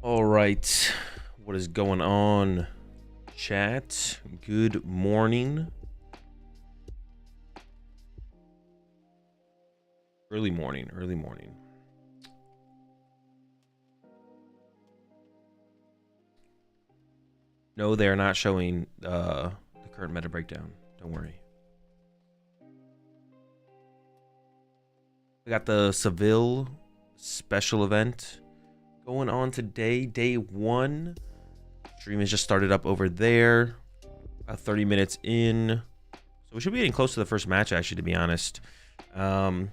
All right, what is going on, chat? Good morning. Early morning. No, they are not showing the current meta breakdown. Don't worry. We got the Seville special event going on today, day 1. Stream has just started up over there. About 30 minutes in. So we should be getting close to the first match, actually, to be honest. What am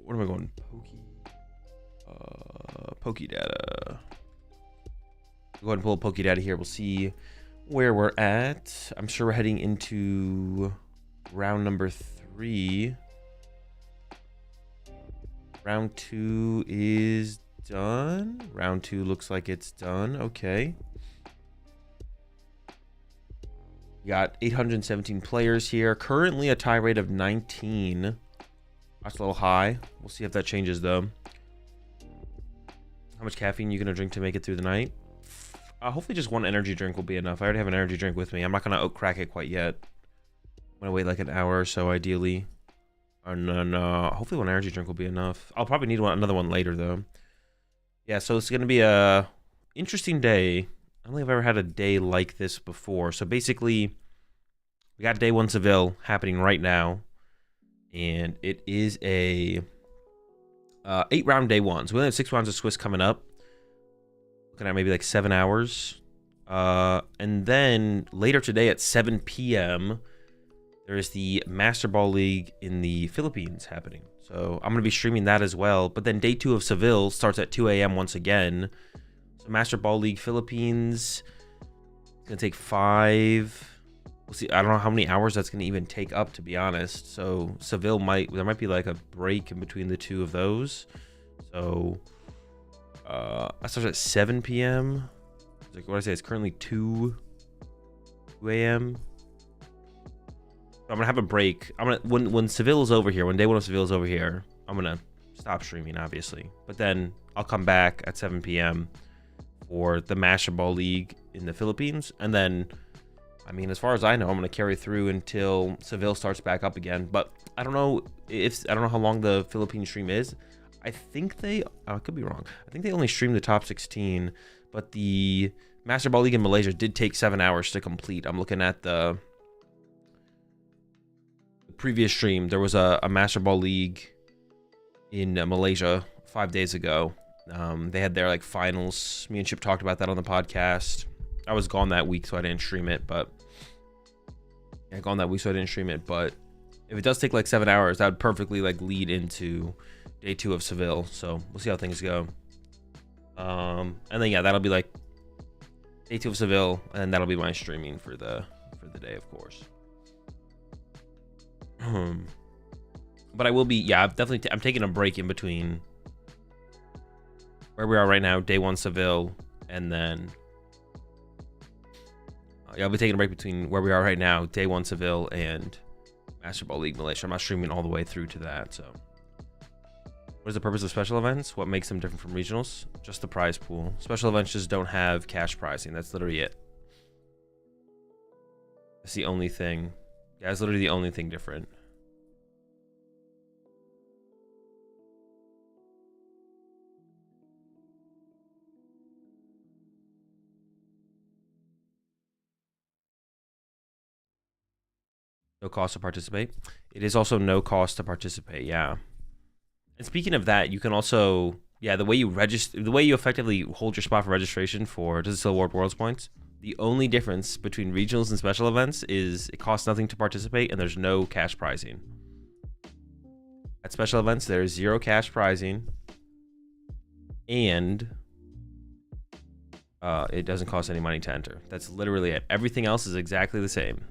I going? Poke data. Go ahead and pull up Poke data here. We'll see where we're at. I'm sure we're heading into round number 3. Round 2 is done. Round 2 looks like it's done. Okay. We got 817 players here. Currently a tie rate of 19. That's a little high. We'll see if that changes though. How much caffeine you gonna drink to make it through the night? Hopefully just one energy drink will be enough. I already have an energy drink with me. I'm not gonna crack it quite yet. I'm gonna wait like an hour or so ideally. No. Hopefully one energy drink will be enough. I'll probably need another one later though. Yeah, so it's gonna be a interesting day. I don't think I've ever had a day like this before. So basically, we got day 1 Seville happening right now, and it is a 8-round day 1. So we only have 6 rounds of Swiss coming up. Looking at maybe like 7 hours, and then later today at 7 p.m. there is the Master Ball League in the Philippines happening. So I'm going to be streaming that as well. But then day 2 of Seville starts at 2 a.m. once again. So Master Ball League Philippines, it's going to take 5. We'll see. I don't know how many hours that's going to even take up, to be honest. So Seville there might be like a break in between the 2 of those. So I started at 7 p.m. Like what I say, it's currently 2 a.m. I'm gonna have a break. When Seville is over here, when day 1 of Seville is over here, I'm gonna stop streaming, obviously. But then I'll come back at 7 p.m. for the Master Ball League in the Philippines, and then, I mean, as far as I know, I'm gonna carry through until Seville starts back up again. But I don't know how long the Philippine stream is. I think I could be wrong. I think they only stream the top 16, but the Master Ball League in Malaysia did take 7 hours to complete. I'm looking at the previous stream. There was a Master Ball League in Malaysia 5 days ago. They had their like finals. Me and Chip talked about that on the podcast. I was gone that week, so I didn't stream it, but if it does take like 7 hours, that would perfectly like lead into day 2 of Seville. So we'll see how things go. And then yeah, that'll be like day 2 of Seville, and that'll be my streaming for the day, of course. But I will be, yeah, I'm taking a break in between where we are right now, day 1 Seville, and then yeah, I'll be taking a break between where we are right now, day 1 Seville, and Master Ball League Malaysia. I'm not streaming all the way through to that. So what What is the purpose of special events? What makes them different from regionals? Just the prize pool. Special events just don't have cash prizing. That's literally it. That's the only thing. Yeah, it's literally the only thing different. No cost to participate. It is also no cost to participate, yeah. And speaking of that, you can also, yeah, the way you register, the way you effectively hold your spot for registration for, does it still award Worlds points? The only difference between regionals and special events is it costs nothing to participate and there's no cash prizing. At special events, there is 0 cash prizing and it doesn't cost any money to enter. That's literally it. Everything else is exactly the same.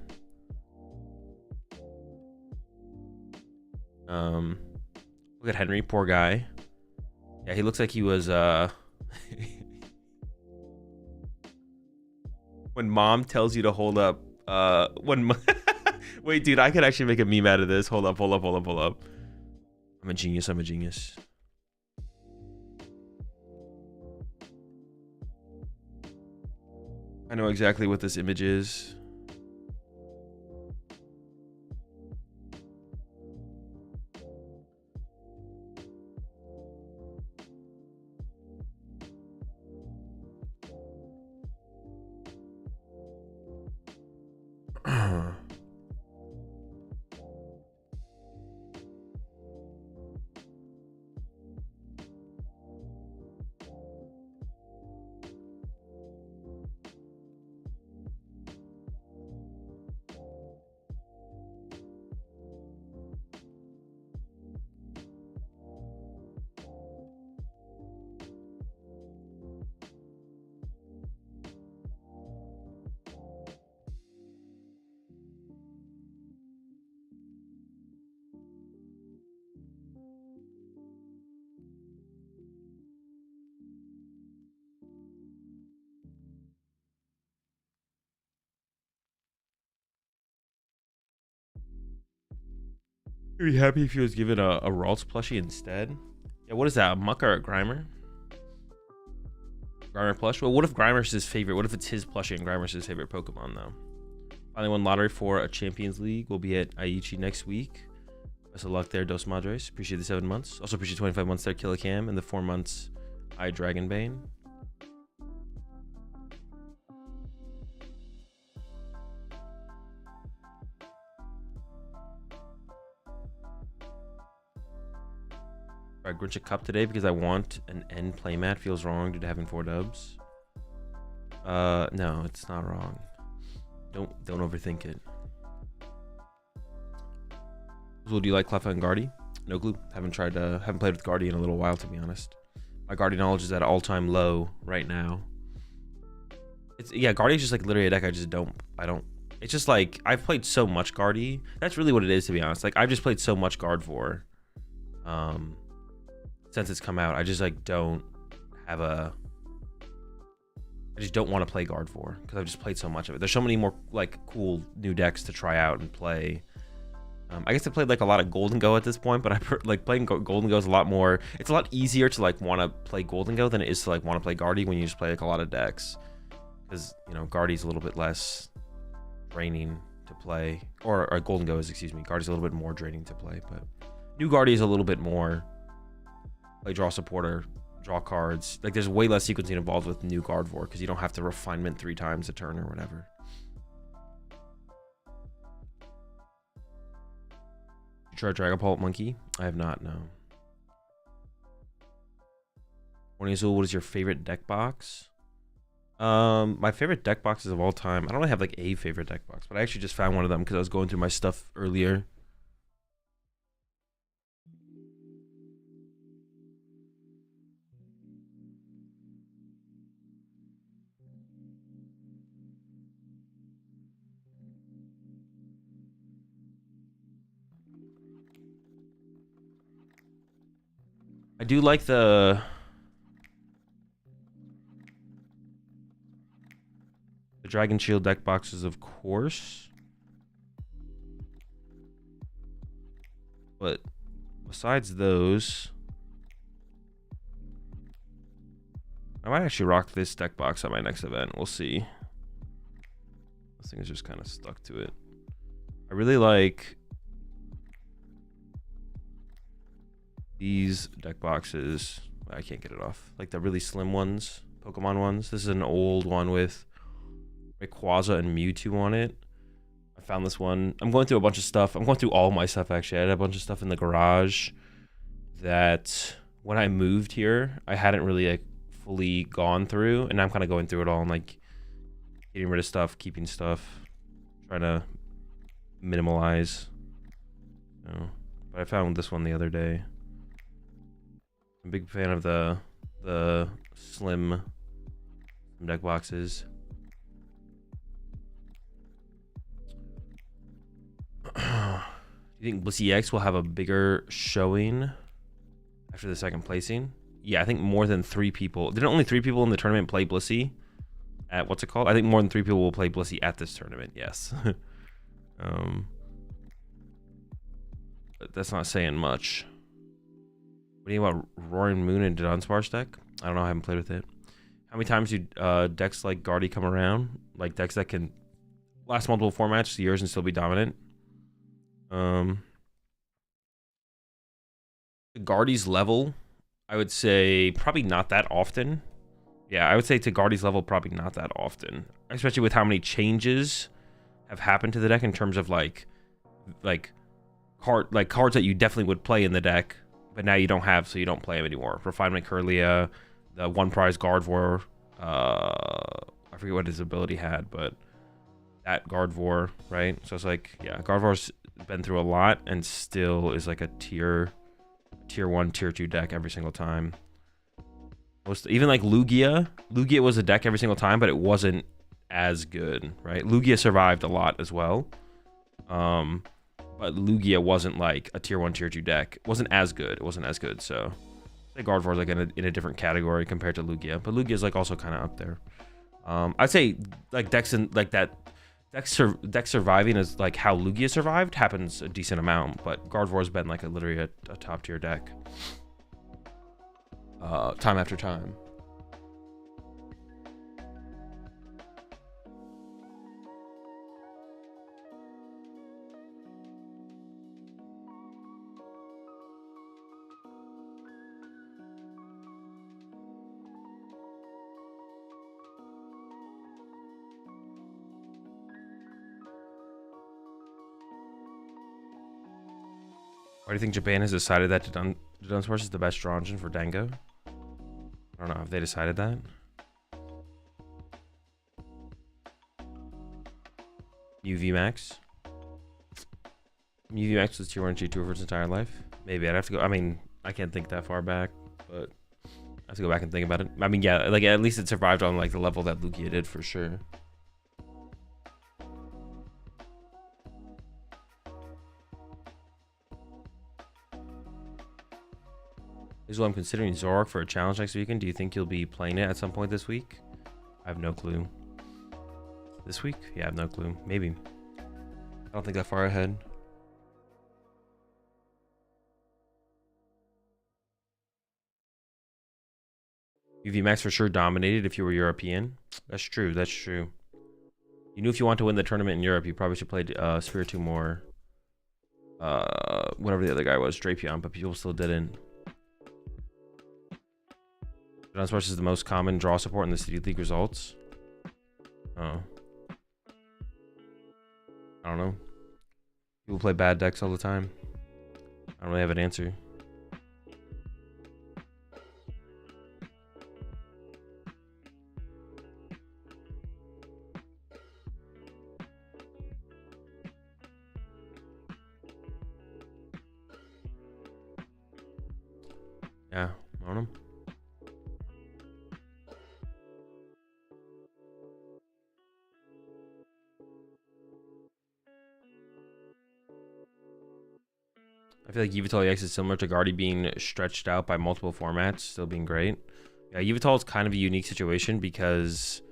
Look at Henry, poor guy. Yeah, he looks like he was when mom tells you to hold up wait, dude, I could actually make a meme out of this. Hold up. I'm a genius. I know exactly what this image is. You'd be happy if he was given a Ralts plushie instead. Yeah, what is that? A Muck or a Grimer? Grimer plush? Well, what if Grimer's his favorite? What if it's his plushie and Grimer's his favorite Pokemon, though? Finally won lottery for a Champions League. We'll be at Aichi next week. Best of luck there, Dos Madres. Appreciate the 7 months. Also appreciate 25 months there, Killicam, and the 4 months, Dragonbane. I Grinch a cup today because I want an end playmat. Feels wrong due to having 4 dubs. No, it's not wrong. Don't overthink it. Do you like Cleffa and Guardy? No clue. Haven't played with Guardy in a little while, to be honest. My Guardy knowledge is at an all-time low right now. Guardy is just like literally a deck I don't. It's just like I've played so much Guardy. That's really what it is, to be honest. Like I've just played so much Gardevoir. Since it's come out, I just like don't have a. I just don't want to play Gardevoir because I've just played so much of it. There's so many more like cool new decks to try out and play. I guess I played like a lot of Golden Go at this point, but like playing Golden Go is a lot more. It's a lot easier to like want to play Golden Go than it is to like want to play Guardy when you just play like a lot of decks, because you know Guardy's a little bit less draining to play, or Golden Go is, excuse me. Guardy's a little bit more draining to play, but new Guardy is a little bit more play draw supporter, draw cards. Like there's way less sequencing involved with new Gardevoir because you don't have to refinement 3 times a turn or whatever. You try Dragapult Monkey? I have not, no. Morning Azul, what is your favorite deck box? My favorite deck boxes of all time. I don't really have like a favorite deck box, but I actually just found one of them because I was going through my stuff earlier. I do like the Dragon Shield deck boxes, of course. But besides those, might actually rock this deck box at my next event. We'll see. This thing is just kind of stuck to it. I really like these deck boxes. I can't get it off. Like the really slim ones, Pokemon ones. This is an old one with Rayquaza and Mewtwo on it. I found this one. I'm going through a bunch of stuff. I'm going through all my stuff, actually. I had a bunch of stuff in the garage that when I moved here, I hadn't really like fully gone through, and I'm kind of going through it all and like getting rid of stuff, keeping stuff, trying to minimalize. You know. But I found this one the other day. I'm a big fan of the slim deck boxes. Do you think Blissey X will have a bigger showing after the second placing? Yeah, I think more than 3 people. Didn't only 3 people in the tournament play Blissey at what's it called? I think more than 3 people will play Blissey at this tournament. Yes. But that's not saying much. What do you think about Roaring Moon and Dunsparce deck? I don't know. I haven't played with it. How many times do decks like Guardy come around? Like decks that can last multiple formats, years, and still be dominant? Guardy's level, I would say probably not that often. Yeah, I would say to Guardy's level, probably not that often. Especially with how many changes have happened to the deck in terms of like cards that you definitely would play in the deck, but now you don't have, so you don't play them anymore. Refinement Curlia, the one prize Gardevoir, I forget what his ability had, but that Gardevoir, right? So it's like, yeah, Gardevoir's been through a lot and still is like a tier 1, tier 2 deck every single time. Even like Lugia was a deck every single time, but it wasn't as good, right? Lugia survived a lot as well, but Lugia wasn't like a tier 1, tier 2 deck. It wasn't as good. So I think Gardevoir's like in a different category compared to Lugia, but Lugia's like also kind of up there. I'd say like decks in like that. Deck surviving is like how Lugia survived happens a decent amount, but Gardevoir's been like literally a top tier deck time after time. Why do you think Japan has decided that Dunsparce is the best draw engine for Dango? I don't know. Have they decided that? UV Max? UV Max was tier 1 G2 for its entire life? Maybe. I'd have to go. I mean, I can't think that far back, but I have to go back and think about it. I mean, yeah, like at least it survived on like the level that Lugia did for sure. Well, I'm considering Zoroark for a challenge next weekend. Do you think you'll be playing it at some point this week? I have no clue. This week? Yeah, I have no clue. Maybe. I don't think that far ahead. UV Max for sure dominated if you were European. That's true. That's true. You knew if you want to win the tournament in Europe, you probably should play Spiritomb more. Whatever the other guy was, Drapion, but people still didn't. Dunsparce is the most common draw support in the City League results. Oh. I don't know. People play bad decks all the time. I don't really have an answer. Yeah, I don't know. I feel like Yveltal EX is similar to Guardy being stretched out by multiple formats, still being great. Yeah, Yveltal is kind of a unique situation because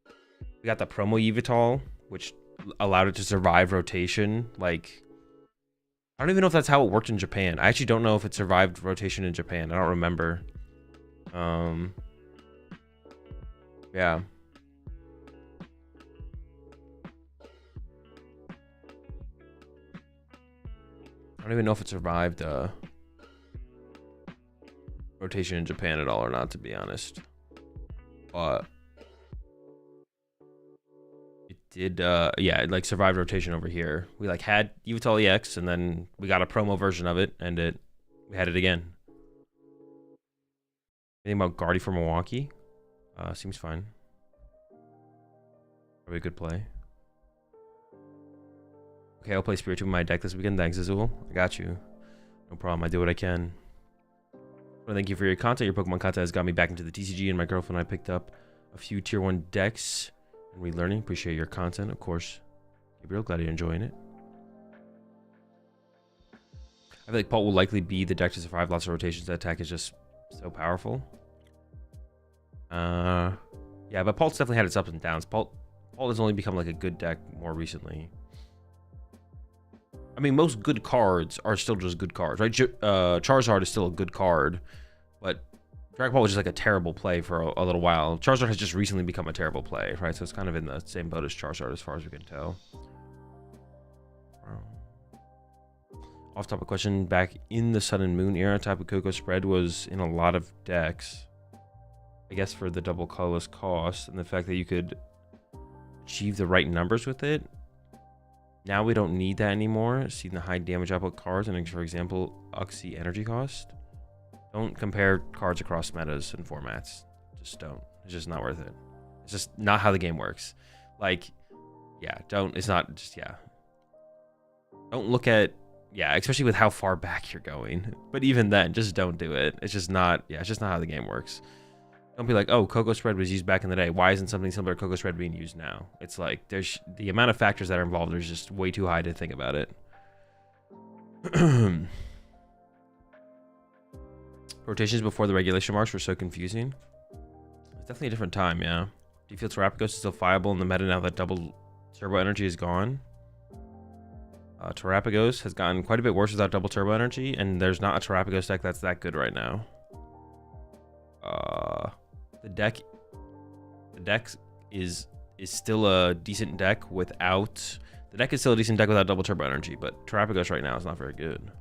we got the promo Yveltal, which allowed it to survive rotation. Like, I don't even know if that's how it worked in Japan. I actually don't know if it survived rotation in Japan. I don't remember. Yeah. I don't even know if it survived rotation in Japan at all or not, to be honest. But it did, yeah, it like survived rotation over here. We like had Yveltal EX, and then we got a promo version of it, and we had it again. Anything about Guardy for Milwaukee? Seems fine. Probably a good play. Okay, I'll play Spiritomb in my deck this weekend. Thanks, Azul. I got you. No problem. I do what I can. Well, thank you for your content. Your Pokemon content has got me back into the TCG, and my girlfriend and I picked up a few Tier 1 decks and relearning. Appreciate your content, of course. Gabriel, glad you're enjoying it. I feel like Paul will likely be the deck to survive lots of rotations. That attack is just so powerful. Yeah, but Paul's definitely had its ups and downs. Paul has only become like a good deck more recently. I mean, most good cards are still just good cards, right? Charizard is still a good card, but Dragon Ball was just like a terrible play for a little while. Charizard has just recently become a terrible play, right? So it's kind of in the same boat as Charizard as far as we can tell. Off-topic question. Back in the Sun and Moon era, Tapu Koko spread was in a lot of decks. I guess for the double colorless cost and the fact that you could achieve the right numbers with it. Now we don't need that anymore. Seeing the high damage output cards and, for example, Uxie energy cost. Don't compare cards across metas and formats. Just don't. It's just not worth it. It's just not how the game works. Like, yeah, don't. It's not just, yeah. Don't look at, yeah, especially with how far back you're going. But even then, just don't do it. It's just not, yeah, it's just not how the game works. Don't be like, oh, Coco spread was used back in the day. Why isn't something similar to Coco spread being used now? It's like, there's the amount of factors that are involved is just way too high to think about it. Rotations before the regulation marks were so confusing. It's definitely a different time, yeah. Do you feel Terrapagos is still viable in the meta now that double turbo energy is gone? Terrapagos has gotten quite a bit worse without double turbo energy, and there's not a Terrapagos deck that's that good right now. The deck is still a decent deck without double turbo energy, but Terrapagos right now is not very good.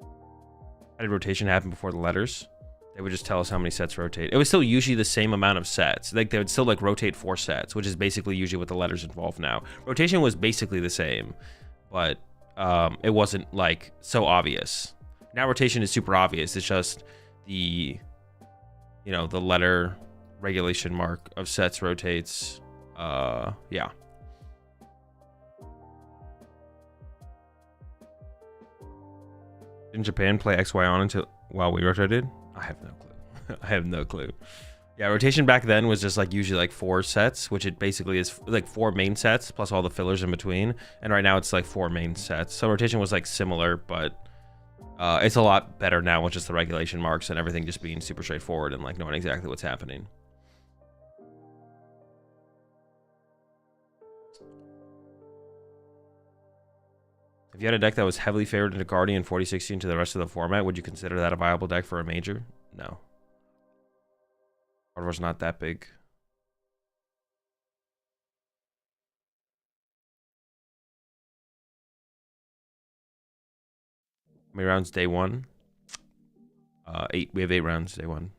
How did rotation happen before the letters? They would just tell us how many sets rotate. It was still usually the same amount of sets. Like they would still like rotate 4 sets, which is basically usually what the letters involve now. Rotation was basically the same, but it wasn't like so obvious. Now rotation is super obvious. It's just the, you know, the letter regulation mark of sets rotates. Yeah. Didn't Japan play XY on until while we rotated? I have no clue. I have no clue. Yeah, rotation back then was just like usually like 4 sets, which it basically is like 4 main sets plus all the fillers in between. And right now it's like 4 main sets. So rotation was like similar, but it's a lot better now with just the regulation marks and everything just being super straightforward and like knowing exactly what's happening. If you had a deck that was heavily favored into Guardian 40-60 into the rest of the format, would you consider that a viable deck for a major? No. Gardevoir's not that big. How many rounds day 1? 8. We have 8 rounds day 1.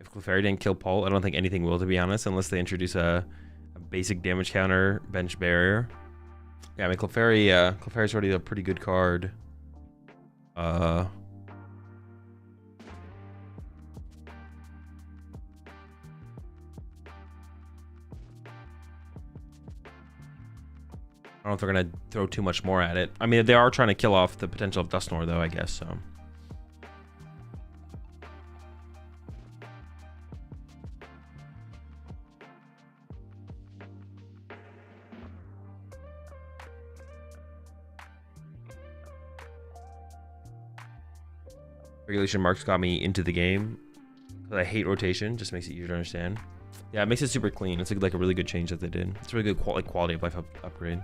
If Clefairy didn't kill Paul, I don't think anything will, to be honest, unless they introduce a basic damage counter bench barrier. Yeah, I mean Clefairy's already a pretty good card. I don't know if they're gonna throw too much more at it. I mean, they are trying to kill off the potential of Dusknoir, though, I guess, so. Regulation marks got me into the game. I hate rotation, just makes it easier to understand. Yeah, it makes it super clean. It's like a really good change that they did. It's a really good quality of life upgrade.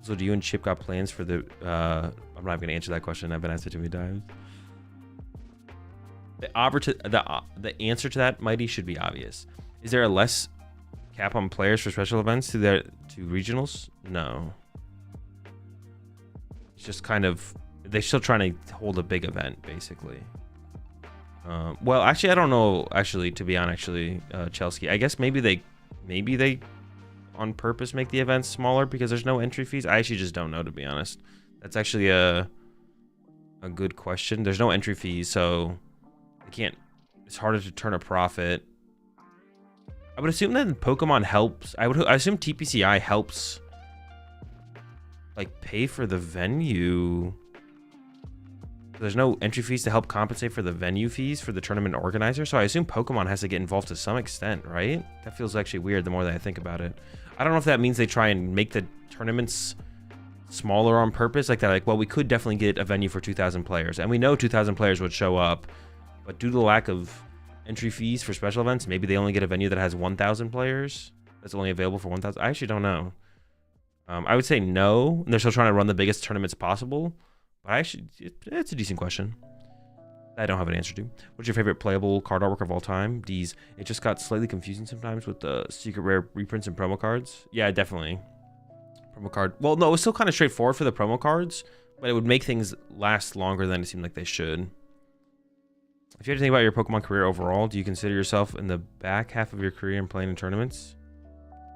So do you and Chip got plans for the... I'm not going to answer that question. I've been asked it too many times. The answer to that, Mighty, should be obvious. Is there a less cap on players for special events to regionals? No. It's just kind of, they're still trying to hold a big event, basically. Well, actually, I don't know. Actually, to be honest, Chelsea, I guess maybe they on purpose make the events smaller because there's no entry fees. I actually just don't know, to be honest. That's actually a good question. There's no entry fees, so I can't. It's harder to turn a profit. I would assume that Pokemon helps. I assume TPCI helps, like, pay for the venue. There's no entry fees to help compensate for the venue fees for the tournament organizer. So I assume Pokemon has to get involved to some extent, right? That feels actually weird the more that I think about it. I don't know if that means they try and make the tournaments smaller on purpose. Like that, like, well, we could definitely get a venue for 2,000 players. And we know 2,000 players would show up. But due to the lack of entry fees for special events, maybe they only get a venue that has 1,000 players. That's only available for 1,000. I actually don't know. I would say no. They're still trying to run the biggest tournaments possible. But actually, it's a decent question. I don't have an answer to. What's your favorite playable card artwork of all time? D's. It just got slightly confusing sometimes with the secret rare reprints and promo cards. Yeah, definitely. Promo card. Well, no, it was still kind of straightforward for the promo cards, but it would make things last longer than it seemed like they should. If you had to think about your Pokemon career overall, do you consider yourself in the back half of your career and playing in tournaments?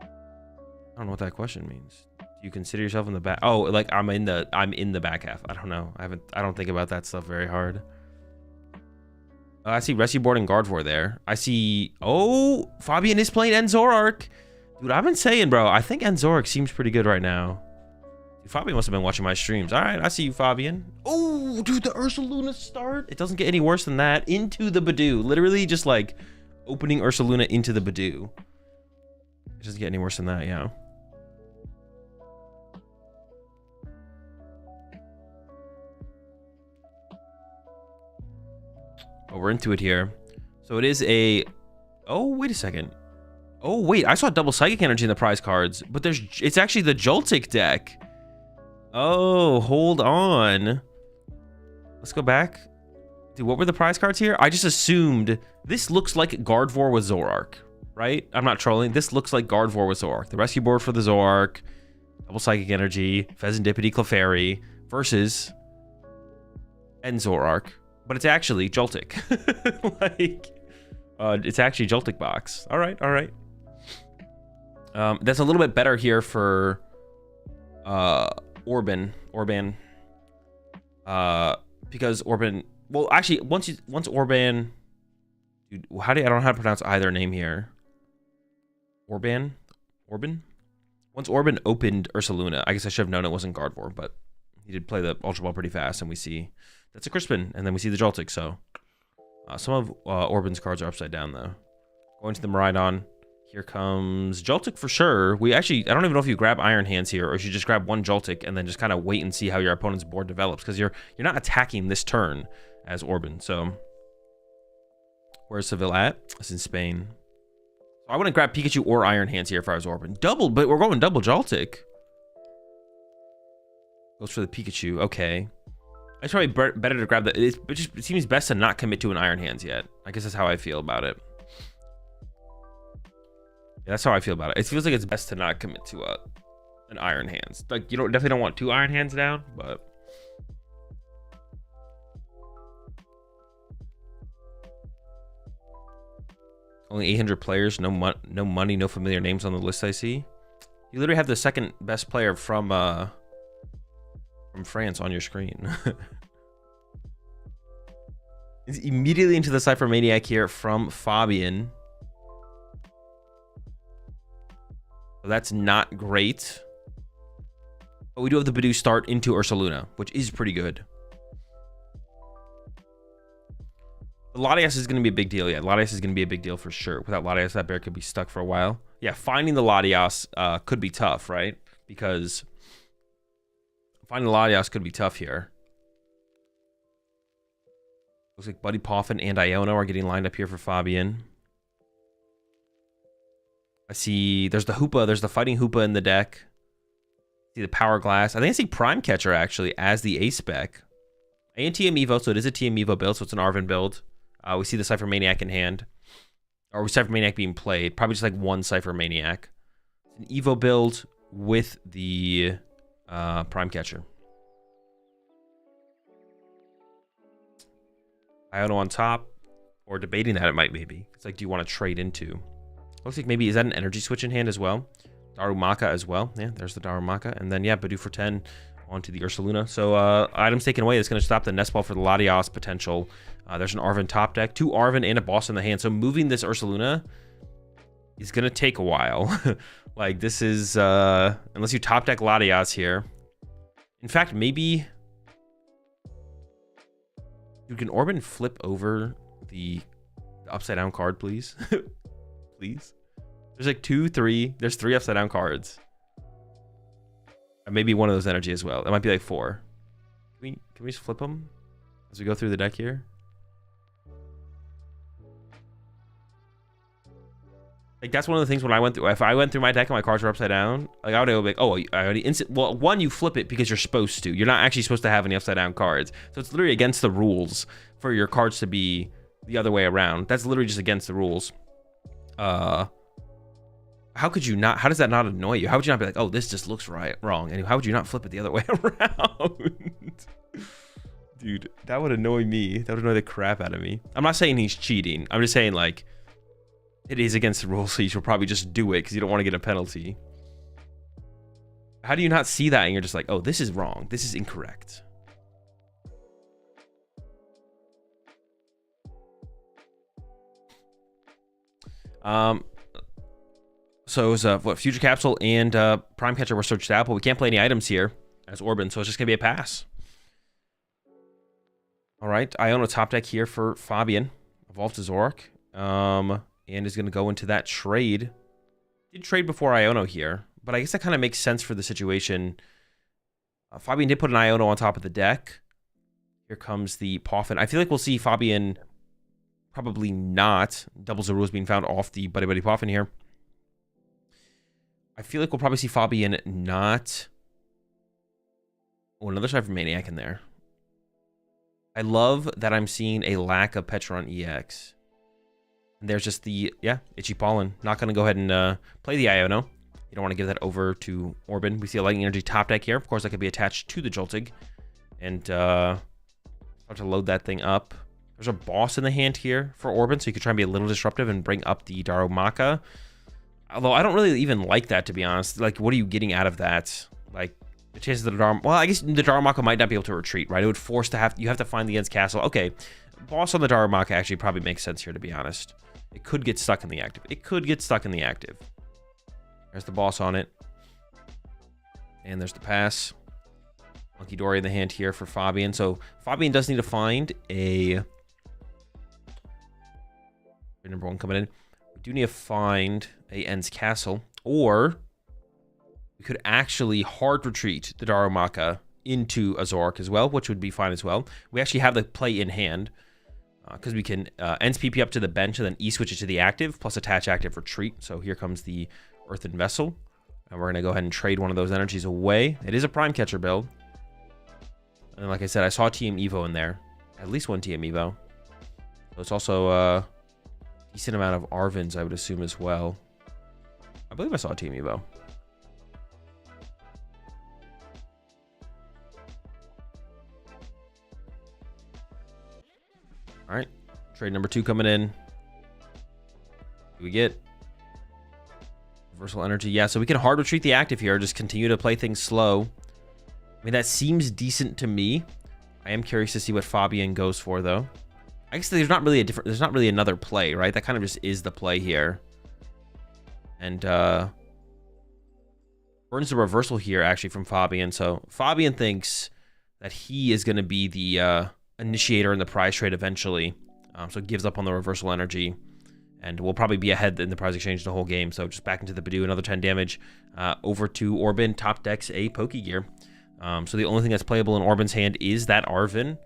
I don't know what that question means. Do you consider yourself in the back? Oh, like I'm in the back half. I don't know. I don't think about that stuff very hard. I see Rescue and Gardevoir there. I see, oh, Fabian is playing Enzorark. Dude, I've been saying, bro, I think Enzorark seems pretty good right now. Dude, Fabian must have been watching my streams. All right, I see you, Fabian. Oh, dude, the Ursaluna start. It doesn't get any worse than that. Into the Badoo. Literally just like opening Ursaluna into the Badoo. It doesn't get any worse than that, yeah. Oh, we're into it here. So it is a... Oh, wait a second. Oh, wait. I saw double Psychic Energy in the prize cards. But it's actually the Joltik deck. Oh, hold on. Let's go back. Dude, what were the prize cards here? I just assumed... This looks like Gardevoir with Zoroark, right? I'm not trolling. This looks like Gardevoir with Zoroark. The rescue board for the Zoroark. Double Psychic Energy. Pheasantipity Clefairy. Versus... Enzorark. But it's actually Joltik. It's actually Joltik box. All right, all right. That's a little bit better here for Orban. Because Orban. Well, actually, once Orban. Dude, I don't know how to pronounce either name here. Orban. Once Orban opened Ursaluna, I guess I should have known it wasn't Gardevoir, but he did play the Ultra Ball pretty fast, and we see. That's a Crispin, and then we see the Joltik, so... some of Orban's cards are upside down, though. Going to the Miraidon. Here comes Joltik for sure. I don't even know if you grab Iron Hands here, or if you just grab one Joltik and then just kind of wait and see how your opponent's board develops, because you're not attacking this turn as Orban, so... Where's Seville at? It's in Spain. So I wouldn't grab Pikachu or Iron Hands here if I was Orban. Double, but we're going double Joltik. Goes for the Pikachu, okay. It's probably better to grab that. It seems best to not commit to an Iron Hands yet. I guess that's how I feel about it. Yeah, that's how I feel about it. It feels like it's best to not commit to an Iron Hands. Like, you definitely don't want two Iron Hands down, but... Only 800 players, no money, no familiar names on the list I see. You literally have the second best player from France on your screen. It's immediately into the Cypher Maniac here from Fabian. So that's not great. But we do have the Badoo start into Ursaluna, which is pretty good. The Latias is going to be a big deal. Yeah, Latias is going to be a big deal for sure. Without Latias, that bear could be stuck for a while. Yeah, finding the Latias could be tough, right? Because... Finding Latias could be tough here. Looks like Buddy Poffin and Iono are getting lined up here for Fabian. I see there's the Hoopa, there's the Fighting Hoopa in the deck. See the Power Glass. I think I see Prime Catcher actually as the A spec. And TM Evo, so it is a TM Evo build, so it's an Arven build. We see the Cypher Maniac in hand. Or we Cypher Maniac being played. Probably just like one Cypher Maniac. An Evo build with the Prime Catcher. Iono on top. Or debating that it might maybe. It's like, do you want to trade into? Looks like maybe, is that an energy switch in hand as well? Darumaka as well. Yeah, there's the Darumaka. And then, yeah, Badu for 10 onto the Ursaluna. So, items taken away. That's going to stop the Nest Ball for the Latias potential. There's an Arven top deck. 2 Arven and a boss in the hand. So, moving this Ursaluna is going to take a while. Like, this is, unless you top deck Latias here. In fact, maybe... You can Orban flip over the upside down card, please? Please? There's like 2, 3. There's 3 upside down cards. And maybe one of those energy as well. That might be like 4. Can we just flip them as we go through the deck here? Like, that's one of the things when I went through. If I went through my deck and my cards were upside down, like, I would be like, oh, I already well, one, you flip it because you're supposed to. You're not actually supposed to have any upside down cards. So it's literally against the rules for your cards to be the other way around. That's literally just against the rules. How could you not? How does that not annoy you? How would you not be like, oh, this just looks wrong? And how would you not flip it the other way around? Dude, that would annoy me. That would annoy the crap out of me. I'm not saying he's cheating. I'm just saying, like, it is against the rules, so you should probably just do it because you don't want to get a penalty. How do you not see that and you're just like, oh, this is wrong. This is incorrect. So it was what, Future Capsule and Prime Catcher were searched out, but we can't play any items here as Orban, so it's just gonna be a pass. All right, Iono top deck here for Fabian, evolved to Zorak, and is gonna go into that trade. Did trade before Iono here, but I guess that kind of makes sense for the situation. Fabian did put an Iono on top of the deck. Here comes the Poffin. I feel like we'll see Fabian probably not. Doubles the rules being found off the Buddy Buddy Poffin here. I feel like we'll probably see Fabian not... Oh, another Cypher Maniac in there. I love that I'm seeing a lack of Petron EX. And there's just the, yeah, Itchy Pollen. Not going to go ahead and play the Iono. You don't want to give that over to Orban. We see a Lightning Energy top deck here. Of course, that could be attached to the Joltig. And start to load that thing up. There's a boss in the hand here for Orban, so you could try and be a little disruptive and bring up the Darumaka. Although I don't really even like that, to be honest. Like, what are you getting out of that? Like, the chances that the Darumaka... Well, I guess the Darumaka might not be able to retreat, right? It would force to have... You have to find the end's castle. Okay, boss on the Darumaka actually probably makes sense here, to be honest. It could get stuck in the active. It could get stuck in the active. There's the boss on it. And there's the pass. Monkey Dory in the hand here for Fabian. So, Fabian does need to find a... Number 1 coming in. We do need to find a End's Castle, or we could actually hard retreat the Darumaka into a Zorak as well, which would be fine as well. We actually have the play in hand because we can End's PP up to the bench and then E-switch it to the active, plus attach active retreat. So here comes the Earthen Vessel, and we're going to go ahead and trade one of those energies away. It is a Prime Catcher build. And like I said, I saw TM Evo in there. At least one TM Evo. So it's also... decent amount of Arvins, I would assume, as well. I believe I saw Team Evo. All right, trade number 2 coming in. What do we get? Reversal Energy. Yeah, so we can hard retreat the active here. Just continue to play things slow. I mean, that seems decent to me. I am curious to see what Fabian goes for, though. I guess there's not really there's not really another play, right? That kind of just is the play here. And burns the reversal here actually from Fabian. So Fabian thinks that he is going to be the initiator in the prize trade eventually. So gives up on the reversal energy. And we'll probably be ahead in the prize exchange the whole game. So just back into the Badu, another 10 damage. Over to Orban, top decks a Pokegear. So the only thing that's playable in Orban's hand is that Arven.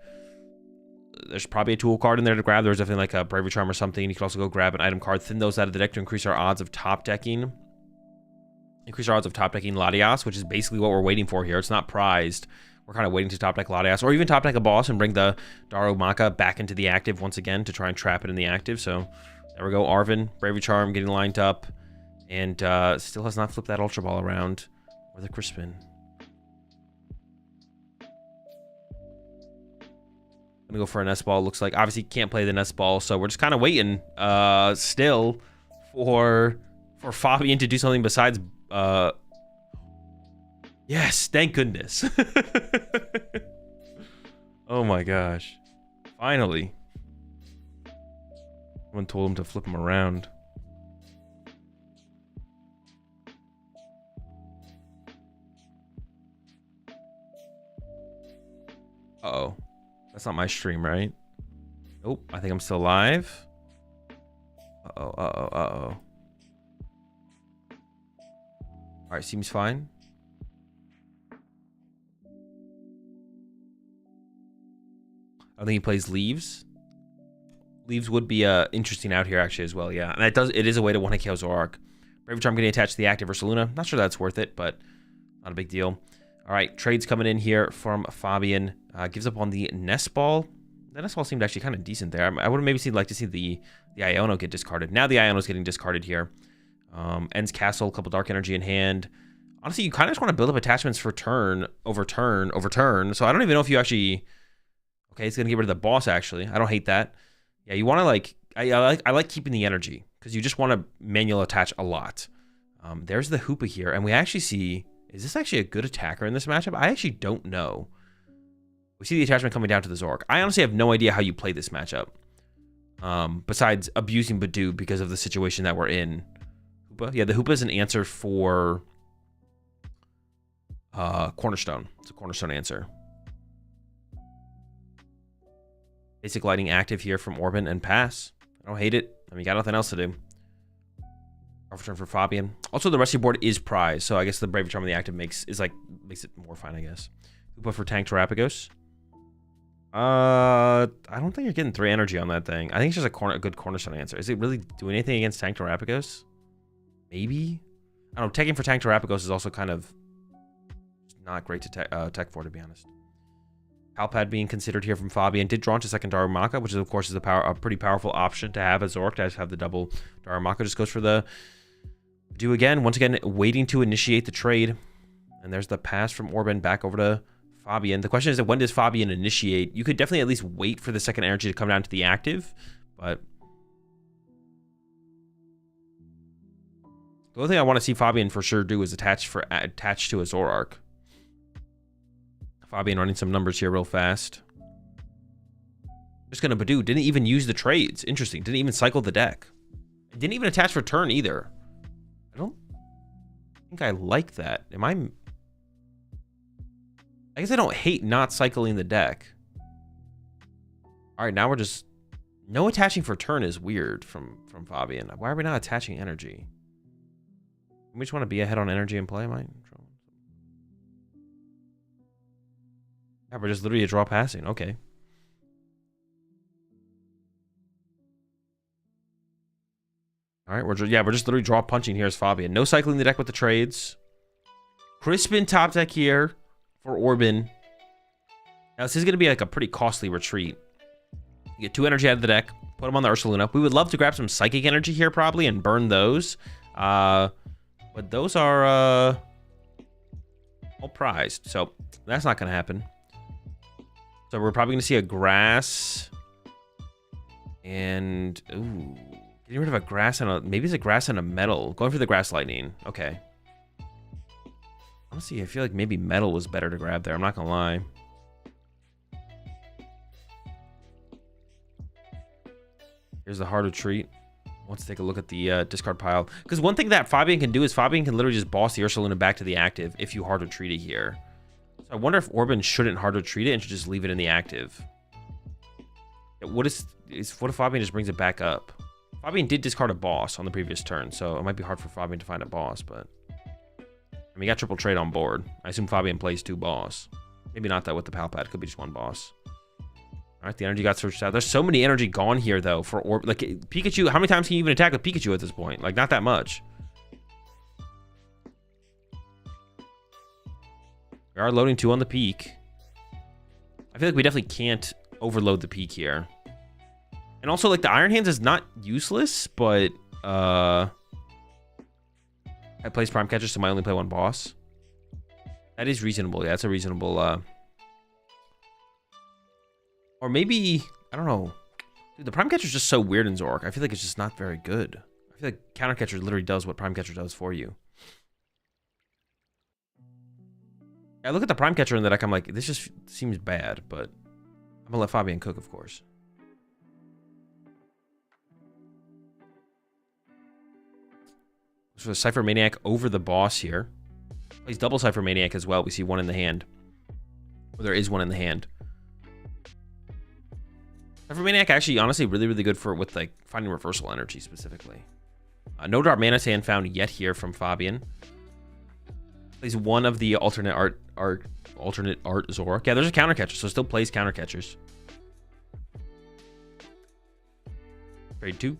There's probably a tool card in there to grab. There's definitely like a Bravery Charm or something. You can also go grab an item card, thin those out of the deck to increase our odds of top decking. Increase our odds of top decking Latias, which is basically what we're waiting for here. It's not prized. we're kind of waiting to top deck Latias, or even top deck a boss and bring the Darumaka back into the active once again to try and trap it in the active. So there we go. Arven, Bravery Charm getting lined up, and still has not flipped that Ultra Ball around, or the Crispin. Gonna go for a Nest Ball. Looks like obviously can't play the Nest Ball, so we're just kind of waiting still for Fabian to do something besides yes, thank goodness. Oh my gosh. Finally. Someone told him to flip him around. Uh-oh. That's not my stream, right? Nope, I think I'm still live. Uh-oh, uh-oh, uh-oh. Alright, seems fine. I think he plays Leaves. Leaves would be interesting out here actually as well, yeah. And it is a way to one-hit KO Zoroark. Bravery Charm getting attached to the active versus Luna. Not sure that's worth it, but not a big deal. All right, trades coming in here from Fabian. Gives up on the Nest Ball. The Nest Ball seemed actually kind of decent there. I would have maybe like to see the Iono get discarded. Now the Iono's getting discarded here. Ends Castle, a couple Dark Energy in hand. Honestly, you kind of just want to build up attachments for turn over turn over turn. So I don't even know if you actually... Okay, it's going to get rid of the boss, actually. I don't hate that. Yeah, you want to, like... I like keeping the energy, because you just want to manual attach a lot. There's the Hoopa here, and we actually see... Is this actually a good attacker in this matchup? I actually don't know. We see the attachment coming down to the Zoroark. I honestly have no idea how you play this matchup. Besides abusing Badoo because of the situation that we're in. Hoopa? Yeah, the Hoopa is an answer for... Cornerstone. It's a Cornerstone answer. Basic Lighting active here from Orban and pass. I don't hate it. I mean, got nothing else to do. Off turn for Fabian. Also, the rest of your board is prize, so I guess the Bravery Charm on the active makes it more fine, I guess. Hoopa for Tank Terapagos. I don't think you're getting 3 energy on that thing. I think it's just a good Cornerstone answer. Is it really doing anything against Tank Terapagos? Maybe? I don't know. Taking for Tank Terapagos is also kind of not great to tech for, to be honest. Palpad being considered here from Fabian. Did draw into second Darumaka, which is, of course, is a pretty powerful option to have as Zoroark. To have the double Darumaka. Just goes for the do again. Once again, waiting to initiate the trade. And there's the pass from Orban back over to Fabian. The question is that when does Fabian initiate? You could definitely at least wait for the second energy to come down to the active. But the only thing I want to see Fabian for sure do is attach to a Zoroark. Fabian running some numbers here real fast. Just gonna Badoo. Didn't even use the trades. Interesting. Didn't even cycle the deck. Didn't even attach for turn either. I don't think I like that. I guess I don't hate not cycling the deck. All right, now we're just... No attaching for turn is weird from Fabian. Why are we not attaching energy? We just want to be ahead on energy and play, mine. Yeah, we're just literally a draw passing. Okay. All right, we're just literally draw punching here as Fabian. No cycling the deck with the trades. Crispin top deck here for Orban. Now this is going to be like a pretty costly retreat. You get 2 energy out of the deck. Put them on the Ursaluna. We would love to grab some psychic energy here probably and burn those. But those are all prized, so that's not going to happen. So we're probably going to see a grass and, ooh, getting rid of a grass and a, maybe it's a grass and a metal. Going for the grass lightning. Okay. Honestly, I feel like maybe metal was better to grab there. I'm not going to lie. Here's the hard retreat. Let's take a look at the discard pile. Because one thing that Fabian can do is Fabian can literally just boss the Ursaluna back to the active if you hard retreat it here. I wonder if Orban shouldn't hard retreat it and should just leave it in the active. What if Fabian just brings it back up? Fabian did discard a boss on the previous turn, so it might be hard for Fabian to find a boss, but... I mean, he got triple trade on board. I assume Fabian plays 2 boss. Maybe not that with the Palpad. Could be just 1 boss. Alright, the energy got searched out. There's so many energy gone here, though, for Orban. Like, Pikachu, how many times can you even attack with Pikachu at this point? Like, not that much. We are loading 2 on the peak. feel like we definitely can't overload the peak here. And also, like, the Iron Hands is not useless, but I plays Prime Catcher, so I only play one boss. That is reasonable. Yeah, that's a reasonable... Or maybe... I don't know. Dude, the Prime Catcher is just so weird in Zork. I feel like it's just not very good. I feel like Counter Catcher literally does what Prime Catcher does for you. I look at the Prime Catcher in the deck, I'm like, this just seems bad, but I'm gonna let Fabian cook, of course. So Cypher Maniac over the boss here. Plays double Cypher Maniac as well. We see one in the hand. Or there is one in the hand. Cypher Maniac actually, honestly, really, really good for with like finding reversal energy specifically. No Dark Mana Sand found yet here from Fabian. Plays one of the alternate art Zork. Yeah, there's a counter catcher, so still plays counter catchers. Trade 2.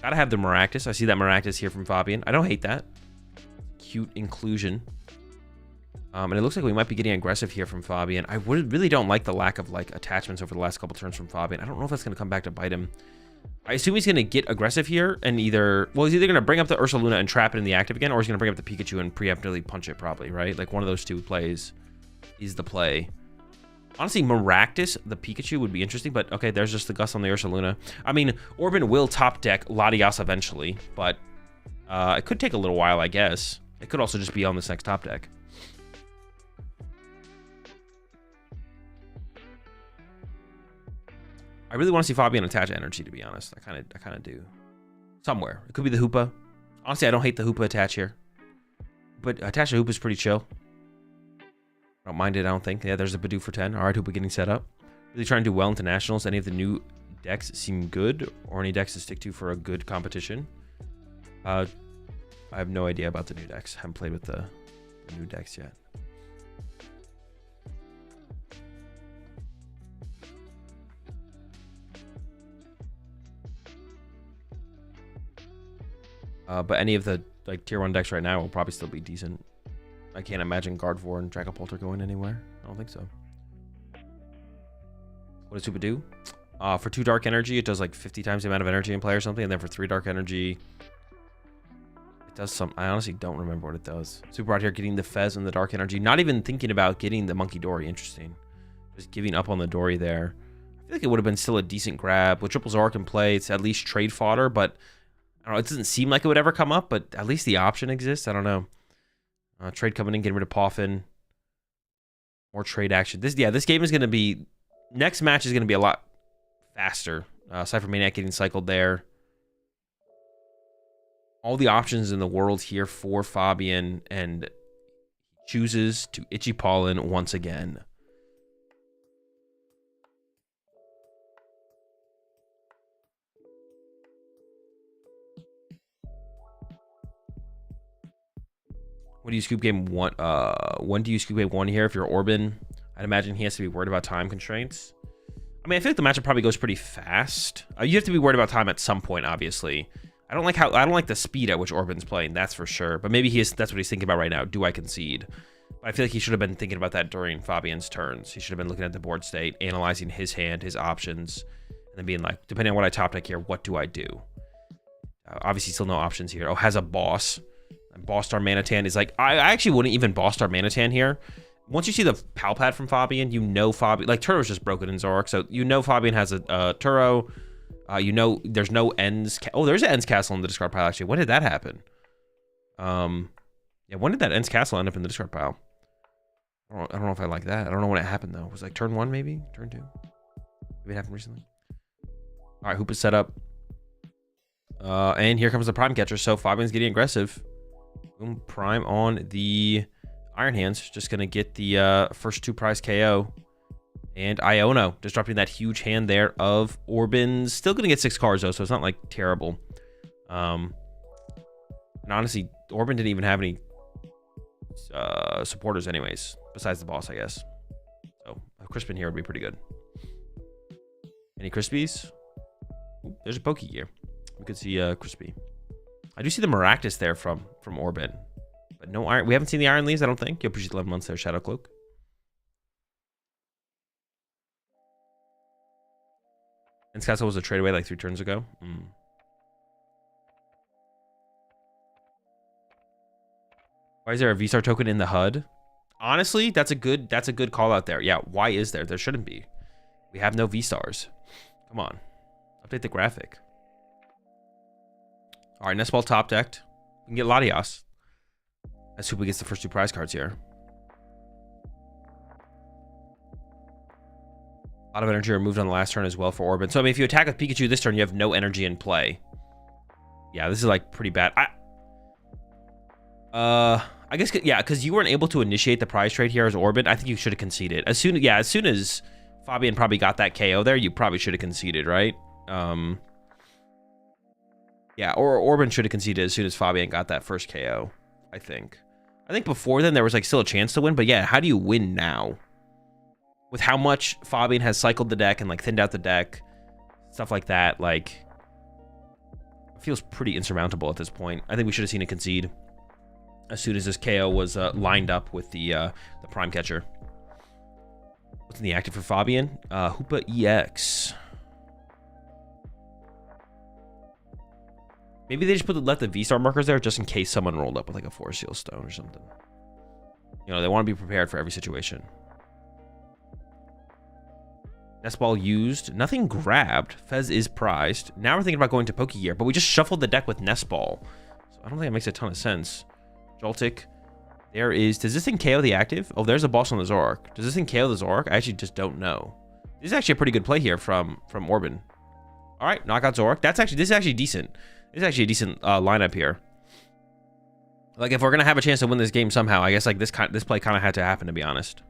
Gotta have the Maractus. I see that Maractus here from Fabian. I don't hate that. Cute inclusion. And it looks like we might be getting aggressive here from Fabian. I really don't like the lack of like attachments over the last couple turns from Fabian. I don't know if that's gonna come back to bite him. I assume he's gonna get aggressive here and either, well, he's either gonna bring up the Ursaluna and trap it in the active again, or he's gonna bring up the Pikachu and preemptively punch it probably, right? Like one of those two plays is the play. Honestly, Maractus, the Pikachu would be interesting, but okay, there's just the Gus on the Ursaluna. I mean, Orban will top deck Latias eventually, but it could take a little while, I guess. It could also just be on this next top deck. I really want to see Fabian attach energy, to be honest. I kind of do. Somewhere. It could be the Hoopa. Honestly, I don't hate the Hoopa attach here. But attach a Hoopa is pretty chill. I don't mind it, I don't think. Yeah, there's a Badoo for 10. All right, Hoopa getting set up. Really trying to do well into Nationals. Any of the new decks seem good, or any decks to stick to for a good competition. I have no idea about the new decks. Haven't played with the new decks yet. But any of the like tier 1 decks right now will probably still be decent. I can't imagine Gardevoir and Dragapulter going anywhere. I don't think so. What does Hoopa do? For 2 dark energy, it does like 50 times the amount of energy in play or something. And then for 3 dark energy, it does some... I honestly don't remember what it does. Super out here getting the Fez and the dark energy. Not even thinking about getting the Monkey Dory. Interesting. Just giving up on the Dory there. I feel like it would have been still a decent grab. With Triple Zork in play, it's at least trade fodder, but... I don't know, it doesn't seem like it would ever come up, but at least the option exists. I don't know. Trade coming in, getting rid of Poffin. More trade action. This game is going to be... Next match is going to be a lot faster. Cypher Maniac getting cycled there. All the options in the world here for Fabian, and chooses to Itchy Pollen once again. When do you scoop game 1? When do you scoop game 1 here? If you're Orban, I'd imagine he has to be worried about time constraints. I mean, I feel like the matchup probably goes pretty fast. You have to be worried about time at some point, obviously. I don't like the speed at which Orban's playing, that's for sure. But maybe that's what he's thinking about right now. Do I concede? But I feel like he should have been thinking about that during Fabian's turns. He should have been looking at the board state, analyzing his hand, his options, and then being like, depending on what I top deck here, what do I do? Obviously, still no options here. Oh, has a boss. Boss Star Manatan is like, I actually wouldn't even Boss Star Manatan here. Once you see the Palpad from Fabian, you know Fabian, like Turo's just broken in Zork, so you know Fabian has a Turo. You know there's no Ends. Oh, there's an Ends Castle in the discard pile actually. When did that happen? Yeah, when did that Ends Castle end up in the discard pile? I don't know if I like that. I don't know when it happened though. It was like turn 1 maybe? Turn 2? Maybe it happened recently. All right, Hoopa's set up. And here comes the Prime Catcher, so Fabian's getting aggressive. Boom, Prime on the Iron Hands. Just going to get the first 2 prize KO. And Iono disrupting that huge hand there of Orban's. Still going to get 6 cards, though, so it's not, like, terrible. And honestly, Orban didn't even have any supporters anyways, besides the boss, I guess. So a Crispin here would be pretty good. Any Crispies? Ooh, there's a Poke Gear. We could see Crispy. I do see the Maractus there from Orban. But no Iron. We haven't seen the Iron Leaves, I don't think. You appreciate 11 months there, Shadow Cloak. And Castle was a trade away like 3 turns ago. Why is there a V-Star token in the HUD? Honestly, that's a good call out there. Yeah, why is there? There shouldn't be. We have no V-Stars. Come on. Update the graphic. All right, Nest Ball top decked. We can get Latias. Let's hope we get the first 2 prize cards here. A lot of energy removed on the last turn as well for Orban. So, I mean, if you attack with Pikachu this turn, you have no energy in play. Yeah, this is, like, pretty bad. I guess, yeah, because you weren't able to initiate the prize trade here as Orban. I think you should have conceded. As soon as Fabian probably got that KO there, you probably should have conceded, right? Yeah, or Orban should have conceded as soon as Fabian got that first KO, I think. I think before then, there was, like, still a chance to win. But, yeah, how do you win now? With how much Fabian has cycled the deck and, like, thinned out the deck, stuff like that, like, it feels pretty insurmountable at this point. I think we should have seen it concede as soon as this KO was lined up with the Prime Catcher. What's in the active for Fabian? Hoopa EX. Maybe they just left the V-Star markers there just in case someone rolled up with, like, a Force Seal Stone or something. You know, they want to be prepared for every situation. Nest Ball used. Nothing grabbed. Fez is prized. Now we're thinking about going to Pokegear, but we just shuffled the deck with Nest Ball. So I don't think it makes a ton of sense. Joltik. There is... Does this thing KO the active? Oh, there's a boss on the Zoroark. Does this thing KO the Zoroark? I actually just don't know. This is actually a pretty good play here from Orban. All right, knockout Zoroark. This is actually decent. This is actually a decent lineup here. Like, if we're gonna have a chance to win this game somehow, I guess like this play kind of had to happen, to be honest.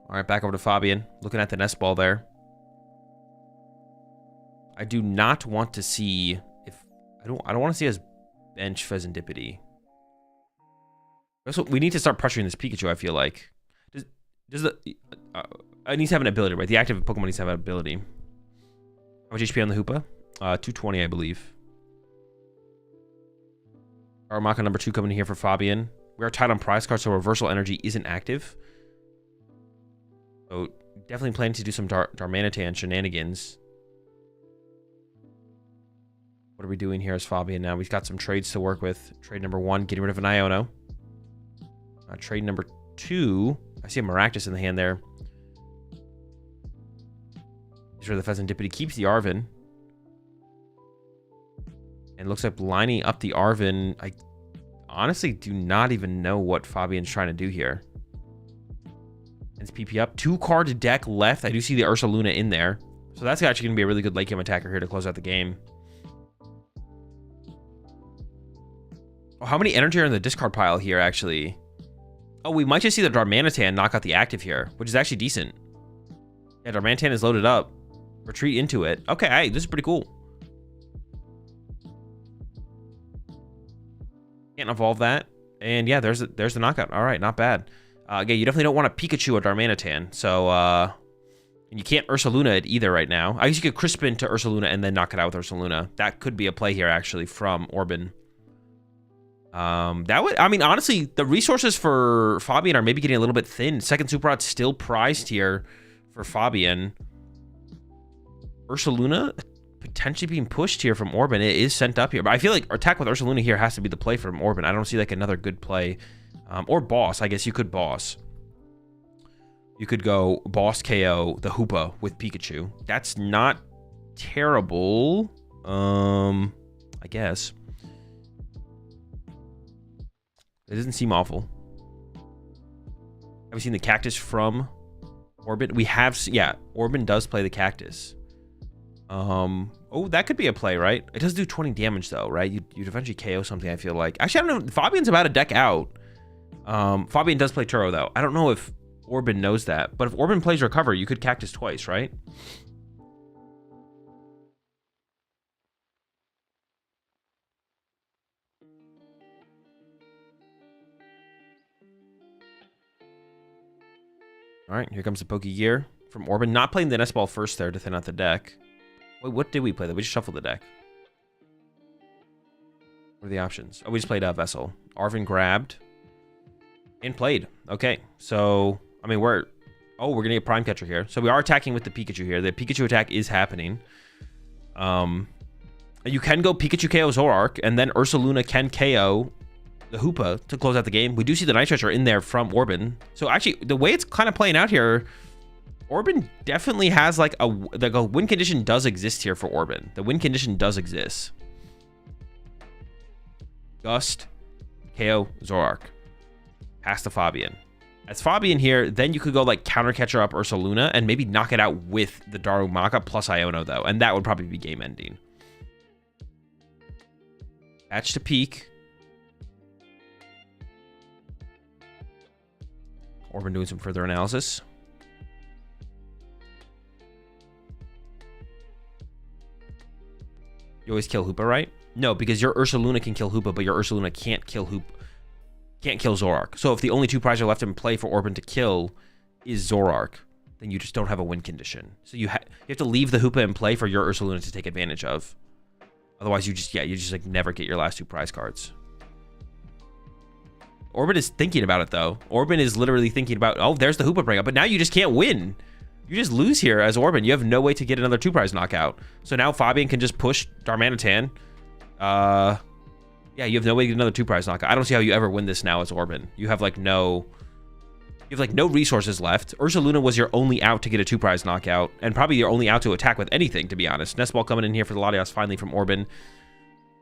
All right, back over to Fabian. Looking at the Nest Ball there. I do not want to see if I don't want to see us bench Pheasantipity. Also, we need to start pressuring this Pikachu. I feel like does the it needs to have an ability, right? The active Pokemon needs to have an ability. How much HP on the Hoopa? 220, I believe. Aramaka number 2 coming in here for Fabian. We are tied on prize cards, so reversal energy isn't active. So definitely planning to do some Darmanitan shenanigans. What are we doing here as Fabian now? We've got some trades to work with. Trade number 1, getting rid of an Iono. Trade number 2, I see a Maractus in the hand there. Sure, the Pheasantipity keeps the Arven. And looks like lining up the Arven. I honestly do not even know what Fabian's trying to do here. It's PP up. 2-card deck left. I do see the Ursaluna in there. So that's actually going to be a really good late game attacker here to close out the game. Oh, how many energy are in the discard pile here, actually? Oh, we might just see the Darmanitan knock out the active here, which is actually decent. Yeah, Darmanitan is loaded up. Retreat into it. Okay, hey, this is pretty cool. Can't evolve that. And yeah, there's the knockout. All right, not bad. Again, you definitely don't want a Pikachu or Darmanitan. So, and you can't Ursaluna it either right now. I guess you could Crispin to Ursaluna and then knock it out with Ursaluna. That could be a play here, actually, from Orban. That would, I mean, honestly, the resources for Fabian are maybe getting a little bit thin. Second Super Rod still prized here for Fabian. Ursaluna potentially being pushed here from Orban. It is sent up here, but I feel like attack with Ursaluna here has to be the play from Orban. I don't see like another good play. Or boss. I guess you could boss. You could go boss KO the Hoopa with Pikachu. That's not terrible. I guess. It doesn't seem awful. Have we seen the Cactus from Orban? We have, yeah, Orban does play the Cactus. Oh, that could be a play, right? It does do 20 damage though, right? You'd eventually KO something, I feel like. Actually, I don't know. Fabian's about to deck out. Fabian does play Turo though. I don't know if Orban knows that, but if Orban plays Recover, you could Cactus twice, right? All right, here comes the Pokegear from Orban. Not playing the Nest Ball first there to thin out the deck. Wait, what did we play? We just shuffled the deck. What are the options? Oh, we just played Vessel. Arven grabbed and played. Okay, so I mean we're Oh, we're gonna get Prime Catcher here. So we are attacking with the Pikachu here. The Pikachu attack is happening. You can go Pikachu KO Zoroark, and then Ursaluna can KO the Hoopa to close out the game. We do see the Night Stretcher in there from Orban. So actually, the way it's kind of playing out here, Orban definitely has like a win condition does exist here for Orban. The win condition does exist. Gust, KO Zoroark, pass to Fabian. As Fabian here, then you could go like counter catcher up Ursaluna and maybe knock it out with the Darumaka plus Iono though, and that would probably be game ending. Patch to peak. Orban doing some further analysis. You always kill Hoopa, right? No, because your Ursaluna can kill Hoopa, but your Ursaluna can't kill Zoroark. So if the only two prizes are left in play for Orban to kill is Zoroark, then you just don't have a win condition. So you have to leave the Hoopa in play for your Ursaluna to take advantage of. Otherwise, you just like never get your last two prize cards. Orban is thinking about it though. Orban is literally thinking about, oh, there's the Hoopa bring up, but now you just can't win. You just lose here as Orban. You have no way to get another two prize knockout. So now Fabian can just push Darmanitan. Yeah, you have no way to get another two prize knockout. I don't see how you ever win this now as Orban. You have like no resources left. Ursaluna was your only out to get a two prize knockout, and probably your only out to attack with anything, to be honest. Nest Ball coming in here for the Latias finally from Orban. A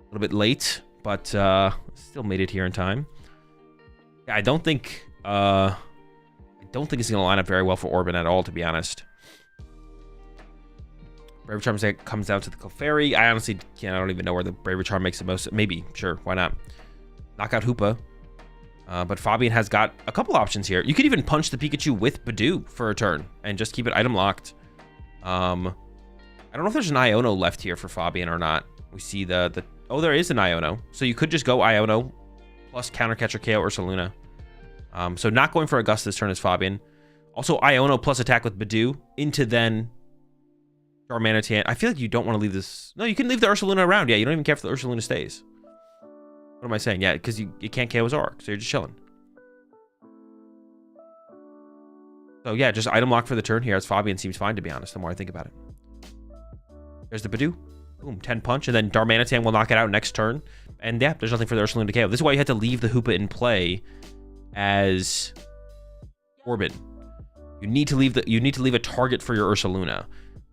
little bit late, but still made it here in time. Yeah, I don't think it's gonna line up very well for Orban at all, to be honest. Bravery Charm comes down to the Clefairy. I honestly can't. I don't even know where the Bravery Charm makes the most. Maybe, sure, why not? Knock out Hoopa. But Fabian has got a couple options here. You could even punch the Pikachu with Badoo for a turn and just keep it item locked. I don't know if there's an Iono left here for Fabian or not. We see oh, there is an Iono. So you could just go Iono plus counter catcher KO Ursaluna. So not going for a Gust this turn is Fabian. Also Iono plus attack with Badoo into then Darmanitan. I feel like you don't want to leave this. No, you can leave the Ursaluna around. Yeah, you don't even care if the Ursaluna stays. What am I saying? Yeah, because you can't KO Zoroark, so you're just chilling. So yeah, just item lock for the turn here as Fabian seems fine, to be honest, the more I think about it. There's the Badoo. Boom, 10 punch, and then Darmanitan will knock it out next turn. And yeah, there's nothing for the Ursaluna to KO. This is why you had to leave the Hoopa in play as Orban. You need to leave a target for your Ursaluna.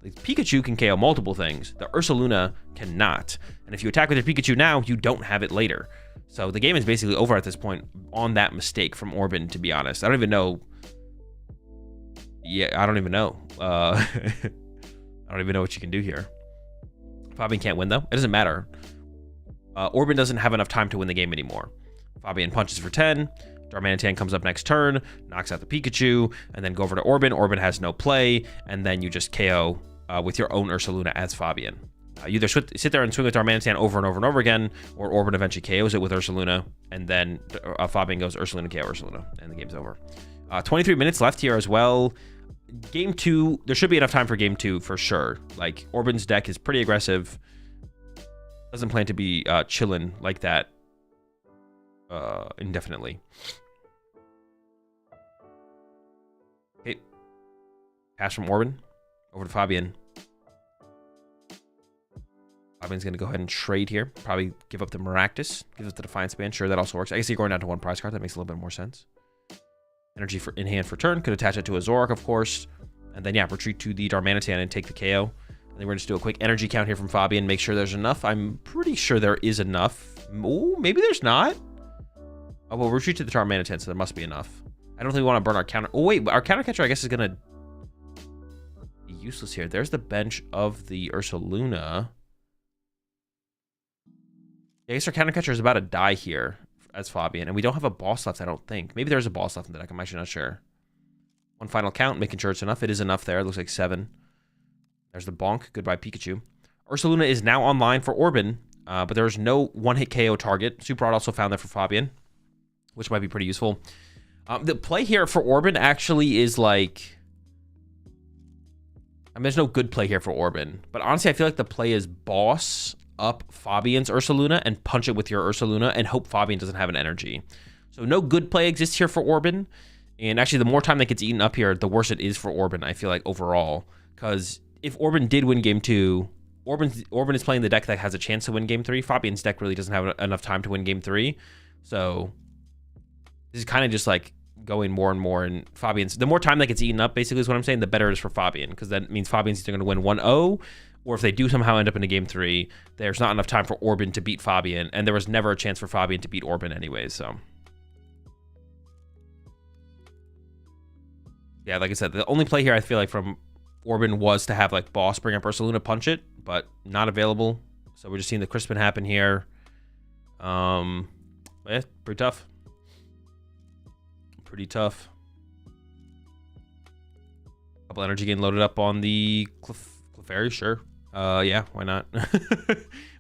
The Pikachu can KO multiple things. The Ursaluna cannot. And if you attack with your Pikachu now, you don't have it later. So the game is basically over at this point on that mistake from Orban, to be honest. I don't even know. Yeah, I don't even know. I don't even know what you can do here. Fabian can't win, though. It doesn't matter. Orban doesn't have enough time to win the game anymore. Fabian punches for 10. Darmanitan comes up next turn, knocks out the Pikachu, and then go over to Orban. Orban has no play, and then you just KO with your own Ursaluna as Fabian. You either sit there and swing with Darmanitan over and over and over again, or Orban eventually KOs it with Ursaluna, and then Fabian goes Ursaluna, KO Ursaluna, and the game's over. 23 minutes left here as well. Game 2, there should be enough time for Game 2 for sure. Like, Orban's deck is pretty aggressive. Doesn't plan to be chilling like that indefinitely. Okay. Pass from Orban over to Fabian. Fabian's going to go ahead and trade here. Probably give up the Maractus. Give up the Defiance Band. Sure, that also works. I guess you're going down to one prize card. That makes a little bit more sense. Energy in hand for turn. Could attach it to a Zoroark, of course. And then, yeah, retreat to the Darmanitan and take the KO. And then we're going to just do a quick energy count here from Fabian. Make sure there's enough. I'm pretty sure there is enough. Oh, maybe there's not. Oh, well, retreat to the Darmanitan, so there must be enough. I don't think we want to burn our counter. Oh, wait, our counter catcher, I guess, is going to be useless here. There's the bench of the Ursaluna. I guess our counter catcher is about to die here as Fabian, and we don't have a boss left, I don't think. Maybe there's a boss left in the deck. I'm actually not sure. One final count, making sure it's enough. It is enough there. It looks like 7. There's the bonk. Goodbye, Pikachu. Ursaluna is now online for Orban, but there's no one-hit KO target. Super Rod also found that for Fabian, which might be pretty useful. The play here for Orban actually is like... I mean, there's no good play here for Orban, but honestly, I feel like the play is boss up Fabian's Ursaluna and punch it with your Ursaluna and hope Fabian doesn't have an energy. So no good play exists here for Orban. And actually, the more time that gets eaten up here, the worse it is for Orban, I feel like, overall. Because if Orban did win game 2, Orban is playing the deck that has a chance to win game 3. Fabian's deck really doesn't have enough time to win game 3. So this is kind of just like going more and more. And Fabian's, the more time that gets eaten up, basically, is what I'm saying, the better it is for Fabian. Because that means Fabian's either going to win 1-0, or if they do somehow end up in a game 3, there's not enough time for Orban to beat Fabian. And there was never a chance for Fabian to beat Orban anyways, so. Yeah, like I said, the only play here I feel like from Orban was to have like Boss bring up Ursaluna, punch it, but not available. So we're just seeing the Crispin happen here. Yeah, pretty tough. Pretty tough. Couple energy getting loaded up on the Clefairy, sure. Yeah, why not?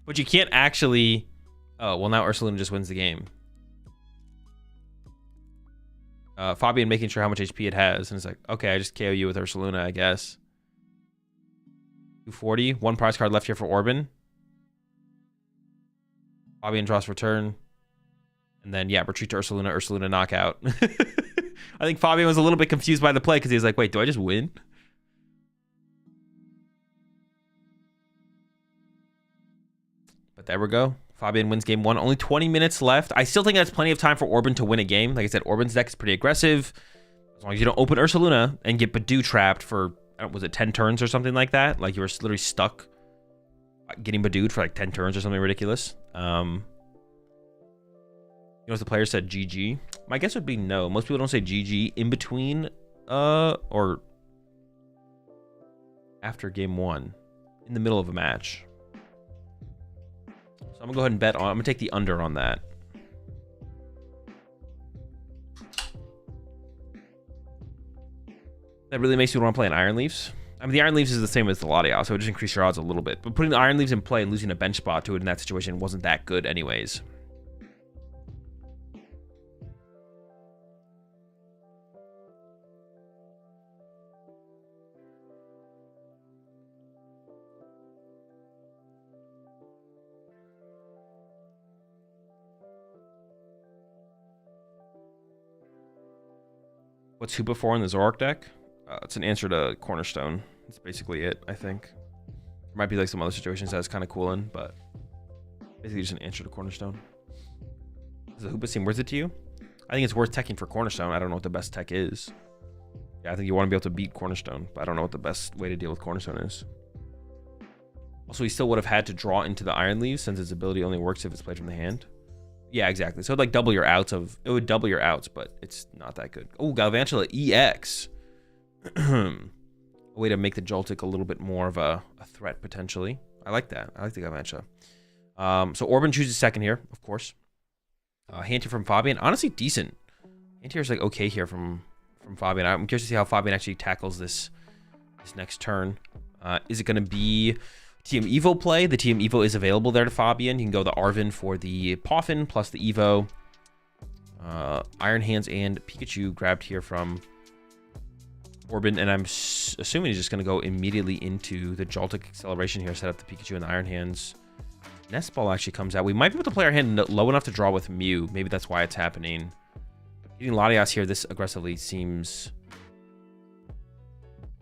But you can't actually. Oh, well, now Ursaluna just wins the game. Fabian making sure how much HP it has, and it's like, okay, I just KO you with Ursaluna, I guess. 240, 1 prize card left here for Orban. Fabian draws for turn. And then, yeah, retreat to Ursaluna, Ursaluna knockout. I think Fabian was a little bit confused by the play because he was like, wait, do I just win? But there we go. Fabian wins game 1. Only 20 minutes left. I still think that's plenty of time for Orban to win a game. Like I said, Orban's deck is pretty aggressive. As long as you don't open Ursaluna and get Badoo trapped for, was it 10 turns or something like that? Like you were literally stuck getting Badooed for like 10 turns or something ridiculous. You know what the player said? GG. My guess would be no. Most people don't say GG in between or after game 1 in the middle of a match. So I'm gonna go ahead and bet on. I'm gonna take the under on that. That really makes you want to play an Iron Leaves. I mean, the Iron Leaves is the same as the Latias, so it would just increase your odds a little bit. But putting the Iron Leaves in play and losing a bench spot to it in that situation wasn't that good anyways. What's Hoopa for in the Zoroark deck? It's an answer to Cornerstone. That's basically it, I think. There might be like some other situations that's kind of cool in, but basically just an answer to Cornerstone. Does the Hoopa seem worth it to you? I think it's worth teching for Cornerstone. I don't know what the best tech is. Yeah, I think you want to be able to beat Cornerstone, but I don't know what the best way to deal with Cornerstone is. Also, he still would have had to draw into the Iron Leaves since its ability only works if it's played from the hand. Yeah, exactly. So it'd like double your outs of, it would double your outs, but it's not that good. Oh, Galvantula EX. A way to make the Joltik a little bit more of a threat potentially. I like that. I like the Galvantula. So Orban chooses second here, of course. Hand here from Fabian. Honestly, decent. Hand here is like okay here from Fabian. I'm curious to see how Fabian actually tackles this next turn. Is it going to be TM Evo play? The TM Evo is available there to Fabian. You can go the Arven for the Poffin plus the Evo. Iron Hands and Pikachu grabbed here from Orban, and I'm assuming he's just going to go immediately into the Joltik Acceleration here, set up the Pikachu and the Iron Hands. Nest Ball actually comes out. We might be able to play our hand low enough to draw with Mew. Maybe that's why it's happening. Getting Latias here this aggressively seems...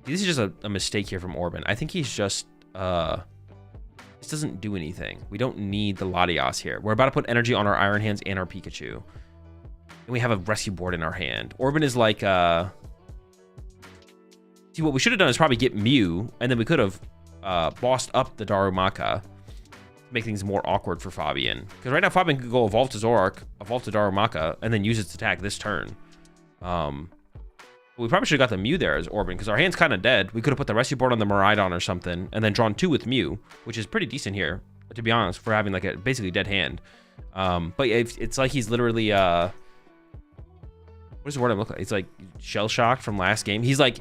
This is just a mistake here from Orban. I think he's just... This doesn't do anything. We don't need the Latias here. We're about to put energy on our Iron Hands and our Pikachu. And we have a rescue board in our hand. Orban is like... See, what we should have done is probably get Mew, and then we could have bossed up the Darumaka to make things more awkward for Fabian. Because right now, Fabian could go Evolve to Zoroark, Evolve to Darumaka, and then use its attack this turn. We probably should have got the Mew there as Orban, because our hand's kind of dead. We could have put the rescue board on the Miraidon or something, and then drawn 2 with Mew, which is pretty decent here, to be honest, for having like a basically dead hand. But it's like he's literally... what does the word look like? It's like shell-shocked from last game. He's like...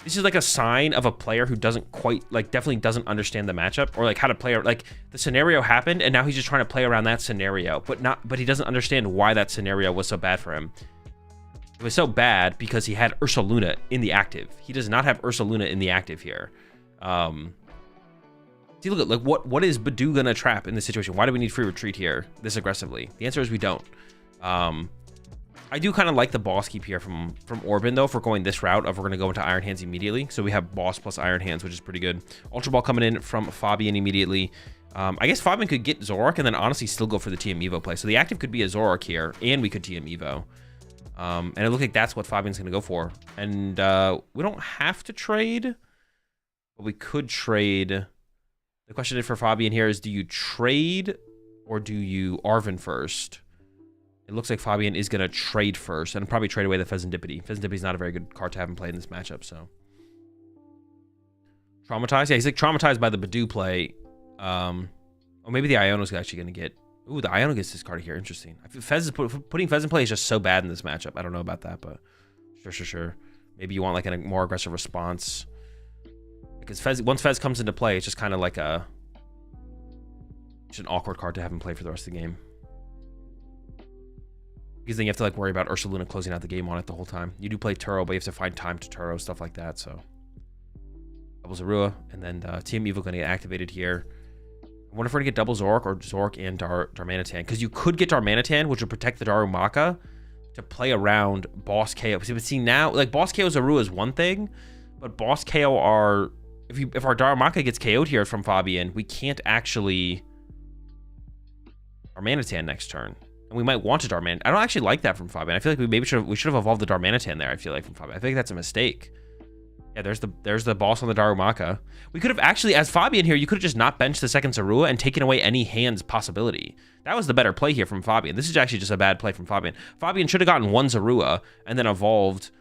This is like a sign of a player who doesn't quite, like, definitely doesn't understand the matchup or like how to play. Like the scenario happened and now he's just trying to play around that scenario, but he doesn't understand why that scenario was so bad for him. It was so bad because he had Ursaluna in the active. He does not have Ursaluna in the active here. See, look at like what is Badoo gonna trap in this situation? Why do we need free retreat here this aggressively? The answer is we don't. I do kind of like the boss keep here from Orban, though, if we're going this route of we're going to go into Iron Hands immediately. So we have boss plus Iron Hands, which is pretty good. Ultra Ball coming in from Fabian immediately. I guess Fabian could get Zoroark and then honestly still go for the TM Evo play. So the active could be a Zoroark here, and we could TM Evo. And it looks like that's what Fabian's going to go for. And we don't have to trade, but we could trade. The question for Fabian here is, do you trade or do you Arven first? It looks like Fabian is going to trade first and probably trade away the Pheasantipity. Pheasantipity is not a very good card to have him play in this matchup, so. Traumatized? Yeah, he's like traumatized by the Badoo play. Or maybe the Iono's actually going to get... Ooh, the Iono gets this card here. Interesting. Putting Fez in play is just so bad in this matchup. I don't know about that, but sure. Maybe you want like a more aggressive response. Because once Fez comes into play, it's just kind of like just an awkward card to have him play for the rest of the game. Because then you have to like worry about Ursaluna closing out the game on it the whole time. You do play Turo, but you have to find time to Turo, stuff like that. So double Zorua, and then TM Evo going to get activated here. I wonder if we're going to get double Zoroark or Zoroark and Darmanitan. Because you could get Darmanitan, which would protect the Darumaka to play around Boss KO. But see now, like Boss KO Zorua is one thing, but Boss KO are... If our Darumaka gets KO'd here from Fabian, we can't actually Darmanitan next turn. And we might want to Darmanitan. I don't actually like that from Fabian. I feel like we should have evolved the Darmanitan there, I feel like, from Fabian. I think that's a mistake. Yeah, there's the boss on the Darumaka. We could have actually, as Fabian here, you could have just not benched the second Zorua and taken away any hands possibility. That was the better play here from Fabian. This is actually just a bad play from Fabian. Fabian should have gotten one Zorua and then evolved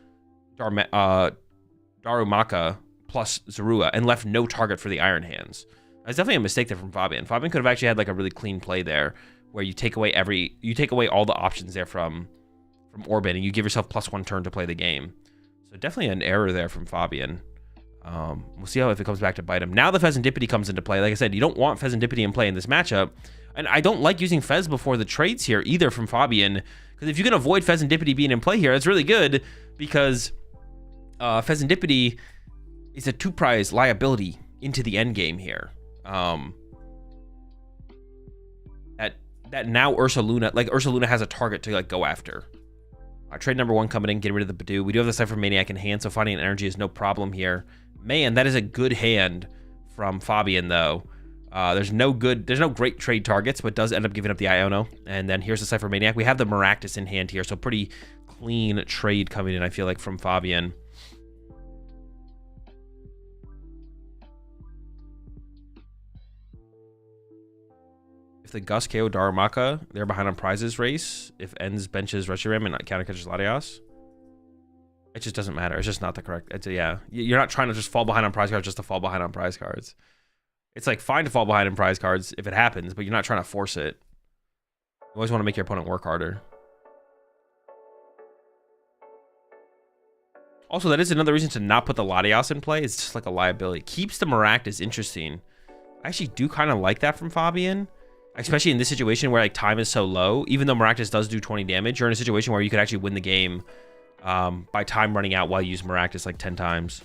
Darumaka plus Zorua and left no target for the Iron Hands. That's definitely a mistake there from Fabian. Fabian could have actually had like a really clean play there where you take away all the options there from Orban and you give yourself +1 turn to play the game. So definitely an error there from Fabian. We'll see if it comes back to bite him. Now the Pheasantipity comes into play. Like I said, you don't want Pheasantipity in play in this matchup. And I don't like using Fez before the trades here either from Fabian. Because if you can avoid Pheasantipity being in play here, that's really good. Because Pheasantipity is a 2-prize liability into the end game here. That now Ursaluna, like Ursaluna has a target to like go after. Trade number 1 coming in, getting rid of the Badoo. We do have the Cypher Maniac in hand, so finding an energy is no problem here. Man, that is a good hand from Fabian, though. There's no great trade targets, but does end up giving up the Iono. And then here's the Cypher Maniac. We have the Maractus in hand here, so pretty clean trade coming in, I feel like, from Fabian. If the Gus KO Darumaka, they're behind on prizes race. If Ends benches Reshiram and counter catches Latias, it just doesn't matter. It's just not the correct. Yeah, you're not trying to just fall behind on prize cards just to fall behind on prize cards. It's like fine to fall behind in prize cards if it happens, but you're not trying to force it. You always want to make your opponent work harder. Also, that is another reason to not put the Latias in play. It's just like a liability. Keeps the Maractus interesting. I actually do kind of like that from Fabian. Especially in this situation where like time is so low, even though Maractus does do 20 damage, you're in a situation where you could actually win the game by time running out while you use Maractus like 10 times.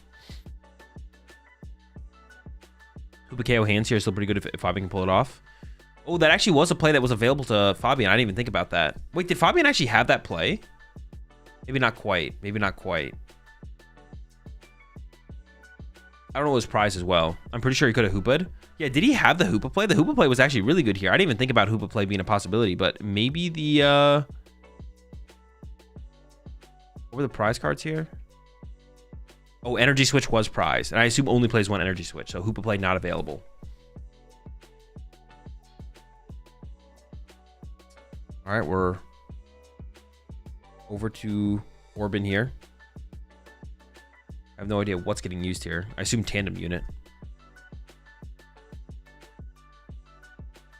Hoopa KO hands here is still pretty good if Fabian can pull it off. Oh, that actually was a play that was available to Fabian. I didn't even think about that. Wait, did Fabian actually have that play? Maybe not quite. Maybe not quite. I don't know his prize as well. I'm pretty sure he could have Hoopa'd. Yeah, did he have the Hoopa play? The Hoopa play was actually really good here. I didn't even think about Hoopa play being a possibility, but maybe the... What were the prize cards here? Oh, Energy Switch was prized. And I assume only plays one Energy Switch, so Hoopa play not available. All right, we're over to Orban here. I have no idea what's getting used here. I assume Tandem Unit.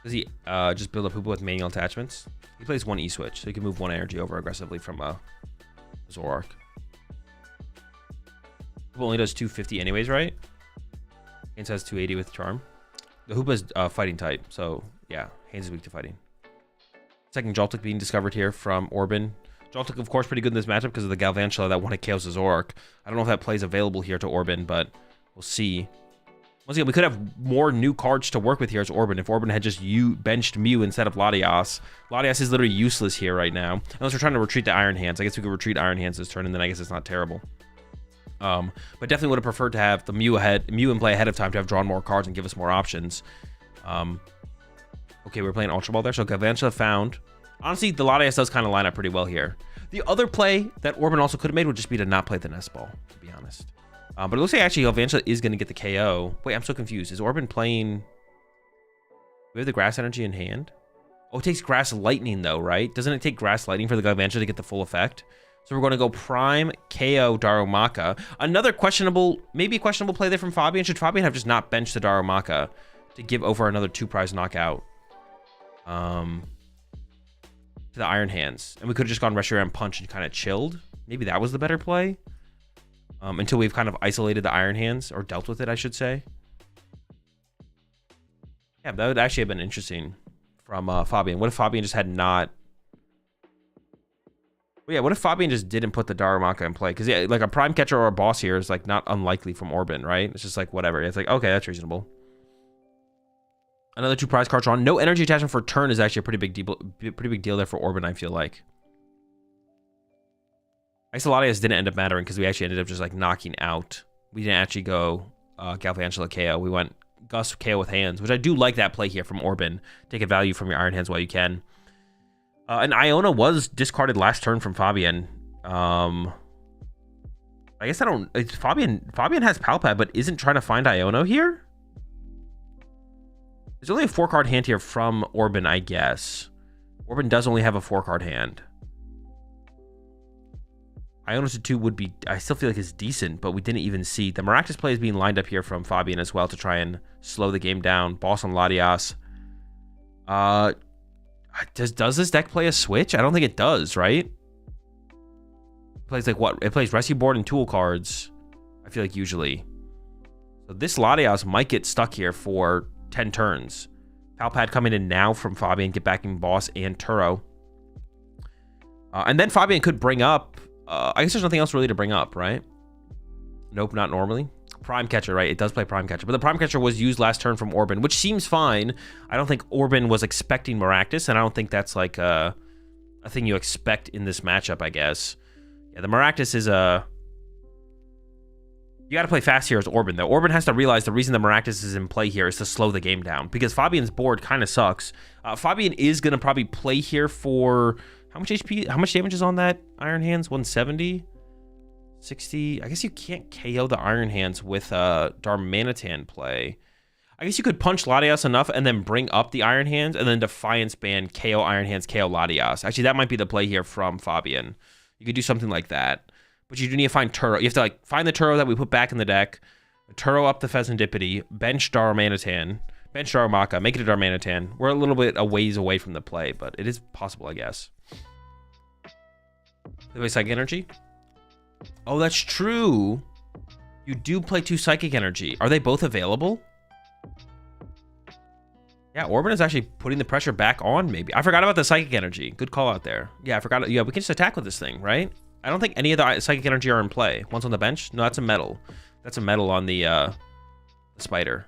Does he just build up Hoopa with manual attachments? He plays one E-Switch, so he can move one energy over aggressively from Zoroark. Hoopa only does 250 anyways, right? Hands has 280 with Charm. The Hoopa's fighting type, so yeah, Hands is weak to fighting. Second Joltik being discovered here from Orban. Joltik, of course, pretty good in this matchup because of the Galvantula that wanted KO's Zoroark. I don't know if that play is available here to Orban, but we'll see. Once again, we could have more new cards to work with here as Orban if Orban had just benched Mew instead of Latias. Latias is literally useless here right now. Unless we're trying to retreat the Iron Hands. I guess we could retreat Iron Hands this turn, and then I guess it's not terrible. But definitely would have preferred to have the Mew in play ahead of time to have drawn more cards and give us more options. Okay, we're playing Ultra Ball there, so Galvantula found. Honestly, the Latias does kind of line up pretty well here. The other play that Orban also could have made would just be to not play the Nest Ball, to be honest. But it looks like actually Galvantula is going to get the KO. Wait, I'm so confused. Is Orban playing... Do we have the Grass Energy in hand? Oh, it takes Grass Lightning, though, right? Doesn't it take Grass Lightning for the Galvantula to get the full effect? So we're going to go Prime, KO, Darumaka. Another questionable, maybe a questionable play there from Fabian. Should Fabian have just not benched the Darumaka to give over another 2-prize knockout? To the Iron Hands. And we could have just gone Reshiram Punch and kind of chilled. Maybe that was the better play. Until we've kind of isolated the Iron Hands, or dealt with it, I should say. Yeah, that would actually have been interesting from Fabian. What if Fabian just had not... Well, yeah, what if Fabian just didn't put the Darumaka in play? Because, yeah, like a Prime Catcher or a Boss here is, like, not unlikely from Orban, right? It's just, like, whatever. It's like, okay, that's reasonable. Another 2 prize cards drawn. No energy attachment for turn is actually a pretty big deal there for Orban, I feel like. Isolatius didn't end up mattering because we actually ended up just like knocking out. We didn't actually go Galvantula KO. We went Gus KO with hands, which I do like that play here from Orban. Take a value from your Iron Hands while you can. And Iona was discarded last turn from Fabian. I guess I don't... Fabian has Palpad, but isn't trying to find Iono here? There's only a 4-card hand here from Orban, I guess. Orban does only have a 4-card hand. Iono to 2 would be... I still feel like it's decent, but we didn't even see. The Maractus play is being lined up here from Fabian as well to try and slow the game down. Boss on Latias. Does this deck play a switch? I don't think it does, right? It plays like what? It plays Rescue Board and Tool cards, I feel like usually. So this Latias might get stuck here for 10 turns. Palpad coming in now from Fabian, get back in Boss and Turo. And then Fabian could bring up... I guess there's nothing else really to bring up, right? Nope, not normally. Prime Catcher, right? It does play Prime Catcher. But the Prime Catcher was used last turn from Orban, which seems fine. I don't think Orban was expecting Maractus, and I don't think that's like a thing you expect in this matchup, I guess. Yeah, the Maractus is a... You got to play fast here as Orban, though. Orban has to realize the reason the Maractus is in play here is to slow the game down, because Fabian's board kind of sucks. Fabian is going to probably play here for... How much HP? How much damage is on that Iron Hands? 170? 60? I guess you can't KO the Iron Hands with Darmanitan play. I guess you could punch Latias enough and then bring up the Iron Hands and then Defiance Band, KO Iron Hands, KO Latias. Actually, that might be the play here from Fabian. You could do something like that. But you do need to find Turo. You have to like find the Turo that we put back in the deck, Turo up the Pheasantipity, bench Darmanitan, bench Darumaka, make it a Darmanitan. We're a little bit a ways away from the play, but it is possible, I guess. They play Psychic Energy? Oh, that's true. You do play 2 Psychic Energy. Are they both available? Yeah, Orban is actually putting the pressure back on, maybe. I forgot about the Psychic Energy. Good call out there. Yeah, I forgot. Yeah, we can just attack with this thing, right? I don't think any of the Psychic Energy are in play. One's on the bench? No, that's a metal. That's a metal on the spider.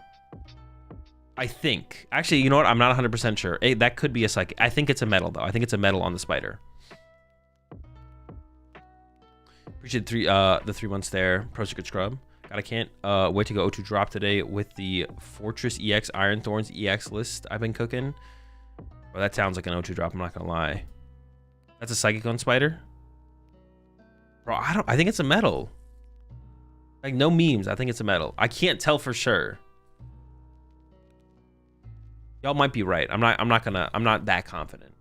I think. Actually, you know what? I'm not 100% sure. Hey, that could be a Psychic. I think it's a metal, though. I think it's a metal on the spider. Appreciate the 3 months there. Pro Secret Scrub. God, I can't wait to go O2 drop today with the Fortress EX Iron Thorns EX list I've been cooking. Well, that sounds like an O2 drop, I'm not gonna lie. That's a Psychic on Spider? Bro, I think it's a metal. Like, no memes, I think it's a metal. I can't tell for sure. Y'all might be right. I'm not that confident.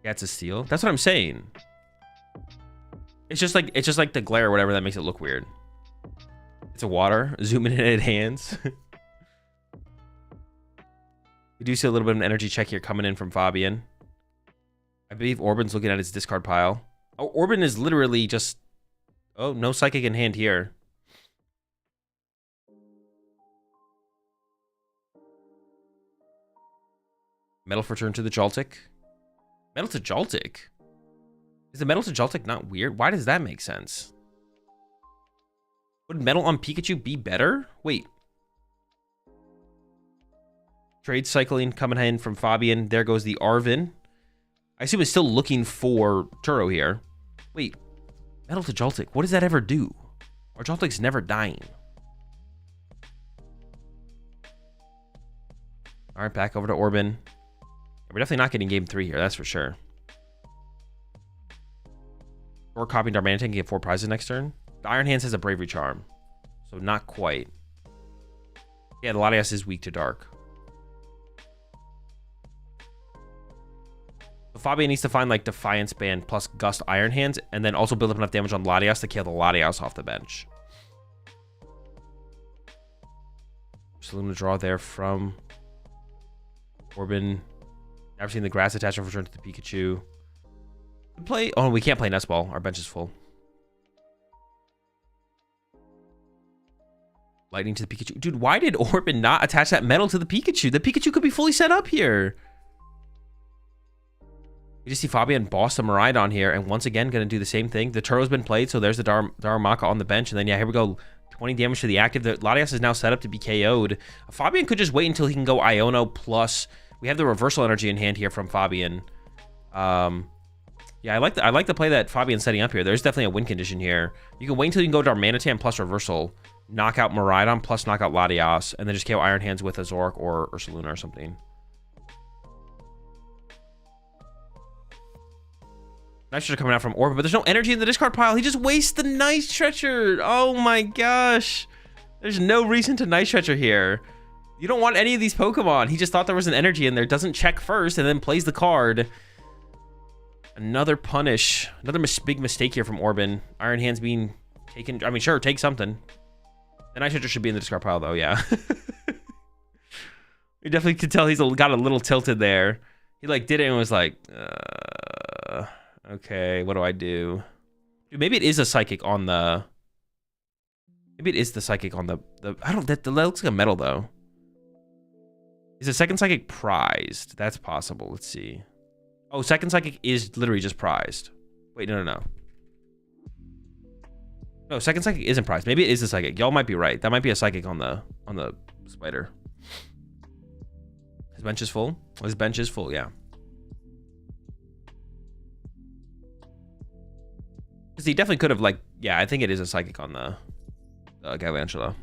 Yeah, it's a steal. That's what I'm saying. It's just like the glare or whatever that makes it look weird. It's a water. Zooming in at hands. We do see a little bit of an energy check here coming in from Fabian. I believe Orban's looking at his discard pile. Oh, Orban is literally just... Oh, no Psychic in hand here. Metal for turn to the Joltik. Metal to Joltik? Is the Metal to Joltik not weird? Why does that make sense? Would Metal on Pikachu be better? Wait. Trade cycling coming in from Fabian. There goes the Arvin. I assume it's still looking for Turo here. Wait. Metal to Joltik. What does that ever do? Or Joltik's never dying. All right, back over to Orban. We're definitely not getting game 3 here, that's for sure. Or copying Darmanitan can get 4 prizes next turn. The Iron Hands has a Bravery Charm, so not quite. Yeah, the Latias is weak to Dark. So Fabian needs to find like Defiance Band plus Gust Iron Hands, and then also build up enough damage on Latias to kill the Latias off the bench. Saloon to draw there from Orban. Never seen the Grass attachment return to the Pikachu. Play. Oh, we can't play Nest Ball. Our bench is full. Lightning to the Pikachu. Dude, why did Orban not attach that metal to the Pikachu? The Pikachu could be fully set up here. You just see Fabian boss the Miraidon here, and once again, going to do the same thing. The Turo's been played, so there's the Darumaka on the bench, and then, yeah, here we go. 20 damage to the active. The Latias is now set up to be KO'd. Fabian could just wait until he can go Iono plus... We have the reversal energy in hand here from Fabian. Yeah, I like the play that Fabian's setting up here. There's definitely a win condition here. You can wait until you can go Darmanitan plus reversal, knock out Miraidon plus knock out Latias, and then just KO Iron Hands with a Zoroark or Ursaluna or something. Nice Stretcher coming out from Orban, but there's no energy in the discard pile. He just wastes the Nice Stretcher. Oh my gosh. There's no reason to Nice Stretcher here. You don't want any of these Pokemon. He just thought there was an energy in there. Doesn't check first and then plays the card. Another punish. Another big mistake here from Orban. Iron Hands being taken. I mean, sure, take something. The Nice Stretcher should be in the discard pile, though, yeah. You definitely could tell he's got a little tilted there. He, like, did it and was like, okay, what do I do? Dude, maybe it is a Psychic on the... Maybe it is the Psychic on the I don't... That looks like a metal, though. Is the second Psychic prized? That's possible. Let's see. Oh, second Psychic is literally just prized. Wait, no. No, second Psychic isn't prized. Maybe it is the Psychic. Y'all might be right. That might be a Psychic on the spider. His bench is full? Oh, his bench is full, yeah. Because he definitely could have, like... Yeah, I think it is a Psychic on the Galvantula.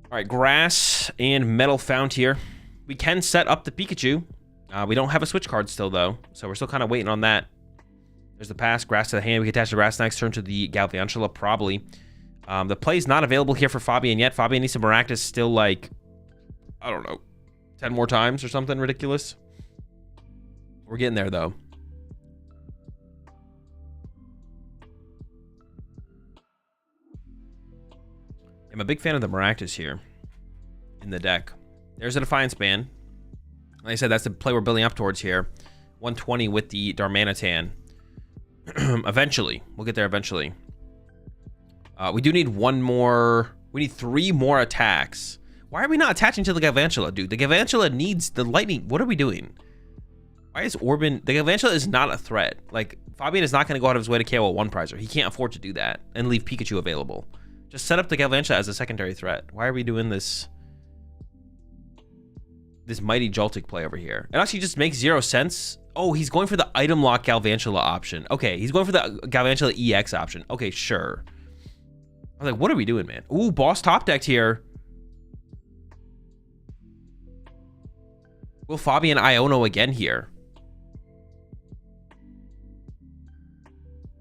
All right, Grass and Metal found here. We can set up the Pikachu. We don't have a switch card still, though, so we're still kind of waiting on that. There's the pass, Grass to the hand. We can attach the Grass next turn to the Galvantula, probably. The play's not available here for Fabian yet. Fabian needs to Maractus still, like, I don't know, 10 more times or something ridiculous. We're getting there, though. I'm a big fan of the Maractus here in the deck. There's a Defiance Band. Like I said, that's the play we're building up towards here. 120 with the Darmanitan. Eventually. We'll get there eventually. We do need one more... We need 3 more attacks. Why are we not attaching to the Galvantula, dude? The Galvantula needs the lightning. What are we doing? Why is Orban... The Galvantula is not a threat. Like, Fabian is not going to go out of his way to KO a 1-prizer. He can't afford to do that and leave Pikachu available. Just set up the Galvantula as a secondary threat. Why are we doing this Mighty Joltik play over here? It actually just makes 0 sense. Oh, he's going for the item lock Galvantula option. Okay, he's going for the Galvantula EX option. Okay, sure. I was like, what are we doing, man? Ooh, boss top decked here. Will Fabian Iono again here?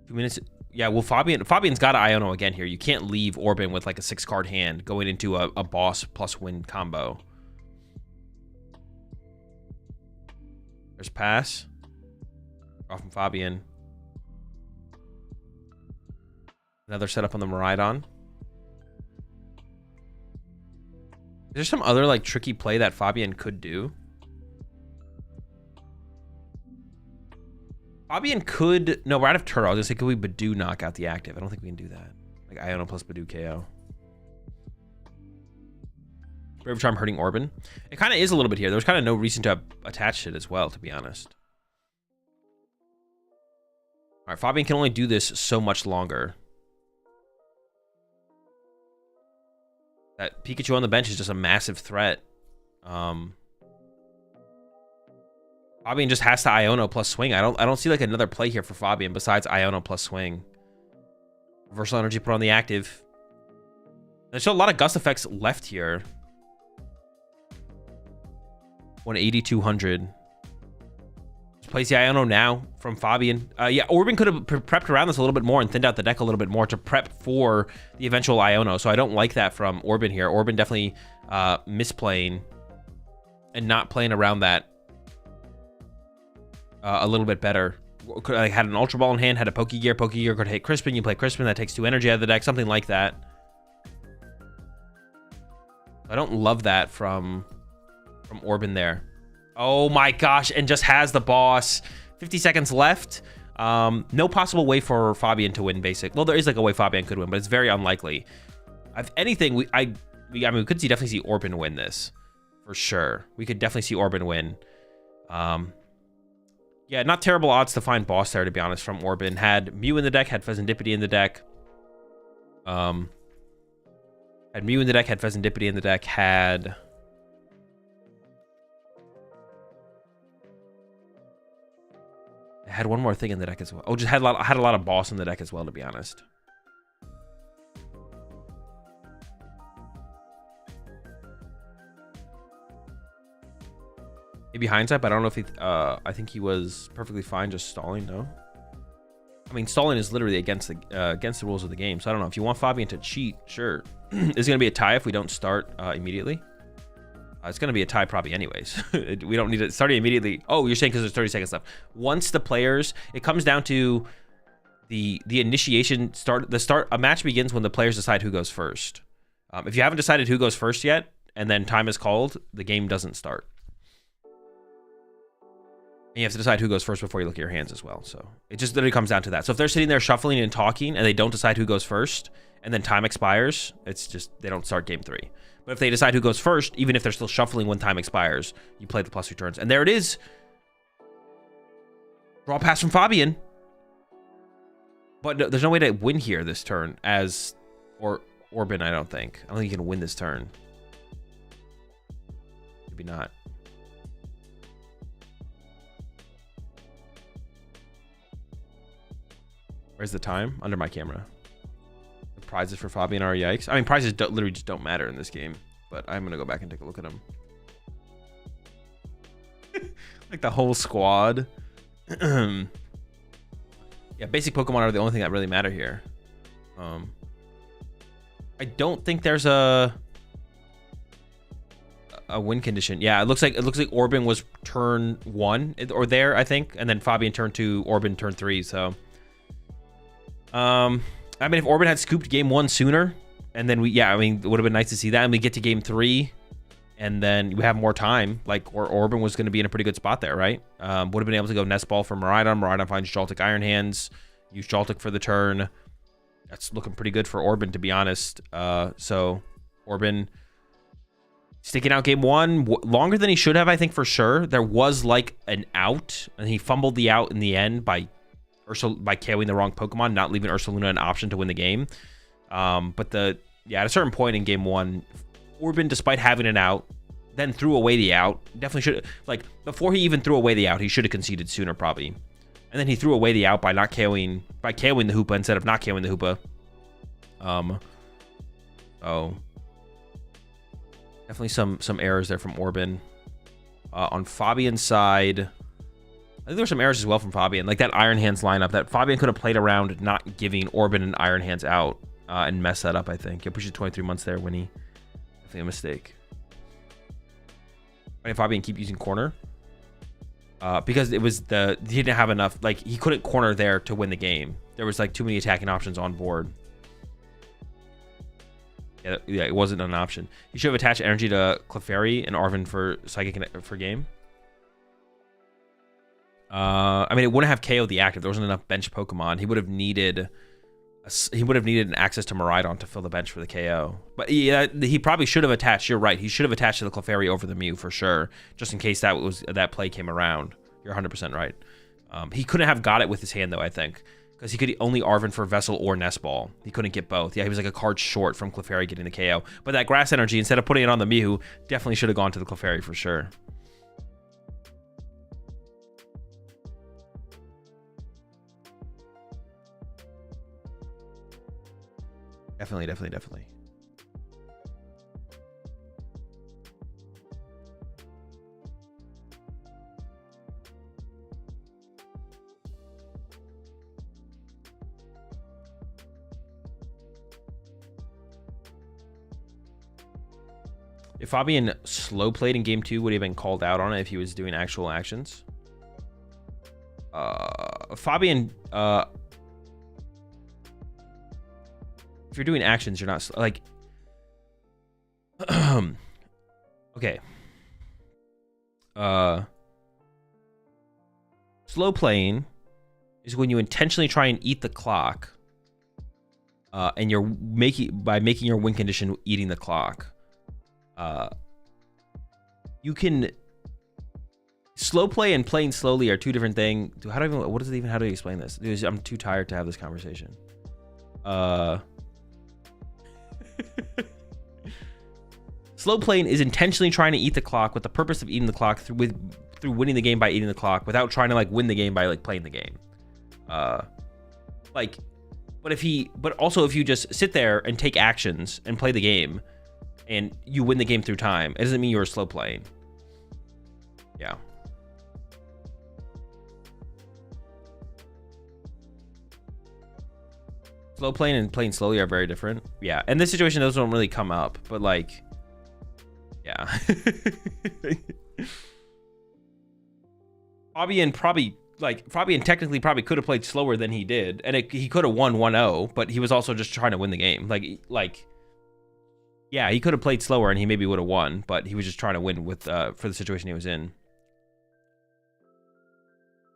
2 minutes... Yeah, well, Fabian's got Iono again here. You can't leave Orban with like a 6-card hand going into a boss plus win combo. There's pass. Off from Fabian. Another setup on the Miraidon. Is there some other like tricky play that Fabian could do? Fabian could... No, we're out of turtle. I was going to say, could we Badoo knock out the active? I don't think we can do that. Like, Iono plus Badoo KO. Brave Charm hurting Orban. It kind of is a little bit here. There's kind of no reason to attach it as well, to be honest. All right, Fabian can only do this so much longer. That Pikachu on the bench is just a massive threat. Fabian just has to Iono plus swing. I don't see like another play here for Fabian besides Iono plus swing. Reversal energy put on the active. There's still a lot of gust effects left here. 180, 200. Just plays the Iono now from Fabian. Yeah, Orban could have prepped around this a little bit more and thinned out the deck a little bit more to prep for the eventual Iono. So I don't like that from Orban here. Orban definitely misplaying and not playing around that a little bit better. Could like had an Ultra Ball in hand, had a Pokegear. Pokegear could hit Crispin. You play Crispin, that takes 2 energy out of the deck, something like that. I don't love that from Orban there. Oh my gosh, and just has the boss. 50 seconds left. No possible way for Fabian to win, basic. Well, there is like a way Fabian could win, but it's very unlikely. If anything, we could definitely see Orban win this for sure. We could definitely see Orban win. Yeah, not terrible odds to find boss there, to be honest, from Orban. Had Mew in the deck, had Pheasantipity in the deck. Had Mew in the deck, had Pheasantipity in the deck, had... Had one more thing in the deck as well. Oh, just had a lot of boss in the deck as well, to be honest. Maybe hindsight, but I don't know if he... I think he was perfectly fine just stalling, no? I mean, stalling is literally against the rules of the game, so I don't know. If you want Fabian to cheat, sure. It's going to be a tie if we don't start immediately. It's going to be a tie probably anyways. We don't need it starting immediately. Oh, you're saying because there's 30 seconds left. Once the players... It comes down to the initiation start... A match begins when the players decide who goes first. If you haven't decided who goes first yet, and then time is called, the game doesn't start. And you have to decide who goes first before you look at your hands as well. So it just literally comes down to that. So if they're sitting there shuffling and talking and they don't decide who goes first and then time expires, it's just they don't start game 3. But if they decide who goes first, even if they're still shuffling when time expires, you play the +2 turns. And there it is. Draw pass from Fabian. But no, there's no way to win here this turn as Orban, I don't think. I don't think you can win this turn. Maybe not. Where's the time? Under my camera. The prizes for Fabian are yikes. I mean, prizes literally just don't matter in this game. But I'm going to go back and take a look at them. Like the whole squad. Yeah, basic Pokemon are the only thing that really matter here. I don't think there's a win condition. Yeah, it looks like Orban was turn 1 or there, I think, and then Fabian turn 2, Orban turn 3. So, I mean, if Orban had scooped game 1 sooner, and then it would have been nice to see that, and we get to game 3, and then we have more time. Like, or Orban was going to be in a pretty good spot there, right? Would have been able to go Nest Ball for Miraidon. Miraidon finds Joltik Iron Hands. Use Joltik for the turn. That's looking pretty good for Orban, to be honest. So Orban sticking out game 1 longer than he should have, I think, for sure. There was like an out, and he fumbled the out in the end by KOing the wrong Pokemon, not leaving Ursaluna an option to win the game. But at a certain point in game 1, Orban, despite having an out, then threw away the out. Definitely should, like, before he even threw away the out, he should have conceded sooner, probably. And then he threw away the out by not KOing, the Hoopa instead of not KOing the Hoopa. So definitely some errors there from Orban. On Fabian's side, I think there were some errors as well from Fabian. Like that Iron Hands lineup that Fabian could have played around not giving Orban an Iron Hands out and messed that up, I think. He'll push it 23 months there when he... Definitely a mistake. And Fabian keep using corner. Because it was he didn't have enough, like, he couldn't corner there to win the game. There was, like, too many attacking options on board. Yeah, it wasn't an option. He should have attached energy to Clefairy and Arven for Psychic for game. I mean, it wouldn't have KO'd the active. There wasn't enough bench Pokemon. He would have needed an access to Miraidon to fill the bench for the KO. But yeah, he probably should have attached. You're right. He should have attached to the Clefairy over the Mew for sure, just in case that play came around. You're 100% right. He couldn't have got it with his hand though, I think, because he could only Arven for Vessel or Nest Ball. He couldn't get both. Yeah, he was like a card short from Clefairy getting the KO. But that Grass Energy, instead of putting it on the Mew, definitely should have gone to the Clefairy for sure. Definitely. If Fabian slow played in game 2, would he have been called out on it if he was doing actual actions? Fabian, if you're doing actions, you're not like, okay. Slow playing is when you intentionally try and eat the clock, and you're making your win condition eating the clock. You can slow play and playing slowly are two different things. How do you explain this? Dude, I'm too tired to have this conversation. Slow playing is intentionally trying to eat the clock with the purpose of eating the clock through winning the game by eating the clock without trying to like win the game by like playing the game. But also if you just sit there and take actions and play the game and you win the game through time, it doesn't mean you're slow playing. Yeah. Slow playing and playing slowly are very different. Yeah, and this situation, those don't really come up, but like, yeah. Fabian technically probably could have played slower than he did, and he could have won 1-0, but he was also just trying to win the game. Like, yeah, he could have played slower and he maybe would have won, but he was just trying to win with for the situation he was in.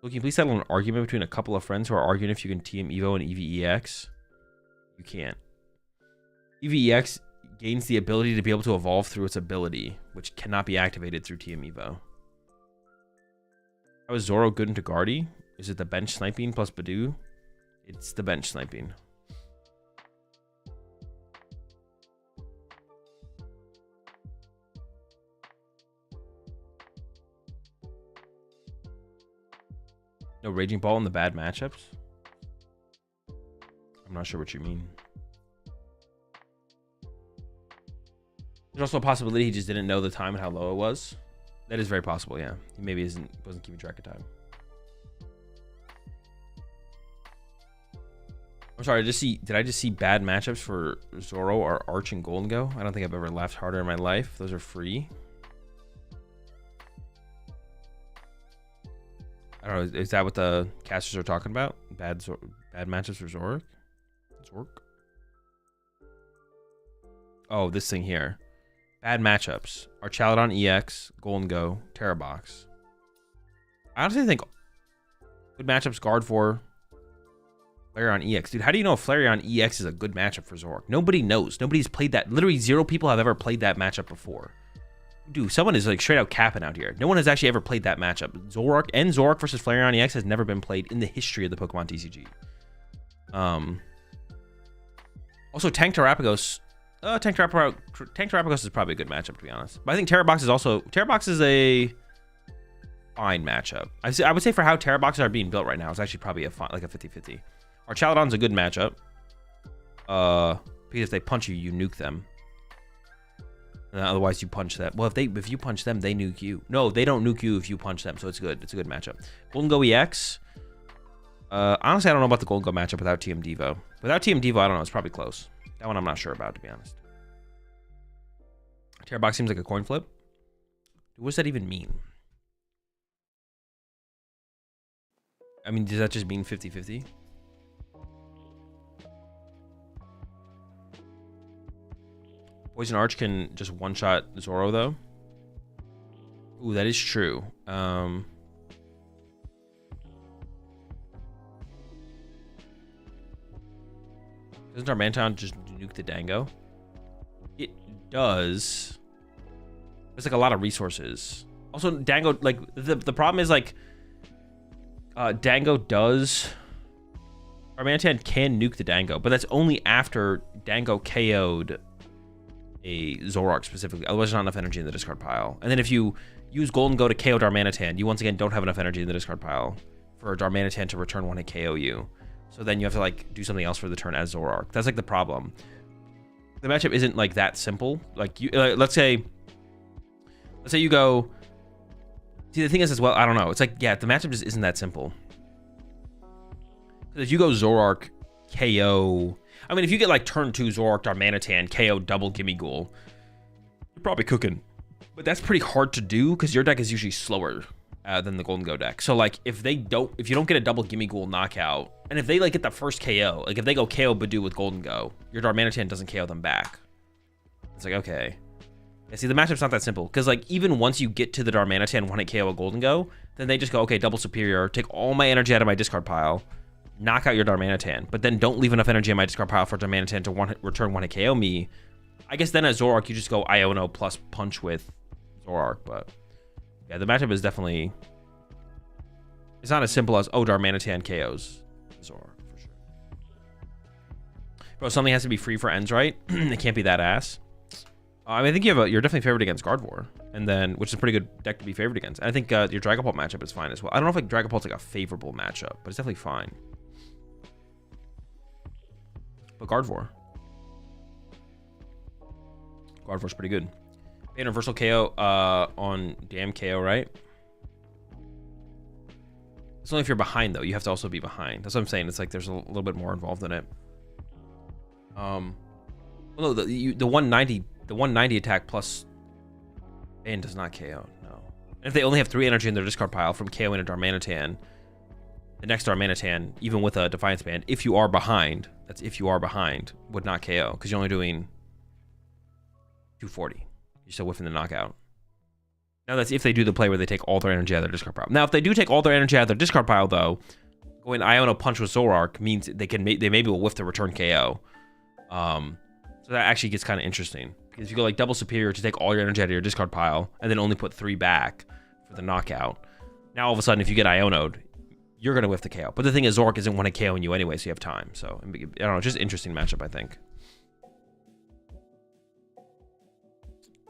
Look, can you please settle an argument between a couple of friends who are arguing if you can TM Evo and EVEX? You can't. EVEX gains the ability to be able to evolve through its ability, which cannot be activated through TM Evo. How is Zoro good into Guardy? Is it the bench sniping plus Badoo? It's the bench sniping. No Raging Ball in the bad matchups? I'm not sure what you mean. There's also a possibility he just didn't know the time and how low it was. That is very possible, yeah. He maybe wasn't keeping track of time. I'm sorry, did I just see bad matchups for Zoro or Arch and Golden Go? I don't think I've ever laughed harder in my life. Those are free. I don't know, is that what the casters are talking about? Bad matchups for Zork? Oh, this thing here. Bad matchups. Archaludon EX, Golden Go, Terrabox. I honestly think good matchups guard for Flareon EX. Dude, how do you know if Flareon EX is a good matchup for Zork? Nobody knows. Nobody's played that. Literally 0 people have ever played that matchup before. Dude, someone is like straight out capping out here. No one has actually ever played that matchup. Zork versus Flareon EX has never been played in the history of the Pokemon TCG. Also, Tank Terrapagos. Tank Terrapagos is probably a good matchup, to be honest. But I think Terrabox is a fine matchup. I would say for how Terraboxes are being built right now, it's actually probably like a 50-50. Archaludon's a good matchup. Because if they punch you, you nuke them. And otherwise, you punch them. Well, if you punch them, they nuke you. No, they don't nuke you if you punch them, so it's good. It's a good matchup. Golden Go EX. Honestly, I don't know about the Golden Go matchup without TM Devo. Without TM Devo, I don't know. It's probably close. That one I'm not sure about, to be honest. Terrabox seems like a coin flip. What does that even mean? I mean, does that just mean 50-50? Poison Arch can just one-shot Zoro, though. Ooh, that is true. Doesn't Darmanitan just nuke the Dango? It does. There's like a lot of resources. Also, Dango, like, the problem is, like, Dango does... Darmanitan can nuke the Dango, but that's only after Dango KO'd a Zoroark specifically. Otherwise, there's not enough energy in the discard pile. And then if you use Golden Go to KO Darmanitan, you once again don't have enough energy in the discard pile for Darmanitan to return one to KO you. So then you have to, like, do something else for the turn as Zoroark. That's, like, the problem. The matchup isn't, like, that simple. Like, you, let's say you go... See, the thing is as well, I don't know. It's like, yeah, the matchup just isn't that simple. Because if you go Zoroark, KO... I mean, if you get, like, turn 2 Zoroark, Darmanitan, KO, double Gimmighoul, you're probably cooking. But that's pretty hard to do, because your deck is usually slower than the Golden Go deck. So, like, if you don't get a double Gimmighoul knockout, and if they, like, get the first KO, like, if they go KO Badoo with Golden Go, your Darmanitan doesn't KO them back. It's like, okay. Yeah, see, the matchup's not that simple, because, like, even once you get to the Darmanitan 1-hit KO a Golden Go, then they just go, okay, double Superior, take all my energy out of my discard pile, knock out your Darmanitan, but then don't leave enough energy in my discard pile for Darmanitan to return 1-hit KO me. I guess then as Zoroark, you just go Iono plus punch with Zoroark, but yeah, the matchup is definitely... It's not as simple as, oh, Darmanitan KOs Zoroark, for sure. Bro, something has to be free for ends, right? It can't be that ass. I mean, I think you're definitely favored against Gardevoir, and then, which is a pretty good deck to be favored against. And I think your Dragapult matchup is fine as well. I don't know if like Dragapult's like a favorable matchup, but it's definitely fine. But Gardevoir's pretty good. Universal KO on damn KO, right? It's only if you're behind though. You have to also be behind. That's what I'm saying. It's like there's a little bit more involved in it. Well, no, the 190 attack plus ban does not KO. No. And if they only have 3 energy in their discard pile from KOing a Darmanitan, the next Darmanitan, even with a Defiance Band, if you are behind, that's if you are behind, would not KO because you're only doing 240. You're still whiffing the knockout. Now that's if they do the play where they take all their energy out of their discard pile. Now if they do take all their energy out of their discard pile though, going Iono punch with Zoroark means they maybe will whiff the return KO. So that actually gets kind of interesting because if you go like double Superior to take all your energy out of your discard pile and then only put 3 back for the knockout. Now all of a sudden if you get Iono'd, you're gonna whiff the KO. But the thing is Zoroark isn't want to KO you anyway, so you have time. So I don't know, just interesting matchup I think.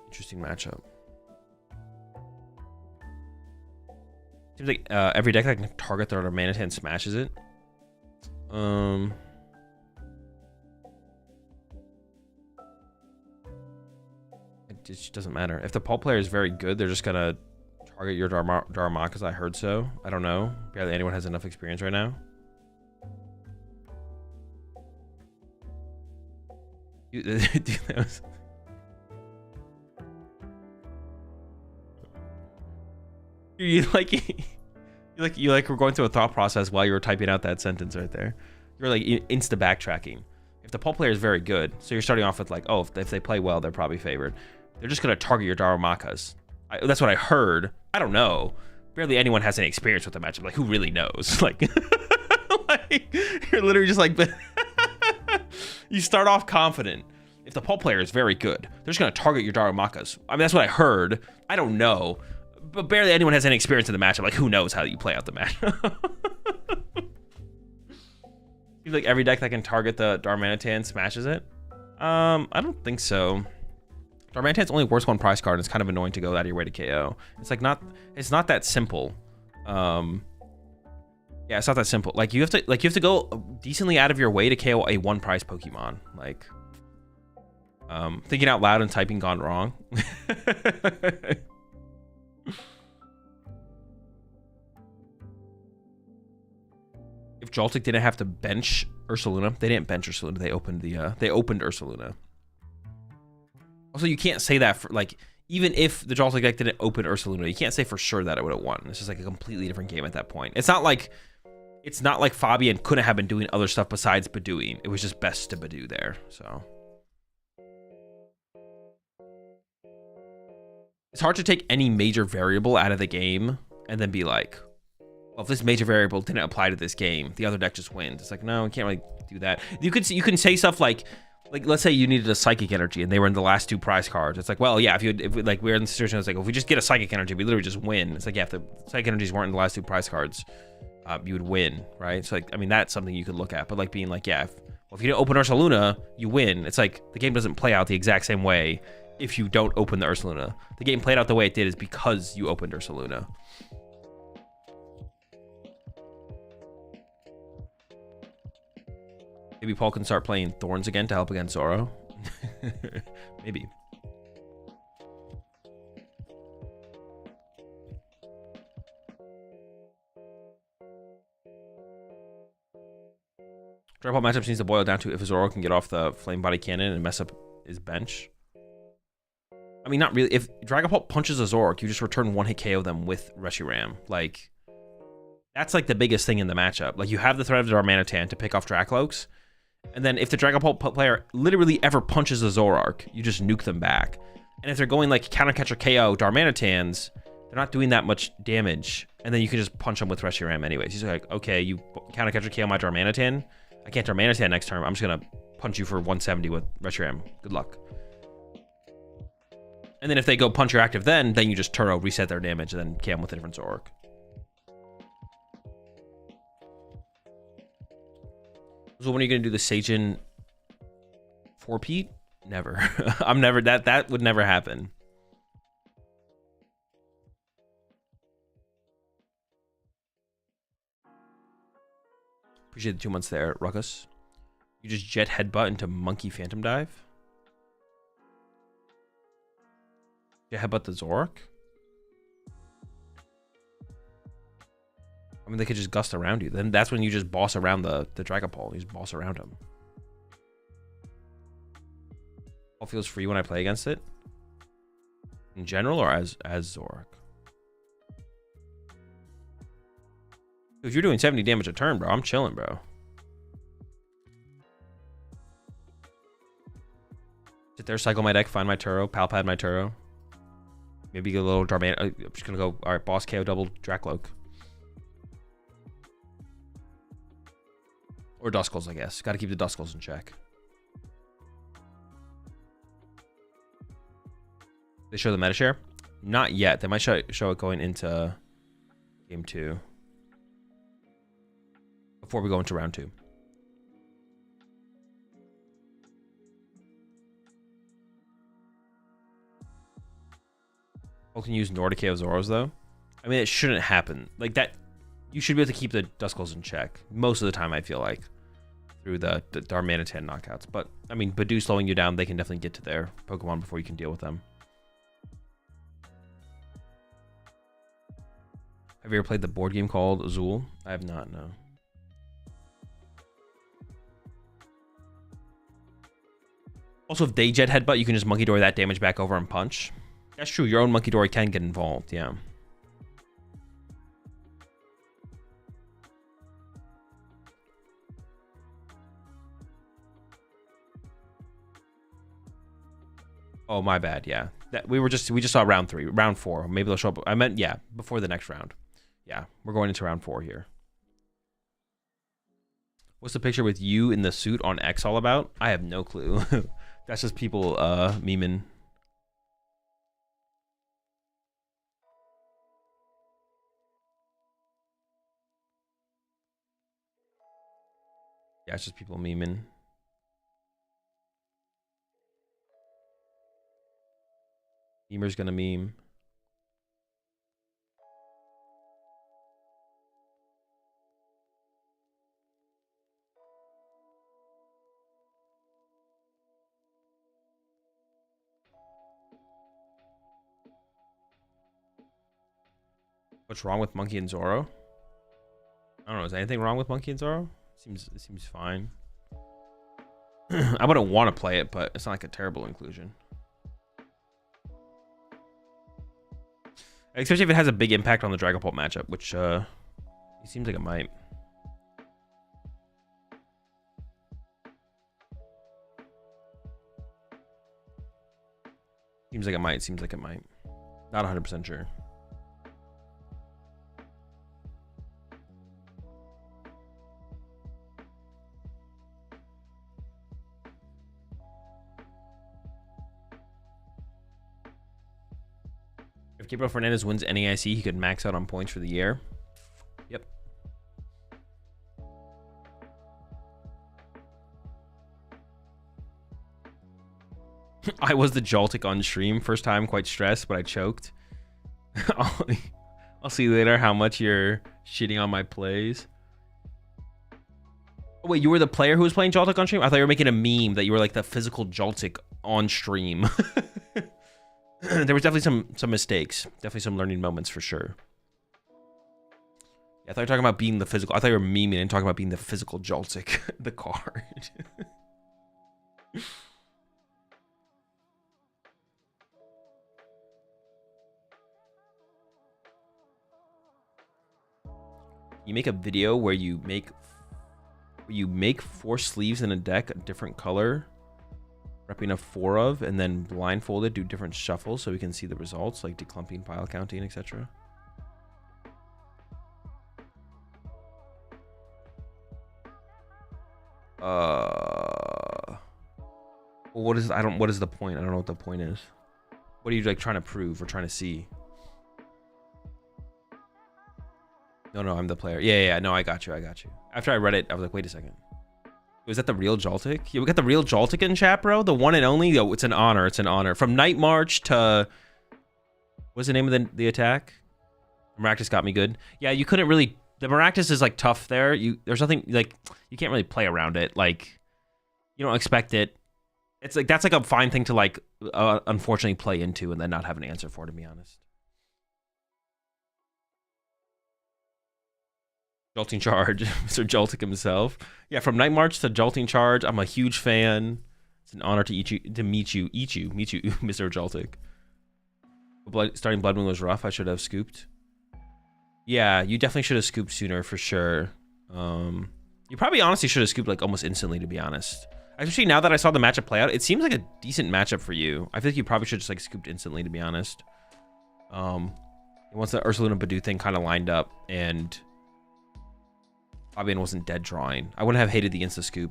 Interesting matchup. Seems like every deck that can target their Darmanitan smashes it. It just doesn't matter. If the Pulp player is very good, they're just gonna target your Darumaka, I heard so. I don't know. Barely anyone has enough experience right now. You were going through a thought process while you were typing out that sentence right there. You're like insta backtracking. If the Pulp player is very good, so you're starting off with like, oh, if they play well, they're probably favored. They're just gonna target your Darumakas. That's what I heard. I don't know. Barely anyone has any experience with the matchup. Like, who really knows? Like, like you're literally just like, you start off confident. If the Pulp player is very good, they're just gonna target your Darumakas. I mean, that's what I heard. I don't know. But barely anyone has any experience in the matchup. Like, who knows how you play out the matchup? Seems like every deck that can target the Darmanitan smashes it. I don't think so. Darmanitan's only worth 1 prize card. And it's kind of annoying to go out of your way to KO. It's like it's not that simple. Yeah, it's not that simple. Like you have to go decently out of your way to KO a 1 prize Pokemon. Like, thinking out loud and typing gone wrong. If Joltik didn't have to bench Ursaluna, they didn't bench Ursaluna. They opened Ursaluna. Also, you can't say that for like even if the Joltik deck didn't open Ursaluna, you can't say for sure that it would have won. It's just like a completely different game at that point. It's not like Fabian couldn't have been doing other stuff besides Badooing. It was just best to Badoo there. So it's hard to take any major variable out of the game and then be like, well, if this major variable didn't apply to this game, the other deck just wins. It's like, no, we can't really do that. You can say stuff like let's say you needed a psychic energy and they were in the last 2 prize cards. It's like, well, yeah, if like we're in the situation, it's like if we just get a psychic energy, we literally just win. It's like, yeah, if the psychic energies weren't in the last 2 prize cards, you would win, right? So like, I mean, that's something you could look at. But like being like, yeah, if you didn't open Ursaluna, you win. It's like the game doesn't play out the exact same way if you don't open the Ursaluna. The game played out the way it did is because you opened Ursaluna. Maybe Paul can start playing Thorns again to help against Zoro. Maybe. Dragon Ball matchups needs to boil down to if Zoro can get off the Flame Body Cannon and mess up his bench. I mean, not really. If Dragon Ball punches a Zoroark, you just return 1-hit KO them with Reshiram. Like, that's like the biggest thing in the matchup. Like, you have the threat of Darmanitan to pick off Dracloaks. And then if the Dragon Ball player literally ever punches a Zoroark, you just nuke them back. And if they're going like countercatcher KO Darmanitans, they're not doing that much damage. And then you can just punch them with Reshiram anyways. He's like, okay, you countercatcher KO my Darmanitan. I can't Darmanitan next turn. I'm just going to punch you for 170 with Reshiram. Good luck. And then if they go punch your active then you just Turo, reset their damage, and then KO them with a different Zoroark. So when are you gonna do the Seijin 4-peat? Never. I'm never that would never happen. Appreciate the 2 months there, Ruckus. You just jet headbutt into Monkey Phantom Dive? Jet headbutt the Zoroark? I mean, they could just gust around you. Then that's when you just boss around the Dragon Ball. You just boss around him. All feels free when I play against it? In general or as Zoroark? If you're doing 70 damage a turn, bro, I'm chilling, bro. Sit there, cycle my deck, find my Turo, Palpad my Turo. Maybe get a little Darman. I'm just gonna go, alright, boss KO double Dracloak. Or Duskulls, I guess. Gotta keep the Duskulls in check. They show the meta share? Not yet. They might show it going into game 2. Before we go into round 2. People can use Nordic KO Zoros though. I mean, it shouldn't happen. Like that, you should be able to keep the Duskulls in check. Most of the time, I feel like. Through the Darmanitan knockouts. But, I mean, Badu slowing you down, they can definitely get to their Pokemon before you can deal with them. Have you ever played the board game called Azul? I have not, no. Also, if they jet headbutt, you can just Monkey Dory that damage back over and punch. That's true, your own Monkey Dory can get involved, yeah. Oh, my bad. Yeah, we just saw round 3, round 4. Maybe they'll show up. I meant, yeah, before the next round. Yeah, we're going into round 4 here. What's the picture with you in the suit on X all about? I have no clue. That's just people memeing. Yeah, it's just people memeing. Memer's gonna meme. What's wrong with Monkey and Zoro? I don't know. Is anything wrong with Monkey and Zoro? It seems fine. I wouldn't want to play it, but it's not like a terrible inclusion. Especially if it has a big impact on the Dragon Ball matchup, which it seems like it might. Seems like it might. Not 100% sure. If Gabriel Fernandez wins NAIC, he could max out on points for the year. Yep. I was the Jaltic on stream. First time, quite stressed, but I choked. I'll see later how much you're shitting on my plays. Oh, wait, you were the player who was playing Jaltic on stream? I thought you were making a meme that you were like the physical Jaltic on stream. There was definitely some mistakes. Definitely some learning moments for sure. Yeah, I thought you were talking about being the physical. I thought you were memeing and talking about being the physical Jaltic, the card. You make a video where you make 4 sleeves in a deck, a different color, repping a 4 of, and then blindfolded do different shuffles so we can see the results, like declumping, pile counting, etc. What is the point? I don't know what the point is. What are you like trying to prove or trying to see? No, I'm the player. Yeah, no, I got you. After I read it, I was like, wait a second. Was that the real Jaltic? Yeah, we got the real Jaltic in chat, bro. The one and only. Yo, it's an honor. It's an honor. From Night March to... What's the name of the attack? Maractus got me good. Yeah, you couldn't really... The Maractus is, like, tough there. There's nothing, like... You can't really play around it. Like, you don't expect it. It's like... That's, like, a fine thing to, like, unfortunately play into and then not have an answer for, to be honest. Jolting Charge, Mr. Jaltic himself. Yeah, from Night March to Jolting Charge, I'm a huge fan. It's an honor to meet you, Mr. Jaltic. Starting Blood Moon was rough. I should have scooped. Yeah, you definitely should have scooped sooner for sure. You probably honestly should have scooped like almost instantly, to be honest. Especially now that I saw the matchup play out, it seems like a decent matchup for you. I feel like you probably should have just like scooped instantly, to be honest. Once the Ursaluna Badu thing kind of lined up and Fabian wasn't dead drawing, I wouldn't have hated the insta scoop.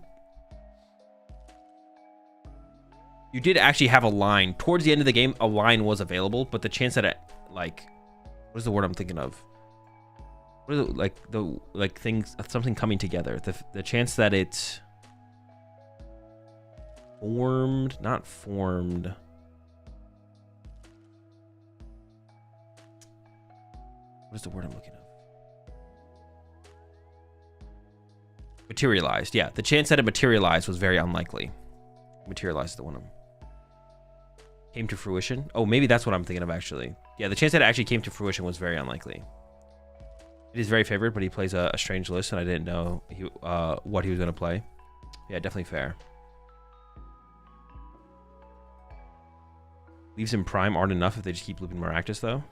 You did actually have a line towards the end of the game. A line was available, but the chance that it, like, what is the word I'm thinking of? What is it, like things, something coming together. The chance that it formed, not formed. What is the word I'm looking at? Materialized. Yeah, the chance that it materialized was very unlikely. Materialized the one came to fruition. Oh, maybe that's what I'm thinking of actually. Yeah, the chance that it actually came to fruition was very unlikely. It is very favored, but he plays a strange list, and I didn't know what he was going to play. Yeah, definitely fair. Leaves in prime aren't enough if they just keep looping Maractus, though.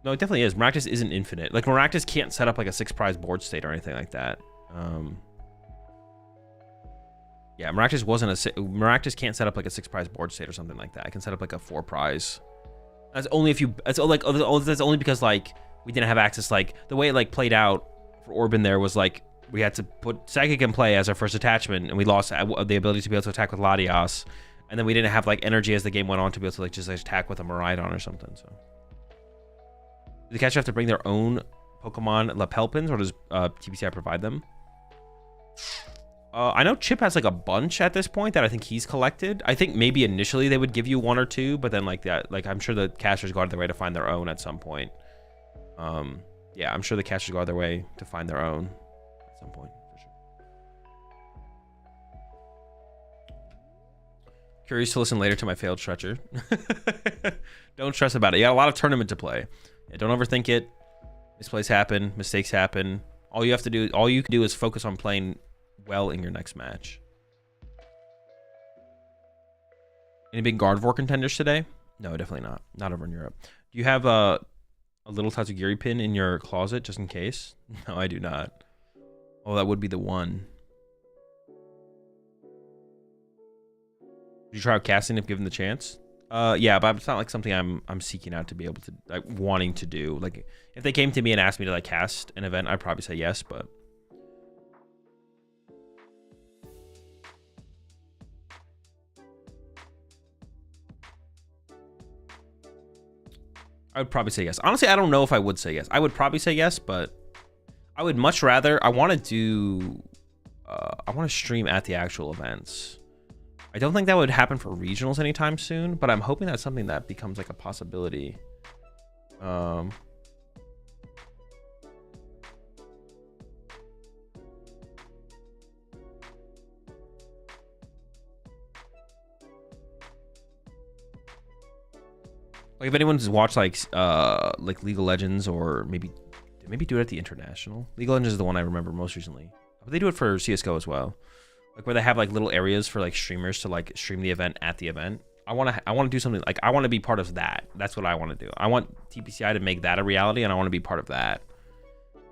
No, it definitely is. Maractus isn't infinite. Like, Maractus can't set up like a 6-prize board state or anything like that. Yeah, Maractus can't set up like a 6-prize board state or something like that. I can set up like a 4-prize. That's only if you. That's only because like we didn't have access. Like the way it like played out for Orban there was like we had to put Psychic in play as our first attachment, and we lost the ability to be able to attack with Latias, and then we didn't have like energy as the game went on to be able to like just like, attack with a Miraidon or something. So, do the catcher have to bring their own Pokemon lapel pins, or does TBCI provide them? I know Chip has like a bunch at this point that I think he's collected. I think maybe initially they would give you 1 or 2, but then like that, like I'm sure the casters go out of their way to find their own at some point. Yeah, I'm sure the casters go out of their way to find their own at some point for sure. Curious to listen later to my failed stretcher. Don't stress about it. You got a lot of tournament to play. Yeah, don't overthink it. Misplays happen, mistakes happen. All you can do is focus on playing well in your next match. Any big Gardevoir contenders today? No, definitely not. Not over in Europe. Do you have a little Tatsugiri pin in your closet just in case? No, I do not. Oh, that would be the one. Did you try out casting if given the chance? Yeah, but it's not like something I'm seeking out to be able to, like, wanting to do. Like, if they came to me and asked me to like cast an event, I'd probably say yes, but I would probably say yes. Honestly, I don't know if I would say yes. I would probably say yes, but I would much rather. I want to do. I want to stream at the actual events. I don't think that would happen for regionals anytime soon, but I'm hoping that's something that becomes like a possibility. Like if anyone's watched like League of Legends, or maybe do it at the International. League of Legends is the one I remember most recently. But they do it for CS:GO as well. Like where they have like little areas for like streamers to like stream the event at the event. I want to do something like I want to be part of that. That's what I want to do. I want TPCI to make that a reality, and I want to be part of that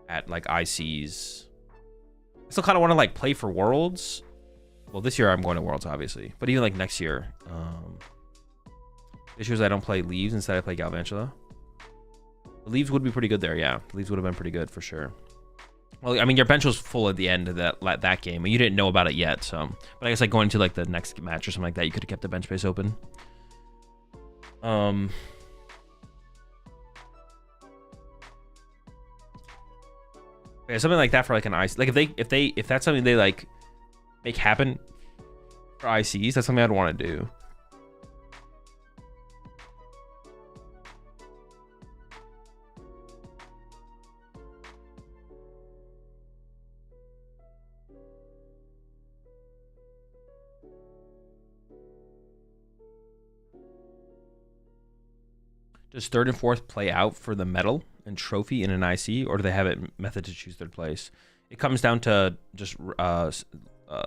at like ICs. I still kind of want to like play for Worlds. Well, this year I'm going to Worlds obviously, but even like next year. The issue is I don't play Leaves, instead I play Galvantula. The Leaves would be pretty good there, yeah. The Leaves would have been pretty good for sure. Well, I mean, your bench was full at the end of that game, and you didn't know about it yet, so. But I guess like going into like the next match or something like that, you could have kept the bench space open. Yeah, something like that for like an ice. Like if that's something they like make happen for ICs, that's something I'd want to do. Does third and fourth play out for the medal and trophy in an IC, or do they have it method to choose third place? It comes down to just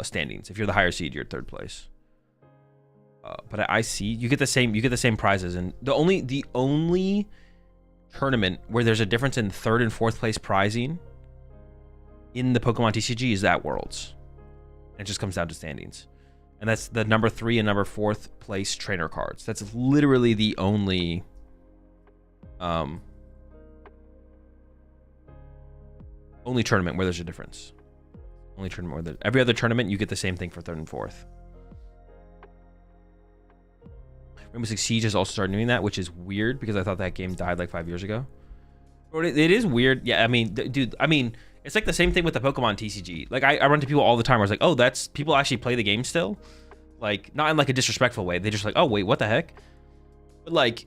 standings. If you're the higher seed, you're third place. But at IC, you get the same prizes, and the only tournament where there's a difference in third and fourth place prizing in the PokemonTCG is at Worlds. And it just comes down to standings, and that's the number 3 and number 4th place trainer cards. That's literally the only. Only tournament where there's a difference. Only tournament where every other tournament you get the same thing for third and fourth. Rainbow Six Siege has also started doing that, which is weird because I thought that game died like 5 years ago. But it is weird. Yeah, I mean, dude, I mean, it's like the same thing with the PokemonTCG. Like I run to people all the time where it's like, oh, that's people actually play the game still. Like not in like a disrespectful way. They just like, oh wait, what the heck? But like,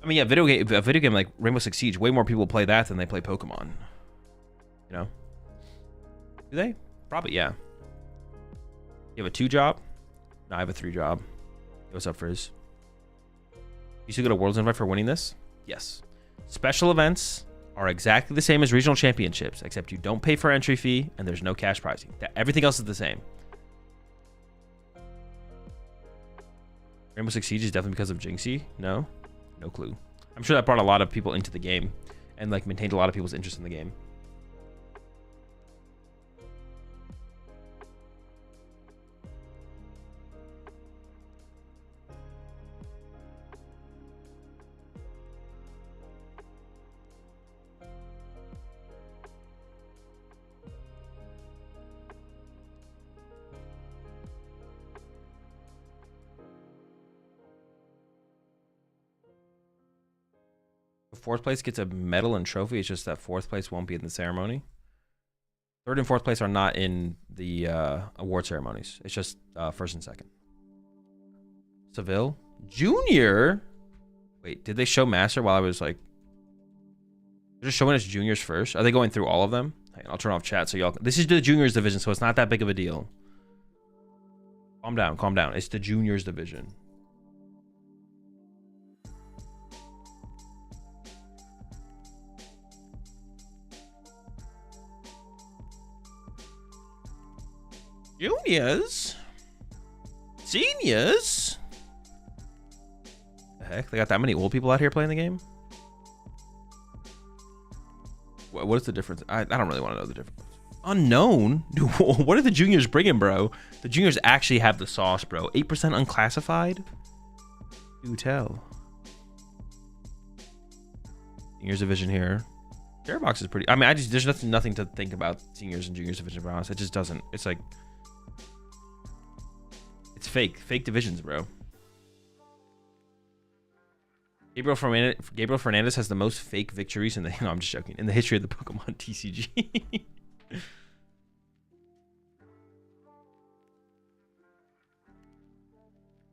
I mean, yeah, a video game like Rainbow Six Siege, way more people play that than they play Pokemon. You know? Do they? Probably, yeah. You have a 2 job? No, I have a 3 job. Hey, what's up, Frizz? You still get a Worlds invite for winning this? Yes. Special events are exactly the same as regional championships, except you don't pay for entry fee and there's no cash prizing. Everything else is the same. Rainbow Six Siege is definitely because of Jinxie? No? No clue. I'm sure that brought a lot of people into the game and like maintained a lot of people's interest in the game. Fourth place gets a medal and trophy. It's just that fourth place won't be in the ceremony. Third and fourth place are not in the award ceremonies. It's just first and second. Seville Junior. Wait, did they show Master while I was like? They're just showing us juniors first. Are they going through all of them? Hang on, I'll turn off chat so y'all. This is the juniors division, so it's not that big of a deal. Calm down, calm down. It's the juniors division. Juniors? Seniors? The heck? They got that many old people out here playing the game? What is the difference? I don't really want to know the difference. Unknown? Dude, what are the juniors bringing, bro? The juniors actually have the sauce, bro. 8% unclassified? Do tell. Seniors division here. Share box is pretty. I mean, there's nothing to think about seniors and juniors division, to be honest. It just doesn't. It's like. It's fake divisions, bro. Gabriel Fernandez has the most fake victories in the. No, I'm just joking. In the history of the Pokemon TCG. It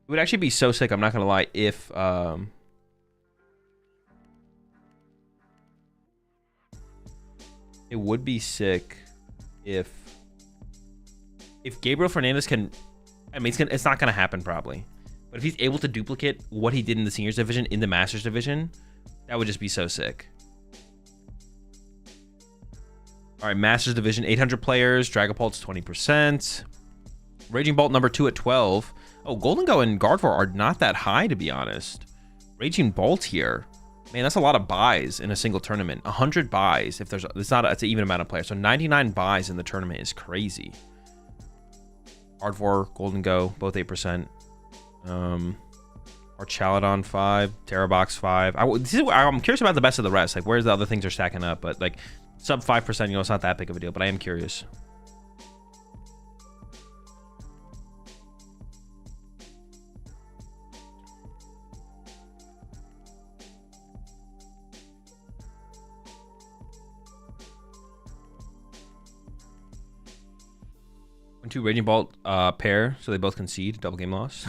would actually be so sick. I'm not gonna lie. If it would be sick if Gabriel Fernandez can. I mean, it's not gonna happen probably. But if he's able to duplicate what he did in the seniors division in the masters division, that would just be so sick. All right, masters division, 800 players. Dragapult's 20%. Raging Bolt number 2 at 12. Oh, Golden Go and Gardevoir are not that high, to be honest. Raging Bolt here. Man, that's a lot of buys in a single tournament. 100 buys. If there's, it's an even amount of players. So 99 buys in the tournament is crazy. Gardevoir, Golden Go, both 8%. Archaladon 5, Terrabox 5. I'm curious about the best of the rest, like where the other things are stacking up, but like sub 5%, you know, it's not that big of a deal, but I am curious. Two Raging Bolt pair, so they both concede. Double game loss.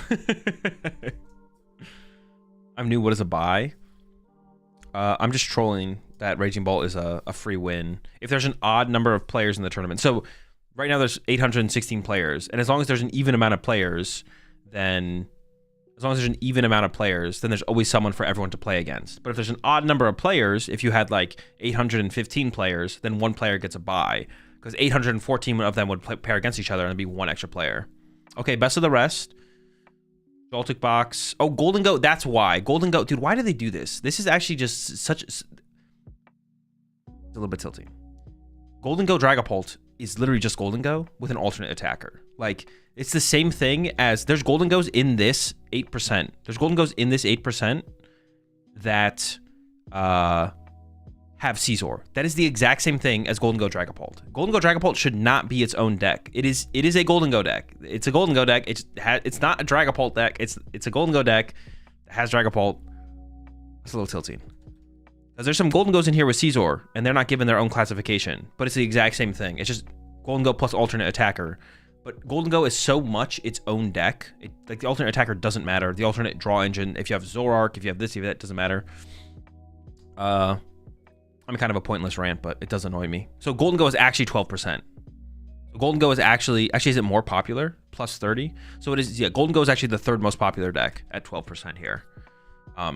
I'm new. What is a buy? I'm just trolling that Raging Bolt is a free win. If there's an odd number of players in the tournament. So right now there's 816 players. And as long as there's an even amount of players, then there's always someone for everyone to play against. But if there's an odd number of players, if you had like 815 players, then one player gets a buy. Because 814 of them would pair against each other and there'd be one extra player. Okay, best of the rest. Joltik box. Oh, Golden Goat. That's why. Golden Goat. Dude, why do they do this? This is actually just such... It's a little bit tilting. Golden Go Dragapult is literally just Golden Go with an alternate attacker. Like, it's the same thing as... There's Golden Goes in this 8%. There's Golden Goes in this 8% that... have Scizor. That is the exact same thing as Golden Go Dragapult. Golden Go Dragapult should not be its own deck. It is a Golden Go deck. It's a Golden Go deck. It's not a Dragapult deck. It's a Golden Go deck that has Dragapult. It's a little tilting. Because there's some Golden Goes in here with Scizor, and they're not given their own classification. But it's the exact same thing. It's just Golden Go plus alternate attacker. But Golden Go is so much its own deck. Like the alternate attacker doesn't matter. The alternate draw engine, if you have Zoroark, if you have this, if you have that, doesn't matter. I'm kind of a pointless rant, but it does annoy me. So Golden Go is actually 12%. Golden Go is actually is it more popular? Plus 30. So it is, yeah, Golden Go is actually the third most popular deck at 12% here.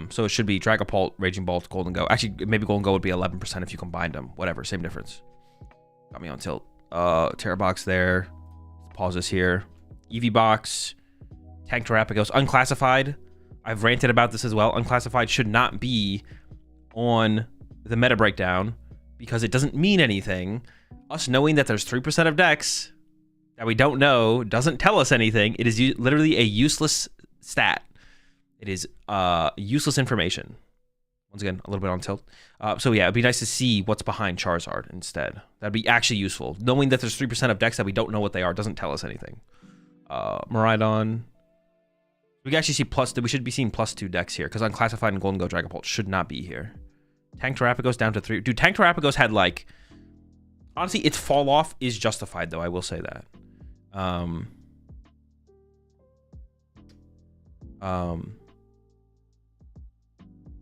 So it should be Dragapult, Raging Bolt, Golden Go. Actually, maybe Golden Go would be 11% if you combined them. Whatever, same difference. Got me on tilt. Terrabox there. Pause this here. Eevee box. Tank Terrapagos. Unclassified. I've ranted about this as well. Unclassified should not be on the meta breakdown because it doesn't mean anything. Us knowing that there's 3% of decks that we don't know doesn't tell us anything. It is literally a useless stat. It is useless information. Once again, a little bit on tilt. So yeah, it'd be nice to see what's behind Charizard instead. That'd be actually useful. Knowing that there's 3% of decks that we don't know what they are doesn't tell us anything. Miraidon. We can actually see we should be seeing +2 decks here because Unclassified and Golden Go Dragapult should not be here. Tank Terrapagos down to 3. Dude, Tank Terrapagos had like... Honestly, its fall off is justified though, I will say that.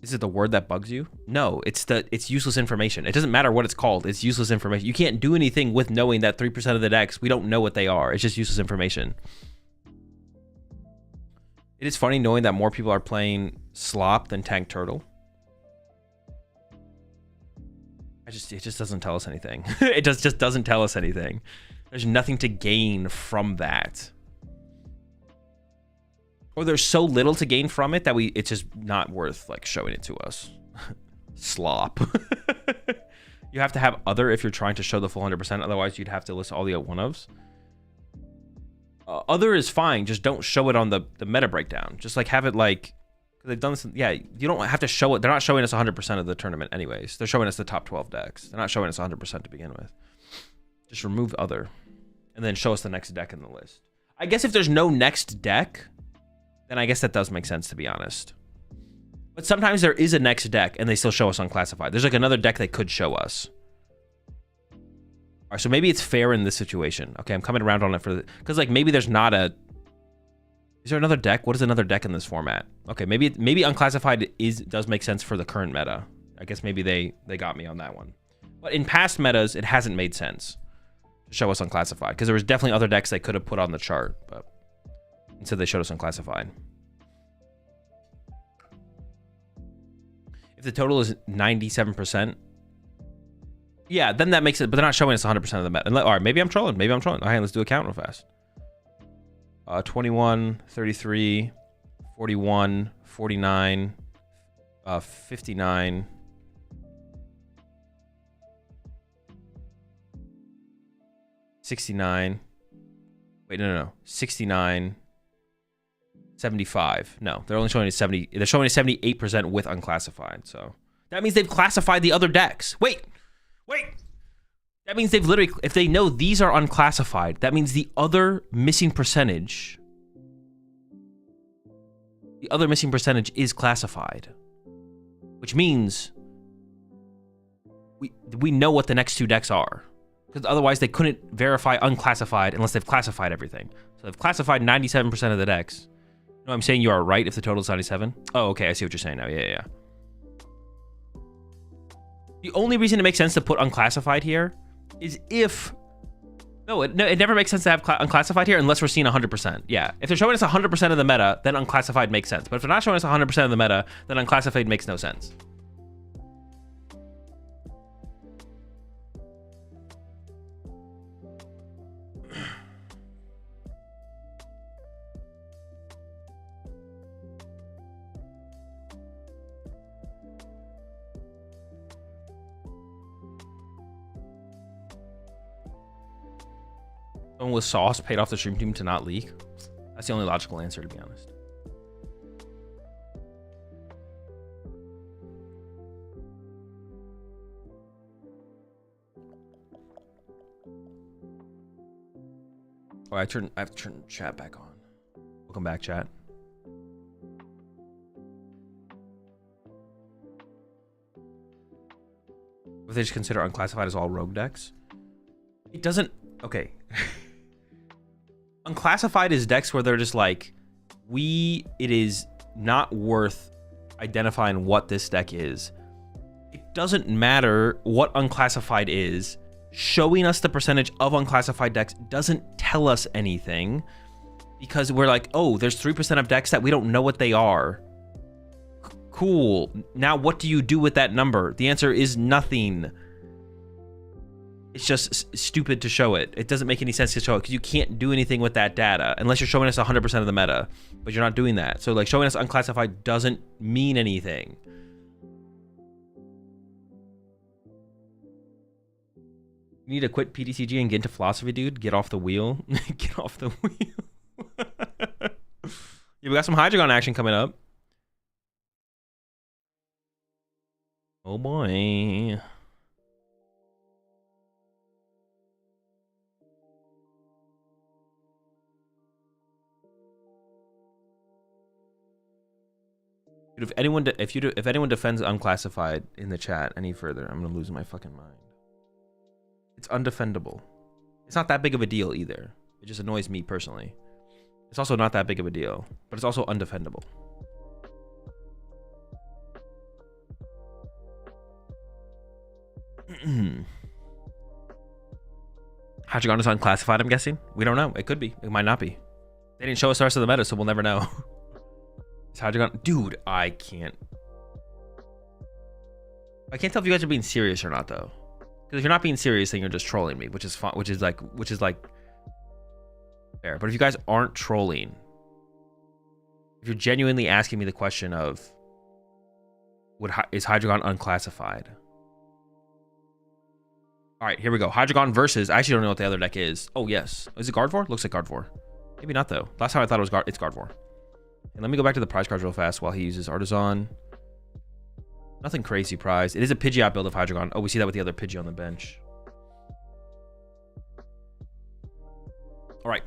Is it the word that bugs you? No, it's useless information. It doesn't matter what it's called. It's useless information. You can't do anything with knowing that 3% of the decks, we don't know what they are. It's just useless information. It is funny knowing that more people are playing Slop than Tank Turtle. It just doesn't tell us anything. It just doesn't tell us anything. There's nothing to gain from that. Or there's so little to gain from it that it's just not worth like showing it to us. Slop. You have to have other if you're trying to show the full 100%. Otherwise, you'd have to list all the one-ofs. Other is fine. Just don't show it on the meta breakdown. Just like have it like... They've done this. Yeah, you don't have to show it. They're not showing us 100% of the tournament anyways. They're showing us the top 12 decks. They're not showing us 100% to begin with. Just remove other. And then show us the next deck in the list. I guess if there's no next deck, then I guess that does make sense, to be honest. But sometimes there is a next deck and they still show us unclassified. There's like another deck they could show us. All right, so maybe it's fair in this situation. Okay, I'm coming around on it for because like maybe there's not a. Is there another deck? What is another deck in this format? Okay, maybe unclassified does make sense for the current meta. I guess maybe they got me on that one. But in past metas, it hasn't made sense to show us unclassified because there was definitely other decks they could have put on the chart, but instead they showed us unclassified. If the total is 97%. Yeah, then that makes it, but they're not showing us 100% of the meta. All right, maybe I'm trolling. Maybe I'm trolling. All right, let's do a count real fast. 21, 33, 41, 49, 59, 69. Wait, no. 69, 75. No, they're only showing us 70. They're showing us 78% with unclassified. So that means they've classified the other decks. Wait. That means they've literally, if they know these are unclassified, that means the other missing percentage is classified, which means we know what the next two decks are, because otherwise they couldn't verify unclassified unless they've classified everything. So they've classified 97% of the decks. No, I'm saying you are right if the total is 97. Oh, okay, I see what you're saying now. Yeah. The only reason it makes sense to put unclassified here is if... No, it never makes sense to have unclassified here unless we're seeing 100%. Yeah, if they're showing us 100% of the meta, then unclassified makes sense. But if they're not showing us 100% of the meta, then unclassified makes no sense. Someone with sauce paid off the stream team to not leak. That's the only logical answer, to be honest. Oh, I have to turn chat back on. Welcome back, chat. If they just consider unclassified as all rogue decks, it doesn't. Okay. Unclassified is decks where they're just like, it is not worth identifying what this deck is. It doesn't matter what unclassified is. Showing us the percentage of unclassified decks doesn't tell us anything, because we're like, oh, there's 3% of decks that we don't know what they are. Cool. Now what do you do with that number? The answer is nothing. It's just stupid to show it. It doesn't make any sense to show it because you can't do anything with that data unless you're showing us 100% of the meta, but you're not doing that. So like showing us unclassified doesn't mean anything. You need to quit PTCG and get into philosophy, dude. Get off the wheel. Get off the wheel. Yeah, we got some Hydreigon action coming up. Oh boy. Dude, if anyone defends unclassified in the chat any further, I'm gonna lose my fucking mind. It's undefendable. It's not that big of a deal either. It just annoys me personally. It's also not that big of a deal, but it's also undefendable. Hydreigon is unclassified, I'm guessing. We don't know. It could be. It might not be. They didn't show us the rest of the meta, so we'll never know. Is Hydreigon... Dude, I can't tell if you guys are being serious or not, though. Because if you're not being serious, then you're just trolling me, which is fun, which is like fair. But if you guys aren't trolling, if you're genuinely asking me the question of is Hydreigon unclassified? All right, here we go. Hydreigon versus... I actually don't know what the other deck is. Oh, yes. Is it Gardevoir? Looks like Gardevoir. Maybe not, though. Last time I thought it was it's Gardevoir. And let me go back to the prize cards real fast while he uses Artisan. Nothing crazy prize. It is a Pidgeot build of Hydreigon. Oh, we see that with the other Pidgey on the bench. All right.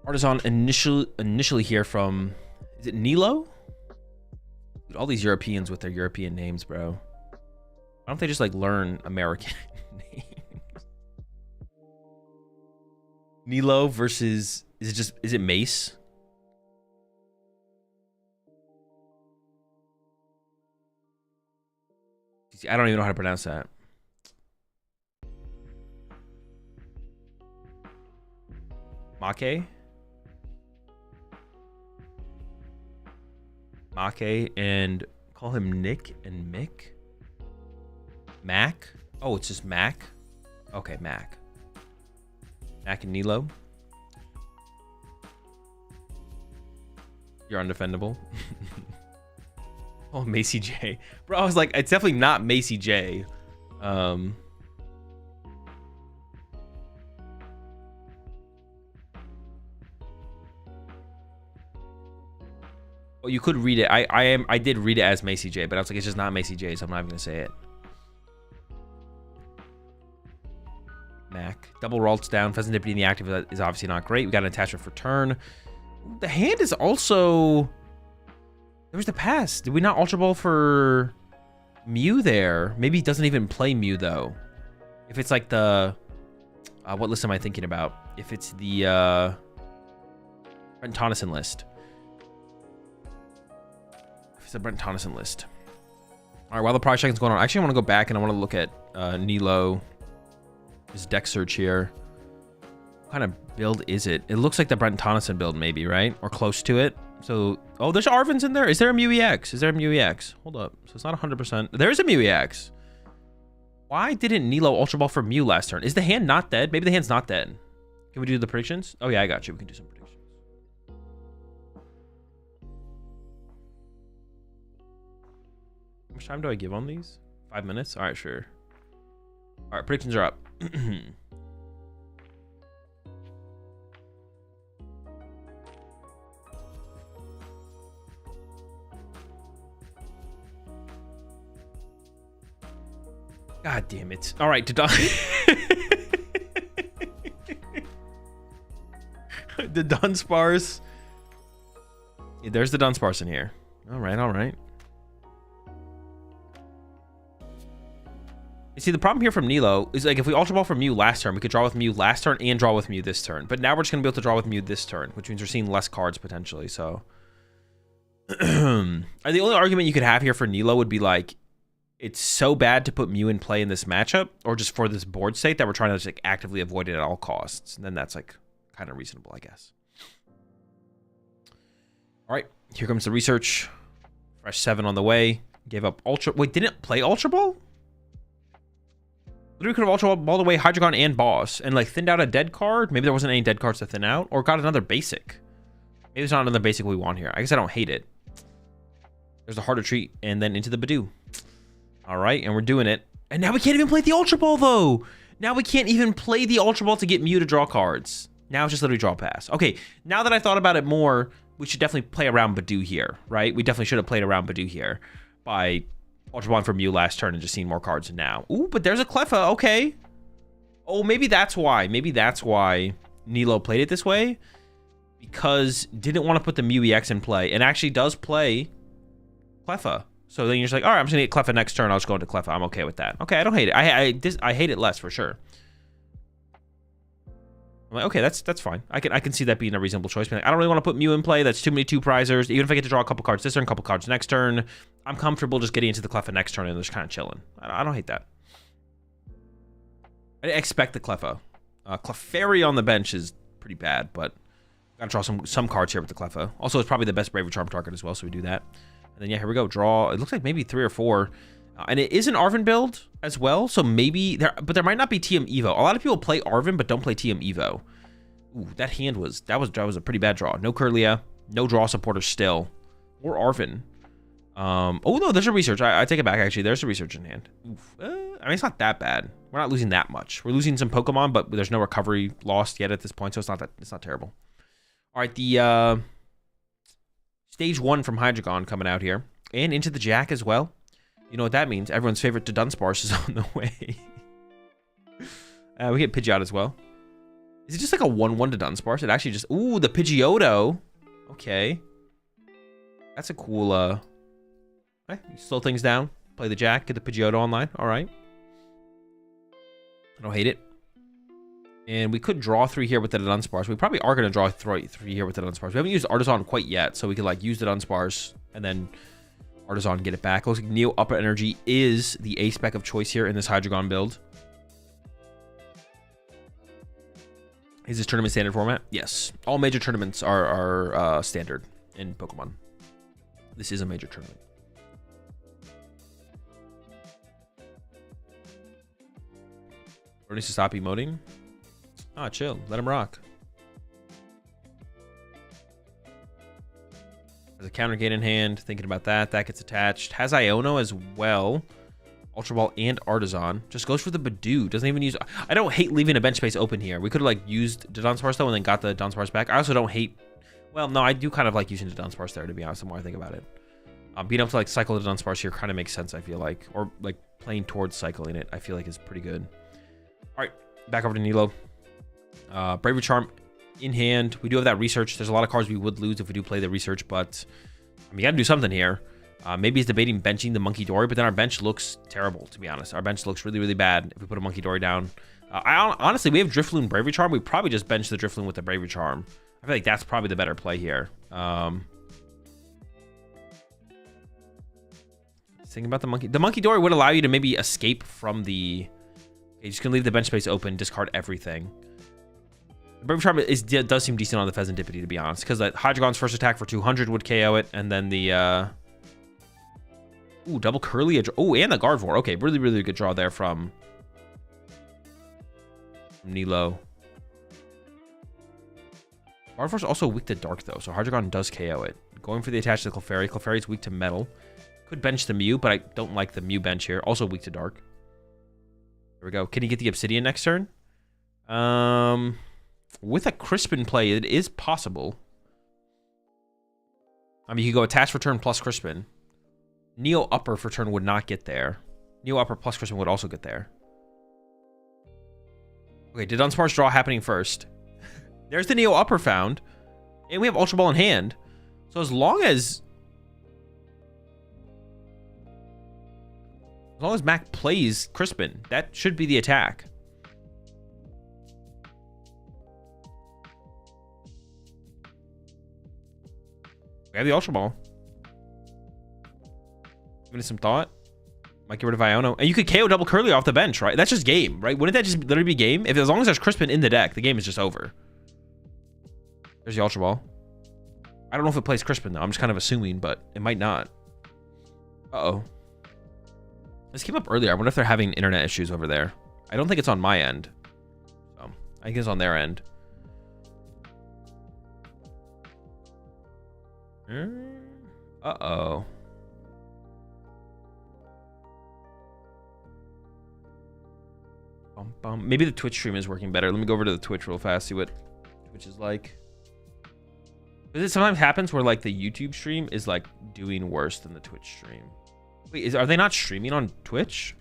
Artisan initially here from... Is it Nilo? Dude, all these Europeans with their European names, bro. Why don't they just like learn American names? Nilo versus, is it Mace? I don't even know how to pronounce that. Make? Make and call him Nick and Mick? Mac? Oh, it's just Mac? Okay, Mac. Mac and Nilo. You're undefendable. Oh, Macy J. Bro, I was like, it's definitely not Macy J. Well, you could read it. I did read it as Macy J, but I was like, it's just not Macy J, so I'm not even gonna say it. Mac. Double Ralts down. Pheasantipity in the active is obviously not great. We got an attachment for turn. The hand is also... There's the pass. Did we not Ultra Ball for Mew there? Maybe he doesn't even play Mew, though. If it's like the... what list am I thinking about? If it's the Brent Tonneson list. If it's the Brent Tonneson list. All right, while the project is going on, actually I want to go back and I want to look at Nilo. His deck search here. What kind of build is it? It looks like the Brent Tonneson build, maybe, right? Or close to it. So, oh, there's Arvins in there. Is there a Mew EX? Is there a Mew EX? Hold up. So it's not 100%. There's a Mew EX. Why didn't Nilo Ultra Ball for Mew last turn? Is the hand not dead? Maybe the hand's not dead. Can we do the predictions? Oh, yeah, I got you. We can do some predictions. How much time do I give on these? 5 minutes? All right, sure. All right, predictions are up. God damn it. All right, the Dunsparce. Yeah, there's the Dunsparce in here. All right, all right. You see, the problem here from Nilo is like if we Ultra Ball from Mew last turn, we could draw with Mew last turn and draw with Mew this turn. But now we're just going to be able to draw with Mew this turn, which means we're seeing less cards potentially. So the only argument you could have here for Nilo would be like, it's so bad to put Mew in play in this matchup, or just for this board state that we're trying to just like actively avoid it at all costs. And then that's like kind of reasonable, I guess. All right, here comes the research. Fresh 7 on the way. Gave up Ultra. Wait, didn't play Ultra Ball? Literally could have Ultra Balled away Hydreigon and Boss and like thinned out a dead card. Maybe there wasn't any dead cards to thin out, or got another basic. Maybe there's not another basic we want here. I guess I don't hate it. There's a Hard Retreat and then into the Badoo. All right, and we're doing it. And now we can't even play the Ultra Ball, though. Now we can't even play the Ultra Ball to get Mew to draw cards. Now it's just literally draw pass. Okay, now that I thought about it more, we should definitely play around Badoo here, right? We definitely should have played around Badoo here by Ultra Balling for Mew last turn and just seeing more cards now. Ooh, but there's a Cleffa. Okay. Oh, maybe that's why. Maybe that's why Nilo played it this way. Because didn't want to put the Mew EX in play. And actually does play Cleffa. So then you're just like, all right, I'm just going to get Cleffa next turn. I'll just go into Cleffa. I'm okay with that. Okay, I don't hate it. I hate it less for sure. I'm like, okay, that's fine. I can see that being a reasonable choice. Like, I don't really want to put Mew in play. That's too many 2-prizers. Even if I get to draw a couple cards this turn, a couple cards next turn, I'm comfortable just getting into the Cleffa next turn and just kind of chilling. I don't hate that. I didn't expect the Cleffa. Clefairy on the bench is pretty bad, but gotta draw some cards here with the Cleffa. Also, it's probably the best Braver Charm target as well, so we do that. And then, yeah, here we go. Draw. It looks like maybe 3 or 4. And it is an Arvin build as well, so maybe... But there might not be TM Evo. A lot of people play Arvin, but don't play TM Evo. Ooh, that hand was... That was a pretty bad draw. No Curlia. No draw supporter still. Or Arvin. Oh, no, there's a research. I take it back, actually. There's a research in hand. Oof. I mean, it's not that bad. We're not losing that much. We're losing some Pokemon, but there's no recovery lost yet at this point, so it's not terrible. All right, the... Stage 1 from Hydreigon coming out here. And into the Jack as well. You know what that means. Everyone's favorite to Dunsparce is on the way. We get Pidgeot as well. Is it just like a 1-1 to Dunsparce? It actually just... Ooh, the Pidgeotto. Okay. That's a cool... Okay, slow things down. Play the Jack, get the Pidgeotto online. All right. I don't hate it. And we could draw 3 here with the Dunsparce. We probably are going to draw 3 here with the Dunsparce. We haven't used Artisan quite yet, so we could like use the Dunsparce and then Artisan get it back. Looks like Neo Upper Energy is the A spec of choice here in this Hydreigon build. Is this tournament standard format? Yes. All major tournaments are standard in Pokemon. This is a major tournament. Or needs to stop emoting. Ah, chill. Let him rock. Has a counter gate in hand. Thinking about that. That gets attached. Has Iono as well. Ultra Ball and Artisan. Just goes for the Badoo. Doesn't even use... I don't hate leaving a bench space open here. We could have like used the Dunsparce though and then got the Dunsparce back. I also don't hate... Well, no, I do kind of like using the Dunsparce there, to be honest, the more I think about it. Being able to like cycle the Dunsparce here kind of makes sense, I feel like. Or like playing towards cycling it, I feel like is pretty good. All right, back over to Nilo. Bravery Charm in hand. We do have that research. There's a lot of cards we would lose if we do play the research, but I mean, you got to do something here. Maybe he's debating benching the Monkey Dory, but then our bench looks terrible, to be honest. Our bench looks really, really bad if we put a Monkey Dory down. Honestly, we have Drifloon Bravery Charm. We probably just bench the Drifloon with the Bravery Charm. I feel like that's probably the better play here. Thinking about the Monkey. The Monkey Dory would allow you to maybe escape from the... You're just going to leave the bench space open, discard everything. The Bravery Charm does seem decent on the Pheasantipity, to be honest, because the Hydreigon's first attack for 200 would KO it, and then the... Ooh, double Curly. Oh, and the Gardevoir. Okay, really, really good draw there from Nilo. Gardevoir's also weak to Dark, though, so Hydreigon does KO it. Going for the attach to the Clefairy. Clefairy's weak to Metal. Could bench the Mew, but I don't like the Mew bench here. Also weak to Dark. There we go. Can he get the Obsidian next turn? With a Crispin play, it is possible. I mean, you could go attach for turn plus Crispin. Neo Upper for turn would not get there. Neo Upper plus Crispin would also get there. Okay, did Dunsparce draw happening first? There's the Neo Upper found. And we have Ultra Ball in hand. So as long as Mac plays Crispin, that should be the attack. We have the Ultra Ball. Giving it some thought. Might get rid of Iono. And you could KO double Curly off the bench, right? That's just game, right? Wouldn't that just literally be game? If as long as there's Crispin in the deck, the game is just over. There's the Ultra Ball. I don't know if it plays Crispin, though. I'm just kind of assuming, but it might not. Uh-oh. This came up earlier. I wonder if they're having internet issues over there. I don't think it's on my end. So, I think it's on their end. Uh-oh. Maybe the Twitch stream is working better. Let me go over to the Twitch real fast, see what Twitch is like. Because it sometimes happens where like the YouTube stream is like doing worse than the Twitch stream. Wait, are they not streaming on Twitch?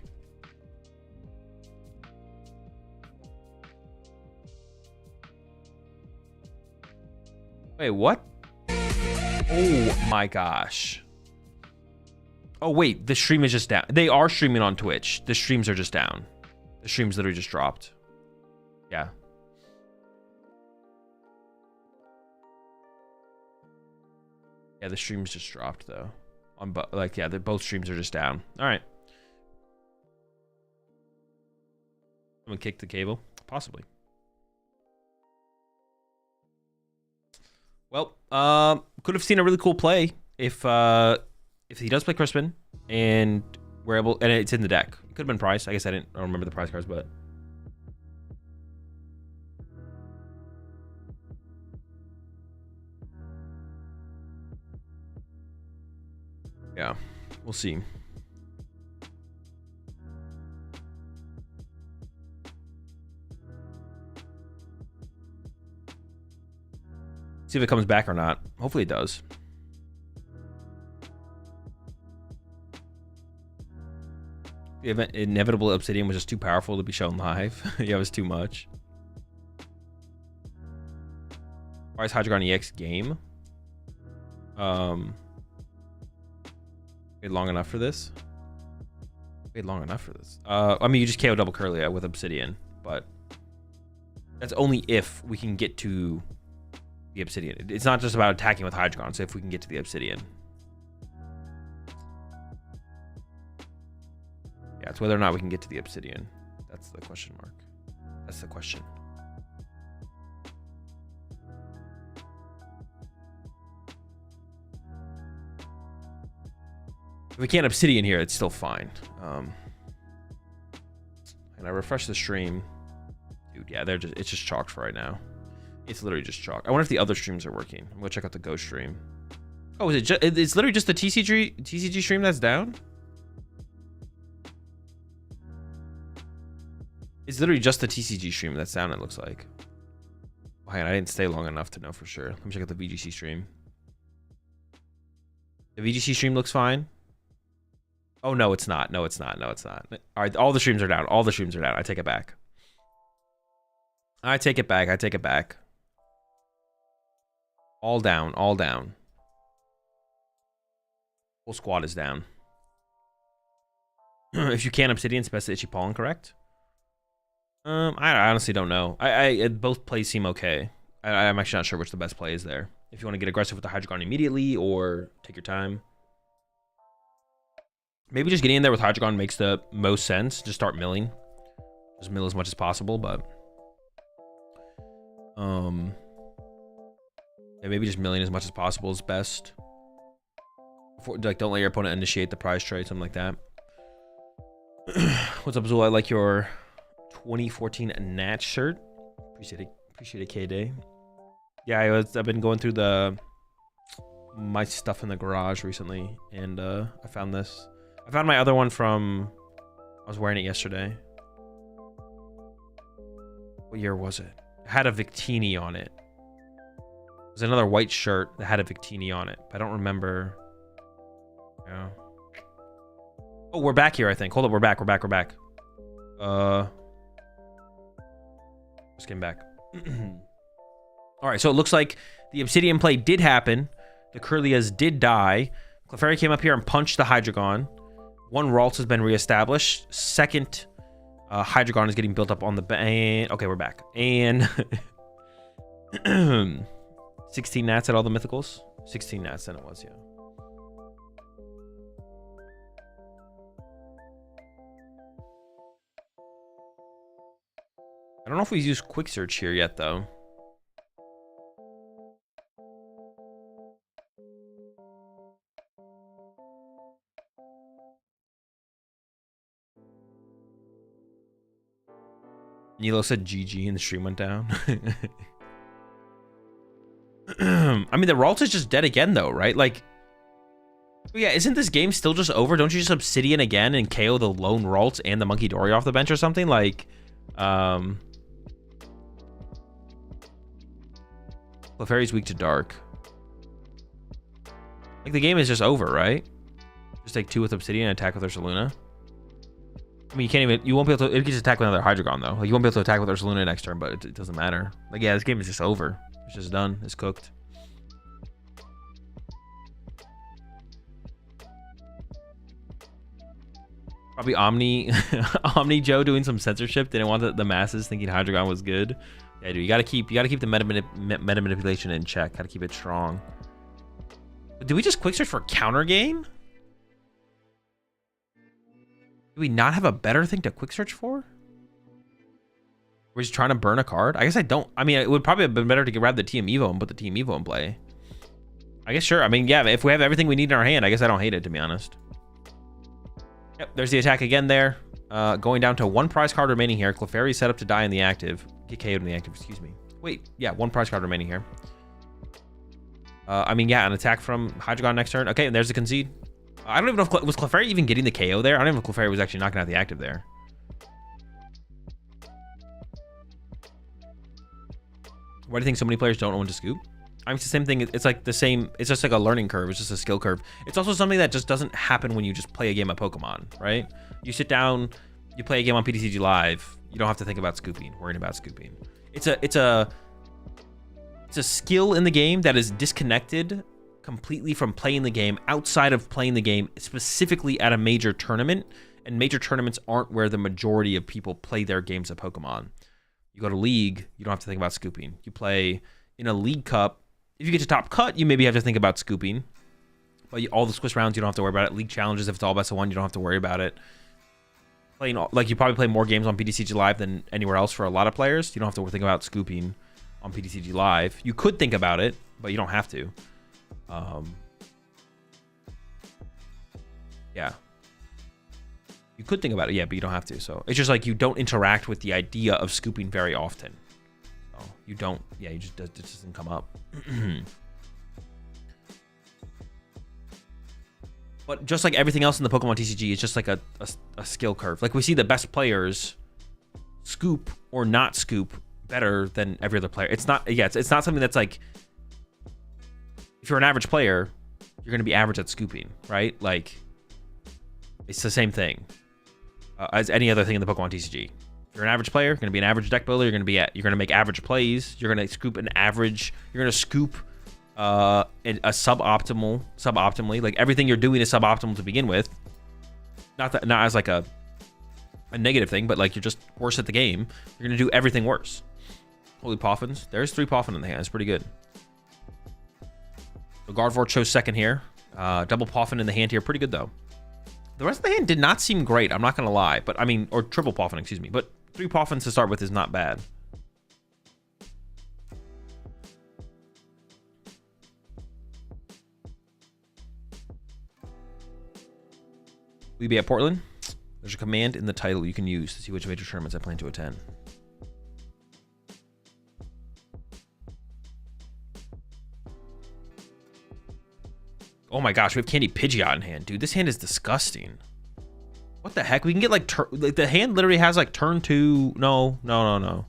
Wait, what? Oh my gosh. Oh wait, the stream is just down. They are streaming on Twitch. The streams are just down. The streams literally just dropped. Yeah. Yeah, the streams just dropped though. On like yeah, both streams are just down. All right. Someone kicked the cable, possibly. Well, could have seen a really cool play if he does play Crispin and we're able, and it's in the deck. It could have been prize. I guess I don't remember the prize cards, but yeah, we'll see. See if it comes back or not. Hopefully it does. The event inevitable Obsidian was just too powerful to be shown live. Yeah, it was too much. Why is Hydreigon EX game? Wait long enough for this? Wait long enough for this. I mean, you just KO double Curlia with Obsidian, but that's only if we can get to the Obsidian. It's not just about attacking with Hydreigon, so if we can get to the Obsidian. Yeah, it's whether or not we can get to the Obsidian. That's the question mark. That's the question. If we can't Obsidian here, it's still fine. And I refresh the stream. Dude, yeah, it's just chalked for right now. It's literally just chalk. I wonder if the other streams are working. I'm gonna check out the Ghost stream. Oh, it's literally just the TCG stream that's down? It's literally just the TCG stream that's down, it looks like. Oh, hang on, I didn't stay long enough to know for sure. Let me check out the VGC stream. The VGC stream looks fine. Oh, no, it's not. No, it's not. No, it's not. All right, all the streams are down. All the streams are down. I take it back. I take it back. I take it back. All down. All down. Whole squad is down. If you can't Obsidian, it's best to Itchy Pollen, correct? I honestly don't know. Both plays seem okay. I'm actually not sure which the best play is there. If you want to get aggressive with the Hydreigon immediately or take your time. Maybe just getting in there with Hydreigon makes the most sense. Just start milling. Just mill as much as possible, but... yeah, maybe just milling as much as possible is best. Like, don't let your opponent initiate the prize trade, something like that. What's up, Zul? I like your 2014 Nat shirt. Appreciate it. Appreciate it, K-Day. Yeah, I've been going through my stuff in the garage recently, and I found this. I found my other one from... I was wearing it yesterday. What year was it? It had a Victini on it. It was another white shirt that had a Victini on it. But I don't remember. Yeah. Oh, we're back here, I think. Hold up, we're back. Just came back. All right, so it looks like the Obsidian play did happen. The Curlias did die. Clefairy came up here and punched the Hydreigon. One Ralts has been reestablished. Second Hydreigon is getting built up on the bank. Okay, we're back. And 16 Nats at all the mythicals. 16 Nats, then it was, yeah. I don't know if we use quick search here yet, though. Nilo said GG and the stream went down. I mean, the Ralts is just dead again, though, right? Like, yeah, isn't this game still just over? Don't you just Obsidian again and KO the lone Ralts and the Monkey Dory off the bench or something? Like, Clefairy's weak to dark. Like, the game is just over, right? Just take 2 with Obsidian and attack with Ursaluna. I mean, you won't be able to, it can just attack with another Hydreigon, though. Like, you won't be able to attack with Ursaluna next turn, but it doesn't matter. Like, yeah, this game is just over. It's just done. It's cooked. Probably Omni Joe doing some censorship. Didn't want the masses thinking Hydreigon was good. Yeah, dude, you gotta keep the meta manipulation in check. Gotta keep it strong. Did we just quick search for counter game? Do we not have a better thing to quick search for? We're just trying to burn a card? I guess I don't. I mean, it would probably have been better to grab the TM Evo and put the TM Evo in play. I guess, sure. I mean, yeah, if we have everything we need in our hand, I guess I don't hate it, to be honest. Yep, there's the attack again there. Going down to 1 prize card remaining here. Clefairy set up to die in the active. Get KO'd in the active, excuse me. Wait, yeah, 1 prize card remaining here. I mean, yeah, an attack from Hydreigon next turn. Okay, and there's the concede. I don't even know if... Was Clefairy even getting the KO there? I don't even know if Clefairy was actually knocking out the active there. Why do you think so many players don't know when to scoop? I mean, it's the same thing. It's like the same. It's just like a learning curve. It's just a skill curve. It's also something that just doesn't happen when you just play a game of Pokemon, right? You sit down, you play a game on PTCG Live. You don't have to think about scooping, worrying about scooping. It's a skill in the game that is disconnected completely from playing the game, outside of playing the game, specifically at a major tournament. And major tournaments aren't where the majority of people play their games of Pokemon. You go to League, you don't have to think about scooping. You play in a League Cup. If you get to top cut, you maybe have to think about scooping. But all the Swiss rounds, you don't have to worry about it. League challenges, if it's all best of one, you don't have to worry about it. Playing like you probably play more games on PTCG Live than anywhere else for a lot of players. You don't have to think about scooping on PTCG Live. You could think about it, but you don't have to. Yeah. You could think about it, yeah, but you don't have to. So it's just like you don't interact with the idea of scooping very often. So you don't, yeah, it just doesn't come up. But just like everything else in the Pokemon TCG, it's just like a skill curve. Like we see the best players scoop or not scoop better than every other player. It's not, yeah, it's not something that's like, if you're an average player, you're going to be average at scooping, right? Like it's the same thing as any other thing in the Pokemon TCG. If you're an average player, you're going to be an average deck builder. You're going to make average plays. You're going to scoop an average. You're going to scoop a suboptimally. Like everything you're doing is suboptimal to begin with. Not as like a negative thing, but like you're just worse at the game. You're going to do everything worse. Holy Poffins. There's 3 Poffin in the hand. It's pretty good. So Gardevoir chose second here. Double Poffin in the hand here. Pretty good though. The rest of the hand did not seem great. I'm not going to lie. But I mean, or triple Poffin, excuse me. But 3 Poffins to start with is not bad. We be at Portland. There's a command in the title you can use to see which major tournaments I plan to attend. Oh my gosh, we have Candy Pidgeot in hand. Dude, this hand is disgusting. What the heck? We can get like the hand literally has like turn 2. No. We're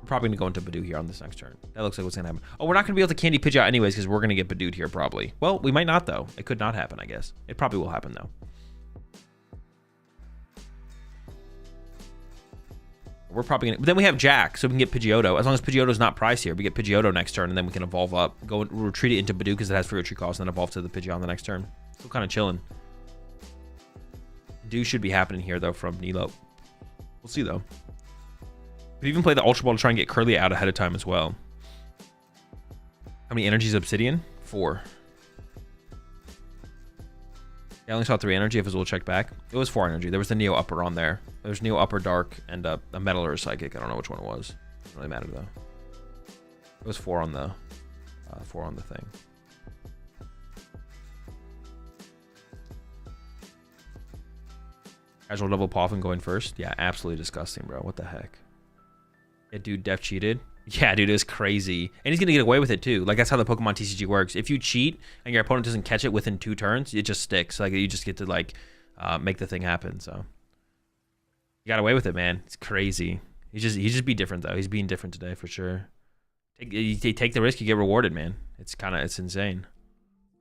probably gonna go into Badoo here on this next turn. That looks like what's gonna happen. Oh, we're not gonna be able to Candy Pidgeot anyways because we're gonna get Badooed here probably. Well, we might not though. It could not happen, I guess. It probably will happen though. We're probably gonna, but then we have Jack, so we can get Pidgeotto. As long as Pidgeotto's not priced here, we get Pidgeotto next turn, and then we can evolve up, go retreat it into Badoo because it has free retreat cost, and then evolve to the Pidgeot on the next turn. Still kind of chilling. Badoo should be happening here though from Nilo. We'll see though. Could even play the Ultra Ball to try and get Curly out ahead of time as well. How many energies Obsidian? 4. I only saw 3 energy if Azul checked back. It was 4 energy. There was the Neo Upper on there. There's Neo Upper Dark and a Metal or a Psychic. I don't know which one it was. Doesn't really matter though. It was 4 on the thing. Casual double Poffin going first. Yeah, absolutely disgusting, bro. What the heck? Yeah, dude, Def cheated. Yeah, dude, it was crazy. And he's going to get away with it, too. Like, that's how the Pokemon TCG works. If you cheat and your opponent doesn't catch it within 2 turns, it just sticks. Like, you just get to, like, make the thing happen, so. He got away with it, man. It's crazy. He just be different, though. He's being different today, for sure. You take the risk, you get rewarded, man. It's insane.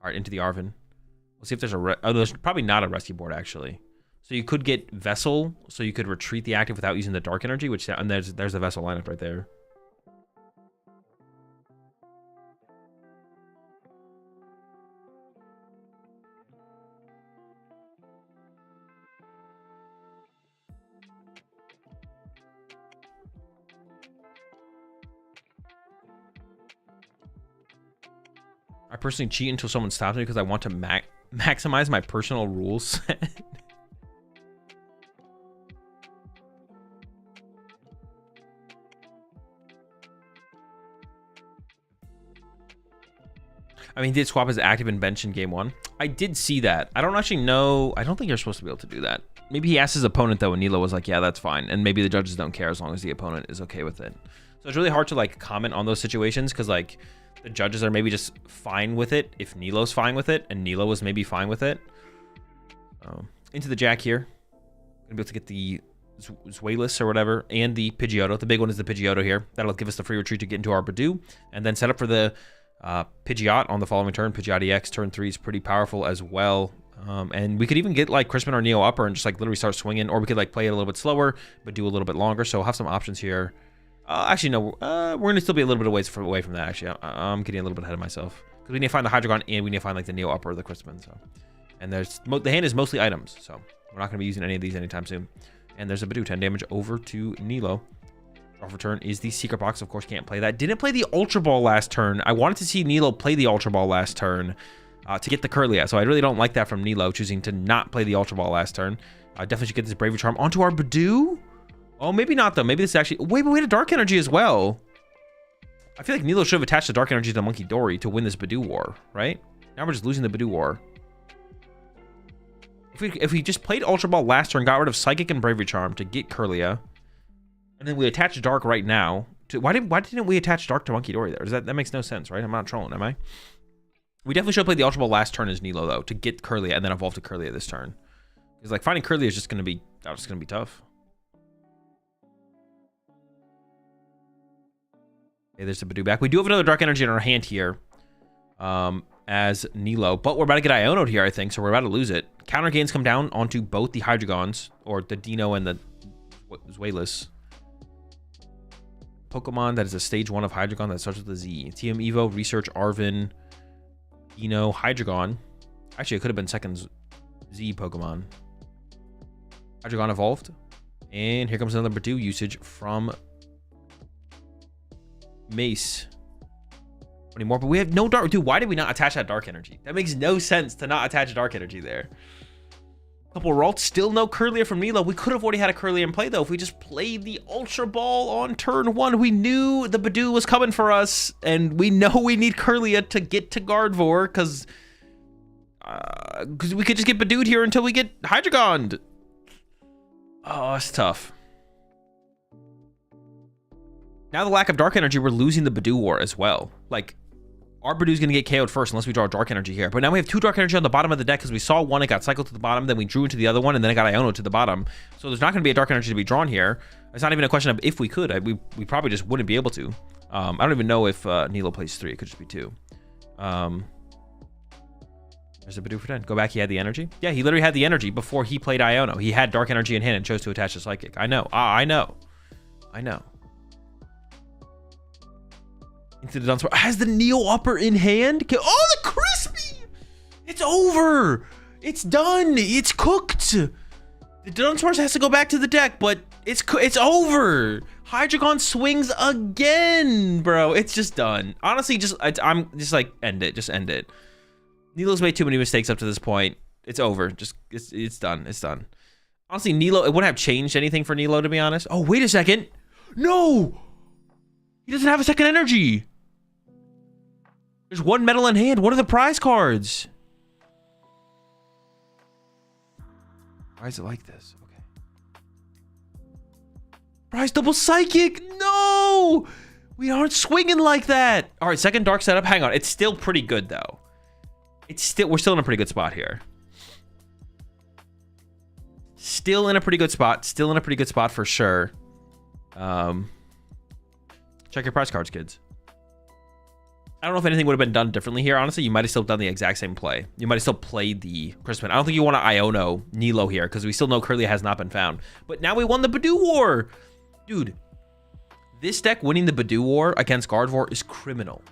All right, into the Arvin. We'll see if there's there's probably not a rescue board, actually. So you could get Vessel, so you could retreat the active without using the Dark Energy, and there's the Vessel lineup right there. I personally cheat until someone stops me because I want to maximize my personal rules set. I mean, he did swap his active and bench in game 1. I did see that. I don't actually know. I don't think you're supposed to be able to do that. Maybe he asked his opponent, though, and Nilo was like, yeah, that's fine. And maybe the judges don't care as long as the opponent is okay with it. So it's really hard to, like, comment on those situations because, like, the judges are maybe just fine with it if Nilo's fine with it, and Nilo was maybe fine with it. Into the Jack here. Gonna be able to get the Zweilous or whatever, and the Pidgeotto. The big one is the Pidgeotto here. That'll give us the free retreat to get into our Badoo, and then set up for the Pidgeot on the following turn. Pidgeot EX turn 3 is pretty powerful as well. And we could even get like Crispin or Neo Upper and just like literally start swinging, or we could like play it a little bit slower, but do a little bit longer. So we'll have some options here. Actually, no, we're going to still be a little bit away from that, actually. I'm getting a little bit ahead of myself. Because we need to find the Hydreigon and we need to find like the Neo Upper or the Crispin. So, and there's the hand is mostly items, so we're not going to be using any of these anytime soon. And there's a Badoo, 10 damage over to Nilo. Off return is the Secret Box. Of course, can't play that. Didn't play the Ultra Ball last turn. I wanted to see Nilo play the Ultra Ball last turn to get the Curlia. So I really don't like that from Nilo, choosing to not play the Ultra Ball last turn. Definitely should get this Bravery Charm onto our Badoo. Oh, maybe not, though. Maybe this is actually... Wait, but we had a Dark Energy as well. I feel like Nilo should have attached the Dark Energy to the Monkey Dory to win this Badoo War, right? Now we're just losing the Badoo War. If we just played Ultra Ball last turn, got rid of Psychic and Bravery Charm to get Curlia, and then we attach Dark right now. Why didn't we attach Dark to Monkey Dory there? That makes no sense, right? I'm not trolling, am I? We definitely should have played the Ultra Ball last turn as Nilo, though, to get Curlia and then evolve to Curlia this turn. Because like finding Curlia is just gonna be tough. Okay, there's the Badoo back. We do have another Dark Energy in our hand here, as Nilo, but we're about to get Iono'd here, I think, so we're about to lose it. Counter gains come down onto both the Hydreigons, or the Dino and the Zweilous. Pokemon that is a stage 1 of Hydreigon that starts with a Z. TM Evo, Research, Arvin, Dino, Hydreigon. Actually, it could have been second Z Pokemon. Hydreigon evolved. And here comes another Badoo usage from Mace. Anymore, but we have no Dark. Dude, why did we not attach that Dark Energy? That makes no sense to not attach Dark Energy there. Couple Ralts, still no Curlia from Nilo. We could have already had a Curlia in play, though, if we just played the Ultra Ball on turn 1. We knew the Badoo was coming for us, and we know we need Curlia to get to Gardevoir, because we could just get Badooed here until we get Hydreigon'd. Oh, it's tough. Now the lack of Dark Energy, we're losing the Badoo War as well. Like, our Badoo's going to get KO'd first unless we draw Dark Energy here. But now we have 2 Dark Energy on the bottom of the deck because we saw one, it got cycled to the bottom, then we drew into the other one, and then it got Iono to the bottom. So there's not going to be a Dark Energy to be drawn here. It's not even a question of if we could. We probably just wouldn't be able to. I don't even know if Nilo plays 3. It could just be 2. There's a Badoo for 10. Go back, he had the energy. Yeah, he literally had the energy before he played Iono. He had Dark Energy in hand and chose to attach the Psychic. I know. I know. Into the Dunsparce. Has the Neo Upper in hand? Oh, the Crispy! It's over! It's done! It's cooked! The Dunsparce has to go back to the deck, but it's over! Hydreigon swings again, bro. It's just done. Honestly, I'm just like, end it. Just end it. Nilo's made too many mistakes up to this point. It's over. It's done. It's done. Honestly, Nilo, it wouldn't have changed anything for Nilo, to be honest. Oh, wait a second. No! He doesn't have a second energy. There's 1 medal in hand. What are the prize cards? Why is it like this? Okay. Prize double Psychic. No! We aren't swinging like that. All right, second Dark setup. Hang on. It's still pretty good, though. We're still in a pretty good spot here. Still in a pretty good spot. Still in a pretty good spot for sure. Check your prize cards, kids. I don't know if anything would have been done differently here. Honestly, you might have still done the exact same play. You might have still played the Crispin. I don't think you want to Iono Nilo here because we still know Curlia has not been found. But now we won the Badoo War. Dude, this deck winning the Badoo War against Gardevoir is criminal.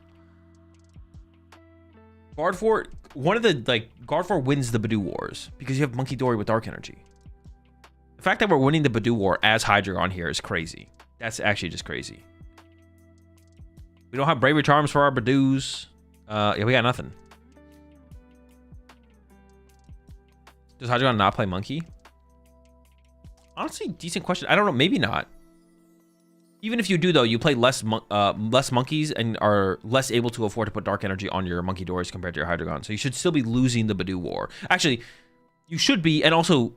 Gardevoir wins the Badoo Wars because you have Monkey Dory with Dark Energy. The fact that we're winning the Badoo War as Hydreigon here is crazy. That's actually just crazy. We don't have Bravery Charms for our Badoos. Yeah, we got nothing. Does Hydreigon not play Monkey? Honestly, decent question. I don't know. Maybe not. Even if you do, though, you play less monkeys and are less able to afford to put Dark Energy on your Monkey Dories compared to your Hydreigon. So you should still be losing the Badoo War. Actually, you should be, and also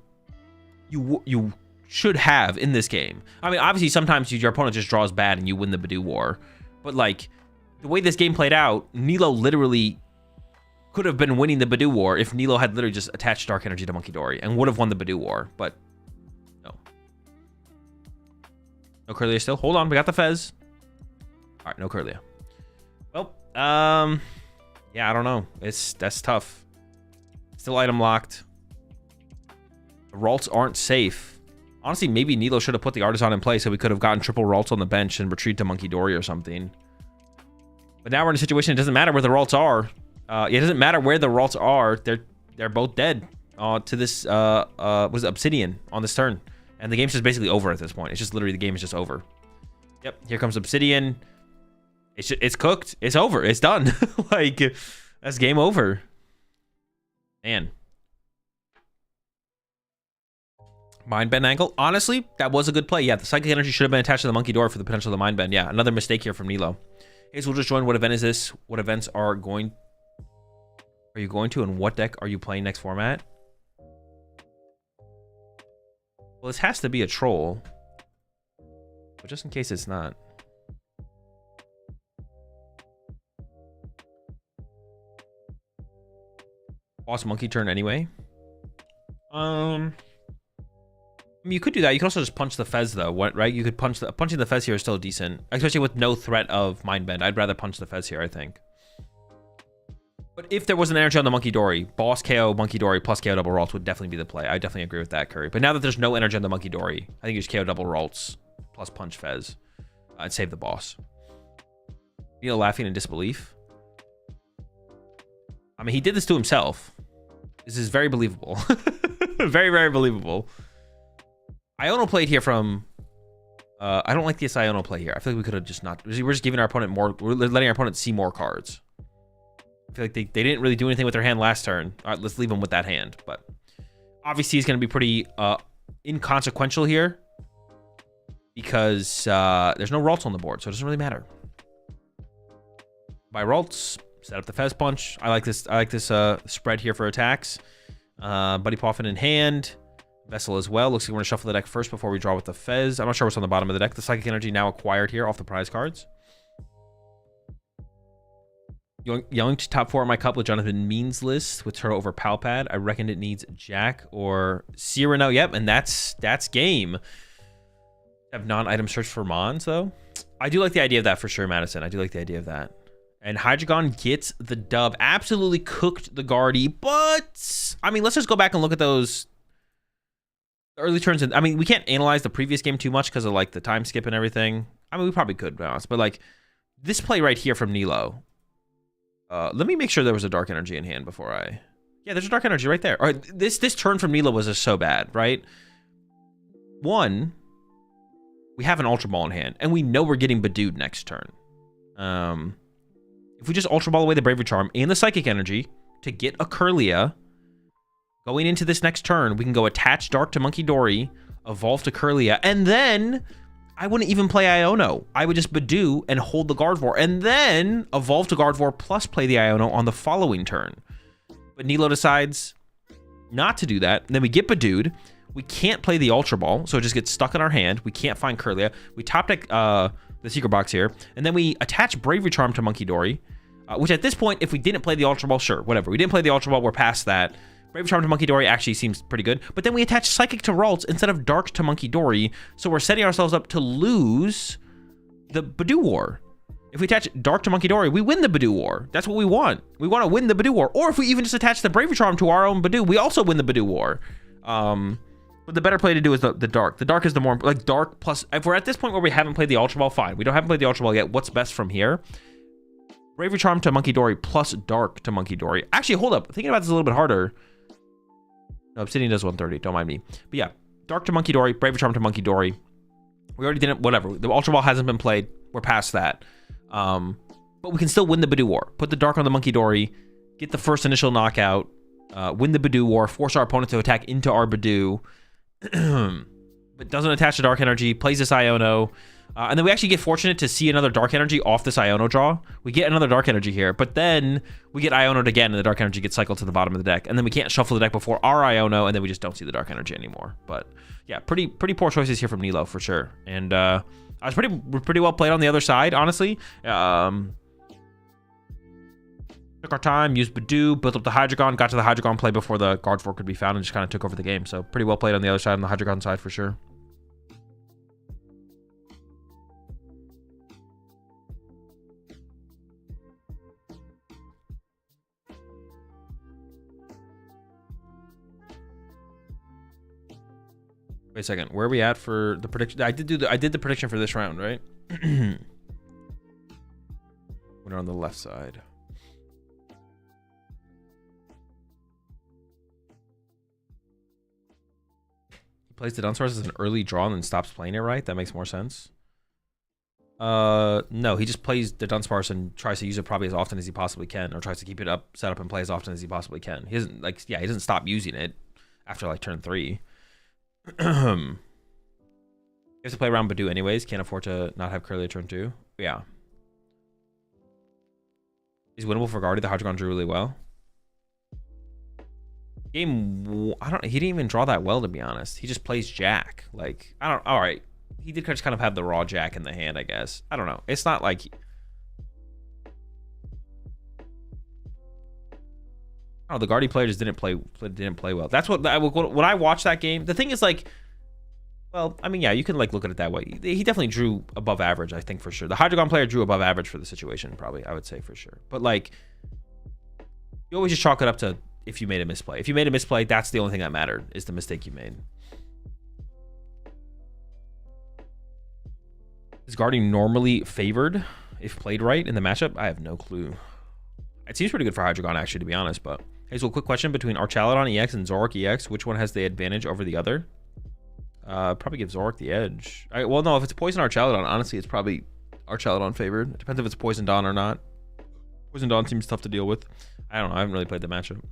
you should have in this game. I mean, obviously, sometimes your opponent just draws bad and you win the Badoo War. But, like, the way this game played out, Nilo literally could have been winning the Badoo War if Nilo had literally just attached Dark Energy to Monkey Dory and would have won the Badoo War. But, no. No Curlia still. Hold on, we got the Fez. All right, no Curlia. Well, yeah, I don't know. That's tough. Still item locked. The Ralts aren't safe. Honestly, maybe Nilo should have put the Artisan in play so we could have gotten triple Ralts on the bench and retreat to Monkey Dory or something. But now we're in a situation it doesn't matter where the Ralts are. It doesn't matter where the Ralts are. They're both dead to this was it Obsidian on this turn. And the game's just basically over at this point. It's just literally the game is just over. Yep, here comes Obsidian. It's cooked. It's over. It's done. Like, that's game over. Man. Mind Bend angle. Honestly, that was a good play. Yeah, the Psychic Energy should have been attached to the Monkey Door for the potential of the Mind Bend. Yeah, another mistake here from Nilo. Hazel will just join. What event is this? What events are you going to, and what deck are you playing next format? Well, this has to be a troll. But just in case it's not. Boss Monkey turn anyway. I mean, you could do that. You could also just punch the Fez though, right? You could punching the Fez here is still decent, especially with no threat of Mind Bend. I'd rather punch the Fez here, I think. But if there was an energy on the Monkey Dory, boss KO Monkey Dory plus KO double Ralts would definitely be the play. I definitely agree with that, Curry. But now that there's no energy on the Monkey Dory, I think you just KO double Ralts plus punch Fez and save the boss. Neil laughing in disbelief. I mean, he did this to himself. This is very believable. Very, very believable. Iono played here from... I don't like this Iono play here. I feel like we could have just not... We're just giving our opponent more... We're letting our opponent see more cards. I feel like they didn't really do anything with their hand last turn. All right, let's leave them with that hand. But obviously, he's going to be pretty inconsequential here. Because there's no Ralts on the board, so it doesn't really matter. By Ralts... Set up the Fez punch. I like this spread here for attacks. Buddy Poffin in hand. Vessel as well. Looks like we're going to shuffle the deck first before we draw with the Fez. I'm not sure what's on the bottom of the deck. The Psychic Energy now acquired here off the prize cards. Young to top 4 on my cup with Jonathan Means list with Turtle over Palpad. I reckon it needs Jack or Cyrano. Yep, and that's game. Have non-item search for Mons, though. I do like the idea of that for sure, Madison. I do like the idea of that. And Hydreigon gets the dub. Absolutely cooked the Guardy. But, I mean, let's just go back and look at those early turns. I mean, we can't analyze the previous game too much because of, like, the time skip and everything. I mean, we probably could, to be honest. But, like, this play right here from Nilo. Let me make sure there was a Dark Energy in hand before I... Yeah, there's a Dark Energy right there. All right, this turn from Nilo was just so bad, right? One, we have an Ultra Ball in hand. And we know we're getting Badooed next turn. If we just Ultra Ball away the Bravery Charm and the Psychic Energy to get a Kirlia, going into this next turn, we can go attach Dark to Monkey Dory, evolve to Kirlia, and then I wouldn't even play Iono. I would just Badoo and hold the Gardevoir, and then evolve to Gardevoir plus play the Iono on the following turn. But Nilo decides not to do that, and then we get Badooed. We can't play the Ultra Ball, so it just gets stuck in our hand. We can't find Kirlia. We top deck the Secret Box here, and then we attach Bravery Charm to Monkey Dory, which at this point, if we didn't play the Ultra Ball, sure, whatever. We didn't play the Ultra Ball, we're past that. Bravery Charm to Monkey Dory actually seems pretty good, but then we attach Psychic to Ralts instead of Dark to Monkey Dory, so we're setting ourselves up to lose the Badoo War. If we attach Dark to Monkey Dory, we win the Badoo War. That's what we want. We want to win the Badoo War. Or if we even just attach the Bravery Charm to our own Badoo, we also win the Badoo War. But the better play to do is the Dark. The Dark is the more, like, Dark plus... If we're at this point where we haven't played the Ultra Ball, fine. We haven't played the Ultra Ball yet. What's best from here? Bravery Charm to Monkey Dory plus Dark to Monkey Dory. Actually, hold up. Thinking about this a little bit harder. No, Obsidian does 130. Don't mind me. But yeah, Dark to Monkey Dory, Bravery Charm to Monkey Dory. We already did it. Whatever. The Ultra Ball hasn't been played. We're past that. But we can still win the Badoo War. Put the Dark on the Monkey Dory. Get the first initial knockout. Win the Badoo War. Force our opponent to attack into our Badoo. But doesn't attach to Dark Energy. Plays this Iono. And then we actually get fortunate to see another Dark Energy off this Iono draw. We get another Dark Energy here, but then we get Iono'd again, and the Dark Energy gets cycled to the bottom of the deck. And then we can't shuffle the deck before our Iono, and then we just don't see the Dark Energy anymore. But yeah, pretty poor choices here from Nilo for sure. And I was pretty well played on the other side, honestly. Took our time, used Badoo, built up the Hydreigon, got to the Hydreigon play before the Gardevoir could be found, and just kind of took over the game. So pretty well played on the other side, on the Hydreigon side for sure. Wait a second. Where are we at for the prediction? I did the prediction for this round, right? We're on the left side. Plays the Dunsparce as an early draw and then stops playing it, right? That makes more sense. No, he just plays the Dunsparce and tries to use it probably as often as he possibly can, or tries to keep it up, set up, and play as often as he possibly can. He doesn't like, yeah, he doesn't stop using it after like turn 3. He has to play around Badoo anyways. Can't afford to not have Curly at turn 2. Yeah, he's winnable for Guardy. The Hydreigon drew really well. Game, I don't. He didn't even draw that well, to be honest. He just plays Jack. Like, I don't. All right, he did just kind of have the raw Jack in the hand, I guess. I don't know. It's not like. Oh, the Guardy player just didn't play well. That's what when I watched that game. The thing is, like, well, I mean, yeah, you can like look at it that way. He definitely drew above average, I think, for sure. The Hydreigon player drew above average for the situation, probably, I would say, for sure. But like, you always just chalk it up to if you made a misplay. If you made a misplay, that's the only thing that mattered, is the mistake you made. Is Guardy normally favored if played right in the matchup? I have no clue. It seems pretty good for Hydreigon, actually, to be honest. But hey, so a quick question: between Archaludon EX and Zoroark EX, which one has the advantage over the other? Probably give Zoroark the edge. Well, no, if it's Poison Archaludon, honestly, it's probably Archaludon favored. It depends if it's Poison Dawn or not. Poison Dawn seems tough to deal with. I don't know. I haven't really played the matchup.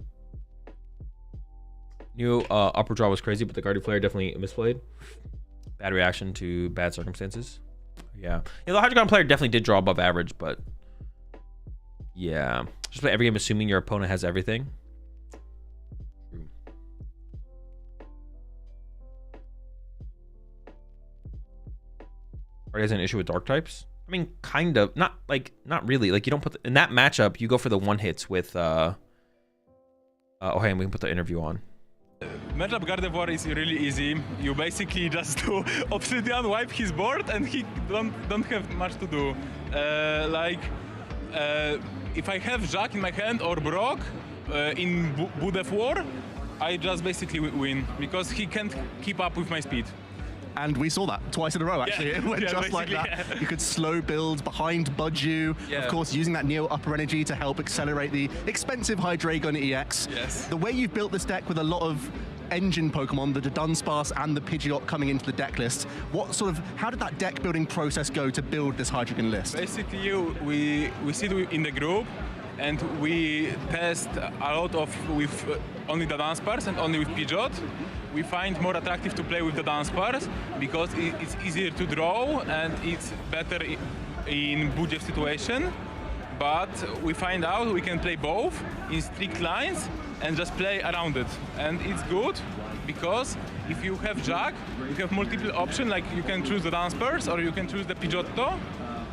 New upper draw was crazy, but the Guardy player definitely misplayed. Bad reaction to bad circumstances. Yeah, the Hydreigon player definitely did draw above average, but yeah, just play every game assuming your opponent has everything. True. Guardy has an issue with dark types. I mean, kind of. Not really. Like, you don't put in that matchup. You go for the one hits with. Oh, hey, and we can put the interview on. Matchup Gardevoir is really easy. You basically just do Obsidian, wipe his board, and he don't have much to do. If I have Jack in my hand or Brock in Budev War, I just basically win because he can't keep up with my speed. And we saw that twice in a row, actually. Yeah. It went just like that. Yeah. You could slow build behind Budju. Yeah. Of course, using that Neo Upper Energy to help accelerate the expensive Hydreigon EX. Yes. The way you've built this deck with a lot of engine Pokemon, the Dunsparce and the Pidgeot coming into the deck list, how did that deck building process go to build this Hydreigon list? Basically, we sit in the group and we test a lot with only the Dunsparce and only with Pidgeot. We find more attractive to play with the Dunsparce because it's easier to draw and it's better in Budev situation. But we find out we can play both in strict lines and just play around it. And it's good because if you have Jack, you have multiple options, like you can choose the Dunsparce or you can choose the Pidgeotto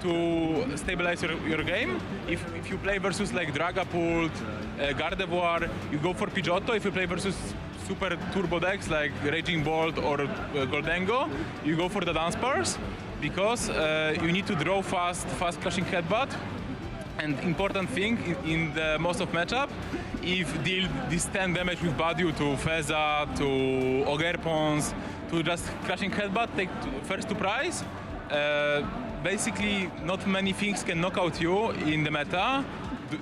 to stabilize your game. If you play versus like Dragapult, Gardevoir, you go for Pidgeotto. If you play versus super turbo decks like Raging Bolt or Goldengo, you go for the Dunsparce because you need to draw fast Clashing Headbutt. And important thing in the most of matchup, if deal this 10 damage with Badu to Feza, to Ogerpons, to just Clashing Headbutt, take first to prize. Basically, not many things can knock out you in the meta.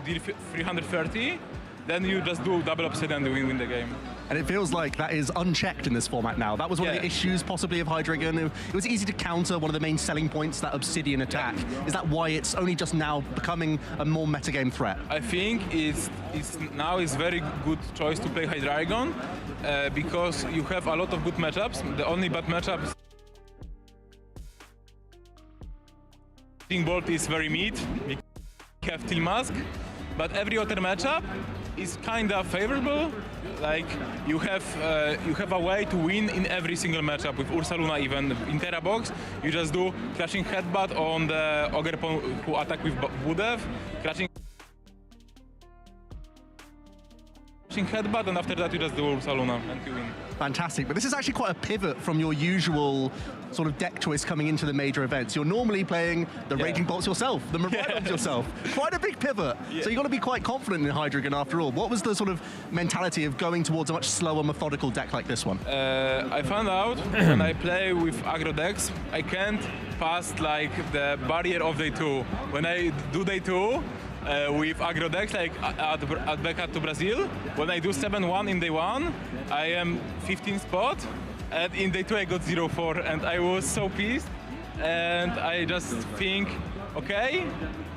Deal 330, then you just do double Obsidian and win the game. And it feels like that is unchecked in this format now. That was one of the issues possibly of Hydreigon. It was easy to counter. One of the main selling points, that Obsidian attack. Is that why it's only just now becoming a more metagame threat? I think it's now is very good choice to play Hydreigon because you have a lot of good matchups. The only bad matchups, Bolt is very mid. We have Tilmask, but every other matchup is kind of favorable. Like you have a way to win in every single matchup with Ursaluna. Even in Terra Box, you just do Clashing Headbutt on the Ogerpon who attack with Budev, Clashing Headbutt, and after that you just do Ursaluna and you win. Fantastic, but this is actually quite a pivot from your usual sort of deck choice coming into the major events. You're normally playing the Raging Bolts yourself, the Miraidons yourself. Quite a big pivot. Yeah. So you've got to be quite confident in Hydreigon after all. What was the sort of mentality of going towards a much slower, methodical deck like this one? I found out when I play with aggro decks, I can't pass like the barrier of day 2. When I do day 2, with aggro decks like back to Brazil, when I do 7-1 in day 1, I am 15th spot, and in day 2 I got 0-4, and I was so pissed. And I just think, okay,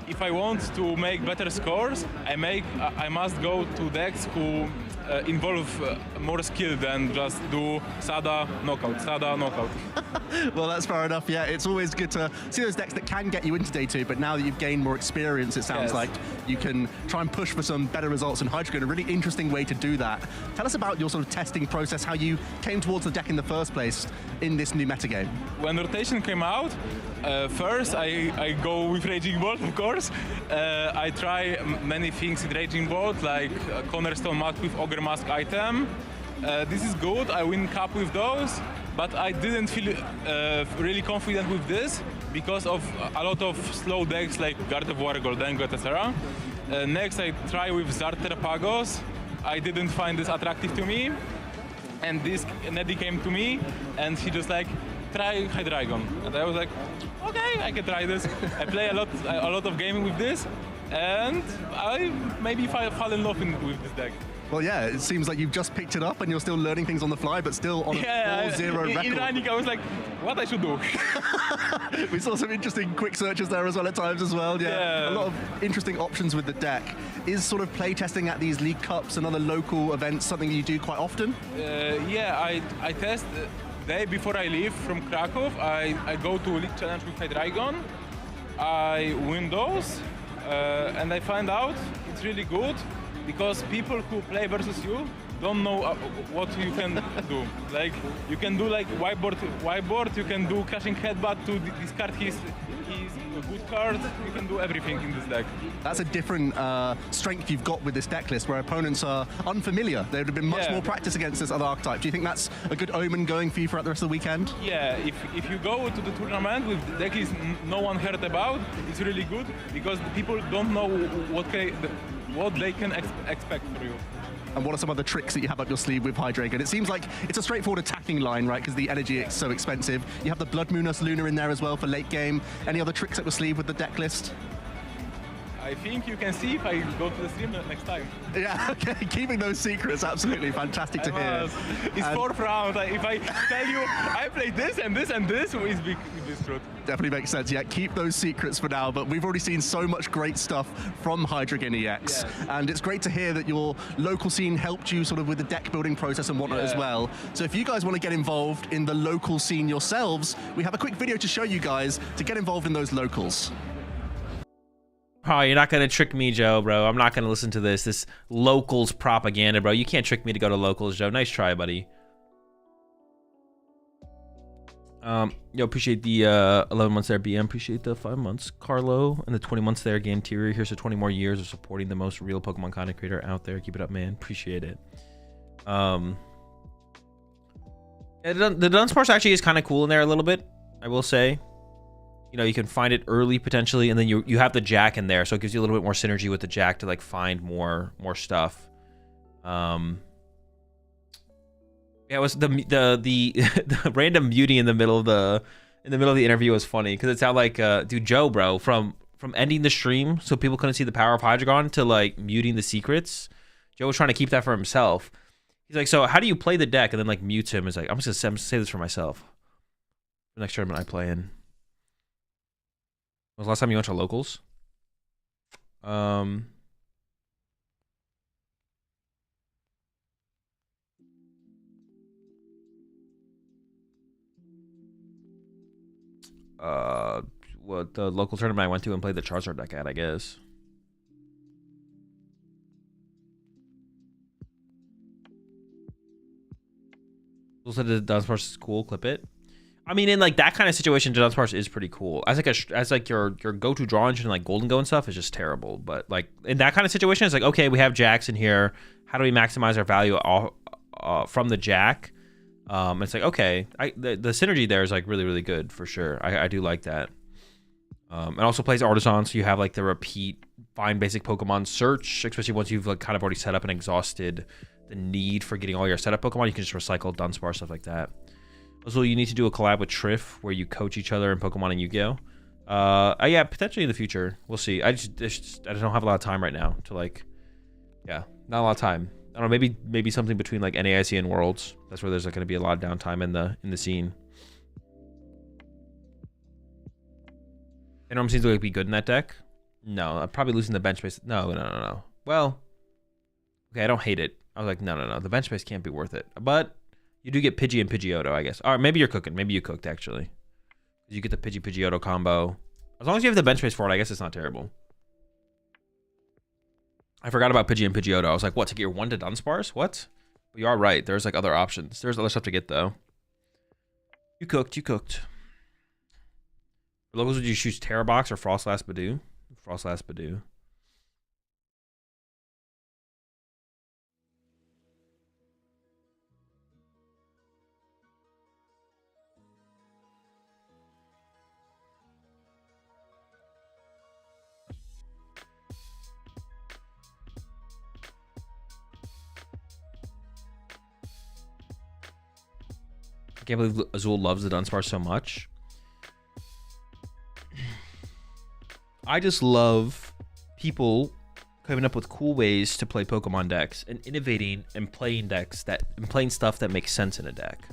if I want to make better scores, I must go to decks who involve more skill than just do Sada knockout, Sada knockout. Well, that's fair enough. Yeah, it's always good to see those decks that can get you into day 2, but now that you've gained more experience, it sounds like you can try and push for some better results in Hydreigon. A really interesting way to do that. Tell us about your sort of testing process, how you came towards the deck in the first place in this new metagame. When rotation came out, first I go with Raging Bolt, of course. I try many things in Raging Bolt, like Cornerstone Mask with Ogre Mask item. This is good, I win cup with those, but I didn't feel really confident with this because of a lot of slow decks like Guard of War, Goldengo, etc. Next I try with Zarter Pagos. I didn't find this attractive to me, and this Neddy came to me and he just like, try Hydreigon, and I was like, okay, I can try this. I play a lot of gaming with this, and I maybe fall in love with this deck. Well, yeah, it seems like you've just picked it up and you're still learning things on the fly, but still on a 4-0 record. In running, I was like, what I should do? We saw some interesting quick searches there as well at times as well. Yeah, a lot of interesting options with the deck. Is sort of playtesting at these League Cups and other local events something you do quite often? Yeah, I test. Day before I leave from Krakow, I go to League Challenge with Hydreigon. I win those, and I find out it's really good because people who play versus you don't know what you can do. Like, you can do like whiteboard, you can do Crashing Headbutt to discard his good card. You can do everything in this deck. That's a different strength you've got with this deck list, where opponents are unfamiliar. There would have been much more practice against this other archetype. Do you think that's a good omen going for you throughout the rest of the weekend? Yeah, if you go to the tournament with the deck list no one heard about, it's really good because the people don't know what they can expect from you. And what are some other tricks that you have up your sleeve with Hydreigon? It seems like it's a straightforward attacking line, right? Because the energy is so expensive. You have the Blood Moonus Luna in there as well for late game. Any other tricks up your sleeve with the deck list? I think you can see if I go to the stream next time. Yeah, okay, keeping those secrets, absolutely fantastic to hear. It's fourth round. If I tell you I played this and this and this, it's big truth. Definitely makes sense. Yeah, keep those secrets for now. But we've already seen so much great stuff from Hydreigon EX, and it's great to hear that your local scene helped you sort of with the deck building process and whatnot as well. So if you guys want to get involved in the local scene yourselves, we have a quick video to show you guys to get involved in those locals. Oh, you're not going to trick me, Joe, bro. I'm not going to listen to this locals propaganda, bro. You can't trick me to go to locals, Joe. Nice try, buddy. Yo, appreciate the 11 months there, BM. Appreciate the 5 months, Carlo. And the 20 months there, Ganterior. Here's the 20 more years of supporting the most real Pokemon content creator out there. Keep it up, man. Appreciate it. Yeah, the Dunsparce actually is kind of cool in there a little bit, I will say. You know, you can find it early potentially, and then you have the Jack in there, so it gives you a little bit more synergy with the Jack to like find more stuff. Yeah, it was the random muting in the middle of the interview was funny because it sounded like dude, Joe, bro, from ending the stream so people couldn't see the power of Hydreigon to like muting the secrets. Joe was trying to keep that for himself. He's like, so how do you play the deck? And then like mutes him. He's like, I'm just gonna say this for myself. The next tournament I play in. When was the last time you went to locals? What the local tournament I went to and played the Charizard deck at, I guess. Also, the Dunsparce is cool. Clip it. I mean, in like that kind of situation, Dunsparce is pretty cool. As like your go-to draw engine like Golden Go and stuff is just terrible. But like in that kind of situation, it's like, okay, we have Jacks in here. How do we maximize our value from the Jack? It's like, okay, the synergy there is like really good for sure. I do like that. It also plays Artisan, so you have like the repeat find basic Pokemon search, especially once you've like kind of already set up and exhausted the need for getting all your setup Pokemon. You can just recycle Dunsparce, stuff like that. Also, you need to do a collab with Triff where you coach each other in Pokemon and Yu-Gi-Oh. Yeah, potentially in the future. We'll see. I don't have a lot of time right now to like, yeah, not a lot of time. I don't know, maybe something between like NAIC and Worlds. That's where there's like, going to be a lot of downtime in the scene. Phantom seems to like be good in that deck. No, I'm probably losing the bench space. No. Well, okay, I don't hate it. I was like, no. The bench space can't be worth it. But you do get Pidgey and Pidgeotto, I guess. All right, maybe you're cooking. Maybe you cooked, actually. You get the Pidgey-Pidgeotto combo. As long as you have the bench space for it, I guess it's not terrible. I forgot about Pidgey and Pidgeotto. I was like, what, to get your 1 to Dunsparce? What? Well, you are right. There's like other options. There's other stuff to get, though. You cooked. For locals, would you choose Terra Box or Frostlass Badoo? Frostlass Badoo. I can't believe Azul loves the Dunsparce so much. I just love people coming up with cool ways to play Pokemon decks and innovating and playing stuff that makes sense in a deck.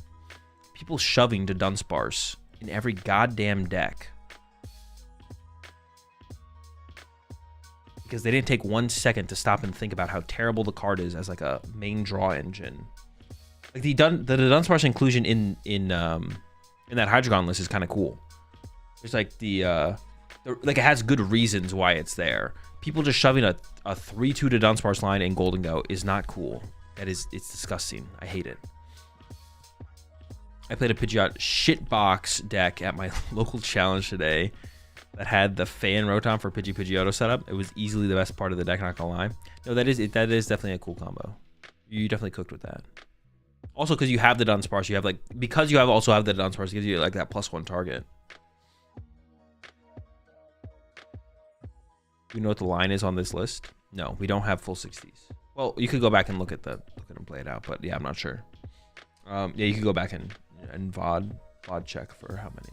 People shoving to Dunsparce in every goddamn deck because they didn't take 1 second to stop and think about how terrible the card is as like a main draw engine. Like the Dunsparce inclusion in that Hydreigon list is kind of cool. There's like like it has good reasons why it's there. People just shoving a 3-2 to Dunsparce line in Golden Go is not cool. It's disgusting. I hate it. I played a Pidgeot shitbox deck at my local challenge today that had the Fan Rotom for Pidgeotto setup. It was easily the best part of the deck, not gonna lie. No, that is definitely a cool combo. You definitely cooked with that. Also, because you have the Dunsparce, you have like also have the Dunsparce, it gives you like that +1 target. Do you know what the line is on this list? No, we don't have full 60s. Well, you could go back and look at them play it out, but yeah, I'm not sure. Yeah, you could go back and VOD check for how many.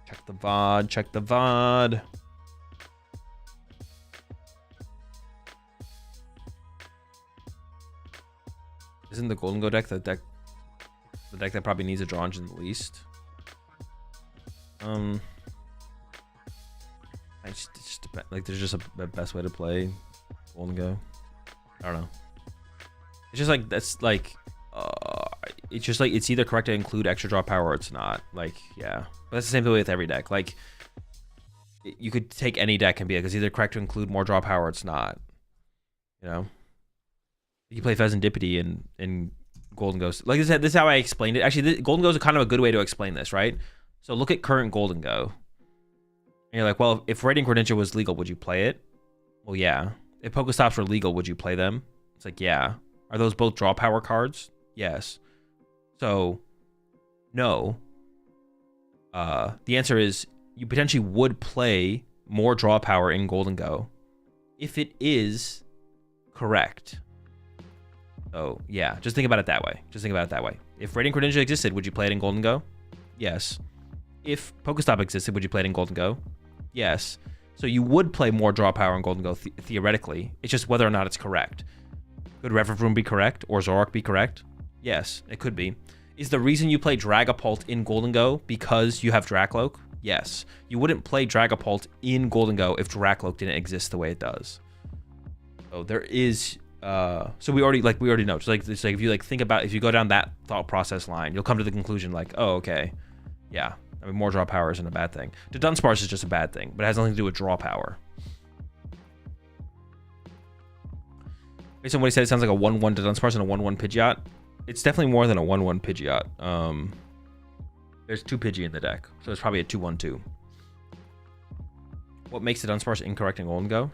Check the VOD. Isn't the Golden Go deck the deck that probably needs a draw engine the least? Like there's just a best way to play Golden Go. I don't know. It's just like it's just like it's either correct to include extra draw power or it's not. Like, yeah. But that's the same way with every deck. Like, you could take any deck and be like, it's either correct to include more draw power or it's not. You know? You play Pheasantipity in Golden Go. Like this is how I explained it. Actually, Golden Go is kind of a good way to explain this, right? So look at current Golden Go. And you're like, well, if Raiding Greninja was legal, would you play it? Well, yeah. If Pokestops were legal, would you play them? It's like, yeah. Are those both draw power cards? Yes. So, no. The answer is you potentially would play more draw power in Golden Go if it is correct. So, yeah, just think about it that way. If Raiding Greninja existed, would you play it in Golden Go? Yes. If Pokestop existed, would you play it in Golden Go? Yes. So you would play more draw power in Golden Go theoretically. It's just whether or not it's correct. Could Reverfroom be correct or Zoroark be correct? Yes, it could be. Is the reason you play Dragapult in Golden Go because you have Dracloak? Yes. You wouldn't play Dragapult in Golden Go if Dracloak didn't exist the way it does. So there is so we already know. It's like if you think about, if you go down that thought process line, you'll come to the conclusion like, oh, okay. Yeah. I mean, more draw power isn't a bad thing. The Dunsparce is just a bad thing, but it has nothing to do with draw power. Based on what he said, it sounds like a 1-1 to Dunsparce and a 1-1 Pidgeot. It's definitely more than a 1-1 Pidgeot. There's 2 Pidgey in the deck, so it's probably a 2-1-2. What makes the Dunsparce incorrect in Golden Go?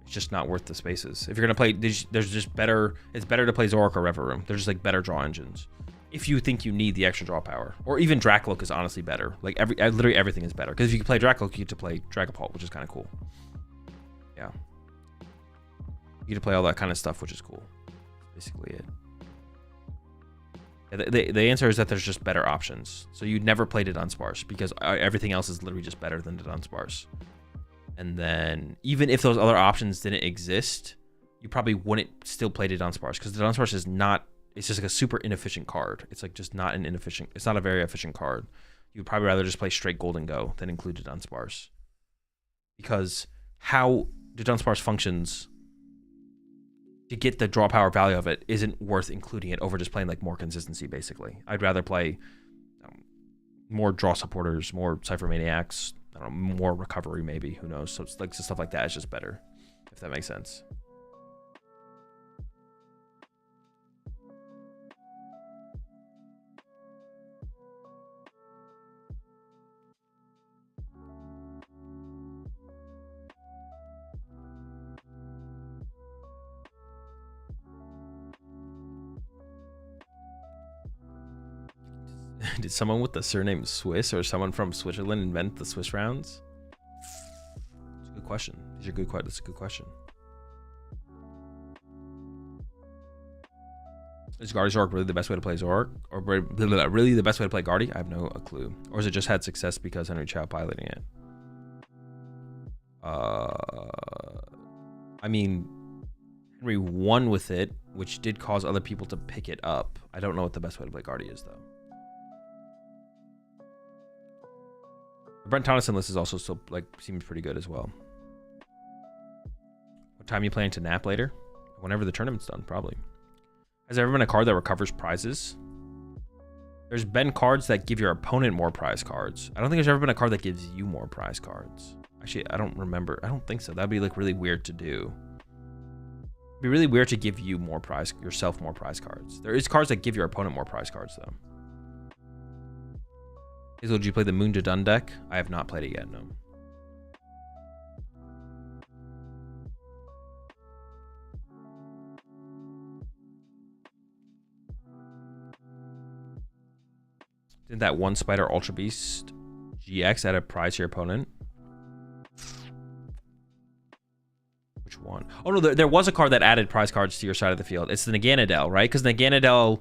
It's just not worth the spaces. If you're gonna play, there's just better. It's better to play Zoroark or Reverroom. They're just like better draw engines. If you think you need the extra draw power, or even Dracloak is honestly better. Like literally everything is better. Because if you can play Dracloak, you get to play Dragapult, which is kind of cool. Yeah. You get to play all that kind of stuff, which is cool. Basically it. The answer is that there's just better options. So you'd never played it on Sparse because everything else is literally just better than it on Sparse. And then even if those other options didn't exist, you probably wouldn't still played it on Sparse because the on Sparse is not, it's just like a super inefficient card. It's like just not an inefficient, it's not a very efficient card. You'd probably rather just play straight Gold and Go than include it on Sparse. Because how the Dunsparce functions to get the draw power value of it isn't worth including it over just playing like more consistency, basically. I'd rather play more draw supporters, more Cypher Maniacs, I don't know, more recovery maybe, who knows. So it's like stuff like that is just better, if that makes sense. Did someone with the surname Swiss or someone from Switzerland invent the Swiss rounds? It's a good question. That's a good question. Is Guardy Zork really the best way to play Zork? Or really the best way to play Guardy? I have no clue. Or has it just had success because Henry Chow piloting it? I mean, Henry won with it, which did cause other people to pick it up. I don't know what the best way to play Guardy is, though. The Brent Tonneson list is also still, like, seems pretty good as well. What time are you planning to nap later? Whenever the tournament's done, probably. Has there ever been a card that recovers prizes? There's been cards that give your opponent more prize cards. I don't think there's ever been a card that gives you more prize cards. Actually, I don't remember. I don't think so. That'd be like really weird to do. It'd be really weird to give you more prize, yourself more prize cards. There is cards that give your opponent more prize cards, though. Azul, did you play the Moon Jadun deck? I have not played it yet, no. Did that one Spider Ultra Beast GX add a prize to your opponent? Which one? Oh no, there was a card that added prize cards to your side of the field. It's the Naganadel, right? Because Naganadel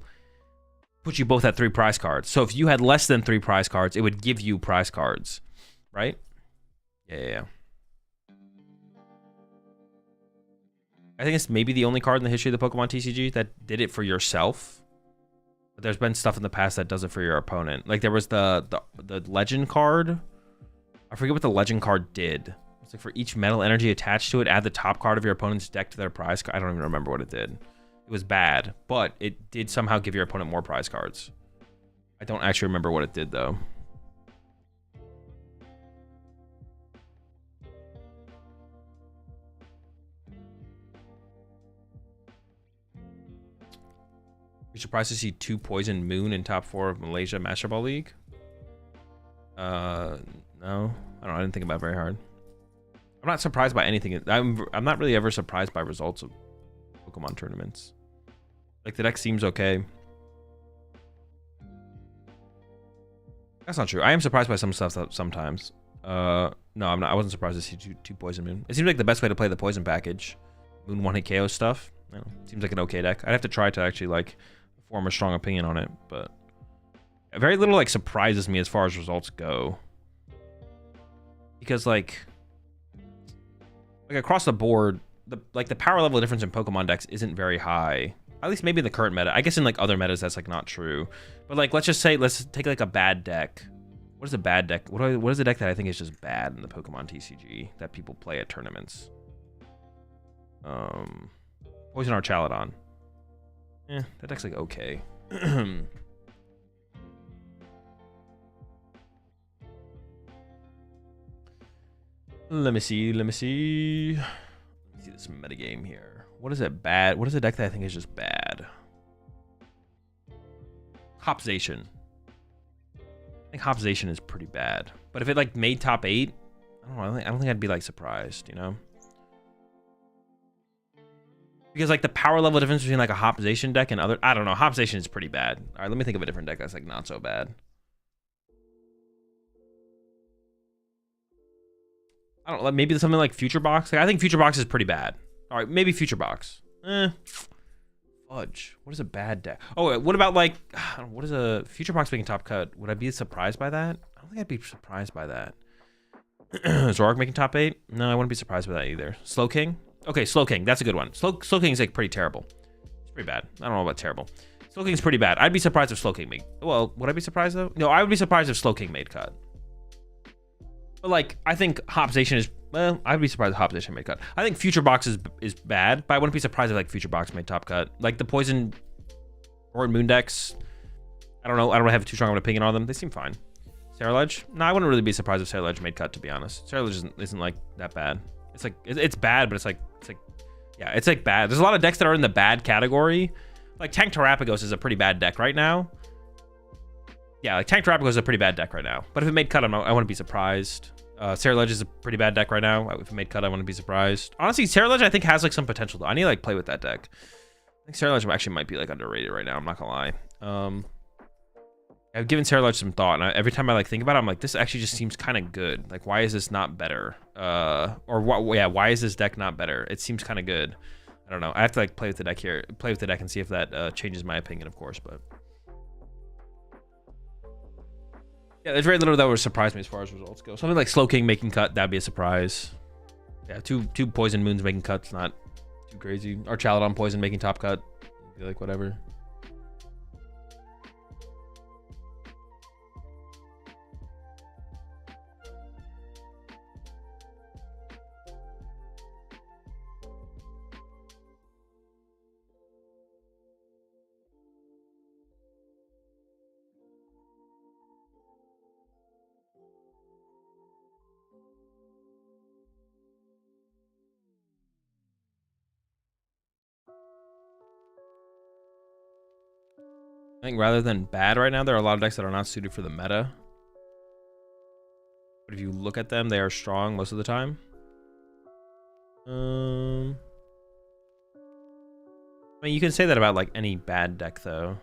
puts you both at 3 prize cards. So if you had less than 3 prize cards, it would give you prize cards, right? Yeah. I think it's maybe the only card in the history of the Pokemon TCG that did it for yourself. But there's been stuff in the past that does it for your opponent. Like there was the legend card. I forget what the legend card did. It's like for each metal energy attached to it, add the top card of your opponent's deck to their prize card. I don't even remember what it did. It was bad, but it did somehow give your opponent more prize cards. I don't actually remember what it did though. You're surprised to see 2 Poison Moon in top 4 of Malaysia Master Ball League? No. I don't know. I didn't think about it very hard. I'm not surprised by anything. I'm not really ever surprised by results of Pokemon tournaments. Like, the deck seems okay. That's not true. I am surprised by some stuff sometimes. No, I'm not. I wasn't surprised to see two Poison Moon. It seems like the best way to play the Poison package. Moon 1-hit KO stuff. I don't know, seems like an okay deck. I'd have to try to actually, like, form a strong opinion on it, but very little, like, surprises me as far as results go. Because, like across the board, the power level difference in Pokemon decks isn't very high. At least maybe in the current meta. I guess in like other metas that's like not true. But like let's take like a bad deck. What is a bad deck? What is a deck that I think is just bad in the Pokemon TCG that people play at tournaments? Poison Archaladon. That deck's like okay. Let me see this metagame here. What is it bad? What is a deck that I think is just bad? Hopzation. I think Hopzation is pretty bad. But if it like made top 8, I don't know. I don't think I'd be like surprised, you know? Because like the power level difference between like a Hopzation deck and other, I don't know. Hopzation is pretty bad. All right, let me think of a different deck that's like not so bad. I don't know, maybe something like Future Box. Like, I think Future Box is pretty bad. All right, maybe Future Box. Fudge. What is a bad deck? Oh, what about like, what is a Future Box making top cut? Would I be surprised by that? I don't think I'd be surprised by that. Zorg making top 8? No, I wouldn't be surprised by that either. Slow King? Okay, Slow King. That's a good one. Slow King is like pretty terrible. It's pretty bad. I don't know about terrible. Slow King's pretty bad. I'd be surprised if Slow King made. Well, would I be surprised though? No, I would be surprised if Slow King made cut. But like, I think Hopzation is. Well, I'd be surprised if Hopzation made cut. I think Future Box is bad, but I wouldn't be surprised if like Future Box made top cut. Like the Poison or Moon decks. I don't know. I don't have too strong of an opinion on them. They seem fine. Saraledge? No, I wouldn't really be surprised if Saraledge made cut, to be honest. Saraledge isn't like that bad. It's like it's bad, but it's like yeah, it's like bad. There's a lot of decks that are in the bad category. Like Tank Terrapagos is a pretty bad deck right now. Yeah, like Tank Terrapagos is a pretty bad deck right now. But if it made cut, I wouldn't be surprised. Saraledge is a pretty bad deck right now. If it made cut, I wouldn't be surprised. Honestly, Saraledge I think has like some potential though. I need to like play with that deck. I think Saraledge actually might be like underrated right now. I'm not gonna lie. I've given Saraledge some thought, and every time I like think about it, I'm like, this actually just seems kind of good. Like, why is this not better? Or what? Yeah, why is this deck not better? It seems kind of good. I don't know. I have to like play with the deck here, play with the deck, and see if that changes my opinion, of course. But yeah, there's very little that would surprise me as far as results go. Something like Slow King making cut, that'd be a surprise. Yeah, two Poison Moons making cuts, not too crazy. Or Chaladon Poison making top cut, like whatever. I think rather than bad right now, there are a lot of decks that are not suited for the meta. But if you look at them, they are strong most of the time. I mean, you can say that about like any bad deck though.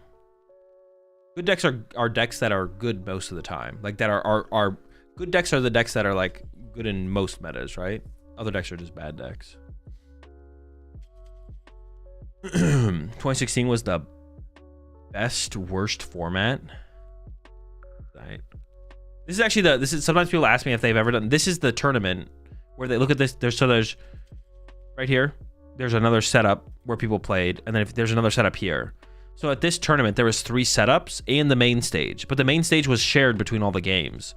Good decks are decks that are good most of the time. Like that are good decks are the decks that are like good in most metas, right? Other decks are just bad decks. 2016 was the best worst format. Right. This is actually this is sometimes people ask me if they've ever done. This is the tournament where they look at this. There's right here. There's another setup where people played, and then if there's another setup here. So at this tournament, there was 3 setups and the main stage, but the main stage was shared between all the games.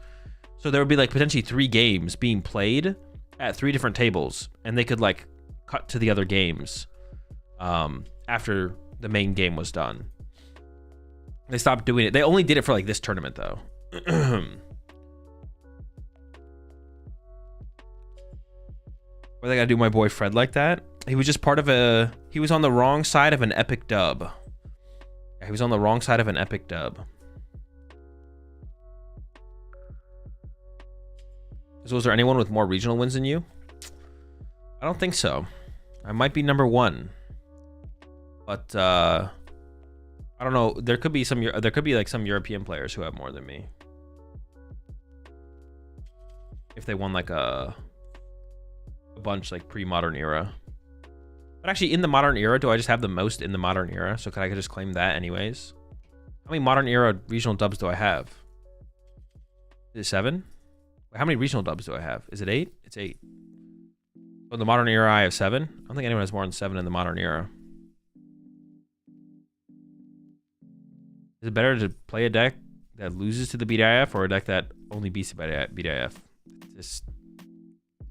So there would be like potentially 3 games being played at 3 different tables, and they could like cut to the other games after the main game was done. They stopped doing it. They only did it for like this tournament though. Why they gotta do my boy Fred like that? He was just part of he was on the wrong side of an epic dub. Yeah, he was on the wrong side of an epic dub. So is there anyone with more regional wins than you? I don't think so. I might be number 1. But I don't know. There could be like some European players who have more than me. If they won like a bunch like pre-modern era. But actually in the modern era, do I just have the most in the modern era? So could I just claim that anyways? How many modern era regional dubs do I have? Is it 7? How many regional dubs do I have? Is it 8? It's 8. So in the modern era, I have 7. I don't think anyone has more than 7 in the modern era. Is it better to play a deck that loses to the BDIF or a deck that only beats the BDIF? It just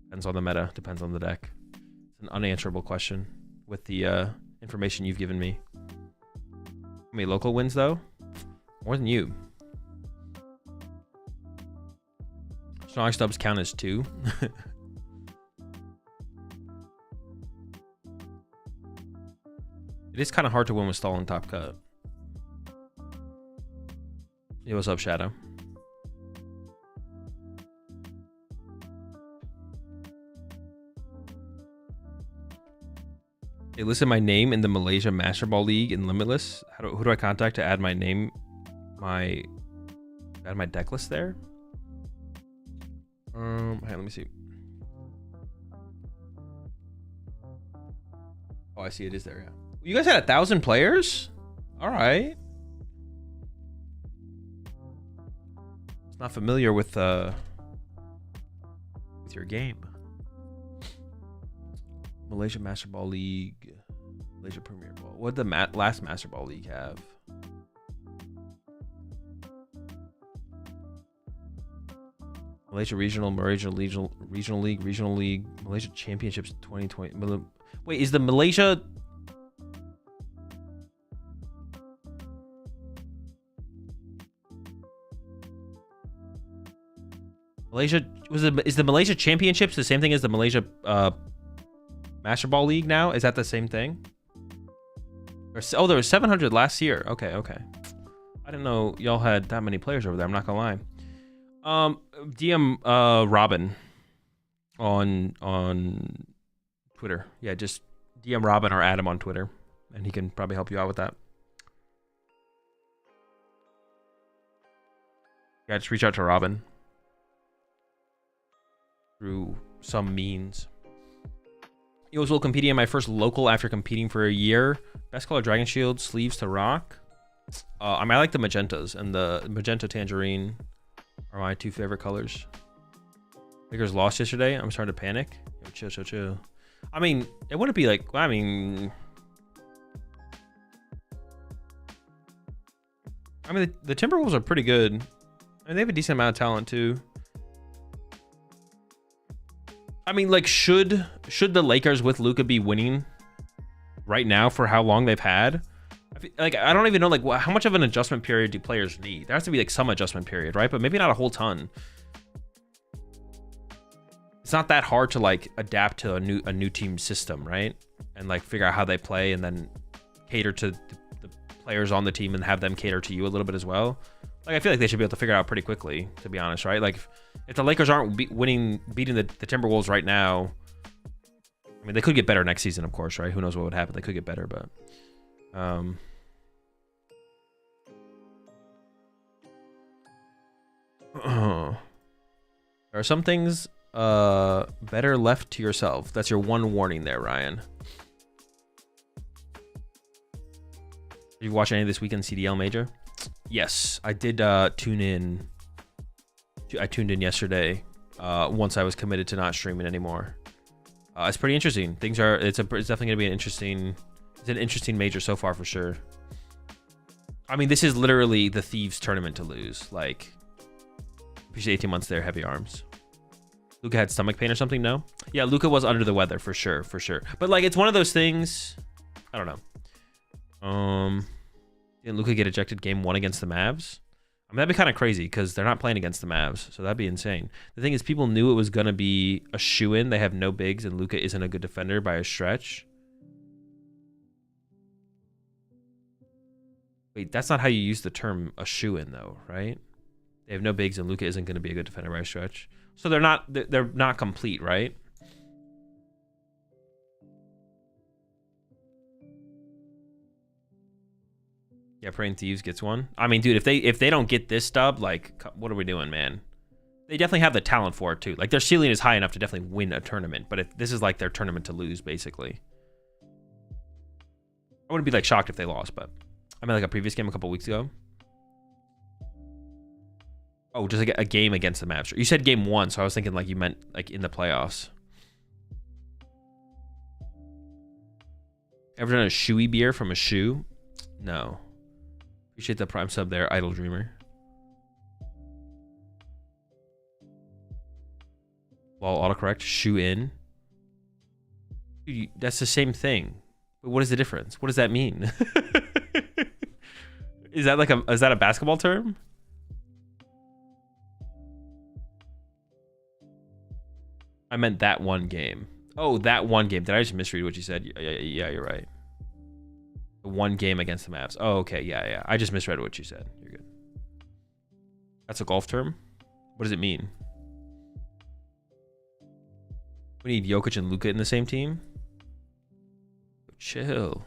depends on the meta, depends on the deck. It's an unanswerable question with the information you've given me. How many local wins though? More than you. Strong stubs count as 2. It is kind of hard to win with stalling top cut. Hey, what's up, Shadow? Hey, listen, my name in the Malaysia Master Ball League in Limitless. Who do I contact to add my name, add my deck list there? Hey, let me see. Oh, I see it is there. Yeah. You guys had 1,000 players? All right. It's not familiar with your game. Malaysia Master Ball League, Malaysia Premier Ball. What did the last Master Ball League have? Malaysia Regional League, Malaysia Championships 2020. Wait, is the Malaysia? Is the Malaysia Championships the same thing as the Malaysia Master Ball League now? Is that the same thing? Oh, there was 700 last year. Okay. I didn't know y'all had that many players over there. I'm not gonna lie. DM Robin on Twitter. Yeah, just DM Robin or Adam on Twitter, and he can probably help you out with that. Yeah, just reach out to Robin through some means. It was competing in my first local after competing for a year. Best color Dragon Shield, sleeves to rock. I like the magentas, and the magenta tangerine are my two favorite colors. Lakers lost yesterday. I'm starting to panic. Yo, chill. I mean, it wouldn't be like, the Timberwolves are pretty good. I mean, they have a decent amount of talent too. I mean, like, should the Lakers with Luka be winning right now for how long they've had? I don't even know, like, how much of an adjustment period do players need? There has to be, like, some adjustment period, right? But maybe not a whole ton. It's not that hard to, like, adapt to a new team system, right? And, like, figure out how they play and then cater to the players on the team and have them cater to you a little bit as well. Like, I feel like they should be able to figure it out pretty quickly, to be honest, right? Like, if the Lakers aren't beating the Timberwolves right now, I mean, they could get better next season, of course, right? Who knows what would happen? They could get better, but there are some things better left to yourself. That's your one warning there, Ryan. Did you watch any of this weekend CDL major? Yes, I did tune in. I tuned in yesterday once I was committed to not streaming anymore. It's pretty interesting. It's definitely gonna be an interesting major so far for sure. I mean, this is literally the Thieves tournament to lose. Like, appreciate 18 months there, heavy arms. Luka had stomach pain or something? No? Yeah, Luka was under the weather for sure. But like, it's one of those things. I don't know. Didn't Luka get ejected game 1 against the Mavs? I mean, that'd be kind of crazy because they're not playing against the Mavs, so that'd be insane. The thing is, people knew it was gonna be a shoe-in. They have no bigs, and Luka isn't a good defender by a stretch. Wait, that's not how you use the term a shoe-in, though, right? They have no bigs, and Luka isn't going to be a good defender by a stretch. So they're not complete, right? Yeah, Praying Thieves gets one. I mean, dude, if they don't get this dub, like, what are we doing, man? They definitely have the talent for it too. Like, their ceiling is high enough to definitely win a tournament, but this is like their tournament to lose, basically. I wouldn't be like shocked if they lost, but I mean, like a previous game a couple weeks ago. Oh, just like a game against the Mavs. You said game 1, so I was thinking like you meant like in the playoffs. Ever done a shoey beer from a shoe? No. Appreciate the prime sub there, Idle Dreamer. While autocorrect, shoe in. Dude, that's the same thing. But what is the difference? What does that mean? Is that a basketball term? I meant that one game. Oh, that one game. Did I just misread what you said? Yeah, you're right. The one game against the Mavs. Oh, okay. Yeah. I just misread what you said. You're good. That's a golf term? What does it mean? We need Jokic and Luka in the same team? Chill.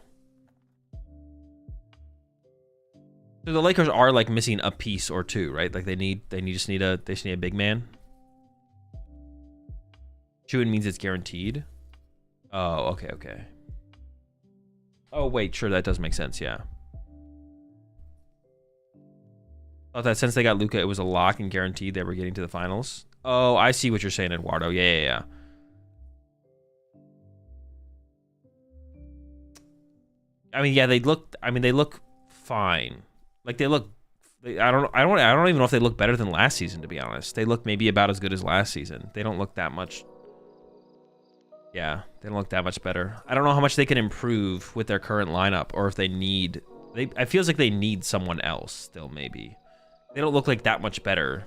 So the Lakers are like missing a piece or two, right? Like they just need a big man. Chewin means it's guaranteed. Oh, okay. Oh, wait, sure, that does make sense, yeah. Thought that since they got Luka, it was a lock and guaranteed they were getting to the finals. Oh, I see what you're saying, Eduardo. Yeah. I mean, yeah, they look fine. Like they look. I don't even know if they look better than last season. To be honest, they look maybe about as good as last season. They don't look that much. Yeah, they don't look that much better. I don't know how much they can improve with their current lineup, or if they need. It feels like they need someone else still. Maybe they don't look like that much better.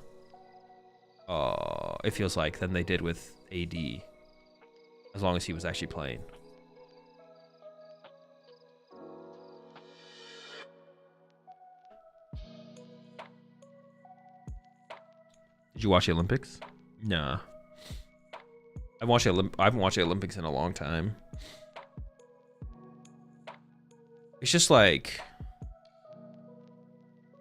It feels like than they did with AD, as long as he was actually playing. Did you watch the Olympics? Nah. I haven't watched the Olympics in a long time. It's just like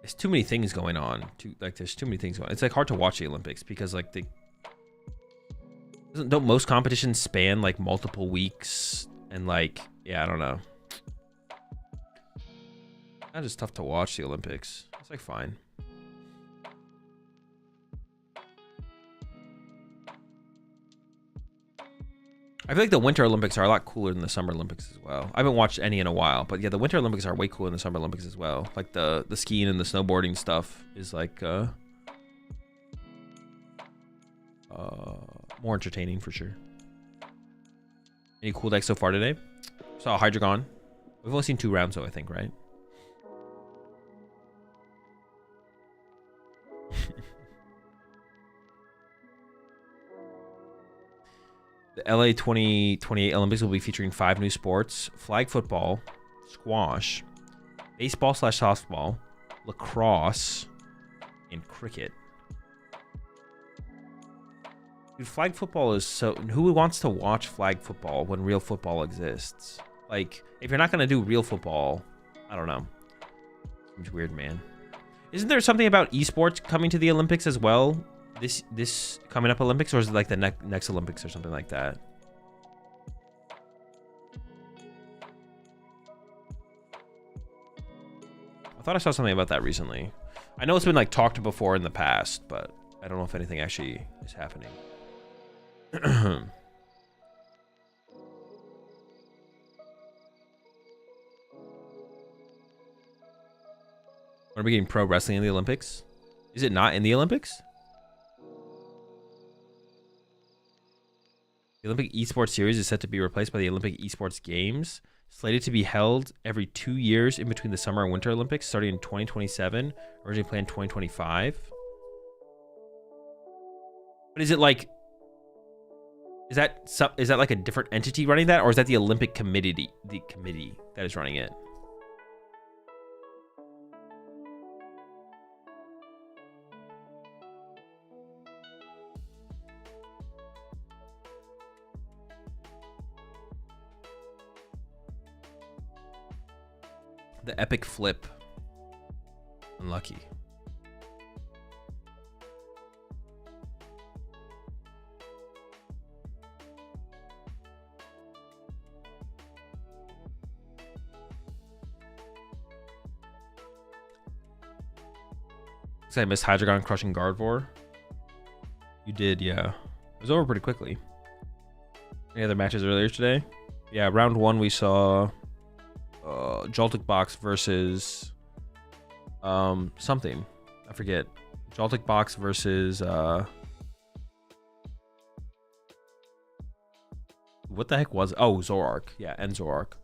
there's too many things going on. There's too many things going on. It's like hard to watch the Olympics because like don't most competitions span like multiple weeks and like yeah, I don't know. It's just tough to watch the Olympics. It's like fine. I feel like the Winter Olympics are a lot cooler than the Summer Olympics as well. I haven't watched any in a while, but yeah, the Winter Olympics are way cooler than the Summer Olympics as well. Like the skiing and the snowboarding stuff is like more entertaining for sure. Any cool decks so far today? Saw Hydreigon. We've only seen 2 rounds though, I think, right? The LA 2028 Olympics will be featuring 5 new sports: flag football, squash, baseball/softball, lacrosse, and cricket. Dude, flag football is so... Who wants to watch flag football when real football exists? Like, if you're not going to do real football, I don't know. Seems weird, man. Isn't there something about esports coming to the Olympics as well? This coming up Olympics, or is it like the next Olympics or something like that? I thought I saw something about that recently. I know it's been like talked before in the past, but I don't know if anything actually is happening. Are we getting pro wrestling in the Olympics? Is it not in the Olympics? The Olympic Esports Series is set to be replaced by the Olympic Esports Games, slated to be held every 2 years in between the Summer and Winter Olympics, starting in 2027, originally planned 2025. But is it like... Is that like a different entity running that, or is that the Olympic Committee, the committee that is running it? The epic flip. Unlucky. I missed Hydreigon crushing Gardevoir. You did, yeah. It was over pretty quickly. Any other matches earlier today? Yeah, round 1 we saw Joltik Box versus something. I forget. Joltik Box versus what the heck was it? Oh, Zoroark. Yeah, and Zoroark.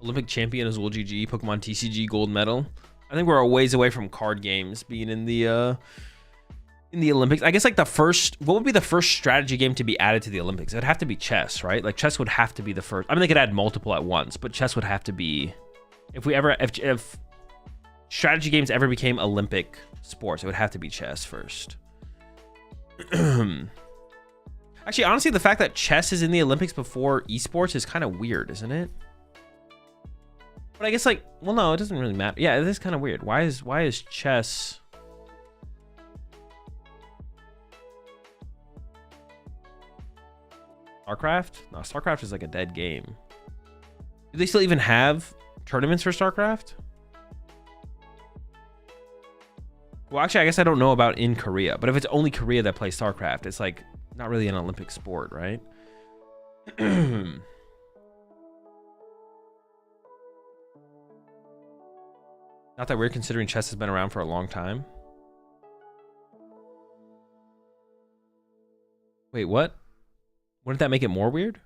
Olympic champion AzulGG, PokemonTCG gold medal. I think we're a ways away from card games being in the Olympics. I guess like what would be the first strategy game to be added to the Olympics? It would have to be chess, right? Like chess would have to be the first. I mean, they could add multiple at once, but chess would have to be. If strategy games ever became Olympic sports, it would have to be chess first. Actually, honestly, the fact that chess is in the Olympics before esports is kind of weird, isn't it? But I guess like, well, no, it doesn't really matter. Yeah, it is kind of weird. Why is chess? StarCraft? No, StarCraft is like a dead game. Do they still even have tournaments for StarCraft? Well, actually, I guess I don't know about in Korea, but if it's only Korea that plays StarCraft, it's like not really an Olympic sport, right? Not that weird considering chess has been around for a long time. Wait, what? Wouldn't that make it more weird?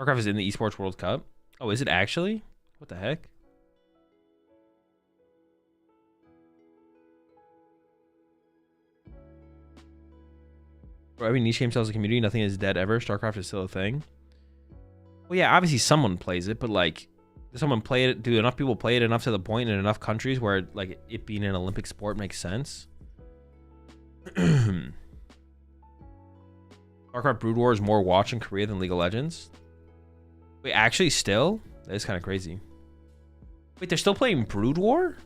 StarCraft is in the Esports World Cup. Oh, is it actually? What the heck? Bro, every niche game sells a community. Nothing is dead ever. StarCraft is still a thing. Well, yeah, obviously someone plays it, but like, does someone play it? Do enough people play it enough to the point in enough countries where like it being an Olympic sport makes sense? StarCraft Brood War is more watched in Korea than League of Legends. Wait, actually still? That is kind of crazy. Wait, they're still playing Brood War?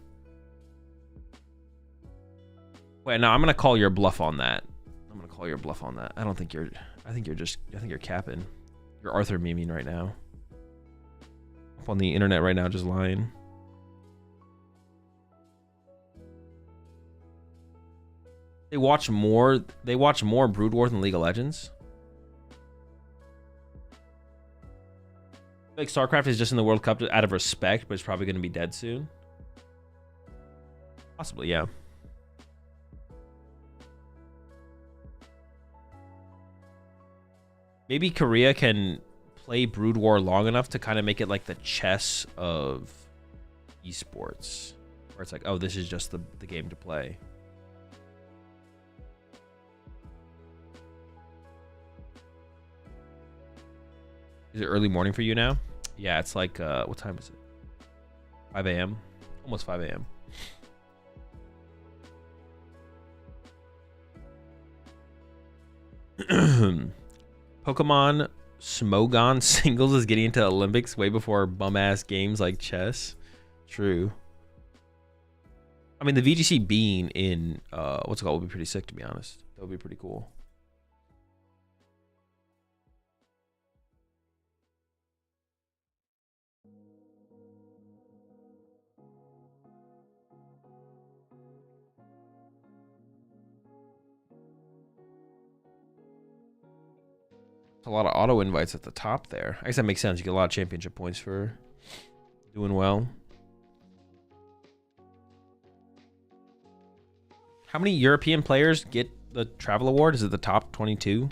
Wait, no, I'm gonna call your bluff on that. I'm gonna call your bluff on that. I think you're capping. You're Arthur memeing right now. Up on the internet right now, just lying. They watch more Brood War than League of Legends. Like StarCraft is just in the World Cup out of respect, but it's probably going to be dead soon. Possibly, yeah. Maybe Korea can play Brood War long enough to kind of make it like the chess of esports, where it's like, oh, this is just the game to play. Is it early morning for you now? Yeah, it's like, what time is it? 5 a.m. Almost 5 a.m. Pokemon Smogon singles is getting into Olympics way before bum-ass games like chess. True. I mean, the VGC being in, what's it called, would be pretty sick, to be honest. That would be pretty cool. A lot of auto invites at the top there. I guess that makes sense. You get a lot of championship points for doing well. How many European players get the travel award? Is it the top 22?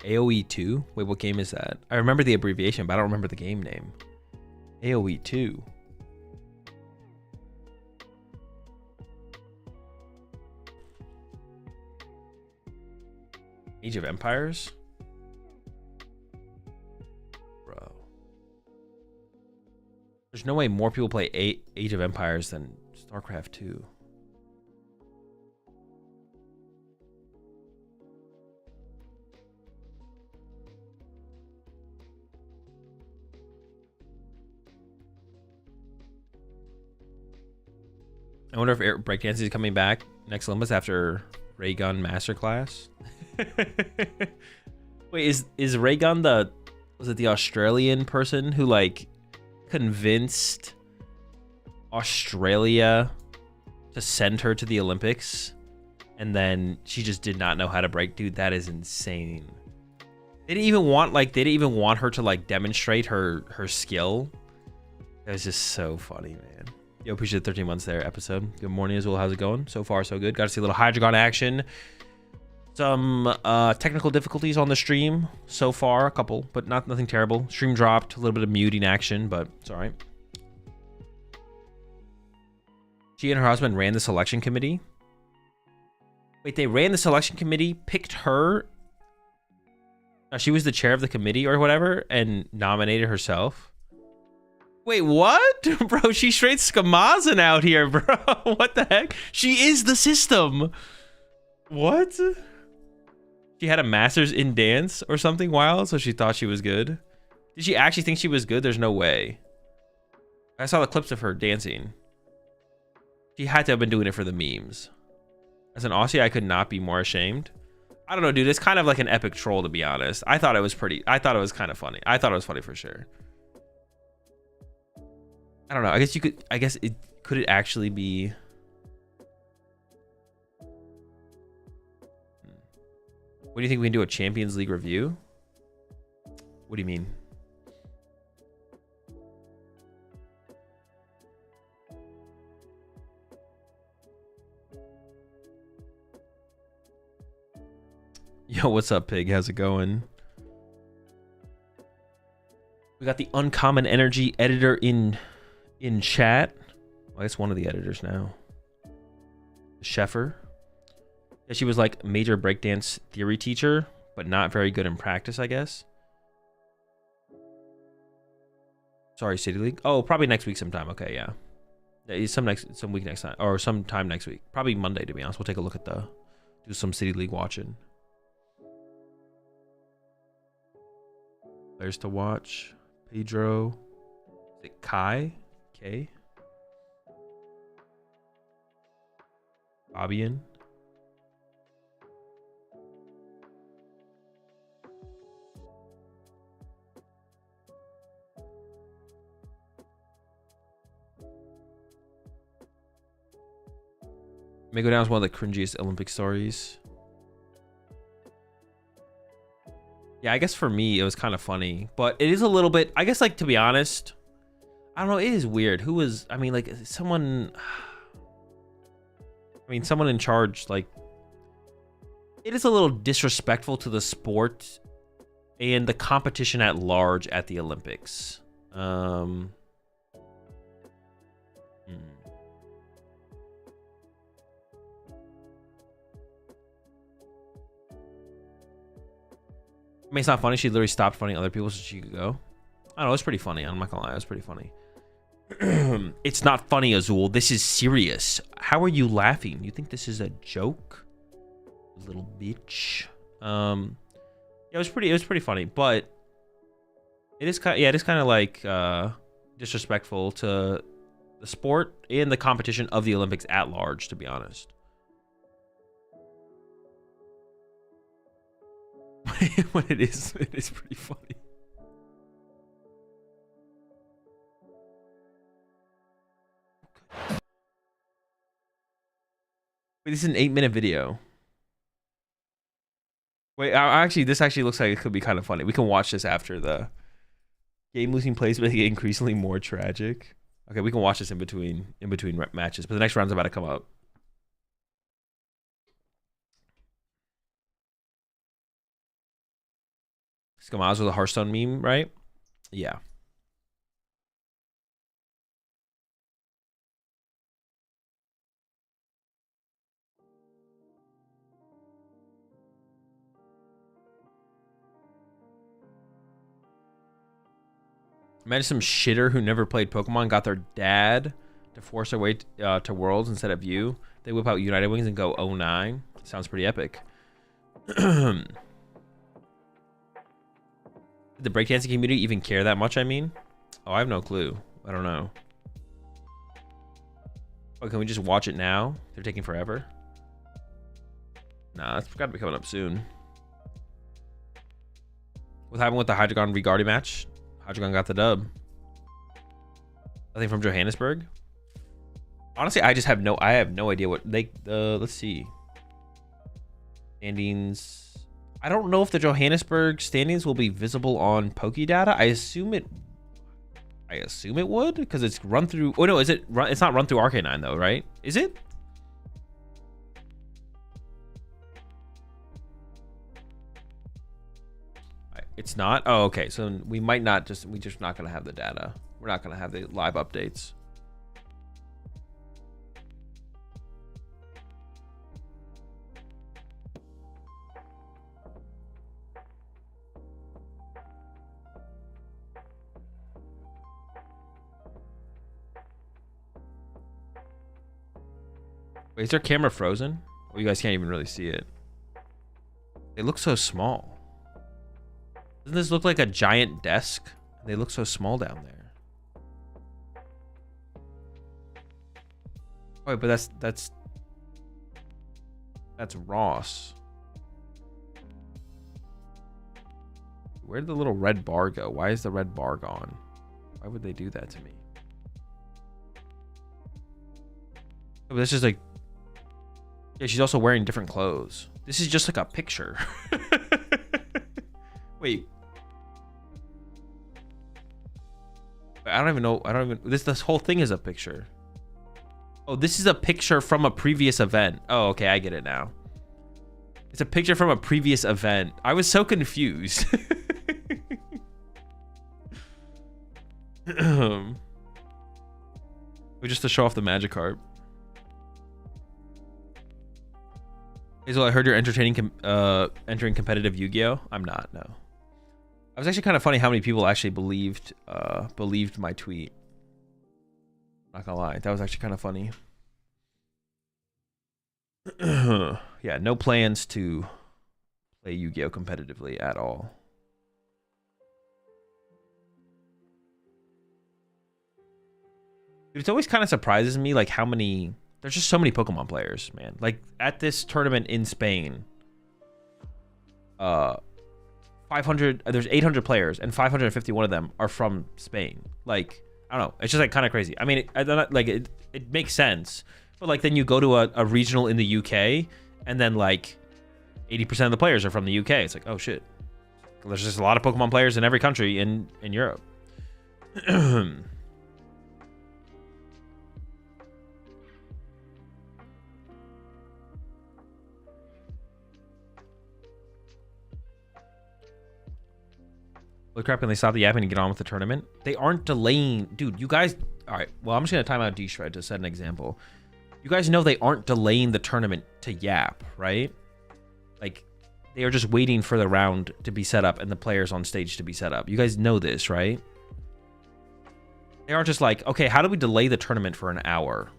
AoE 2? Wait, what game is that? I remember the abbreviation, but I don't remember the game name. AoE 2. Age of Empires? Bro. There's no way more people play Age of Empires than StarCraft 2. I wonder if breakdancing is coming back next Olympus after Raygun Masterclass. Wait, is Raygun was it the Australian person who like convinced Australia to send her to the Olympics and then she just did not know how to break? Dude, that is insane. They didn't even want her to like demonstrate her skill. It was just so funny, man. Yo, appreciate the 13 months there episode. Good morning, Azul. How's it going? So far, so good. Got to see a little Hydreigon action. Some technical difficulties on the stream so far, a couple, but nothing terrible. Stream dropped, a little bit of muting action, but it's all right. She and her husband ran the selection committee. Wait, they ran the selection committee, picked her. She was the chair of the committee or whatever, and nominated herself. Wait, what? Bro, she straight Skamazin out here, bro. What the heck? She is the system. What? She had a master's in dance or something wild, so she thought she was good. Did she actually think she was good? There's no way. I saw the clips of her dancing. She had to have been doing it for the memes. As an Aussie, I could not be more ashamed. I don't know, dude. It's kind of like an epic troll, to be honest. I thought it was kind of funny. I thought it was funny for sure. I don't know. I guess you could. I guess it could it actually be. What do you think we can do a Champions League review? What do you mean? Yo, what's up, Pig? How's it going? We got the Uncommon Energy editor in chat. Well, I guess one of the editors now. Sheffer. Yeah, she was like major breakdance theory teacher, but not very good in practice, I guess. Sorry, City League. Oh, probably next week sometime. Okay, yeah. Some week next time, or sometime next week. Probably Monday, to be honest. We'll take a look at do some City League watching. Players to watch. Pedro. Is it Kai? K. Fabian. May go down as one of the cringiest Olympic stories. Yeah, I guess for me, it was kind of funny. But it is a little bit... I guess, like, to be honest... I don't know, it is weird. Who was... I mean, like, someone... I mean, someone in charge, like... It is a little disrespectful to the sport and the competition at large at the Olympics. I mean, it's not funny. She literally stopped funding other people so she could go. I don't know. It's pretty funny. I'm not gonna lie. It was pretty funny. It's not funny, Azul. This is serious. How are you laughing? You think this is a joke? Little bitch. Yeah, it was pretty funny, but it is kind. Yeah, it is kind of like disrespectful to the sport and the competition of the Olympics at large, to be honest. But it is pretty funny. Wait, this is an 8-minute video. Wait, actually, this actually looks like it could be kind of funny. We can watch this after the game losing plays, but increasingly more tragic. Okay, we can watch this in between matches, but the next round's about to come up. Skamaz with a Hearthstone meme, right? Yeah. Imagine some shitter who never played Pokemon got their dad to force their way to Worlds instead of you. They whip out United Wings and go 0-9. Sounds pretty epic. Did the breakdancing community even care that much, I mean? Oh, I have no clue. I don't know. Oh, can we just watch it now? They're taking forever. Nah, it's gotta be coming up soon. What happened with the Hydreigon Regardy match? Hydreigon got the dub. Nothing from Johannesburg. Honestly, I have no idea what they let's see. Standings. I don't know if the Johannesburg standings will be visible on PokeData. I assume it would, because it's run through. Oh no, it's not run through Arcanine though, right? Is it? It's not. Oh, okay. So we might not we're just not gonna have the data. We're not gonna have the live updates. Wait, is their camera frozen? Oh, you guys can't even really see it. They look so small. Doesn't this look like a giant desk? They look so small down there. Oh, wait, but that's Ross. Where did the little red bar go? Why is the red bar gone? Why would they do that to me? Oh, this is like... Yeah, she's also wearing different clothes. This is just like a picture. Wait. I don't even know. This whole thing is a picture. Oh, this is a picture from a previous event. Oh, okay, I get it now. It's a picture from a previous event. I was so confused. Just to show off the Magikarp. Hazel, I heard you're entering competitive Yu-Gi-Oh. I'm not. No. It was actually kind of funny how many people actually believed my tweet. Not gonna lie, that was actually kind of funny. Yeah, no plans to play Yu-Gi-Oh competitively at all. It always kind of surprises me, like how many. There's just so many Pokemon players, man. Like at this tournament in Spain, 500. There's 800 players, and 551 of them are from Spain. Like I don't know. It's just like kind of crazy. I mean, it makes sense, but like then you go to a regional in the UK, and then like 80% of the players are from the UK. It's like, oh shit. There's just a lot of Pokemon players in every country in Europe. Holy crap, and they stop the yapping and get on with the tournament? They aren't delaying. Dude, you guys... Alright, well, I'm just going to time out D-Shred to set an example. You guys know they aren't delaying the tournament to yap, right? Like, they are just waiting for the round to be set up and the players on stage to be set up. You guys know this, right? They aren't just like, okay, how do we delay the tournament for an hour?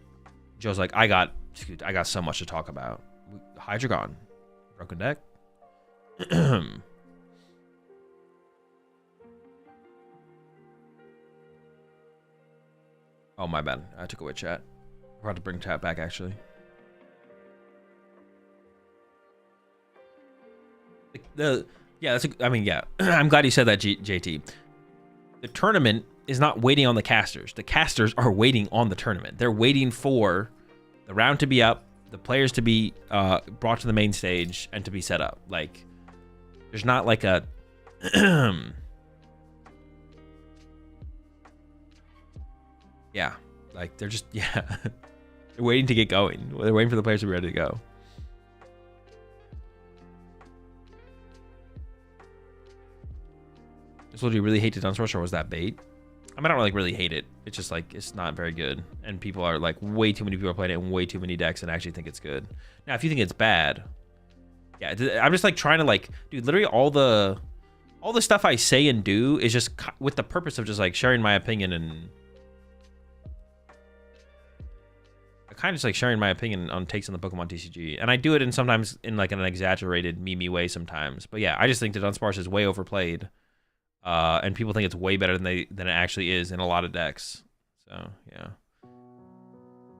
Joe's like, I got so much to talk about. Hydreigon. Broken deck. Oh, my bad. I took away chat. I forgot to bring chat back, actually. I'm glad you said that, JT. The tournament is not waiting on the casters. The casters are waiting on the tournament. They're waiting for the round to be up, the players to be brought to the main stage, and to be set up. Like, there's not like a... Yeah, like they're just, yeah, they're waiting to get going. They're waiting for the players to be ready to go. So do you really hate the Dunsparce, or was that bait? I mean, I don't really hate it. It's just like, it's not very good. And people are like, way too many people are playing it in way too many decks and actually think it's good. Now, if you think it's bad, yeah, I'm just like trying to like, dude, literally all the stuff I say and do is just with the purpose of just like sharing my opinion and kind of just like sharing my opinion on takes on the Pokemon TCG, and I do it sometimes in like an exaggerated meme way sometimes. But yeah, I just think the Dunsparce is way overplayed, and people think it's way better than it actually is in a lot of decks. So yeah,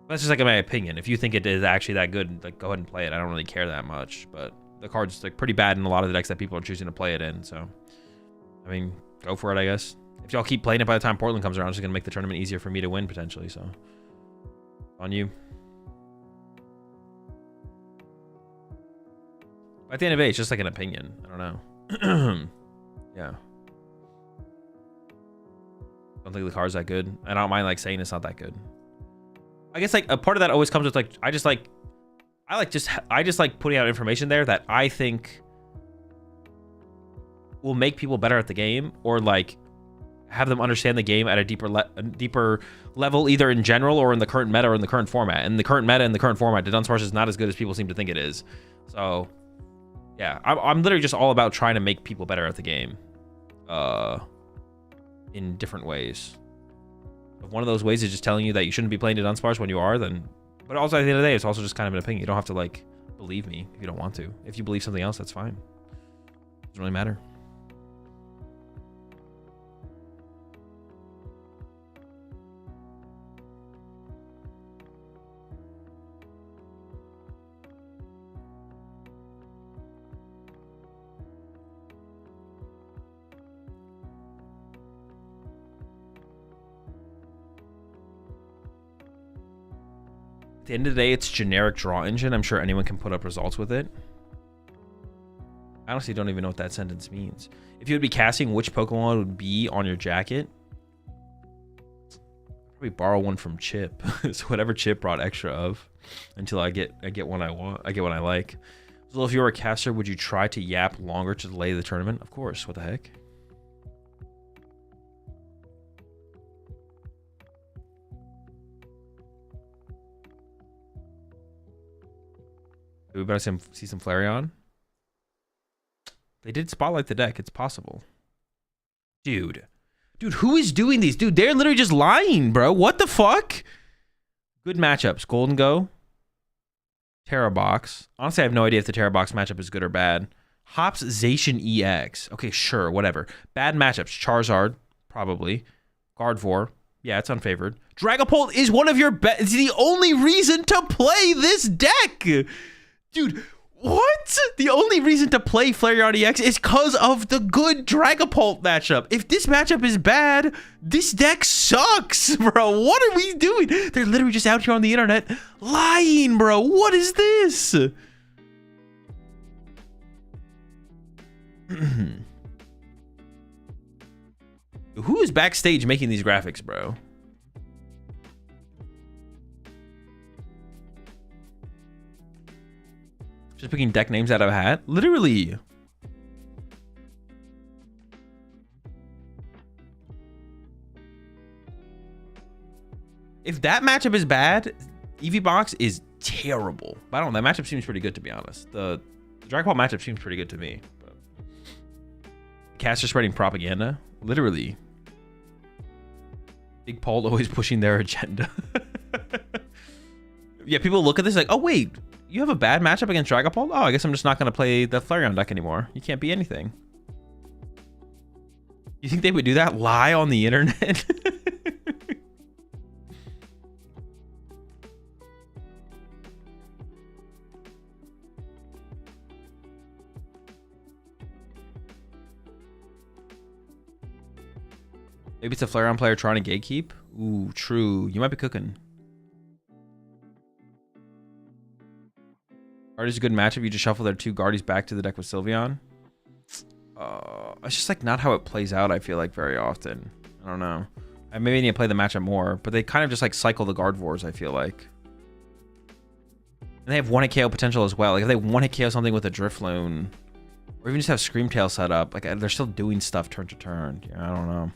that's just like my opinion. If you think it is actually that good, like go ahead and play it. I don't really care that much, but the card's like pretty bad in a lot of the decks that people are choosing to play it in. So I mean, go for it, I guess. If y'all keep playing it by the time Portland comes around, it's just gonna make the tournament easier for me to win potentially. So on you. At the end of it, it's just like an opinion. I don't know. Yeah. Don't think the card's that good. I don't mind like saying it's not that good. I guess like a part of that always comes with like I just like putting out information there that I think will make people better at the game, or like have them understand the game at a deeper level, either in general or in the current meta or in the current format. And the current meta and the current format, the Dunsparce is not as good as people seem to think it is. So yeah, I'm literally just all about trying to make people better at the game, in different ways. If one of those ways is just telling you that you shouldn't be playing the Dunsparce when you are, then But also at the end of the day, it's also just kind of an opinion. You don't have to like believe me if you don't want to. If you believe something else, that's fine. Doesn't really matter. At the end of the day, it's generic draw engine. I'm sure anyone can put up results with it. I honestly don't even know what that sentence means. If you would be casting, which Pokemon would be on your jacket? Probably borrow one from Chip. So whatever Chip brought extra of, until I get one I want. I get one I like. So if you were a caster, would you try to yap longer to delay the tournament? Of course. What the heck? We better see some Flareon. They did spotlight the deck. It's possible. Dude, who is doing these? Dude, they're literally just lying, bro. What the fuck? Good matchups. Golden Go. Terra Box. Honestly, I have no idea if the Terra Box matchup is good or bad. Hops Zacian EX. Okay, sure, whatever. Bad matchups. Charizard, probably. Gardevoir. Yeah, it's unfavored. Dragapult is one of your best. It's the only reason to play this deck. Dude, what? The only reason to play Flareon EX is because of the good Dragapult matchup. If this matchup is bad, this deck sucks, bro. What are we doing? They're literally just out here on the internet lying, bro. What is this? Who is backstage making these graphics, bro? Just picking deck names out of a hat? Literally. If that matchup is bad, EV Box is terrible. But I don't know. That matchup seems pretty good, to be honest. The Dragon Ball matchup seems pretty good to me. But caster spreading propaganda? Literally. Big Paul always pushing their agenda. Yeah, people look at this like, oh, wait. You have a bad matchup against Dragapult? Oh, I guess I'm just not going to play the Flareon deck anymore. You can't be anything. You think they would do that? Lie on the internet? Maybe it's a Flareon player trying to gatekeep? Ooh, true. You might be cooking. Guardi's a good matchup. You just shuffle their two Guardies back to the deck with Sylveon. It's just like not how it plays out, I feel like, very often. I don't know. I maybe need to play the matchup more, but they kind of just like cycle the Gardevoirs, I feel like. And they have 1-hit KO potential as well. Like if they 1-hit KO something with a Drifloon, or even just have Screamtail set up, like they're still doing stuff turn to turn. Yeah, I don't know.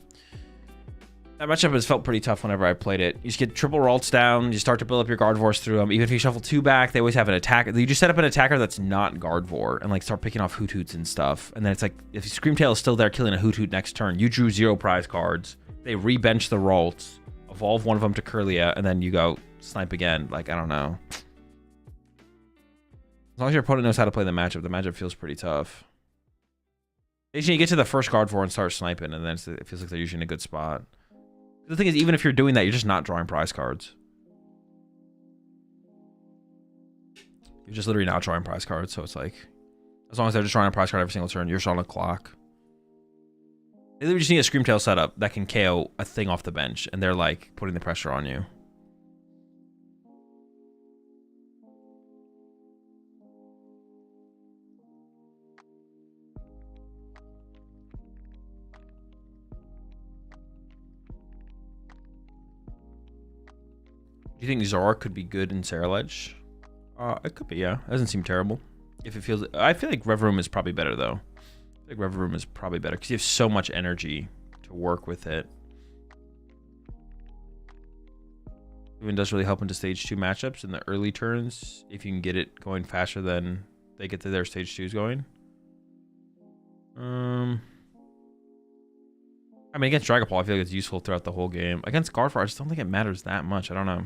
That matchup has felt pretty tough whenever I played it. You just get triple Ralts down, you start to build up your Gardevoirs through them. Even if you shuffle 2 back, they always have an attacker. You just set up an attacker that's not Gardevoir and like start picking off Hoot Hoots and stuff. And then it's like, if Screamtail is still there killing a Hoot Hoot next turn, you drew 0 prize cards. They re-bench the Ralts, evolve one of them to Kirlia, and then you go snipe again. Like, I don't know. As long as your opponent knows how to play the matchup feels pretty tough. Occasionally you get to the first Gardevoir and start sniping, and then it feels like they're usually in a good spot. The thing is, even if you're doing that, you're just not drawing prize cards. You're just literally not drawing prize cards, so it's like, as long as they're just drawing a prize card every single turn, you're just on the clock. They literally just need a Screamtail setup that can KO a thing off the bench, and they're like putting the pressure on you. Do you think Zoroark could be good in Saraledge? It could be, yeah. It doesn't seem terrible. If it feels, I feel like Revroom is probably better though. I think Revroom is probably better because you have so much energy to work with it. Even does really help into stage 2 matchups in the early turns if you can get it going faster than they get to their stage 2s going. I mean, against Dragapult, I feel like it's useful throughout the whole game. Against Gardevoir, I just don't think it matters that much. I don't know.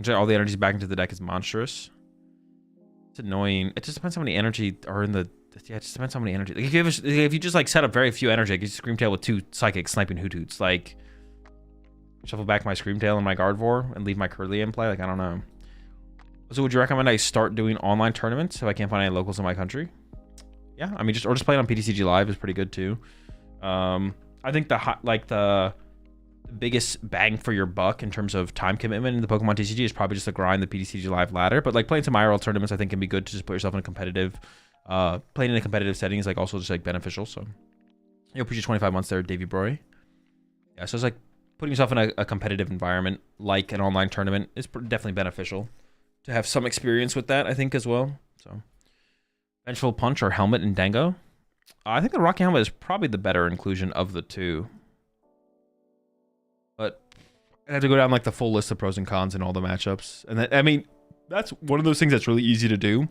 Inject all the energies back into the deck is monstrous. It's annoying. It just depends how many energy are in the... Yeah, it just depends how many energy. Like if you just like set up very few energy, like you Screamtail with 2 Psychics sniping Hoothoots, like shuffle back my Screamtail and my Gardevoir and leave my Curly in play. Like I don't know. So would you recommend I start doing online tournaments if I can't find any locals in my country? Yeah, I mean just playing on PTCG Live is pretty good too. I think the biggest bang for your buck in terms of time commitment in the Pokemon TCG is probably just to grind the PTCG Live ladder. But like playing some IRL tournaments, I think can be good to just put yourself in a competitive. Playing in a competitive setting is like also just like beneficial. So you appreciate 25 months there, Davey Broy. Yeah, so it's like putting yourself in a competitive environment like an online tournament is definitely beneficial to have some experience with that, I think, as well. So Vengeful Punch or Helmet and Dango. I think the Rocky Helmet is probably the better inclusion of the two. But I have to go down like the full list of pros and cons in all the matchups. And that, I mean, that's one of those things that's really easy to do.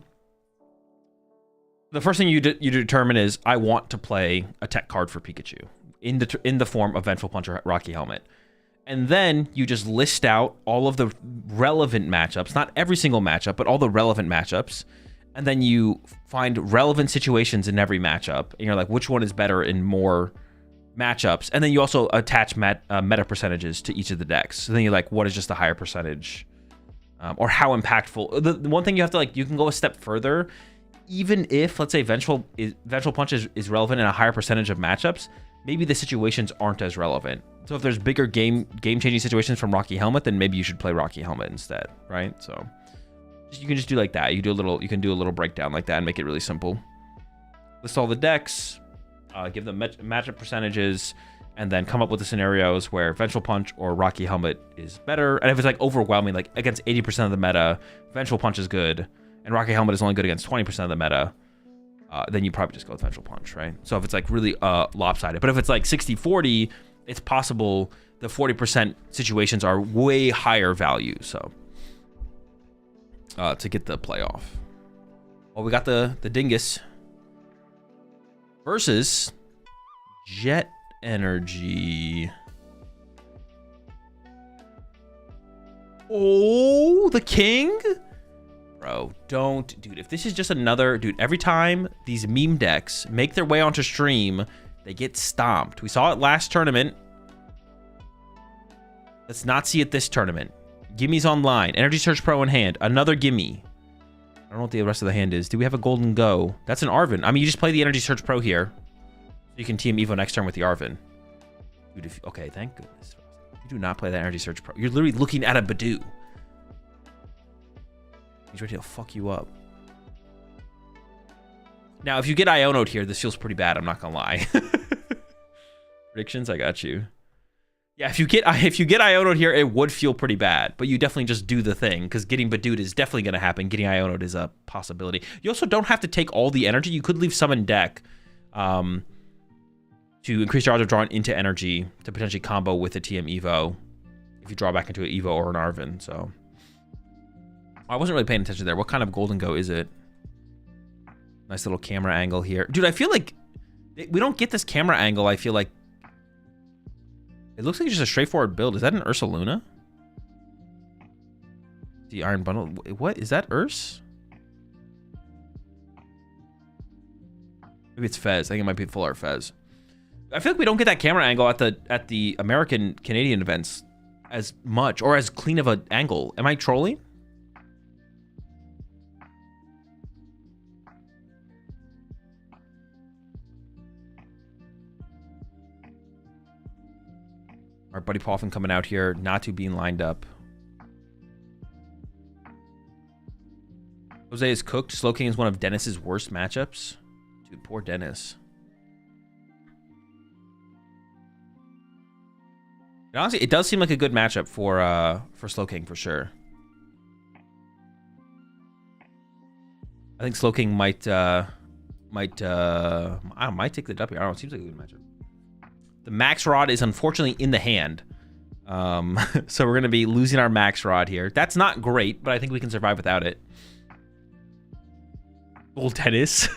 The first thing you determine is I want to play a tech card for Pikachu in the form of Vengeful Punch or Rocky Helmet. And then you just list out all of the relevant matchups, not every single matchup, but all the relevant matchups. And then you find relevant situations in every matchup. And you're like, which one is better in more matchups? And then you also attach meta percentages to each of the decks. So then you're like, what is just the higher percentage? Or how impactful? The one thing you have to like, you can go a step further. Even if, let's say, Vengeful Punch is relevant in a higher percentage of matchups, maybe the situations aren't as relevant. So if there's bigger game-changing situations from Rocky Helmet, then maybe you should play Rocky Helmet instead, right? So you can just do like that. You can do a little breakdown like that and make it really simple. List all the decks, give them matchup percentages, and then come up with the scenarios where Vengeful Punch or Rocky Helmet is better. And if it's like overwhelming, like against 80% of the meta, Vengeful Punch is good, and Rocky Helmet is only good against 20% of the meta, then you probably just go with Vengeful Punch, right? So if it's like really lopsided. But if it's like 60-40, it's possible the 40% situations are way higher value, so to get the playoff. Well, we got the Dingus versus Jet Energy. Oh, the king? Bro, don't, dude, if this is just another, dude, every time these meme decks make their way onto stream, they get stomped. We saw it last tournament. Let's not see it this tournament. Gimme's online. Energy Search Pro in hand. Another gimme. I don't know what the rest of the hand is. Do we have a Golden Go? That's an Arven. I mean, you just play the Energy Search Pro here. So you can team Evo next turn with the Arven. Dude, okay, thank goodness. You do not play that Energy Search Pro. You're literally looking at a Badoo. He's ready to fuck you up. Now, if you get Iono'd here, this feels pretty bad. I'm not gonna lie. Predictions, I got you. Yeah, if you get Iono'd here, it would feel pretty bad. But you definitely just do the thing, because getting Badoo'd is definitely gonna happen. Getting Iono'd is a possibility. You also don't have to take all the energy. You could leave some in deck to increase your odds of drawing into energy to potentially combo with a TM Evo if you draw back into an Evo or an Arven. So I wasn't really paying attention there. What kind of Golden Go is it? Nice little camera angle here. Dude, I feel like we don't get this camera angle. I feel like it looks like it's just a straightforward build. Is that an Ursaluna? The Iron Bundle. What? Is that Urs? Maybe it's Fez. I think it might be full art Fez. I feel like we don't get that camera angle at the American Canadian events as much or as clean of an angle. Am I trolling? Our buddy Poffin coming out here, Natu being lined up. Jose is cooked. Slowking is one of Dennis's worst matchups. Dude, poor Dennis. And honestly, it does seem like a good matchup for Slowking for sure. I think Slowking might take the W. I don't know. It seems like a good matchup. The Max Rod is unfortunately in the hand. So we're going to be losing our Max Rod here. That's not great, but I think we can survive without it. Gold Dennis.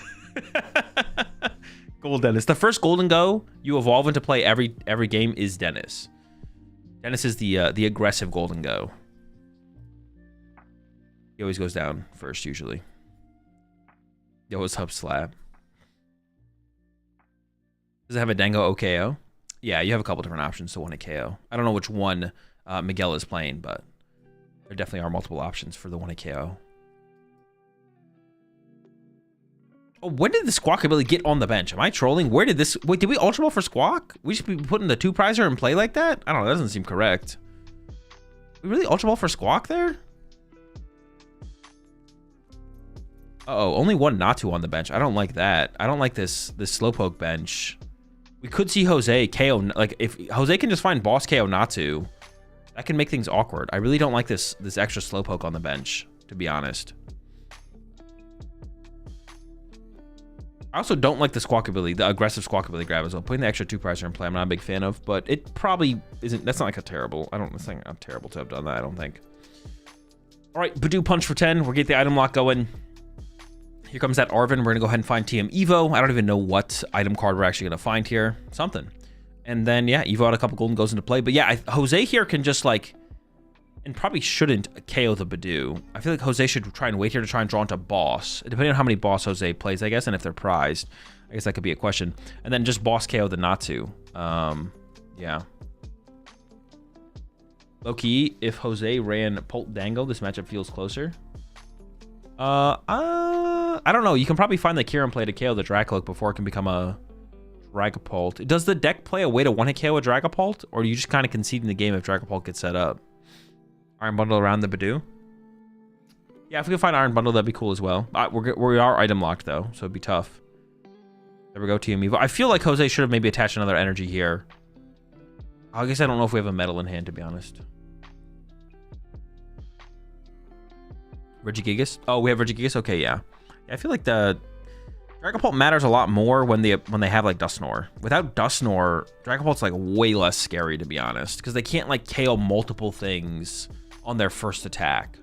Gold Dennis. The first Golden Go you evolve into play every game is Dennis. Dennis is the aggressive Golden Go. He always goes down first, usually. Yo, what's up, Slab? Does it have a Dango OKO? Yeah, you have a couple different options to one KO. I don't know which one Miguel is playing, but there definitely are multiple options for the one KO. Oh, when did the Squawk ability get on the bench? Am I trolling? Where did this... Wait, did we Ultra Ball for Squawk? We should be putting the 2-prizer in play like that? I don't know, that doesn't seem correct. We really Ultra Ball for Squawk there? Uh-oh, only one Natu on the bench. I don't like that. I don't like this Slowpoke bench. We could see Jose KO... Like, if Jose can just find boss KO Natu, that can make things awkward. I really don't like this extra Slowpoke on the bench, to be honest. I also don't like the Squawk ability, the aggressive Squawk ability grab as well. Putting the extra 2-prizer in play, I'm not a big fan of, but it probably isn't... That's not like a terrible... It's not terrible to have done that, I don't think. All right, Badoo Punch for 10. We'll get the item lock going. Here comes that Arven. We're going to go ahead and find TM Evo. I don't even know what item card we're actually going to find here. Something. And then, yeah, Evo out a couple golden goes into play. But yeah, Jose here can just like... And probably shouldn't KO the Badoo. I feel like Jose should try and wait here to try and draw into boss. Depending on how many boss Jose plays, I guess, and if they're prized. I guess that could be a question. And then just boss KO the Natu. Yeah. Low-key, if Jose ran Polt Dango, this matchup feels closer. I don't know. You can probably find the Kieran play to KO the Dracoloak before it can become a Dragapult. Does the deck play a way to one-hit KO a Dragapult? Or are you just kind of conceding the game if Dragapult gets set up? Iron Bundle around the Badoo? Yeah, if we can find Iron Bundle, that'd be cool as well. We are item locked, though, so it'd be tough. There we go, TM Evo. I feel like Jose should have maybe attached another energy here. I guess I don't know if we have a metal in hand, to be honest. Regigigas? Oh, we have Regigigas? Okay, yeah. I feel like the Dragapult matters a lot more when they have like Dusknoir. Without Dusknoir, Dragapult's like way less scary, to be honest, because they can't like KO multiple things on their first attack.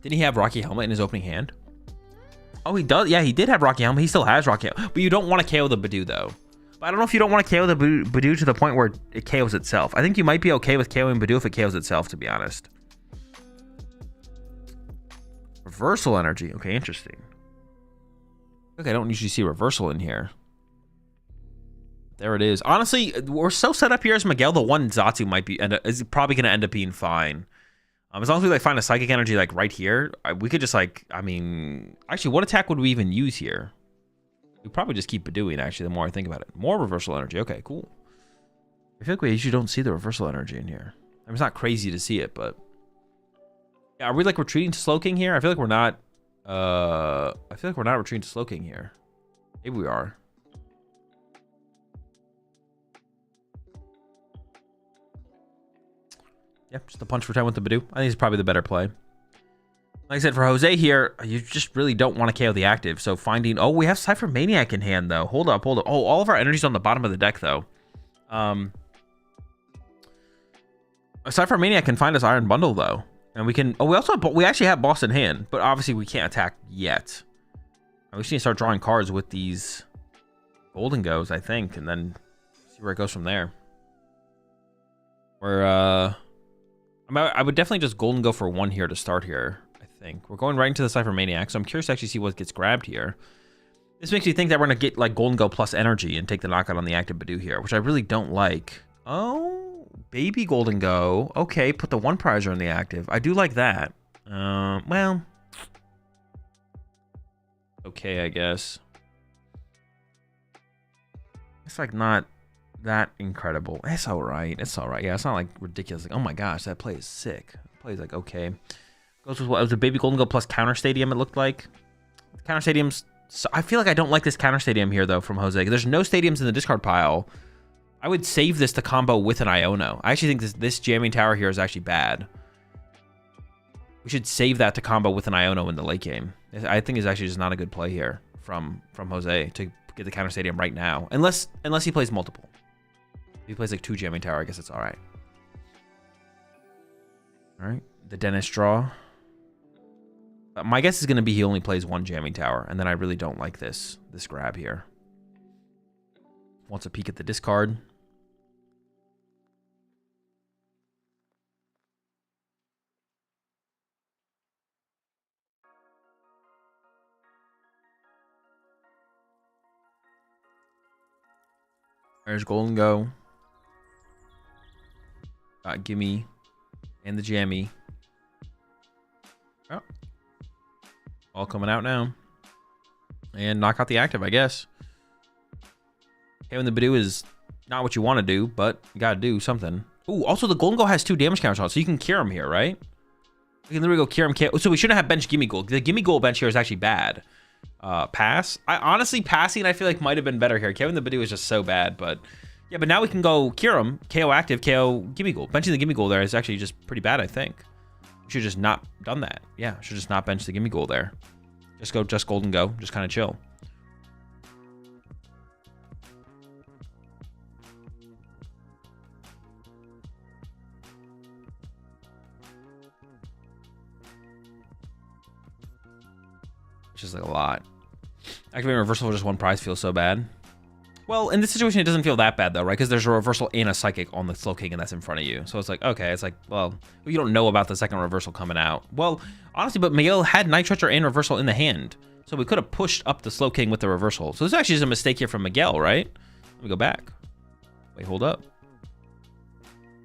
Did he have Rocky Helmet in his opening hand? Oh, he does. Yeah, he did have Rocky Helmet. He still has Rocky Helmet. But you don't want to KO the Badoo, though. But I don't know if you don't want to KO the Badoo to the point where it KOs itself. I think you might be okay with KOing Badoo if it KOs itself, to be honest. Reversal energy. Okay, interesting. Okay, I don't usually see reversal in here. There it is. Honestly, we're so set up here as Miguel. The one Zatsu is probably going to end up being fine. As long as we like find a psychic energy like right here, we could just like, I mean, actually, what attack would we even use here? We probably just keep Badooing, actually, the more I think about it. More reversal energy. Okay, cool. I feel like we usually don't see the reversal energy in here. I mean, it's not crazy to see it, but yeah, are we like retreating to Slowking here? I feel like we're not. I feel like we're not retreating to Slowking here. Maybe we are. Yep, just a punch for 10 with the Badoo. I think it's probably the better play. Like I said, for Jose here, you just really don't want to KO the active. So finding... Oh, we have Cypher Maniac in hand, though. Hold up, hold up. Oh, all of our energy's on the bottom of the deck, though. Cypher Maniac can find us Iron Bundle, though. And we can... Oh, we actually have Boss in hand. But obviously, we can't attack yet. We just need to start drawing cards with these Golden Goes, I think. And then see where it goes from there. We're... I would definitely just Golden Go for one here to start here, I think. We're going right into the Cypher Maniac, so I'm curious to actually see what gets grabbed here. This makes me think that we're going to get like Golden Go plus energy and take the knockout on the active Badoo here, which I really don't like. Oh, baby Golden Go. Okay, put the one prizer on the active. I do like that. Well, okay, I guess. It's like not that incredible. It's all right. It's all right. Yeah, it's not like ridiculous. Like, oh my gosh, that play is sick. That play is like okay. Goes with what? It was a baby Golden Go plus counter stadium. It looked like counter stadiums. So I feel like I don't like this counter stadium here though from Jose. There's no stadiums in the discard pile. I would save this to combo with an Iono. I actually think this jamming tower here is actually bad. We should save that to combo with an Iono in the late game. I think it's actually just not a good play here from Jose to get the counter stadium right now, unless he plays multiple. If he plays like 2 jamming tower, I guess it's all right. All right, the Dennis draw. My guess is going to be he only plays 1 jamming tower, and then I really don't like this grab here. Wants a peek at the discard. There's Golden Go. Got Gimme. And the Jammy. Oh. All coming out now. And knock out the active, I guess. Having the Badoo is not what you want to do, but you gotta do something. Ooh, also the Golden Go has 2 damage counters on, so you can cure him here, right? We can literally go cure him. So we shouldn't have bench Gimme Gold. The Gimme Gold bench here is actually bad. Pass. I honestly, passing I feel like might have been better here. Kevin the Badoo is just so bad, but yeah, but now we can go cure him. KO active, KO Gimme Gold. Benching the Gimme Gold there is actually just pretty bad, I think. We should just not done that. Yeah, should just not bench the Gimme Gold there. Just go, just Golden Go. Just kind of chill. Which is like a lot. Activating reversal for just 1 prize feels so bad. Well, in this situation, it doesn't feel that bad though, right? Because there's a reversal and a psychic on the Slowking, and that's in front of you. So it's like, okay, it's like, well, you don't know about the second reversal coming out. Well, honestly, but Miguel had Night Stretcher and reversal in the hand. So we could have pushed up the Slowking with the reversal. So this actually is a mistake here from Miguel, right? Let me go back. Wait, hold up.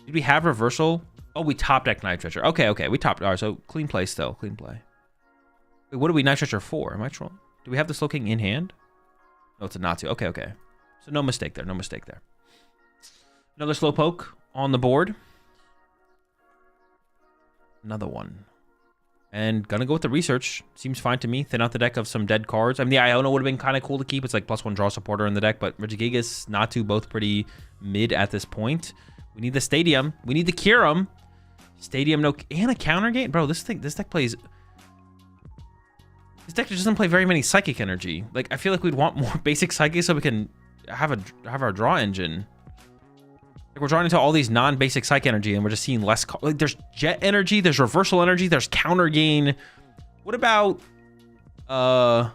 Did we have reversal? Oh, we top decked Night Stretcher. Okay, okay, we topped. All right, so clean play still, clean play. Wait, what do we Night Stretcher for? Am I trolling? Do we have the Slowking in hand? No, it's a Natsu. Okay, okay. So no mistake there, no mistake there. Another Slowpoke on the board. Another one. And gonna go with the research. Seems fine to me. Thin out the deck of some dead cards. I mean, the Iono would have been kind of cool to keep. It's like +1 draw supporter in the deck, but Regigigas, Natu, both pretty mid at this point. We need the Stadium. We need the Kyurem. Stadium, no, and a counter game? Bro, this deck plays... This deck just doesn't play very many Psychic Energy. Like, I feel like we'd want more basic Psychic so we can have our draw engine. Like, we're drawing into all these non-basic Psychic Energy, and we're just seeing less... Like, there's Jet Energy, there's Reversal Energy, there's Counter Gain. What about... Well,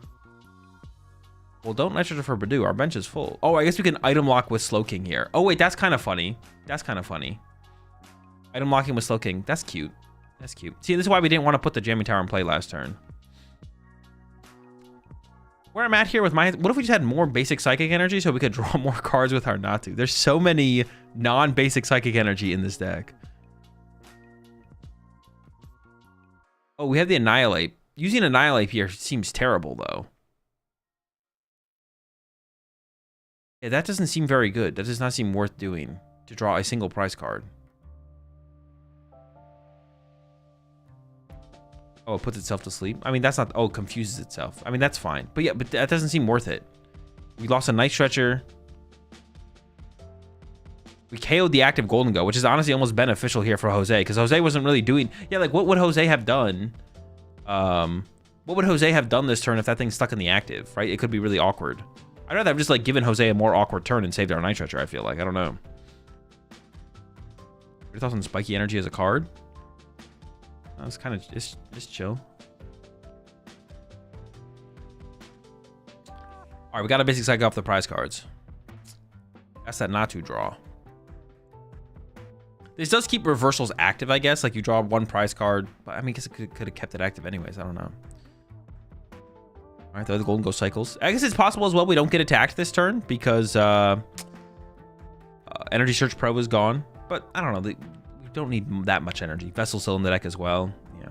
don't Night Stretcher for Badoo. Our bench is full. Oh, I guess we can item lock with Slowking here. Oh, wait, that's kind of funny. That's kind of funny. Item locking with Slowking. That's cute. That's cute. See, this is why we didn't want to put the Jamming Tower in play last turn. Where I'm at here with my... What if we just had more basic Psychic Energy so we could draw more cards with our Natu? There's so many non-basic Psychic Energy in this deck. Oh, we have the Annihilate. Using Annihilate here seems terrible, though. Yeah, that doesn't seem very good. That does not seem worth doing to draw a single prize card. Oh, it puts itself to sleep. I mean, that's not... Oh, it confuses itself. I mean, that's fine. But yeah, but that doesn't seem worth it. We lost a Night Stretcher. We KO'd the active Golden Go, which is honestly almost beneficial here for Jose, because Jose wasn't really doing... Yeah, like, what would Jose have done? What would Jose have done this turn if that thing's stuck in the active, right? It could be really awkward. I'd rather have just, like, given Jose a more awkward turn and saved our Night Stretcher, I feel like. I don't know. Your thoughts on Spiky Energy as a card? It's kind of just chill. All right, we got a basic Psychic off the prize cards. That's that Natu draw. This does keep reversals active, I guess. Like, you draw 1 prize card, but I mean, I guess it could have kept it active anyways. I don't know. All right, throw the Golden Ghost Cycles. I guess it's possible as well we don't get attacked this turn because Energy Search Pro is gone. But I don't know. We don't need that much energy. Vessel's still in the deck as well. Yeah.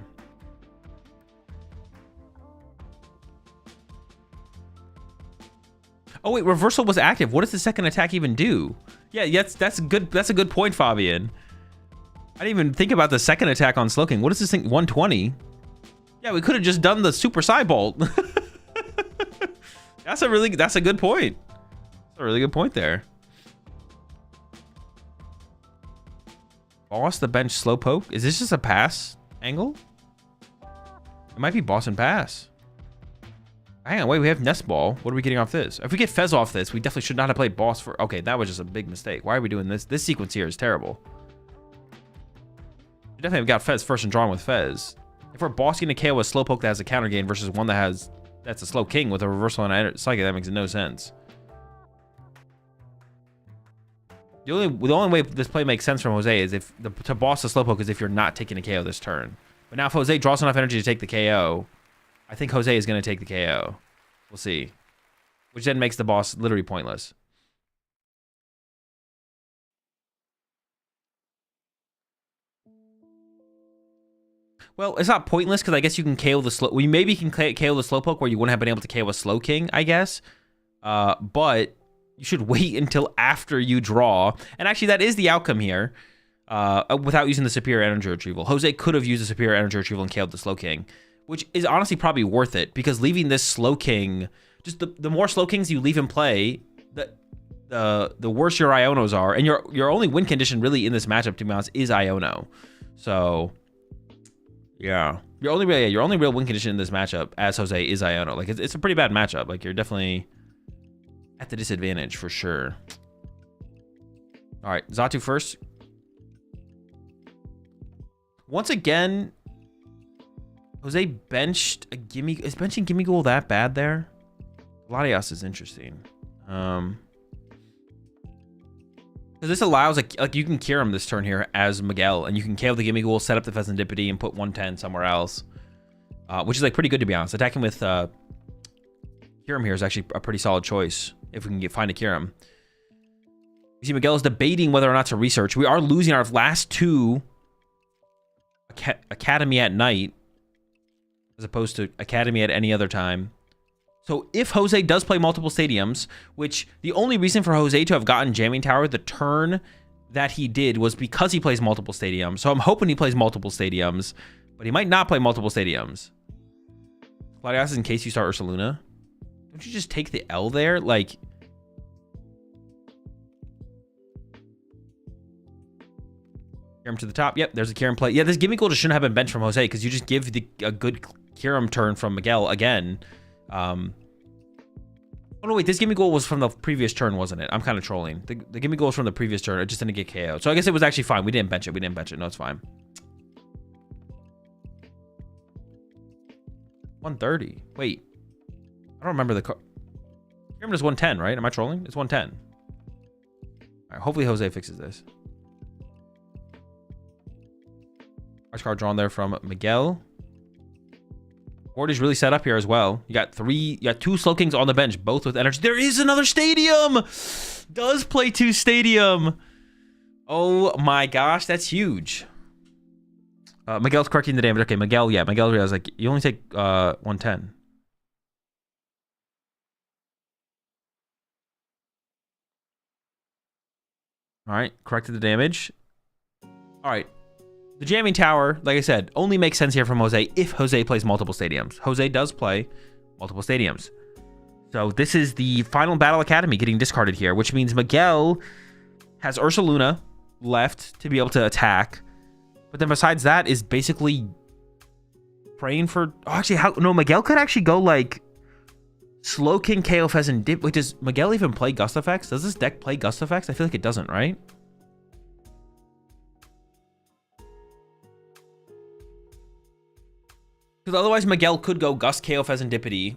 Oh wait, reversal was active. What does the second attack even do? Yeah, that's a good point, Fabian. I didn't even think about the second attack on Slowking. What is this thing? 120? Yeah, we could have just done the Super Psybolt. That's a good point. That's a really good point there. Boss the bench Slowpoke. Is this just a pass angle? It might be boss and pass. Hang on, wait, we have Nest Ball. What are we getting off this? If we get Fez off this, we definitely should not have played boss for... Okay, that was just a big mistake. Why are we doing this? This sequence here is terrible. We definitely have got Fez first and drawn with Fez. If we're bossing a KO with Slowpoke that has a counter gain versus one that's a Slowking with a reversal and a Psychic, that makes no sense. The only way this play makes sense from Jose is if to boss the Slowpoke is if you're not taking a KO this turn. But now if Jose draws enough energy to take the KO, I think Jose is going to take the KO. We'll see. Which then makes the boss literally pointless. Well, it's not pointless because I guess you can KO the slow. We maybe can KO the Slowpoke where you wouldn't have been able to KO a Slowking, I guess. But you should wait until after you draw. And actually, that is the outcome here. Without using the Superior Energy Retrieval, Jose could have used the Superior Energy Retrieval and KO'd the Slowking, which is honestly probably worth it because leaving this Slowking, just the more Slowkings you leave in play, the worse your Ionos are, and your only win condition really in this matchup, to be honest, is Iono. So. Yeah, your only real win condition in this matchup as Jose is Iono. Like it's a pretty bad matchup. Like you're definitely at the disadvantage for sure. All right, Xatu first. Once again, Jose benched a Gimme. Is benching Gimmighoul that bad there? Latias is interesting. Because this allows, like you can cure him this turn here as Miguel, and you can KO the Gimmighoul, set up the Pheasantipede, and put 110 somewhere else, which is like pretty good to be honest. Attacking with Kyurem here is actually a pretty solid choice if we can find a Kyurem. You see, Miguel is debating whether or not to research. We are losing our last 2 Academy at night, as opposed to Academy at any other time. So if Jose does play multiple stadiums, which the only reason for Jose to have gotten Jamming Tower the turn that he did was because he plays multiple stadiums. So I'm hoping he plays multiple stadiums, but he might not play multiple stadiums. Gladius, in case you start Ursaluna. Don't you just take the L there? Like... Kyurem to the top. Yep, there's a Kyurem play. Yeah, this Gimmighoul just shouldn't have been benched from Jose because you just give a good Kyurem turn from Miguel again. Oh no, wait, this Gimmighoul was from the previous turn, wasn't it? I'm kind of trolling. The Gimmighoul was from the previous turn. It just didn't get KO'd. So I guess it was actually fine. We didn't bench it. No, it's fine. 130. Wait. I don't remember the card. Kyurem is 110, right? Am I trolling? It's 110. All right, hopefully Jose fixes this. Large card drawn there from Miguel. Board is really set up here as well. You got 2 Slowkings on the bench, both with energy. There is another stadium! Does play 2 stadium. Oh my gosh, that's huge. Miguel's correcting the damage. Okay, Miguel realized like you only take 110. All right, corrected the damage. All right. The Jamming Tower, like I said, only makes sense here from Jose if Jose plays multiple stadiums. Jose does play multiple stadiums. So this is the final Battle Academy getting discarded here, which means Miguel has Ursaluna left to be able to attack. But then besides that is basically praying for... Oh, actually, no, Miguel could actually go like Slowking, KO Pheasant, Dip. Wait, does Miguel even play Gust Effects? Does this deck play Gust Effects? I feel like it doesn't, right? Because otherwise Miguel could go Gust KO Pheasantipede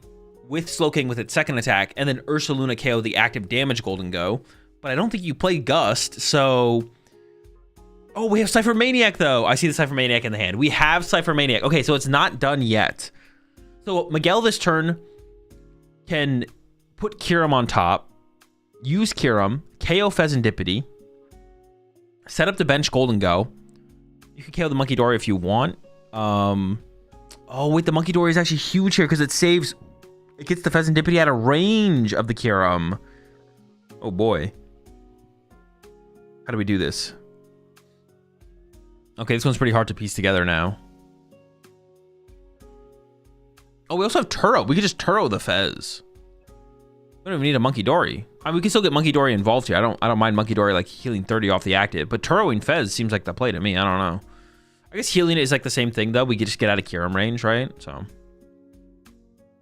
with Slowking with its second attack, and then Ursaluna KO the active damage Golden Go. But I don't think you play Gust, so... Oh, we have Cypher Maniac, though. I see the Cypher Maniac in the hand. We have Cypher Maniac. Okay, so it's not done yet. So Miguel this turn can put Kyurem on top, use Kyurem, KO Pheasantipede, set up the bench Golden Go. You can KO the Monkey Dory if you want. Oh, wait, the Monkey Dory is actually huge here because it saves... It gets the Pheasantipede out of range of the Kyurem. Oh, boy. How do we do this? Okay, this one's pretty hard to piece together now. Oh, we also have Turo. We could just Turo the Fez. We don't even need a Monkey Dory. I mean, we can still get Monkey Dory involved here. I don't mind Monkey Dory like healing 30 off the active, but Turoing Fez seems like the play to me. I don't know. I guess healing is like the same thing though. We could just get out of Kyurem range, right? So, all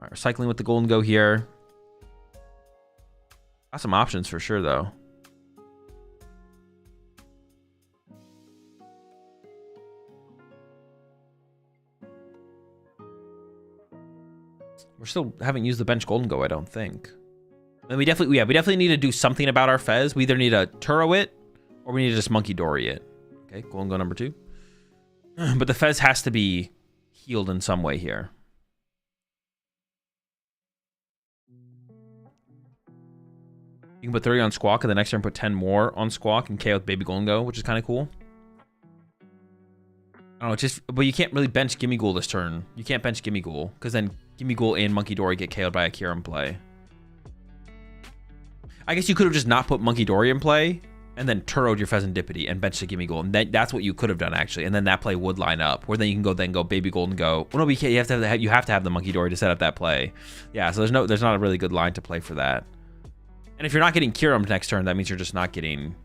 right, we're cycling with the Golden Go here. Got some options for sure though. We still haven't used the bench Golden Go, I don't think. And we definitely need to do something about our Fez. We either need to Turo it, or we need to just Monkey Dory it. Okay, Golden Go number 2. But the Fez has to be healed in some way here. You can put 30 on Squawk, and the next turn put 10 more on Squawk and KO with Baby Golden Go, which is kind of cool. I don't know, just, but you can't really bench Gimme Ghoul this turn. You can't bench Gimme Ghoul, because then Gimme Ghoul and Monkey Dory get KO'd by a Kyurem play. I guess you could have just not put Monkey Dory in play, and then Turo'd your Pheasantipity and bench the Gimme Ghoul. And that's what you could have done, actually. And then that play would line up, where then you can go Baby Gold and go. Well, no, you have to have the Monkey Dory to set up that play. Yeah, so there's not a really good line to play for that. And if you're not getting Kyurem next turn, that means you're just not getting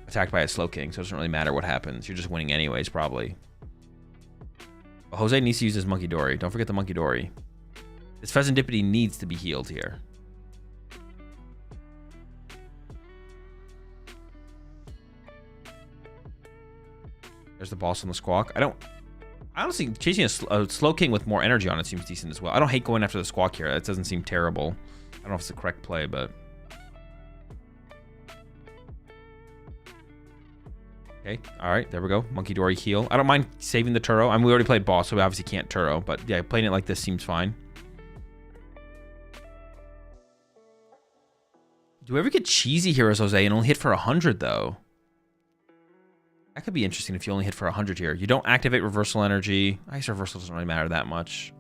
attacked by a Slowking, so it doesn't really matter what happens. You're just winning anyways, probably. But Jose needs to use his Monkey Dory. Don't forget the Monkey Dory. His Pheasantipity needs to be healed here. There's the boss on the Squawk. I honestly, chasing a Slowking with more energy on it seems decent as well. I don't hate going after the Squawk here. That doesn't seem terrible. I don't know if it's the correct play, but... Okay, all right, there we go. Monkey Dory heal. I don't mind saving the Turo. I mean, we already played boss, so we obviously can't Turo, but yeah, playing it like this seems fine. Do we ever get cheesy here as Jose and only hit for 100, though? That could be interesting if you only hit for 100 here. You don't activate Reversal Energy. I guess Reversal doesn't really matter that much.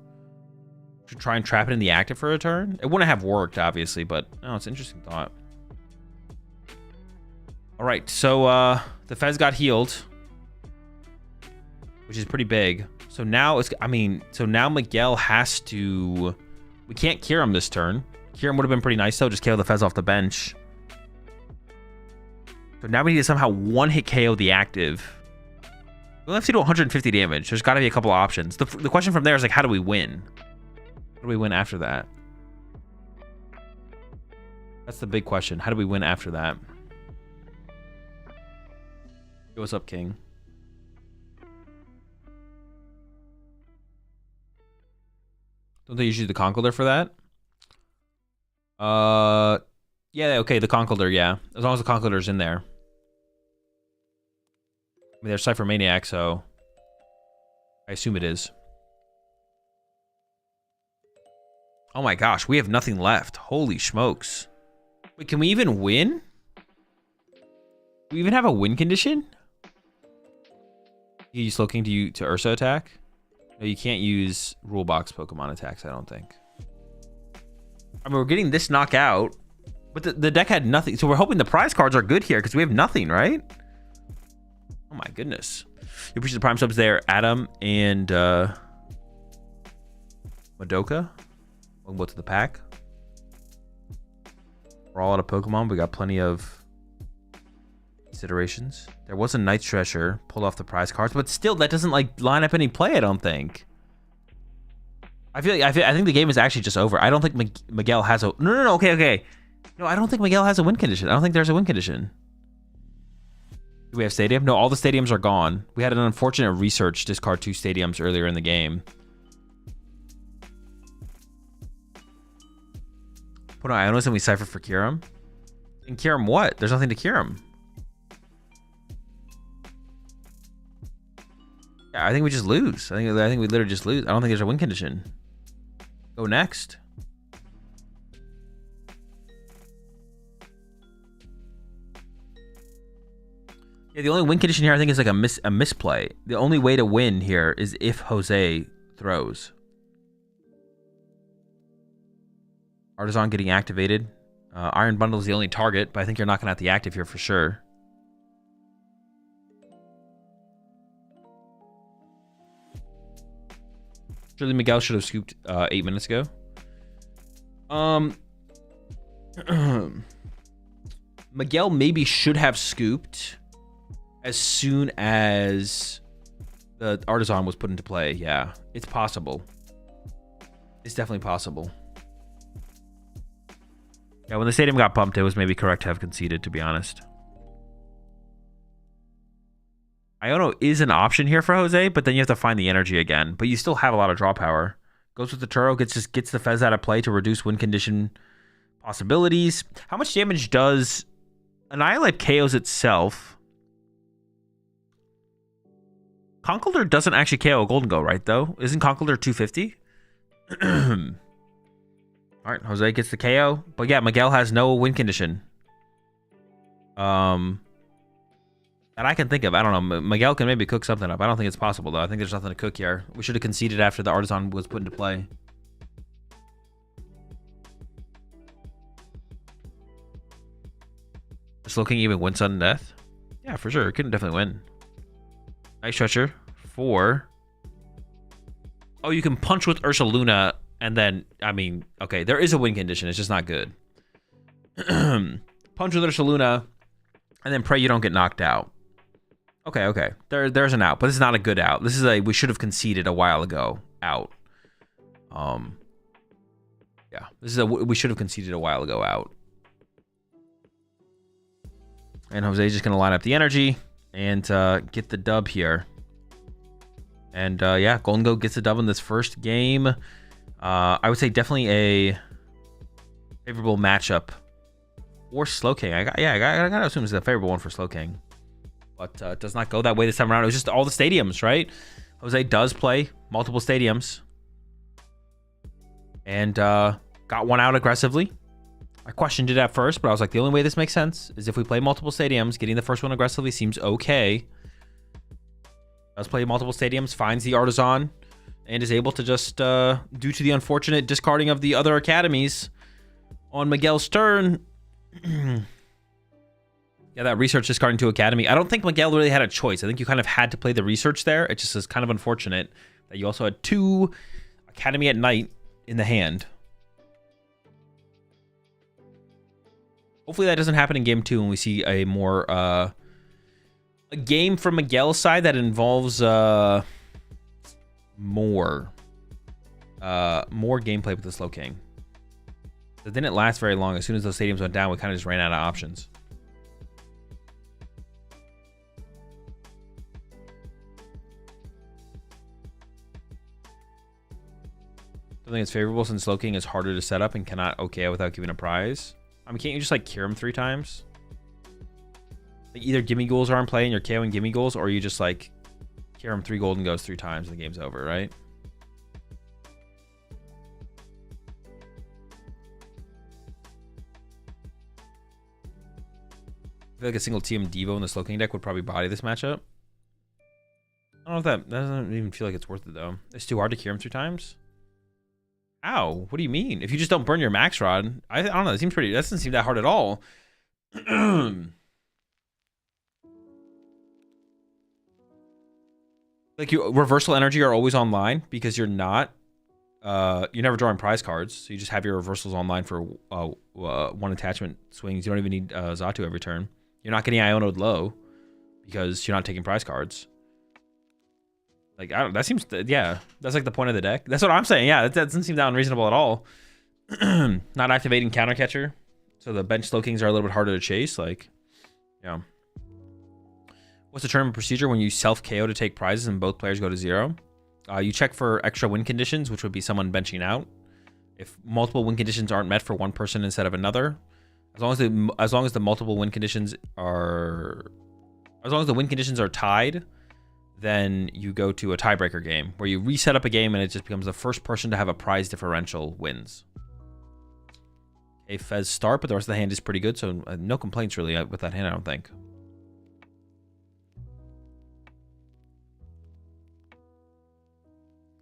Should try and trap it in the active for a turn. It wouldn't have worked, obviously, but no, it's an interesting thought. All right, so the Fez got healed, which is pretty big. So now so now Miguel has to. We can't Kyurem this turn. Kyurem would have been pretty nice though. Just KO the Fez off the bench. So now we need to somehow one-hit KO the active. We'll have to do 150 damage. There's got to be a couple of options. The question from there is like, how do we win? How do we win after that? That's the big question. How do we win after that? What's up, King? Don't they usually use the Conkeldurr for that? Yeah, okay, the Conkeldurr, yeah. As long as the Conkeldurr's in there. I mean, there's Cypher Maniac, so I assume it is. Oh my gosh, we have nothing left. Holy smokes. Wait, can we even win? Do we even have a win condition? You use Slowking to Ursa attack? No, you can't use rule box Pokemon attacks, I don't think. I mean, we're getting this knockout, but the deck had nothing. So we're hoping the prize cards are good here because we have nothing, right? Oh my goodness. You appreciate the Prime subs there, Adam and Madoka. Welcome to the pack. We're all out of Pokemon. We got plenty of considerations. There was a Night's Treasure pulled off the prize cards, but still that doesn't like line up any play, I don't think. I think the game is actually just over. I don't think Miguel has a no, okay. No, I don't think Miguel has a win condition. I don't think there's a win condition. Do we have stadium? No, all the stadiums are gone. We had an unfortunate research discard 2 stadiums earlier in the game. Put on Ionos and we Cypher for Kyurem. And Kyurem what? There's nothing to Kyurem. Yeah, I think we just lose. I think we literally just lose. I don't think there's a win condition. Go next. Yeah, the only win condition here I think is like a misplay. The only way to win here is if Jose throws. Artisan getting activated. Iron Bundle is the only target, but I think you're knocking out the active here for sure. Surely Miguel should have scooped 8 minutes ago. Miguel maybe should have scooped as soon as the Artisan was put into play. Yeah, it's possible. It's definitely possible. Yeah, when the stadium got bumped, it was maybe correct to have conceded, to be honest. Iono is an option here for Jose, but then you have to find the energy again. But you still have a lot of draw power. Goes with the Turo, gets the Fez out of play to reduce win condition possibilities. How much damage does Annihilate KOs itself? Conkeldurr doesn't actually KO a Golden Go, right, though? Isn't Conkeldurr 250? All right, Jose gets the KO. But yeah, Miguel has no win condition. That that I can think of. I don't know. Miguel can maybe cook something up. I don't think it's possible, though. I think there's nothing to cook here. We should have conceded after the Artisan was put into play. Is Slow King even win sudden death? Yeah, for sure. It can definitely win. Nice stretcher. 4. Oh, you can punch with Ursaluna, and then, I mean, okay, there is a win condition. It's just not good. Punch with Ursaluna, and then pray you don't get knocked out. Okay, okay. There's an out, but this is not a good out. This is a we should have conceded a while ago out. Yeah, this is a we should have conceded a while ago out. And Jose's just gonna line up the energy and get the dub here. And yeah, Golden Goat gets the dub in this first game. I would say definitely a favorable matchup for Slow King. I gotta assume it's a favorable one for Slow King. But it does not go that way this time around. It was just all the stadiums, right? Jose does play multiple stadiums. And got one out aggressively. I questioned it at first, but I was like, the only way this makes sense is if we play multiple stadiums. Getting the first one aggressively seems okay. Does play multiple stadiums, finds the Artisan, and is able to just, due to the unfortunate discarding of the other academies on Miguel's turn... Yeah, that research discarding to Academy. I don't think Miguel really had a choice. I think you kind of had to play the research there. It just is kind of unfortunate that you also had 2 Academy at Night in the hand. Hopefully that doesn't happen in game 2 and we see a more a game from Miguel's side that involves more gameplay with the Slow King. It didn't last very long. As soon as those stadiums went down, we kind of just ran out of options. I think it's favorable since Slow King is harder to set up and cannot OKO without giving a prize. I mean, can't you just like cure him 3 times? Like either gimme ghouls are in play and you're KOing gimme ghouls, or you just like cure him 3 golden goes 3 times and the game's over, right? I feel like a single TM Devo in the Slow King deck would probably body this matchup. I don't know if that doesn't even feel like it's worth it though. It's too hard to cure him 3 times. Ow, what do you mean? If you just don't burn your max rod, I don't know. It seems pretty. That doesn't seem that hard at all. Like you, reversal energy are always online because you're not. You're never drawing prize cards, so you just have your reversals online for 1 attachment swings. You don't even need Xatu every turn. You're not getting Iono'd low because you're not taking prize cards. Like, I don't, that seems, yeah, that's like the point of the deck. That's what I'm saying. Yeah, that doesn't seem that unreasonable at all. Not activating counter catcher. So the bench Slow Kings are a little bit harder to chase. Like, yeah. What's the tournament procedure when you self-KO to take prizes and both players go to 0? You check for extra win conditions, which would be someone benching out. If multiple win conditions aren't met for one person instead of another, as long as the multiple win conditions are, as long as the win conditions are tied, then you go to a tiebreaker game where you reset up a game and it just becomes the first person to have a prize differential wins. Okay, Fez start, but the rest of the hand is pretty good, so no complaints really with that hand, I don't think.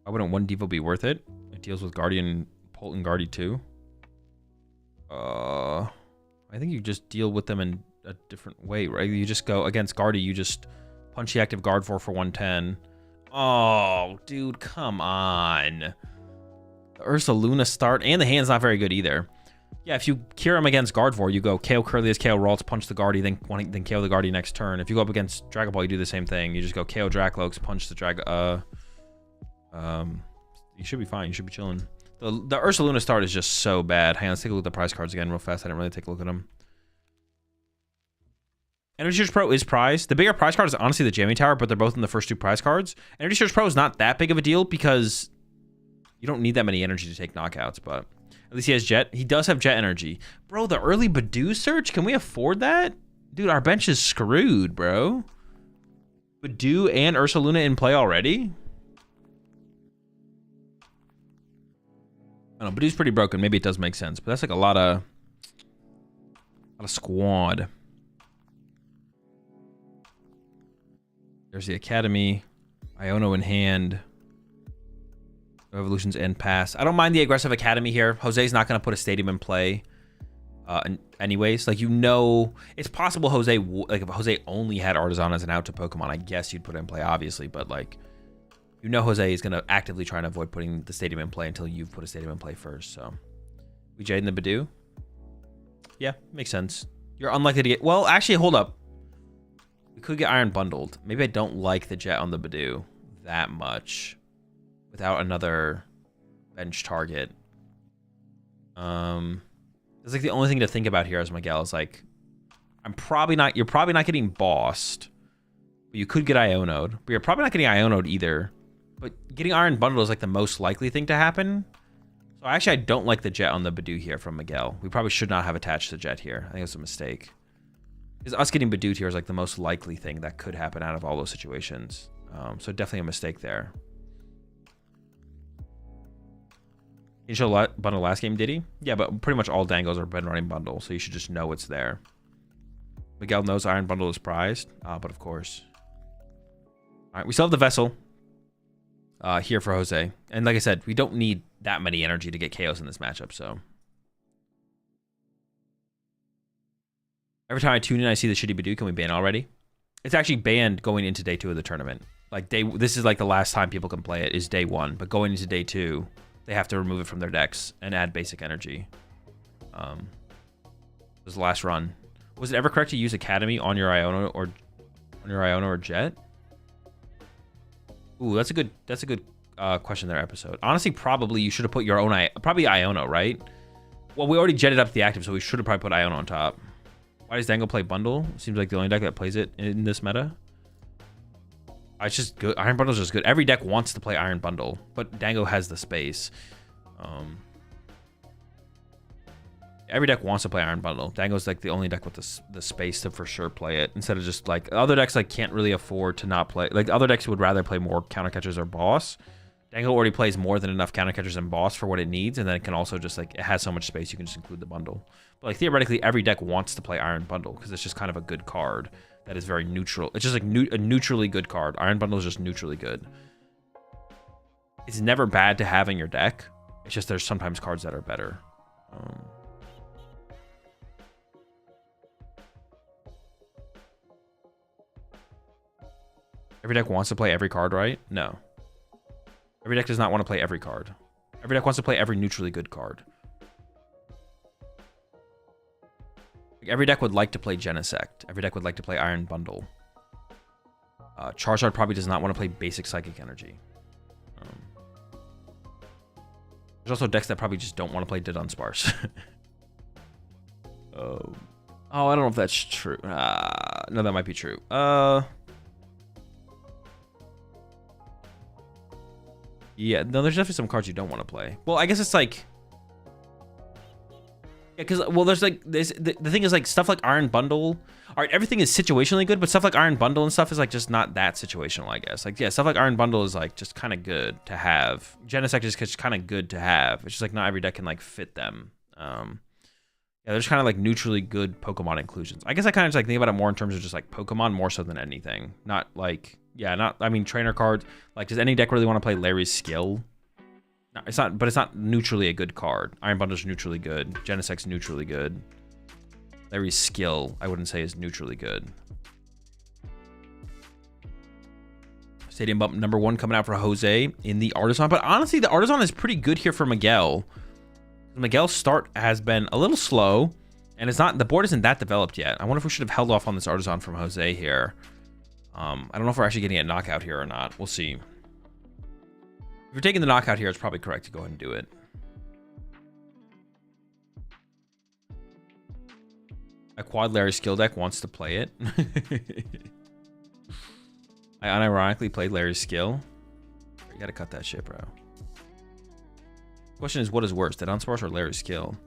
Why wouldn't 1 Devo be worth it? It deals with Guardian, Polt, and Guardy too. I think you just deal with them in a different way, right? You just go against Guardy, you just punch the active guard for 110. Oh, dude, come on. The Ursaluna start, and the hand's not very good either. Yeah, if you cure him against Guardvor, you go KO Curlius, KO Ralts, punch the Guardy, then KO the Guardy next turn. If you go up against Dragon Ball, you do the same thing. You just go KO Dracloaks, punch the you should be fine. You should be chilling. The Ursaluna start is just so bad. Hang on, let's take a look at the prize cards again real fast. I didn't really take a look at them. Energy Surge Pro is prize. The bigger prize card is honestly the Jamming Tower, but they're both in the first 2 prize cards. Energy Surge Pro is not that big of a deal because you don't need that many energy to take knockouts, but at least he has Jet. He does have Jet energy. Bro, the early Badoo search, can we afford that? Dude, our bench is screwed, bro. Badoo and Ursaluna in play already? I don't know, Badoo's pretty broken. Maybe it does make sense, but that's like a lot of squad. There's the Academy. Iono in hand. Evolutions and pass. I don't mind the aggressive Academy here. Jose's not going to put a stadium in play. Anyways, like, you know, it's possible Jose, like, if Jose only had Artisan as an out to Pokemon, I guess you'd put it in play, obviously, but like, you know, Jose is going to actively try and avoid putting the stadium in play until you've put a stadium in play first. So we Jade in the Badoo. Yeah, makes sense. You're unlikely to get, well, actually, hold up. We could get Iron Bundled. Maybe I don't like the Jet on the Badoo that much without another bench target. It's like the only thing to think about here as Miguel is like, you're probably not getting bossed, but you could get Iono'd, but you're probably not getting Iono'd either. But getting Iron Bundle is like the most likely thing to happen. So actually, I don't like the Jet on the Badoo here from Miguel. We probably should not have attached the Jet here. I think it's a mistake. Because us getting Badooed here is like the most likely thing that could happen out of all those situations. So definitely a mistake there. He showed bundle last game, did he? Yeah, but pretty much all Dangos are been running bundle, so you should just know it's there. Miguel knows Iron Bundle is prized, but of course. All right, we still have the Vessel here for Jose. And like I said, we don't need that many energy to get KOs in this matchup, so. Every time I tune in, I see the shitty Badoo. Can we ban already? It's actually banned going into day 2 of the tournament. Like, this is like the last time people can play it is day 1, but going into day 2... they have to remove it from their decks and add basic energy. This was the last run. Was it ever correct to use Academy on your Iono or Jet? Ooh, that's a good question there, episode. Honestly, probably you should have put your own probably Iono, right? Well, we already jetted up the active, so we should have probably put Iono on top. Why does Dango play Bundle? Seems like the only deck that plays it in this meta. It's just good. Iron Bundle is just good. Every deck wants to play Iron Bundle, but Dango has the space. Every deck wants to play Iron Bundle. Dango's like the only deck with the space to for sure play it, instead of just like other decks like can't really afford to not play. Like other decks would rather play more counter catchers or boss. Dango already plays more than enough counter catchers and boss for what it needs, and then it can also just like, it has so much space you can just include the bundle. But like theoretically, every deck wants to play Iron Bundle because it's just kind of a good card. That is very neutral. It's just like a neutrally good card. Iron Bundle is just neutrally good. It's never bad to have in your deck. It's just there's sometimes cards that are better. Every deck wants to play every card, right? No. Every deck does not want to play every card. Every deck wants to play every neutrally good card. Every deck would like to play Genesect. Every deck would like to play Iron Bundle. Charizard probably does not want to play basic Psychic Energy. There's also decks that probably just don't want to play Dunsparce. Oh, I don't know if that's true. No, that might be true. Yeah, no, there's definitely some cards you don't want to play. Well, I guess it's like... Yeah, because, well, there's like this. The thing is, like, stuff like Iron Bundle. All right, everything is situationally good, but stuff like Iron Bundle and stuff is like just not that situational, I guess. Like, yeah, stuff like Iron Bundle is like just kind of good to have. Genesect is just kind of good to have. It's just like not every deck can like fit them. Yeah, there's kind of like neutrally good Pokemon inclusions. I guess I kind of just like think about it more in terms of just like Pokemon more so than anything. Not like, yeah, not, I mean, trainer cards. Like, does any deck really want to play Larry's Skill? No, it's not, but it's not neutrally a good card. Iron Bundle's neutrally good. Genesect's neutrally good. Larry's Skill, I wouldn't say is neutrally good. Stadium Bump number 1 coming out for Jose in the Artisan. But honestly, the Artisan is pretty good here for Miguel. Miguel's start has been a little slow, and it's not, the board isn't that developed yet. I wonder if we should have held off on this Artisan from Jose here. I don't know if we're actually getting a knockout here or not. We'll see. If you're taking the knockout here, it's probably correct to go ahead and do it. A Quad Larry skill deck wants to play it. I unironically played Larry's skill. You gotta cut that shit, bro. Question is, what is worse, Dunsparce or Larry's skill?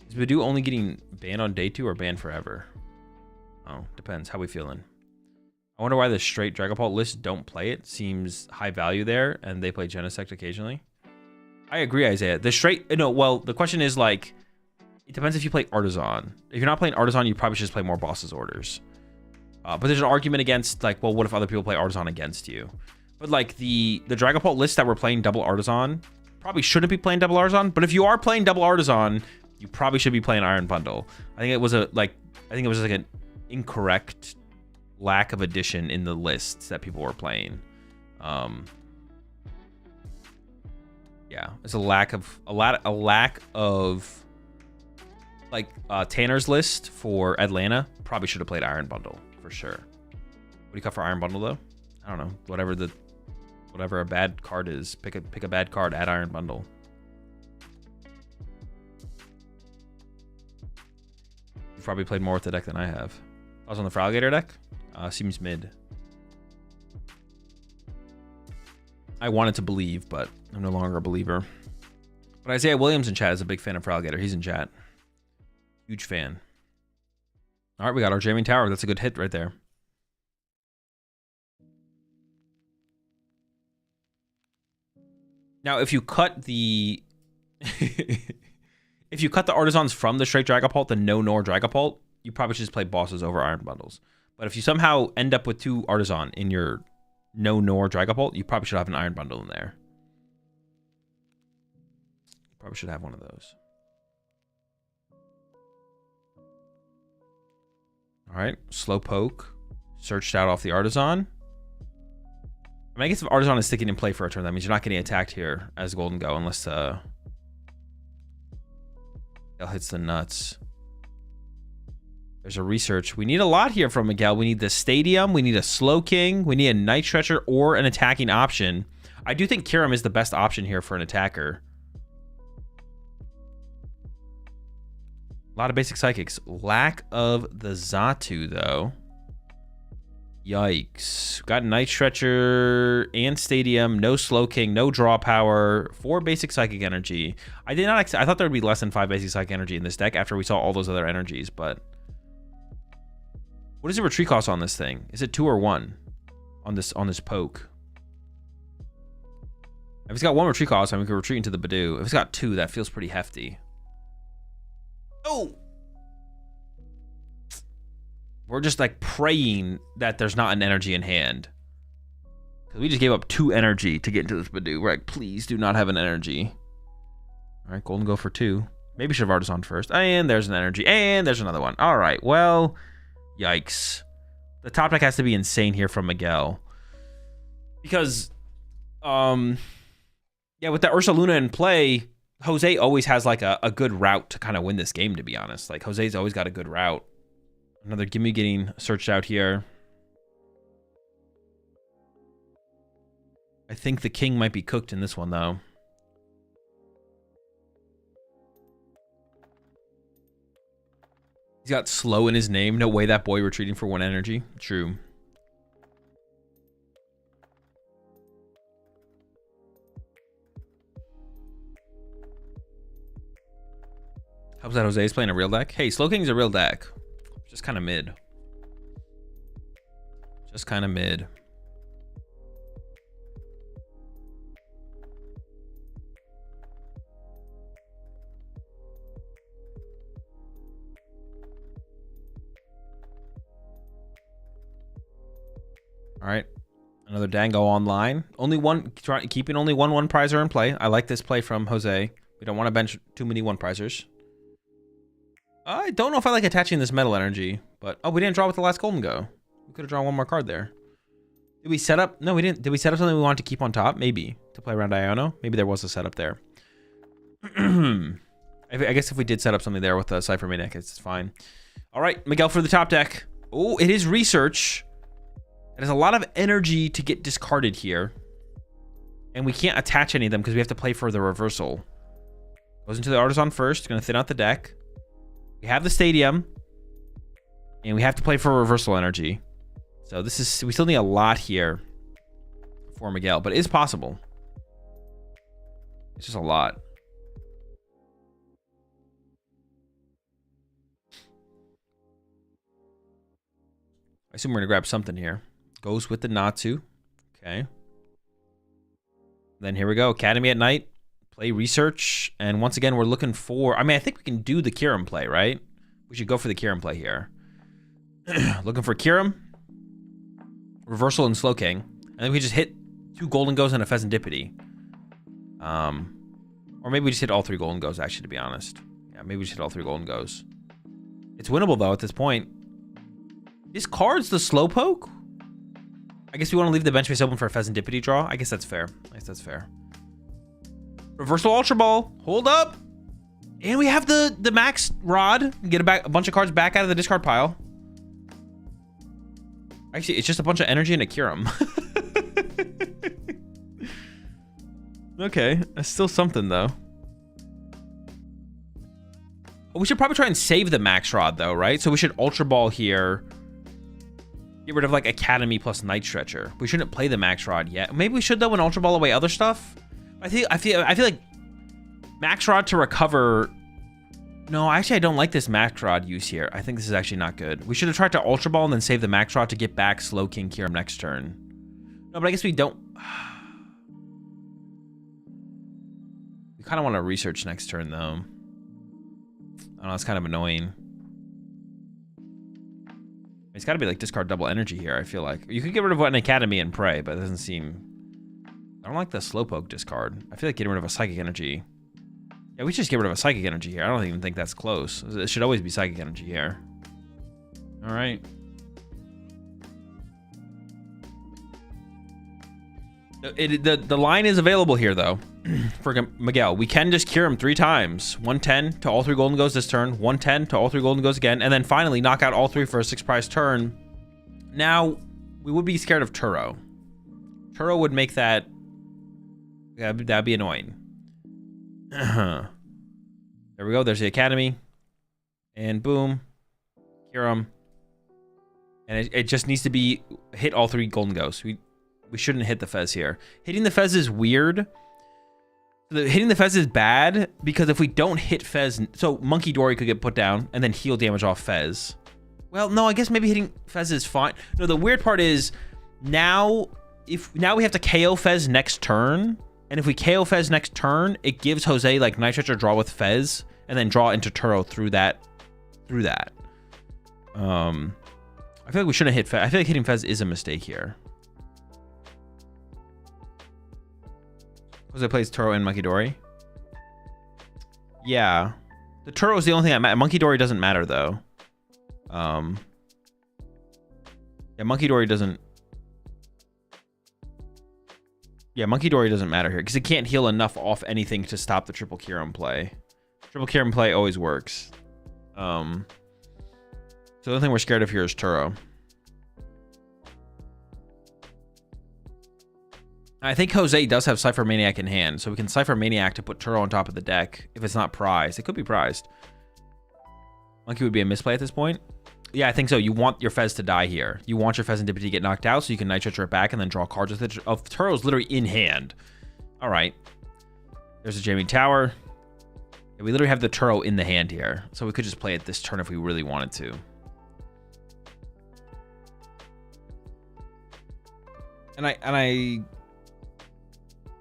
Is Badoo only getting banned on day 2 or banned forever? Oh, depends. How we feeling? I wonder why the straight Dragapult list don't play it. Seems high value there, and they play Genesect occasionally. I agree, Isaiah. The straight, no, well, the question is like, it depends if you play Artisan. If you're not playing Artisan, you probably should just play more Boss's Orders. But there's an argument against, like, well, what if other people play Artisan against you? But, like, the Dragapult list that we're playing double Artisan probably shouldn't be playing double Artisan. But if you are playing double Artisan, you probably should be playing Iron Bundle. I think it was like an incorrect lack of addition in the lists that people were playing. Yeah, it's a lack of like Tanner's list for Atlanta probably should have played Iron Bundle for sure. What do you cut for Iron Bundle though? I don't know. Whatever a bad card is, pick a bad card, add Iron Bundle. You've probably played more with the deck than I have. I was on the Fraligator deck. Seems mid. I wanted to believe, but I'm no longer a believer. But Isaiah Williams in chat is a big fan of Fraligator. He's in chat. Huge fan. All right, we got our Jamming Tower. That's a good hit right there. Now, if you cut the if you cut the Artisans from the straight Dragapult, the no-nor Dragapult, you probably should just play bosses over Iron Bundles. But if you somehow end up with 2 Artisan in your no-nor Dragapult, you probably should have an Iron Bundle in there. You probably should have one of those. All right, Slowpoke. Searched out off the Artisan. I mean, I guess if Artisan is sticking in play for a turn, that means you're not getting attacked here as Golden Go unless Gale hits the nuts. There's a research. We need a lot here from Miguel. We need the Stadium. We need a Slow King. We need a Night Stretcher or an attacking option. I do think Kyurem is the best option here for an attacker. A lot of basic psychics. Lack of the Xatu, though. Yikes. Got Night Stretcher and Stadium. No Slow King. No Draw Power. 4 basic psychic energy. I thought there would be less than 5 basic psychic energy in this deck after we saw all those other energies, but... What is the retreat cost on this thing? Is it 2 or 1 on this poke? If it's got 1 retreat cost, then we can retreat into the Badoo. If it's got 2, that feels pretty hefty. Oh! We're just like praying that there's not an energy in hand. Because we just gave up 2 energy to get into this Badoo. We're like, please do not have an energy. All right, Golden Go for 2. Maybe should have Artisan first. And there's an energy. And there's another one. All right, well... Yikes. The top deck has to be insane here from Miguel. Because, yeah, with the Ursaluna in play, Jose always has like a good route to kind of win this game, to be honest. Like, Jose's always got a good route. Another Gimme getting searched out here. I think the king might be cooked in this one, though. He's got slow in his name. No way that boy retreating for 1 energy. True. Helps that Jose's playing a real deck. Hey, Slow King's a real deck. Just kind of mid. Just kind of mid. All right, another Dango online. Only one, keeping only one prizer in play. I like this play from Jose. We don't want to bench too many 1 prizers. I don't know if I like attaching this metal energy, but oh, we didn't draw with the last Golden Go. We could have drawn 1 more card there. Did we set up? No, we didn't. Did we set up something we wanted to keep on top? Maybe to play around Iono. Maybe there was a setup there. I guess if we did set up something there with the Cypher Maniac, it's fine. All right, Miguel for the top deck. Oh, it is research. There's a lot of energy to get discarded here. And we can't attach any of them because we have to play for the reversal. Goes into the Artisan first. Going to thin out the deck. We have the Stadium. And we have to play for reversal energy. So this is... We still need a lot here for Miguel. But it is possible. It's just a lot. I assume we're going to grab something here. Goes with the Natsu. Okay. Then here we go. Academy at night. Play research. And once again, we're looking for... I mean, I think we can do the Kyurem play, right? We should go for the Kyurem play here. Looking for Kyurem. Reversal and Slowking. And then we just hit 2 Golden Goes and a Pheasantipity. Or maybe we just hit all 3 Golden Goes, actually, to be honest. Yeah, maybe we just hit all 3 Golden Goes. It's winnable, though, at this point. Discards the Slowpoke? I guess we want to leave the bench space open for a Pheasantipity draw. I guess that's fair. I guess that's fair. Reversal Ultra Ball. Hold up. And we have the Max Rod. Get a bunch of cards back out of the discard pile. Actually, it's just a bunch of energy and a Kyurem. Okay, that's still something, though. We should probably try and save the Max Rod, though, right? So we should Ultra Ball here. Get rid of, like, Academy plus Night Stretcher. We shouldn't play the Max Rod yet. Maybe we should, though, and Ultra Ball away other stuff. I feel like Max Rod to recover... No, actually, I don't like this Max Rod use here. I think this is actually not good. We should have tried to Ultra Ball and then save the Max Rod to get back Slowking Kyurem next turn. No, but I guess we don't... We kind of want to research next turn, though. I don't know, it's kind of annoying. It's got to be like discard double energy here, I feel like. You could get rid of an Academy and Prey, but it doesn't seem... I don't like the Slowpoke discard. I feel like getting rid of a Psychic Energy... Yeah, we should just get rid of a Psychic Energy here. I don't even think that's close. It should always be Psychic Energy here. All right. The line is available here, though, for Miguel. We can just cure him 3 times. 110 to all 3 Golden Goes this turn. 110 to all 3 Golden Goes again. And then finally knock out all 3 for a 6-prize turn. Now, we would be scared of Turo. Turo would make that... Yeah, that'd be annoying. There we go. There's the Academy. And boom. Cure him. And it just needs to be... Hit all 3 Golden Goes. We shouldn't hit the Fez here. Hitting the Fez is weird. Hitting the Fez is bad because if we don't hit Fez... So Monkey Dory could get put down and then heal damage off Fez. Well, no, I guess maybe hitting Fez is fine. No, the weird part is now we have to KO Fez next turn. And if we KO Fez next turn, it gives Jose like Night Stretcher draw with Fez and then draw into Turo through that. I feel like we shouldn't hit Fez. I feel like hitting Fez is a mistake here. Jose plays Turo and Monkey Dory. Yeah. The Turo is the only thing that matters. Monkey Dory doesn't matter, though. Yeah, Monkey Dory doesn't... Yeah, Monkey Dory doesn't matter here, because it can't heal enough off anything to stop the triple Kyurem play. Triple Kyurem play always works. So the only thing we're scared of here is Turo. I think Jose does have Cypher Maniac in hand, so we can Cypher Maniac to put Turo on top of the deck if it's not prized. It could be prized. Monkey would be a misplay at this point. Yeah, I think so. You want your Fez to die here. You want your Pheasantipity to get knocked out so you can Night Stretcher it back and then draw cards with it. Oh, Turo's literally in hand. All right. There's a Jamming Tower. Yeah, we literally have the Turo in the hand here, so we could just play it this turn if we really wanted to. And I'm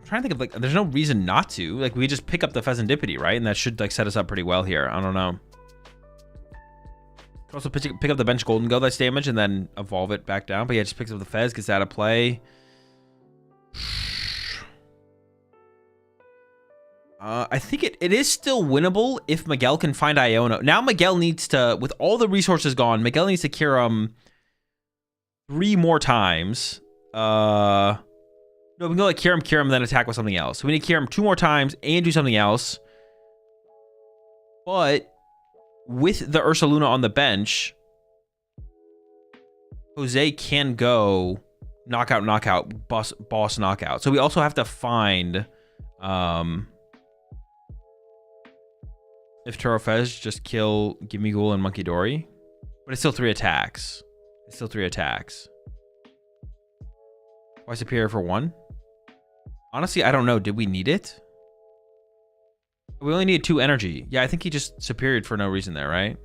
trying to think of, like, there's no reason not to. Like, we just pick up the Pheasantipity, right? And that should, like, set us up pretty well here. I don't know. Could also pick up the bench Golden Go that's damage and then evolve it back down. But yeah, just picks up the Fez, gets out of play. I think it is still winnable if Miguel can find Iono. Now Miguel needs to, with all the resources gone, Miguel needs to cure him 3 more times. No, we can go like cure him, then attack with something else. So we need to cure him 2 more times and do something else. But with the Ursaluna on the bench, Jose can go knockout, boss knockout. So we also have to find if Turo Fez just kill Gimme Ghoul and Monkey Dory. But it's still 3 attacks. Why Superior for 1? Honestly, I don't know. Did we need it? We only need 2 energy. Yeah, I think he just Superiored for no reason there, right?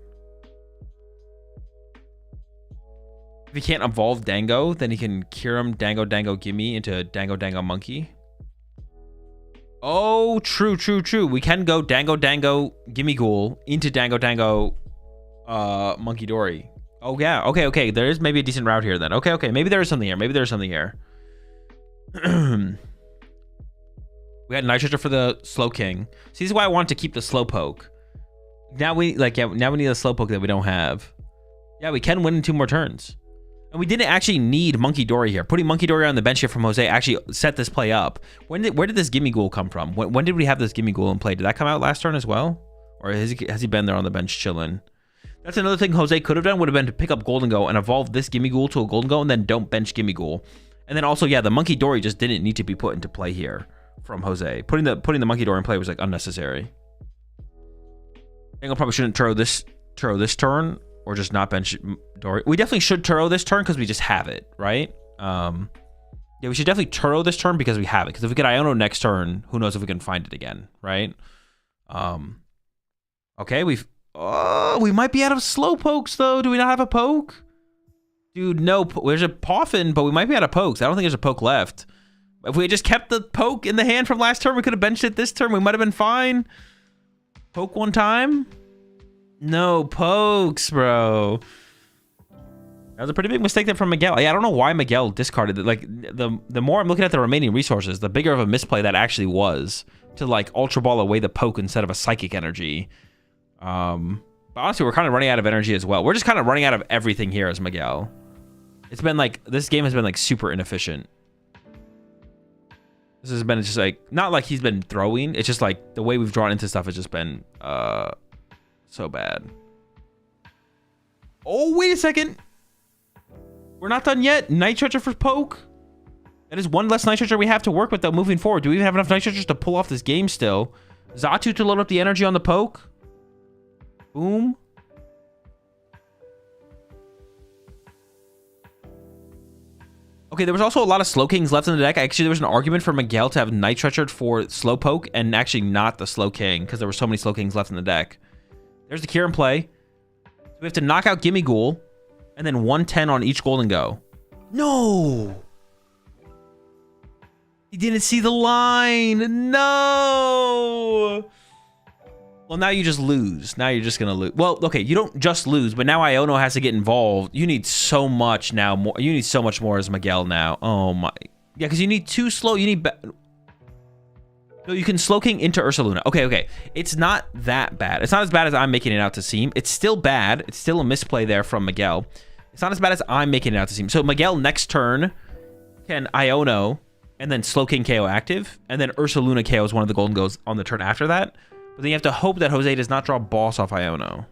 If he can't evolve Dango, then he can cure him Dango Gimme into Dango Monkey. Oh, true. We can go Dango Gimme Ghoul into Dango Monkey Dory. Oh, yeah. Okay, okay. There is maybe a decent route here then. Okay, okay. Maybe there is something here. Maybe there's something here. We had Nitrogen for the Slow King. See, this is why I want to keep the Slowpoke. Now we, like, yeah, now we need a Slowpoke that we don't have. Yeah, we can win in 2 more turns. And we didn't actually need Monkey Dory here. Putting Monkey Dory on the bench here from Jose actually set this play up. Where did this Gimme Ghoul come from? When did we have this Gimme Ghoul in play? Did that come out last turn as well? Or has he been there on the bench chilling? That's another thing Jose could have done, would have been to pick up Golden Go and evolve this Gimme Ghoul to a Golden Go and then don't bench Gimme Ghoul. And then also, yeah, the Monkey Dory just didn't need to be put into play here from Jose. Putting the Monkey Dory in play was like unnecessary. I think I probably shouldn't Turo this turn or just not bench Dory. We definitely should Turo this turn because we just have it, right? Yeah, we should definitely Turo this turn because we have it. Because if we get Iono next turn, who knows if we can find it again, right? Okay, we might be out of Slowpokes though. Do we not have a poke? Dude, no. There's a Poffin, but we might be out of pokes. I don't think there's a poke left. If we had just kept the poke in the hand from last turn, we could have benched it this turn. We might have been fine. Poke one time? No pokes, bro. That was a pretty big mistake there from Miguel. Yeah, I don't know why Miguel discarded it. Like, the more I'm looking at the remaining resources, the bigger of a misplay that actually was to, like, Ultra Ball away the poke instead of a Psychic Energy. But honestly, we're kind of running out of energy as well. We're just kind of running out of everything here as Miguel. It's been, like, this game has been, like, super inefficient. This has been just, like, not like he's been throwing. It's just, like, the way we've drawn into stuff has just been, so bad. Oh, wait a second. We're not done yet. Nitrogen for poke. That is one less Nitrogen we have to work with, though, moving forward. Do we even have enough Nitrogen to pull off this game still? Xatu to load up the energy on the poke. Boom. Okay, there was also a lot of Slow Kings left in the deck. Actually, there was an argument for Miguel to have Nitrogen for Slowpoke and actually not the Slow King because there were so many Slow Kings left in the deck. There's the Cure in play. So we have to knock out Gimme Ghoul and then 110 on each Golden Go. No! He didn't see the line. No! Well, now you just lose. Now you're just going to lose. Well, okay, you don't just lose, but now Iono has to get involved. You need so much now. More. You need so much more as Miguel now. Oh, my. Yeah, because you need 2 slow. You need... No, you can Slow King into Ursaluna. Okay, okay. It's not that bad. It's not as bad as I'm making it out to seem. It's still bad. It's still a misplay there from Miguel. It's not as bad as I'm making it out to seem. So Miguel next turn can Iono and then Slow King KO active. And then Ursaluna KO is one of the Golden Goes on the turn after that. But then you have to hope that Jose does not draw boss off Iono.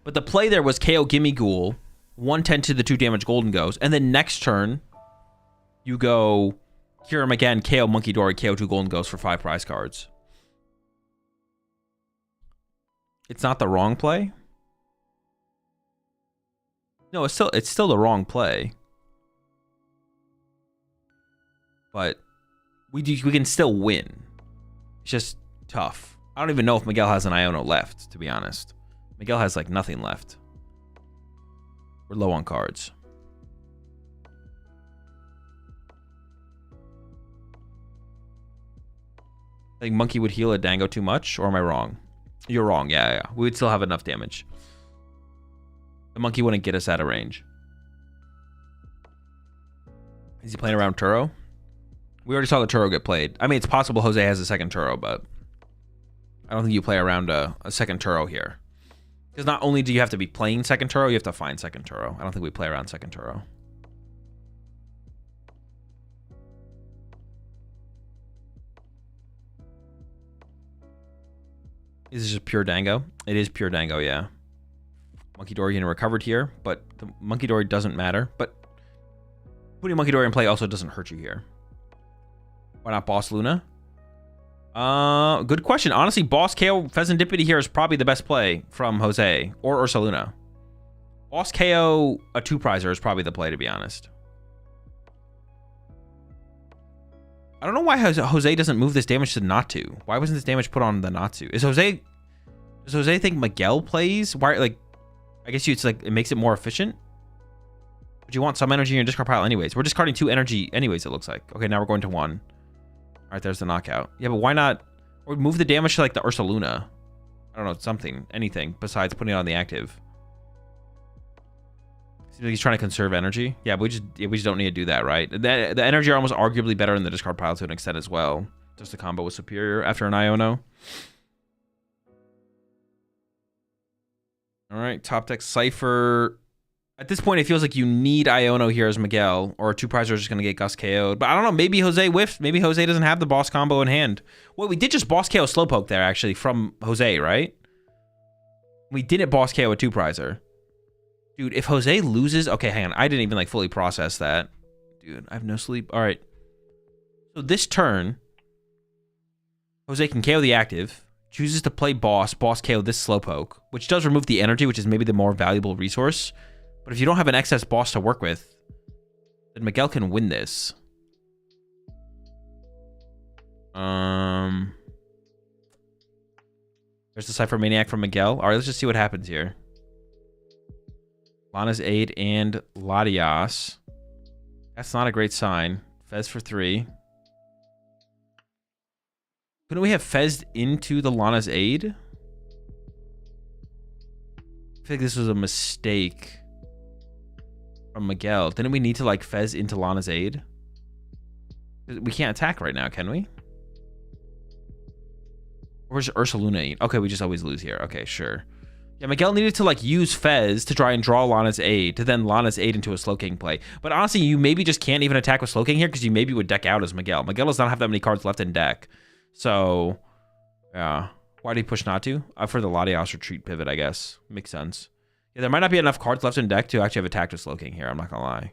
But the play there was KO Gimme Ghoul, 110 to the 2 damage Golden Goes, and then next turn, you go Cure him again, KO Monkey Dory, KO 2 Golden Goes for 5 prize cards. It's not the wrong play? No, it's still the wrong play. But we can still win. It's just tough. I don't even know if Miguel has an Iono left, to be honest. Miguel has like nothing left. We're low on cards. I think Monkey would heal a Dango too much, or am I wrong? You're wrong, yeah. We would still have enough damage. The Monkey wouldn't get us out of range. Is he playing around Turo? We already saw the Turo get played. I mean, it's possible Jose has a second Turo, but I don't think you play around a second Turo here. Because not only do you have to be playing second Turo, you have to find second Turo. I don't think we play around second Turo. Is this just pure Dango? It is pure Dango, yeah. Monkey Dory getting recovered here, but the Monkey Dory doesn't matter. But putting Monkey Dory in play also doesn't hurt you here. Why not Boss Luna? Good question. Honestly, Boss KO Pheasantipity here is probably the best play from Jose or Ursa Luna. Boss KO a 2-prizer is probably the play, to be honest. I don't know why Jose doesn't move this damage to Natu. Why wasn't this damage put on the Natu? Does Jose think Miguel plays? Why, like, I guess it's like it makes it more efficient. But you want some energy in your discard pile anyways. We're discarding 2 energy anyways, it looks like. Okay, now we're going to 1. All right, there's the knockout. Yeah, but why not? Or move the damage to like the Ursa Luna. I I don't know, something, anything besides putting it on the active. Seems like he's trying to conserve energy. Yeah, but we just don't need to do that, right? The energy arm was arguably better in the discard pile to an extent as well. Just the combo was superior after an Iono. All right, top deck Cypher. At this point, it feels like you need Iono here as Miguel, or 2-Prizers are just going to get Gus KO'd. But I don't know, maybe Jose whiffed. Maybe Jose doesn't have the boss combo in hand. Well, we did just boss KO Slowpoke there, actually, from Jose, right? We didn't boss KO a 2-Prizer. Dude, if Jose loses... Okay, hang on. I didn't even, like, fully process that. Dude, I have no sleep. All right. So this turn, Jose can KO the active, chooses to play boss KO this Slowpoke, which does remove the energy, which is maybe the more valuable resource. But if you don't have an excess boss to work with, then Miguel can win this. There's the Cypher Maniac from Miguel. All right, let's just see what happens here. Lana's Aid and Latias. That's not a great sign. Fez for 3. Couldn't we have Fez'd into the Lana's Aid? I feel like this was a mistake from Miguel. Didn't we need to like Fez into Lana's Aid? We can't attack right now, can we? Where's Ursaluna? Okay, we just always lose here. Okay, sure. Yeah, Miguel needed to like use Fez to try and draw Lana's Aid to then Lana's Aid into a Slowking play. But honestly, you maybe just can't even attack with Slowking here because you maybe would deck out as Miguel. Miguel does not have that many cards left in deck. So, yeah. Why did he push not to? For the Latias retreat pivot, I guess. Makes sense. Yeah, there might not be enough cards left in deck to actually have attacked with Slowking here. I'm not going to lie.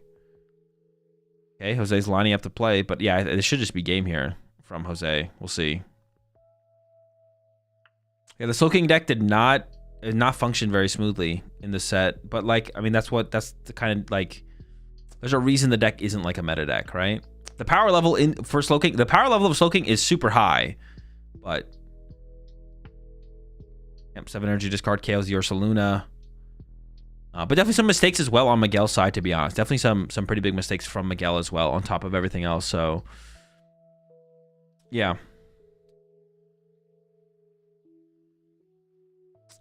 Okay, Jose's lining up to play. But yeah, it should just be game here from Jose. We'll see. Yeah, the Slowking deck did not function very smoothly in the set. But like, I mean, that's the kind of like, there's a reason the deck isn't like a meta deck, right? The power level for Slowking, the power level of Slowking is super high. But, yep, 7 energy discard KOs the Ursaluna. But definitely some mistakes as well on Miguel's side, to be honest. Definitely some pretty big mistakes from Miguel as well, on top of everything else. So, yeah.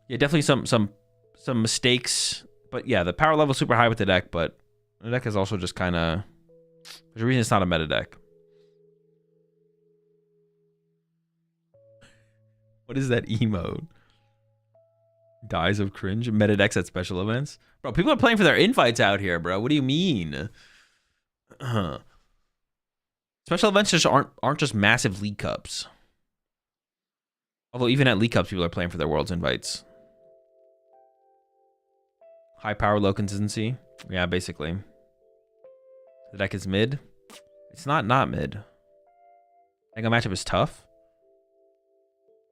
Yeah, definitely some mistakes. But yeah, the power level is super high with the deck, but the deck is also just kind of... There's a reason it's not a meta deck. What is that emote? Dies of cringe. Meta decks at special events. Bro, people are playing for their invites out here, bro. What do you mean? Special events just aren't just massive League Cups. Although even at League Cups, people are playing for their Worlds invites. High power, low consistency. Yeah, basically. The deck is mid. It's not mid. Dango matchup is tough.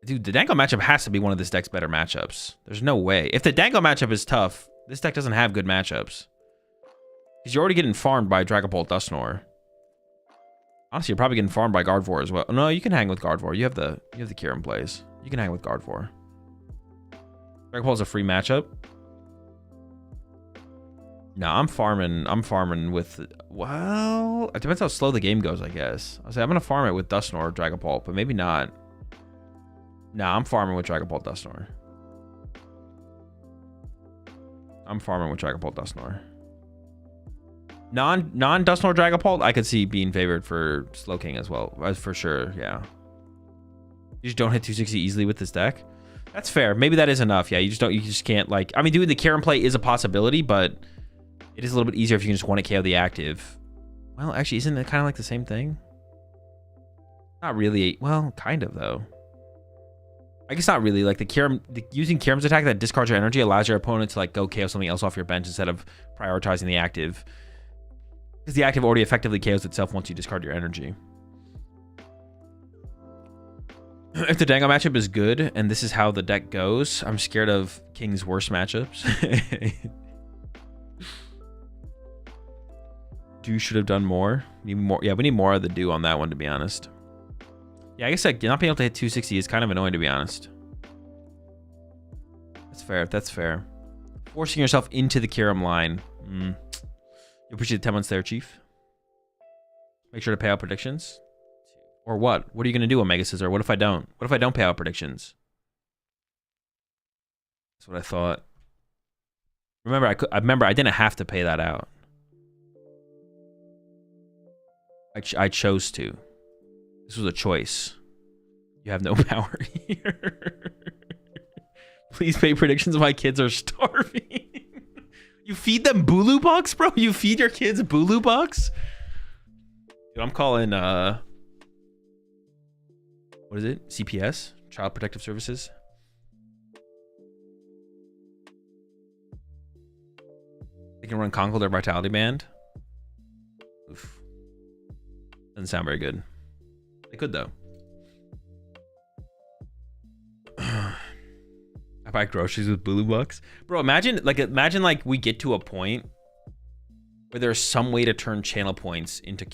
Dude, the Dango matchup has to be one of this deck's better matchups. There's no way. If the Dango matchup is tough, this deck doesn't have good matchups. Because you're already getting farmed by Dragapult Dusknoir. Honestly, you're probably getting farmed by Gardevoir as well. No, you can hang with Gardevoir. You have the Kieran plays. You can hang with Gardevoir. Dragapult's a free matchup. No, I'm farming with... Well, it depends how slow the game goes, I guess. I'll say I'm going to farm it with Dusknoir or Dragapult, but maybe not. Nah, I'm farming with Dragapult Dusknoir. I'm farming with Dragapult Dusknoir. Non-Dusknoir Dragapult, I could see being favored for Slowking as well. For sure, yeah. You just don't hit 260 easily with this deck. That's fair. Maybe that is enough. Yeah, you just can't like... I mean, doing the Kieran play is a possibility, but it is a little bit easier if you can just want to KO the active. Well, actually, isn't it kind of like the same thing? Not really. Well, kind of, though. I guess not really. Like using Kieran's attack that discards your energy allows your opponent to like go KO something else off your bench instead of prioritizing the active. Because the active already effectively KOs itself once you discard your energy. If the Dango matchup is good and this is how the deck goes, I'm scared of King's worst matchups. Do should have done more. Need more. Yeah, we need more of the do on that one, to be honest. Yeah, I guess like not being able to hit 260 is kind of annoying, to be honest. That's fair. That's fair. Forcing yourself into the Kiram line. You appreciate the 10 months there, Chief. Make sure to pay out predictions. Or what? What are you going to do, Omega Scissor? What if I don't? What if I don't pay out predictions? That's what I thought. Remember, I didn't have to pay that out. I chose to. This was a choice. You have no power here. Please pay predictions. My kids are starving. You feed them Bulu bucks, bro? You feed your kids Bulu bucks? Dude, I'm calling, what is it? CPS? Child Protective Services? They can run Congo their Vitality Band? Oof. Doesn't sound very good. They could, though. I buy groceries with Bulu bucks. Bro, imagine like we get to a point where there's some way to turn channel points into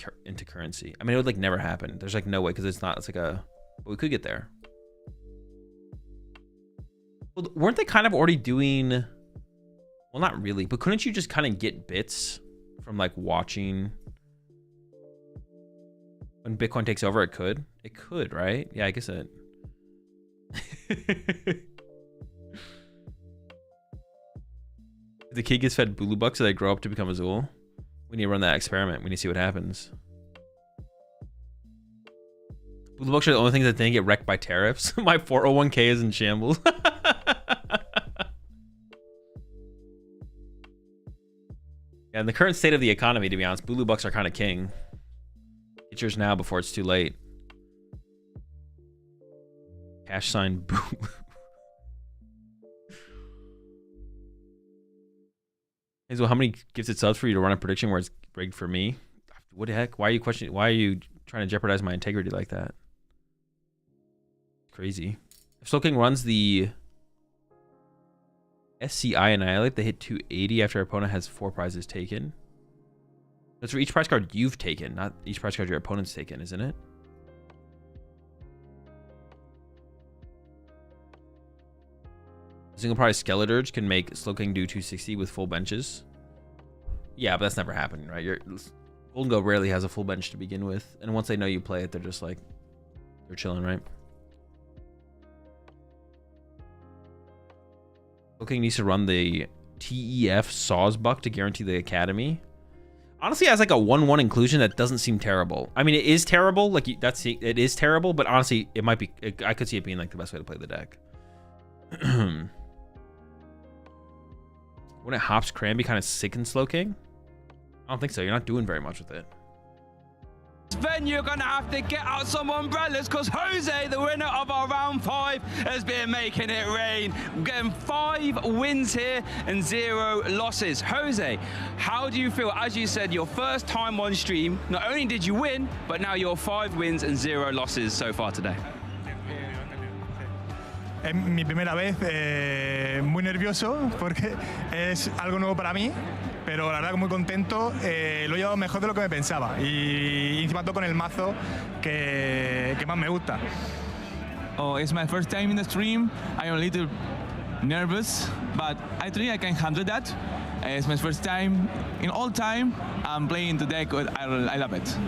currency. I mean, it would like never happen. There's like no way because it's like a, but we could get there. Well, weren't they kind of already doing, well, not really, but couldn't you just kind of get bits from like watching? When Bitcoin takes over, it could, right? Yeah, I guess it. If the kid gets fed Bulu bucks so they grow up to become Azul, we need to run that experiment. We need to see what happens. Bulu bucks are the only things that didn't get wrecked by tariffs. My 401k is in shambles. Yeah, in the current state of the economy, to be honest, Bulu bucks are kind of king. Get yours now before it's too late. Cash sign Bulu. Hazel, how many gifted subs for you to run a prediction where it's rigged for me? What the heck? Why are you questioning? Why are you trying to jeopardize my integrity like that? Crazy. If Soul King runs the SCI Annihilate, they hit 280 after our opponent has 4 prizes taken. That's for each prize card you've taken, not each prize card your opponent's taken, isn't it? Single prize Skeleturge can make Slow King do 260 with full benches. Yeah, but that's never happening, right? Golden Go rarely has a full bench to begin with. And once they know you play it, they're just like, they're chilling, right? Slow King needs to run the TEF Sawsbuck to guarantee the Academy. Honestly, as like a 1-1 inclusion, that doesn't seem terrible. I mean, it is terrible. Like, it is terrible, but honestly, it might be, I could see it being like the best way to play the deck. Wouldn't Hops Cran be kind of sick in Slow King? I don't think so. You're not doing very much with it. Then you're gonna have to get out some umbrellas because Jose, the winner of our round 5, has been making it rain. We're getting 5 wins here and 0 losses. Jose, how do you feel? As you said, your first time on stream, not only did you win, but now you're 5 wins and 0 losses so far today. Es mi primera vez, muy nervioso porque es algo nuevo para mí, pero la verdad que muy contento, lo he llevado mejor de lo que me pensaba y encima todo con el mazo que más me gusta. Oh, it's my first time in the stream. I'm a little nervous, but I think I can handle that. It's my first time in all time. I'm playing the deck. I love it.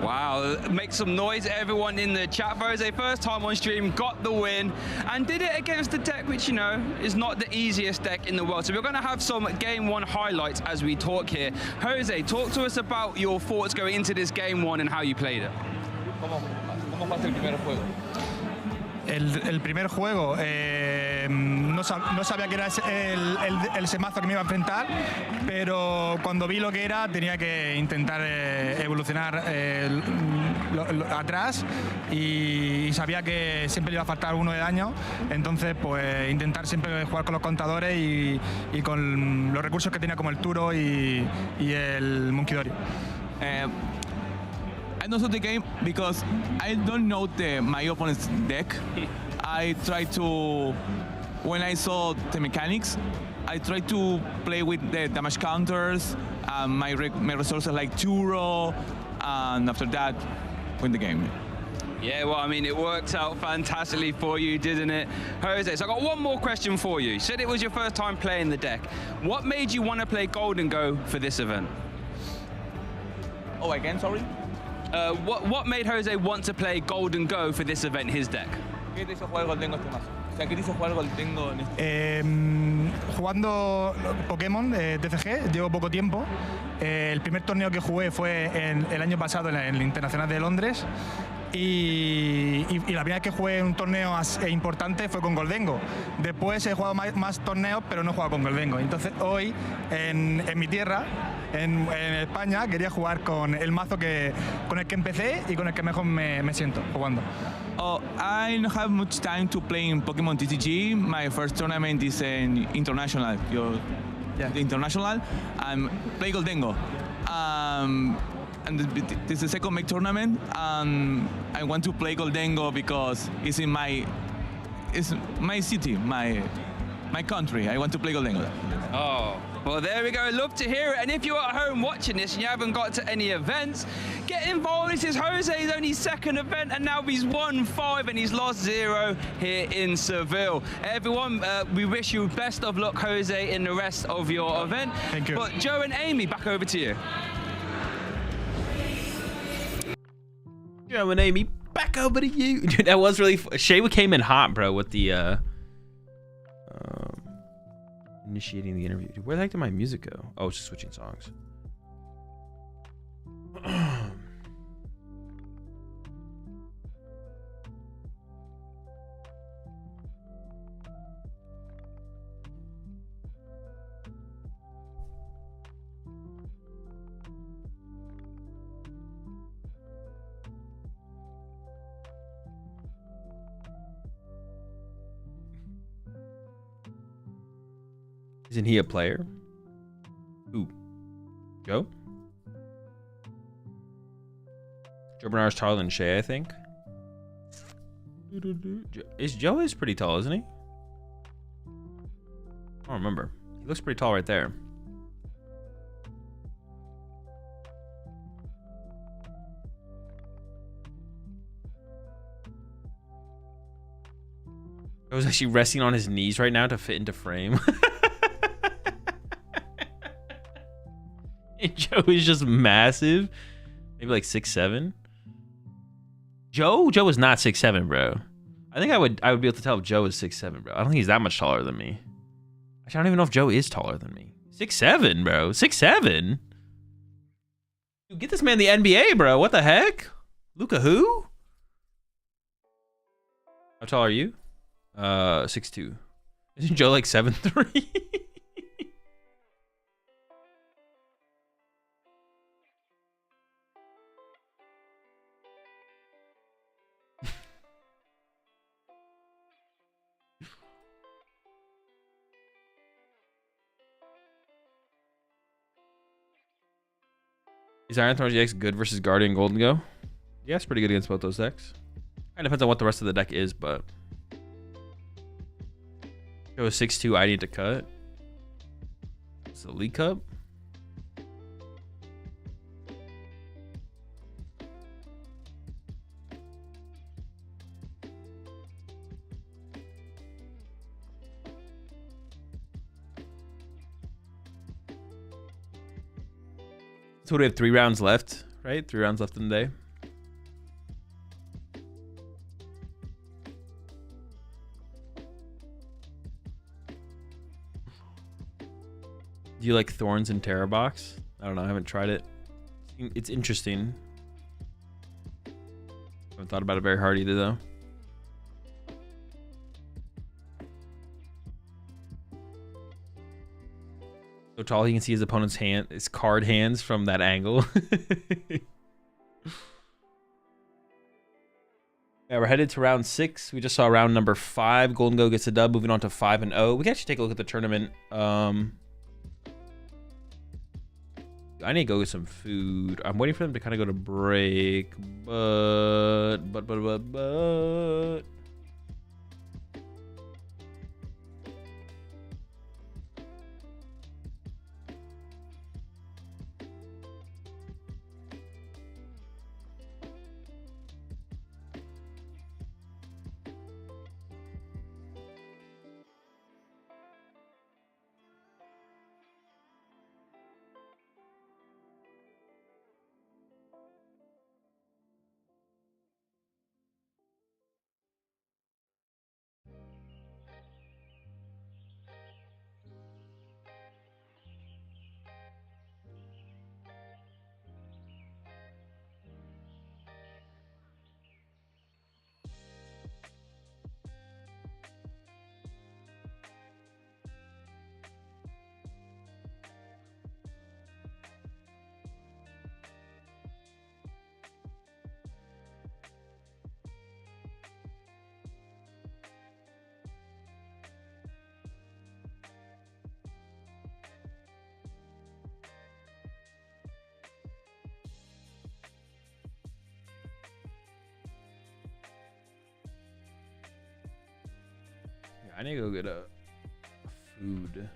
Wow, make some noise, everyone in the chat. Jose, first time on stream, got the win, and did it against the deck, which, you know, is not the easiest deck in the world. So we're going to have some Game 1 highlights as we talk here. Jose, talk to us about your thoughts going into this Game 1 and how you played it. ¿Cómo fue el primer juego? El primer juego no sabía que era el semazo que me iba a enfrentar, pero cuando vi lo que era tenía que intentar evolucionar atrás y sabía que siempre le iba a faltar 1 de daño, entonces pues intentar siempre jugar con los contadores y con los recursos que tenía como el Turo y el Monkey Dory. I know the game because I don't know my opponent's deck. I try to, when I saw the mechanics, I try to play with the damage counters, my resources like Turo, and after that, win the game. Yeah, well, I mean, it worked out fantastically for you, didn't it? Jose, so I got one more question for you. You said it was your first time playing the deck. What made you want to play Golden Go for this event? Oh, again, sorry? What made Jose want to play Golden Go for this event, his deck? ¿Qué de esos juegos tengo este mazo? sea, ¿qué dice jugar Goldengo en este? Jugando Pokémon TCG, llevo poco tiempo. El primer torneo que jugué fue el año pasado en el Internacional de Londres. Y la primera vez que jugué un torneo importante fue con Goldengo. Después he jugado más torneos, pero no he jugado con Goldengo. Entonces hoy, en mi tierra, en España, quería jugar con el mazo con el que empecé y con el que mejor me siento jugando. Oh, I don't have much time to play in PokemonTCG. My first tournament is in international. The international. Play Goldengo. And this is the second big tournament. I want to play Goldengo because it's my city, my country. I want to play Goldengo. Oh, well, there we go. Love to hear it. And if you're at home watching this and you haven't got to any events, get involved. This is Jose's only second event, and now he's won 5 and he's lost 0 here in Seville. Everyone, we wish you best of luck, Jose, in the rest of your event. Thank you. But Joe and Amy, back over to you. Joe and Amy, back over to you. Dude, that was really Shay came in hot, bro, with the initiating the interview. Dude, where the heck did my music go? Oh, it's just switching songs. Isn't he a player? Who? Joe? Joe Bernard's taller than Shay, I think. Joe is pretty tall, isn't he? I don't remember. He looks pretty tall right there. Joe's actually resting on his knees right now to fit into frame. Joe is just massive. Maybe like 6'7". Joe is not 6'7", bro. I think I would be able to tell if Joe is 6'7", bro. I don't think he's that much taller than me. Actually, I don't even know if Joe is taller than me. 6'7", bro. 6'7". Dude, get this man the NBA, bro. What the heck? Luka who? How tall are you? 6'2". Isn't Joe like 7'3"? Is Iron Thorns EX good versus Guardian Golden Go? Yeah, it's pretty good against both those decks. Kind of depends on what the rest of the deck is, but Joe is 6'2", I need to cut. It's the League Cup. So we have 3 rounds left, right? 3 rounds left in the day. Do you like Thorns and Terror Box? I don't know. I haven't tried it. It's interesting. Haven't thought about it very hard either, though. So tall he can see his opponent's his card hands from that angle. Yeah, we're headed to round 6. We just saw round number 5. Golden Go gets a dub, moving on to 5-0. We can actually take a look at the tournament. I need to go get some food. I'm waiting for them to kind of go to break, but. I need to go get a food.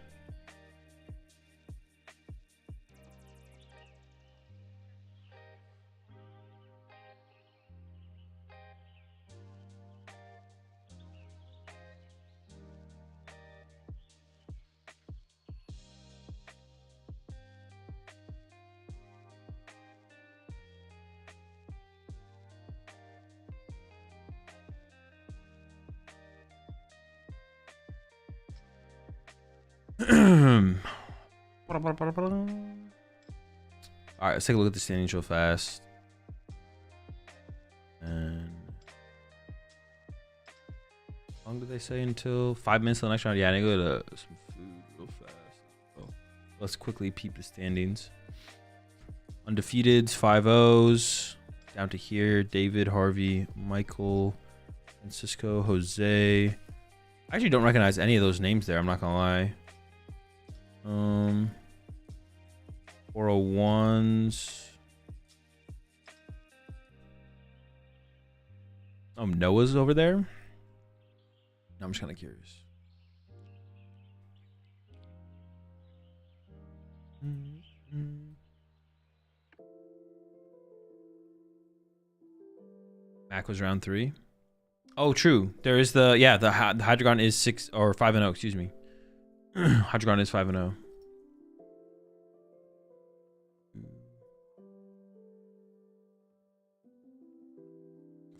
Alright, let's take a look at the standings real fast. And how long did they say until 5 minutes till the next round? Yeah, I need to go to some food real fast. So let's quickly peep the standings. Undefeateds, 5-0s. Down to here, David, Harvey, Michael, Francisco, Jose. I actually don't recognize any of those names there, I'm not gonna lie. 401s. Noah's over there. No, I'm just kind of curious. Mac was round 3. Oh, true. There is the Hydreigon is 6 or 5-0. Excuse me. Hydreigon is 5-0.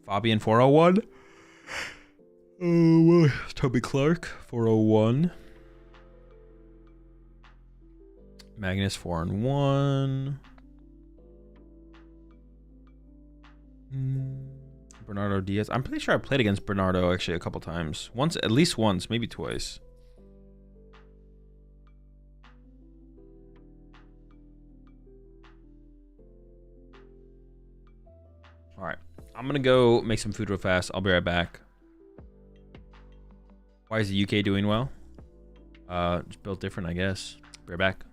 Fabian 401. Oh, Toby Clark 401. Magnus 4-1. Bernardo Diaz. I'm pretty sure I played against Bernardo actually a couple times. Once, at least once, maybe twice. All right, I'm gonna go make some food real fast. I'll be right back. Why is the UK doing well? Just built different, I guess. Be right back.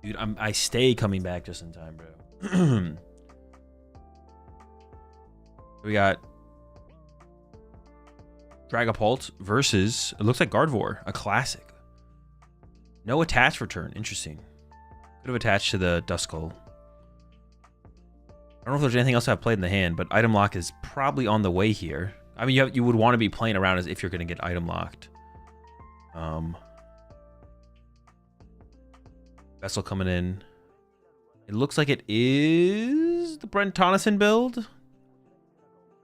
Dude, I stay coming back just in time, bro. We got Dragapult versus, it looks like Gardevoir, a classic. No attach return. Interesting. Could have attached to the Duskull. I don't know if there's anything else I've played in the hand, but item lock is probably on the way here. I mean, you would want to be playing around as if you're going to get item locked. Vessel coming in. It looks like it is the Brent Tonneson build.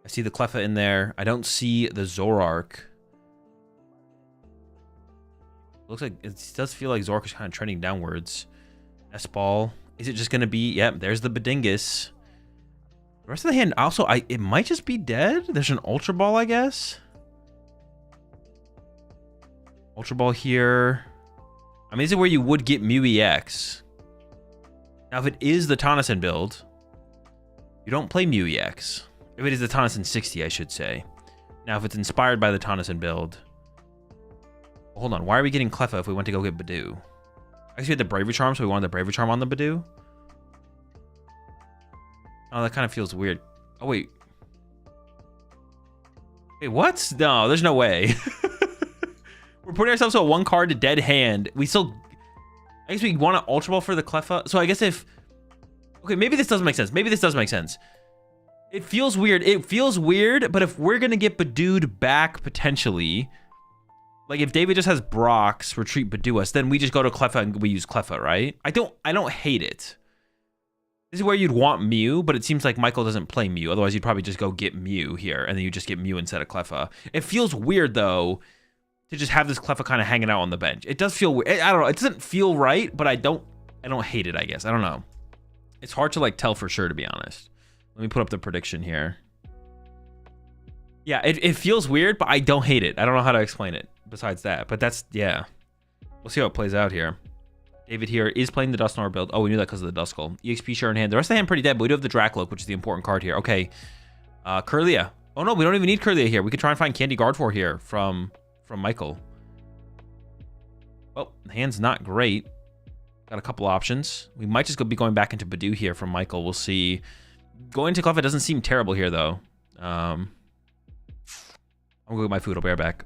I see the Cleffa in there. I don't see the Zoroark. Looks like it does feel like Zoroark is kind of trending downwards. S-Ball. Is it just going to be... Yep, there's the Bedingus. The rest of the hand, also, it might just be dead. There's an Ultra Ball, I guess. Ultra Ball here. I mean, this is where you would get Mew EX. Now, if it is the Tonneson build, you don't play Mew EX. If it is the Tonneson 60, I should say. Now, if it's inspired by the Tonneson build... Hold on, why are we getting Cleffa if we went to go get Badoo? I guess we had the Bravery Charm, so we wanted the Bravery Charm on the Badoo. Oh, that kind of feels weird. Oh, wait. Wait, what? No, there's no way. We're putting ourselves to a 1-card to dead hand. We still... I guess we want an Ultra Ball for the Cleffa. So I guess if... Okay, maybe this doesn't make sense. Maybe this does make sense. It feels weird. It feels weird, but if we're going to get Badooed back, potentially... Like, if David just has Brock's retreat Badoo us, then we just go to Cleffa and we use Cleffa, right? I don't hate it. This is where you'd want Mew, but it seems like Michael doesn't play Mew. Otherwise, you'd probably just go get Mew here, and then you just get Mew instead of Cleffa. It feels weird, though, to just have this Cleffa kind of hanging out on the bench. It does feel weird. I don't know. It doesn't feel right, but I don't hate it, I guess. I don't know. It's hard to, like, tell for sure, to be honest. Let me put up the prediction here. Yeah, it feels weird, but I don't hate it. I don't know how to explain it besides that. But that's, yeah. We'll see how it plays out here. David here is playing the Dusknoir build. Oh, we knew that because of the Duskull. EXP share in hand. The rest of the hand pretty dead, but we do have the Dracloak, which is the important card here. Okay. Kirlia. Oh, no, we don't even need Kirlia here. We could try and find Candy Gardevoir here from Michael. Well, the hand's not great. Got a couple options. We might just be going back into Badoo here from Michael. We'll see. Going to Cleffa doesn't seem terrible here, though. I'm going to go get my food. I'll be right back.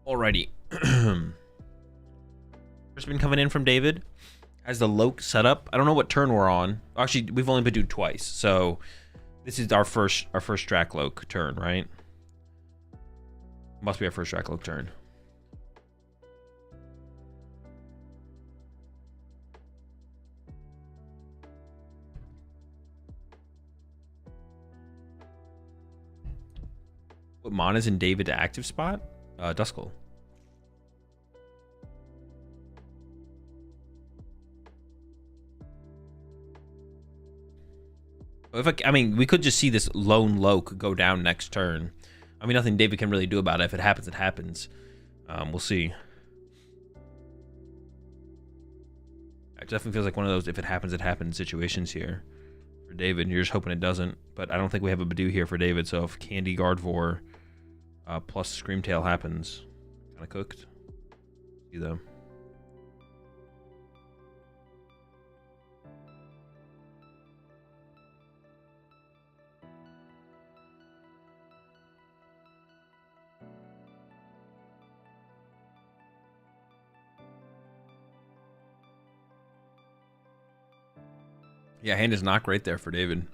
Alrighty. First been coming in from David. Has the Loke set up. I don't know what turn we're on. Actually, we've only been doing twice, so this is our first Dracloak turn, right? Must be our first Dracloak turn. Put Mana's in David to active spot? Duskull. I mean, we could just see this lone Loke go down next turn. I mean, nothing David can really do about it. If it happens, it happens. We'll see. It definitely feels like one of those if it happens situations here for David. You're just hoping it doesn't. But I don't think we have a Badoo here for David. So if Candy Gardevoir plus Screamtail happens, kind of cooked. See though. Yeah, hand is not great there for David.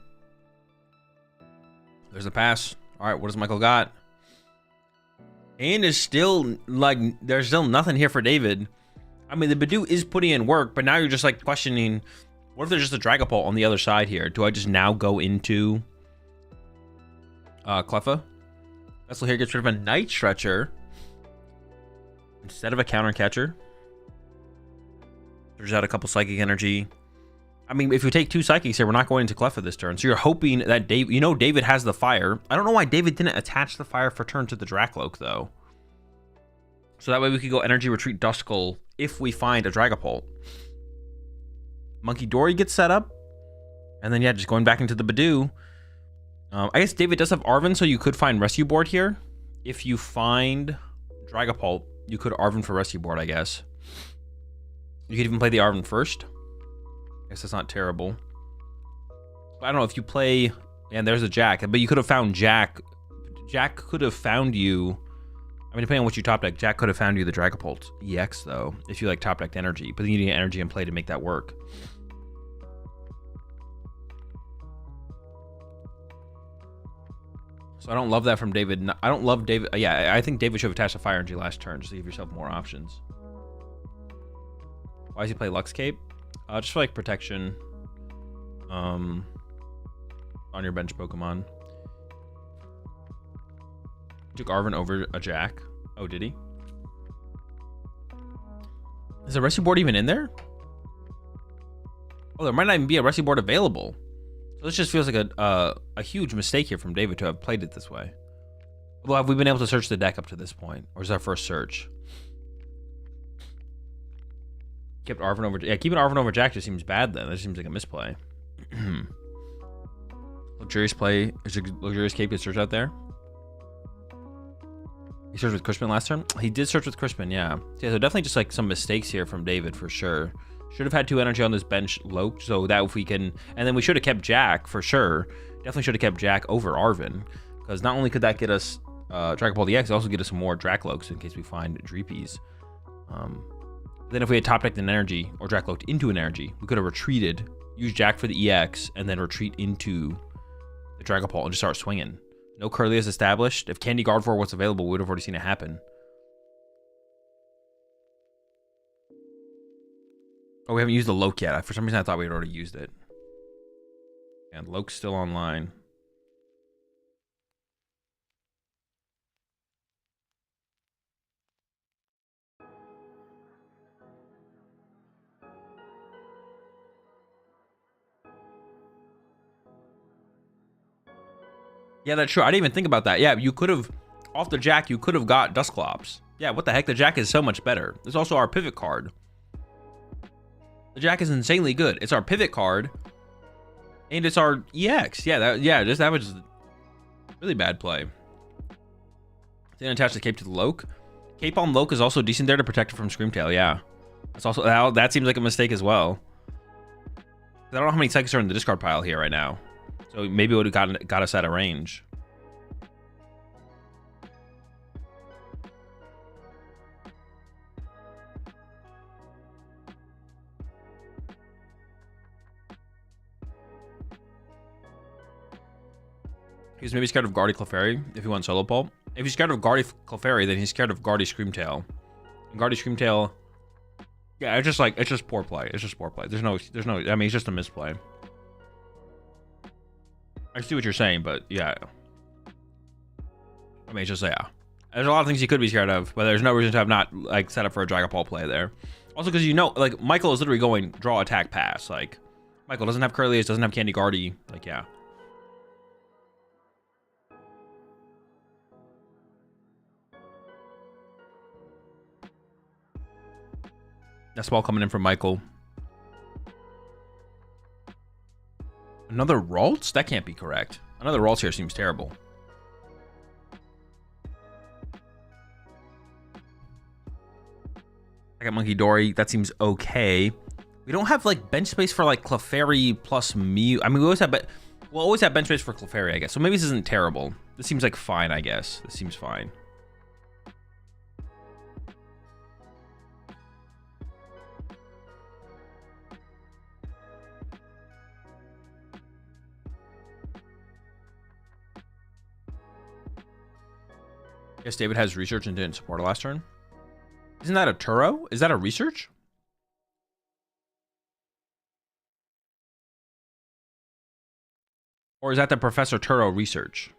There's a pass. All right, what does Michael got? Hand is still, like, there's still nothing here for David. I mean, the Badoo is putting in work, but now you're just, like, questioning, what if there's just a Dragapult on the other side here? Do I just now go into Cleffa? Vessel here gets rid of a Night Stretcher instead of a Counter Catcher. There's out a couple Psychic Energy. I mean, if we take 2 Psychics here, we're not going into Cleffa this turn. So you're hoping that David has the Fire. I don't know why David didn't attach the Fire for turn to the Dracloak, though. So that way we could go Energy Retreat Duskull if we find a Dragapult. Monkey Dory gets set up. And then, yeah, just going back into the Badoo. I guess David does have Arven, so you could find Rescue Board here. If you find Dragapult, you could Arven for Rescue Board, I guess. You could even play the Arven first. I guess that's not terrible. But I don't know if you play, and there's a Jack, but you could have found Jack. Jack could have found you. I mean, depending on what you top deck, Jack could have found you the Dragapult EX though, if you like top decked energy. But then you need energy in play to make that work. So I don't love that from David. I don't love David. Yeah, I think David should have attached a Fire Energy last turn just to give yourself more options. Why does he play Lux Cape? Just for like protection on your bench Pokemon. Took Arven over a Jack. Oh, did he? Is a Rescue Board even in there? Oh, there might not even be a Rescue Board available. So this just feels like a huge mistake here from David to have played it this way. Although, have we been able to search the deck up to this point? Or is that our first search? Kept Arven over... Yeah, keeping Arven over Jack just seems bad then. That seems like a misplay. Luxurious play. Is Luxurious Cape get searched out there? He searched with Crispin last turn? He did search with Crispin, yeah. Yeah, so definitely just like some mistakes here from David for sure. Should have had 2 energy on this bench Loke, so that if we can... And then we should have kept Jack for sure. Definitely should have kept Jack over Arven. Because not only could that get us Dragapult EX, it also get us some more Dracloaks in case we find Dreepies. Then if we had top decked an energy or Dracloaked into an energy, we could have retreated, used Jack for the EX, and then retreat into the Dragapult and just start swinging. No Curly is established. If Candy Gardevoir was available, we would have already seen it happen. Oh, we haven't used the Loke yet. For some reason, I thought we had already used it. And Loke's still online. Yeah, that's true. I didn't even think about that. Yeah, you could have, off the Jack, you could have got Dusclops. Yeah, what the heck? The Jack is so much better. There's also our pivot card. The Jack is insanely good. It's our pivot card. And it's our EX. Yeah, that was just really bad play. Didn't attach the Cape to the Loke. Cape on Loke is also decent there to protect it from Screamtail, yeah. That's also, that seems like a mistake as well. I don't know how many Psychics are in the discard pile here right now. So maybe it would have got us out of range. He's maybe scared of Guardy Clefairy if he wants Solo Pulp. If he's scared of Guardy Clefairy, then he's scared of Guardy Screamtail. And Guardy Screamtail, yeah, it's just poor play. It's just poor play. There's no, I mean, it's just a misplay. I see what you're saying, but yeah. I mean, it's just, yeah. There's a lot of things you could be scared of, but there's no reason to have not, like, set up for a Dragapult play there. Also, because you know, like, Michael is literally going draw, attack, pass. Like, Michael doesn't have Curlius, doesn't have Candy Guardy. Like, yeah. That's ball coming in from Michael. Another Ralts? That can't be correct. Another Ralts here seems terrible. I got Monkey Dory. That seems okay. We don't have like bench space for like Clefairy plus Mew. I mean, we'll always have bench space for Clefairy, I guess. So maybe this isn't terrible. This seems like fine, I guess. This seems fine. Yes, David has research and didn't support last turn. Isn't that a Turo? Is that a research? Or is that the Professor Turo research?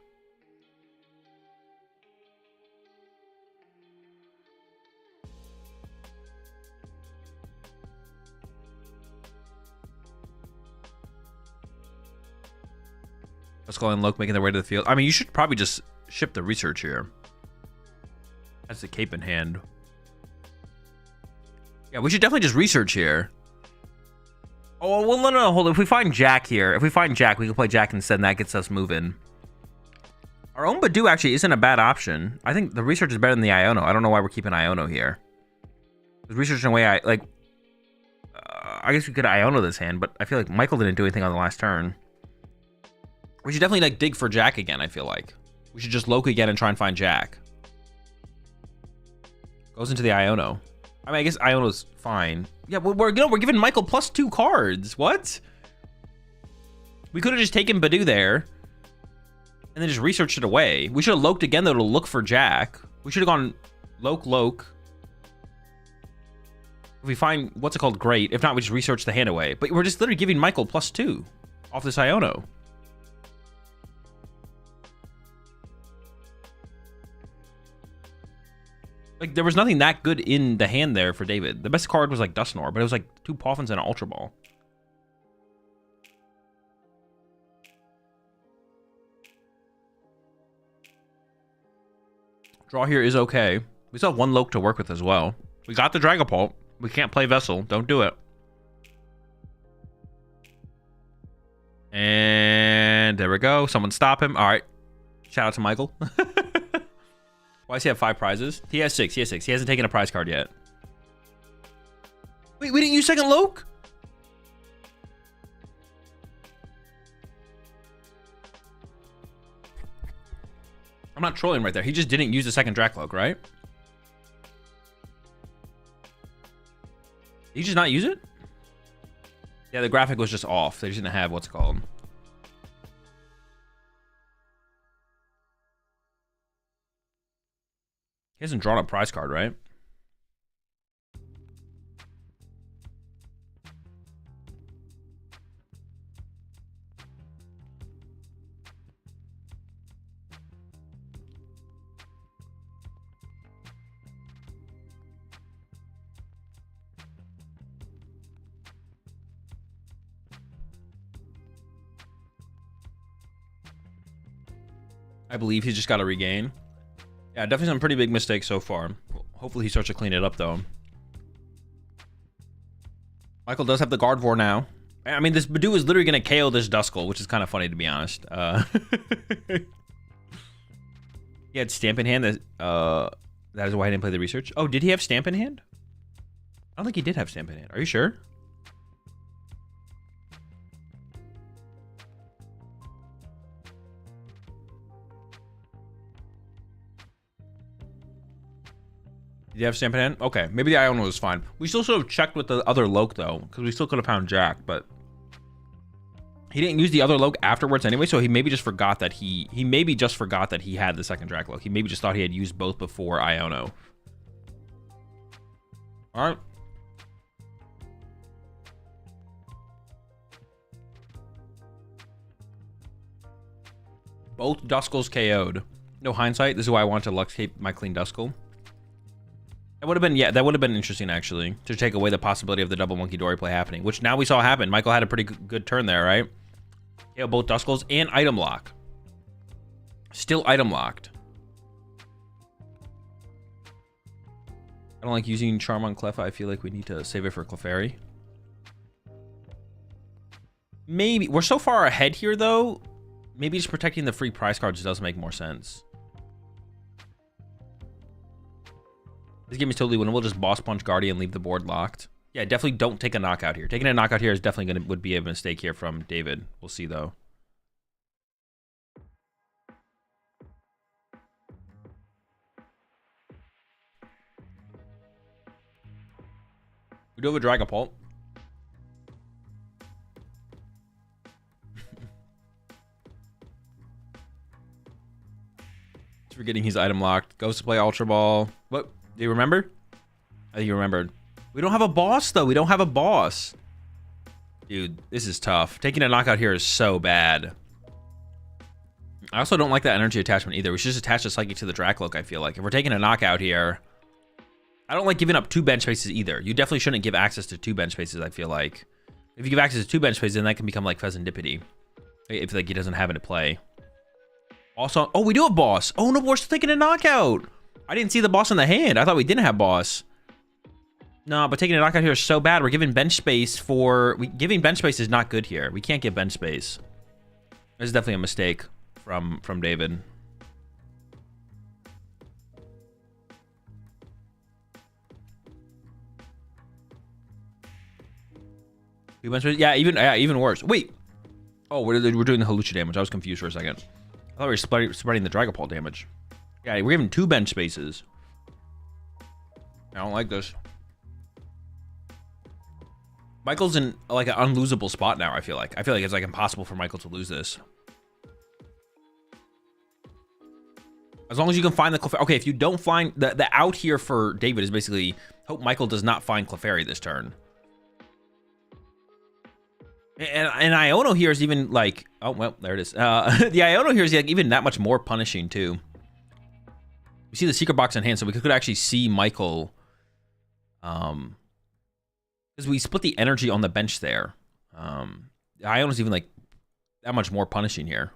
Skull and Loke making their way to the field. I mean, you should probably just ship the research here. That's the cape in hand. Yeah, we should definitely just research here. Oh, well, no, hold on. If we find Jack here, if we find Jack, we can play Jack instead, and that gets us moving. Our own Badoo actually isn't a bad option. I think the research is better than the Iono. I don't know why we're keeping Iono here. Research in a way, I guess we could Iono this hand, but I feel like Michael didn't do anything on the last turn. We should definitely, like, dig for Jack again, I feel like. We should just Loke again and try and find Jack. Goes into the Iono. I mean, I guess Iono's fine. Yeah, we're giving Michael +2 cards. What? We could have just taken Badoo there and then just researched it away. We should have Loked again, though, to look for Jack. We should have gone Loke. If we find, what's it called, great. If not, we just research the hand away. But we're just literally giving Michael +2 off this Iono. Like, there was nothing that good in the hand there for David. The best card was, like, Dusknoir, but it was, like, 2 Poffins and an Ultra Ball. Draw here is okay. We still have 1 Loke to work with as well. We got the Dragapult. We can't play Vessel. Don't do it. And there we go. Someone stop him. All right. Shout out to Michael. Why does he have 5 prizes? He has 6. He has 6. He hasn't taken a prize card yet. Wait, we didn't use second Loke? I'm not trolling right there. He just didn't use the second Dracloak, right? Did he just not use it? Yeah, the graphic was just off. They just didn't have what's it called. He hasn't drawn a prize card, right? I believe he's just got to regain. Yeah, definitely some pretty big mistakes so far. Hopefully he starts to clean it up, though. Michael does have the Gardevoir now. I mean, this Badoo is literally going to KO this Duskull, which is kind of funny, to be honest. He had Stamp in hand. That is why I didn't play the research. Oh, did he have Stamp in hand? I don't think he did have Stamp in hand. Are you sure? Did you have Stamp in hand? Okay, maybe the Iono was fine. We still should have checked with the other Loke, though, because we still could have found Jack, but he didn't use the other Loke afterwards anyway, so he maybe just forgot that he maybe just forgot that he had the second Dracloak. He maybe just thought he had used both before Iono. All right. Both Duskulls KO'd. No hindsight. This is why I want to Lux Cape my clean Duskull. That would have been, yeah, that would have been interesting, actually, to take away the possibility of the double Monkey Dory play happening, which now we saw happen. Michael had a pretty good turn there, right? Yeah, both Duskulls and item lock. Still item locked. I don't like using Charm on Clef. I feel like we need to save it for Clefairy. Maybe. We're so far ahead here, though. Maybe just protecting the free prize cards does make more sense. This game is totally winnable. Just boss punch Guardian, leave the board locked. Yeah, definitely don't take a knockout here. Taking a knockout here is definitely would be a mistake here from David. We'll see, though. We do have a Dragapult. Forgetting he's item locked. Goes to play Ultra Ball. What? Do you remember? I think you remembered. We don't have a boss, though. We don't have a boss. Dude, this is tough. Taking a knockout here is so bad. I also don't like that energy attachment either. We should just attach the Psychic to the Dracloak, I feel like. If we're taking a knockout here, I don't like giving up 2 bench spaces either. You definitely shouldn't give access to 2 bench spaces, I feel like. If you give access to 2 bench spaces, then that can become like Pheasantipity. If like he doesn't have it to play. Also, oh, we do have boss. Oh no, we're still taking a knockout. I didn't see the boss in the hand. I thought we didn't have boss. No, but taking a knockout here is so bad. We're giving bench space for... giving bench space is not good here. We can't give bench space. This is definitely a mistake from David. Yeah, even worse. Wait. Oh, we're doing the Halucha damage. I was confused for a second. I thought we were spreading the Dragapult damage. Yeah, we're giving 2 bench spaces. I don't like this. Michael's in like an unlosable spot now, I feel like. I feel like it's like impossible for Michael to lose this. As long as you can find the Clefairy. Okay, if you don't find... The out here for David is basically... Hope Michael does not find Clefairy this turn. And Iono here is even like... Oh, well, there it is. The Iono here is like even that much more punishing, too. We see the secret box in hand, so we could actually see Michael... Because we split the energy on the bench there. Iono's even like that much more punishing here.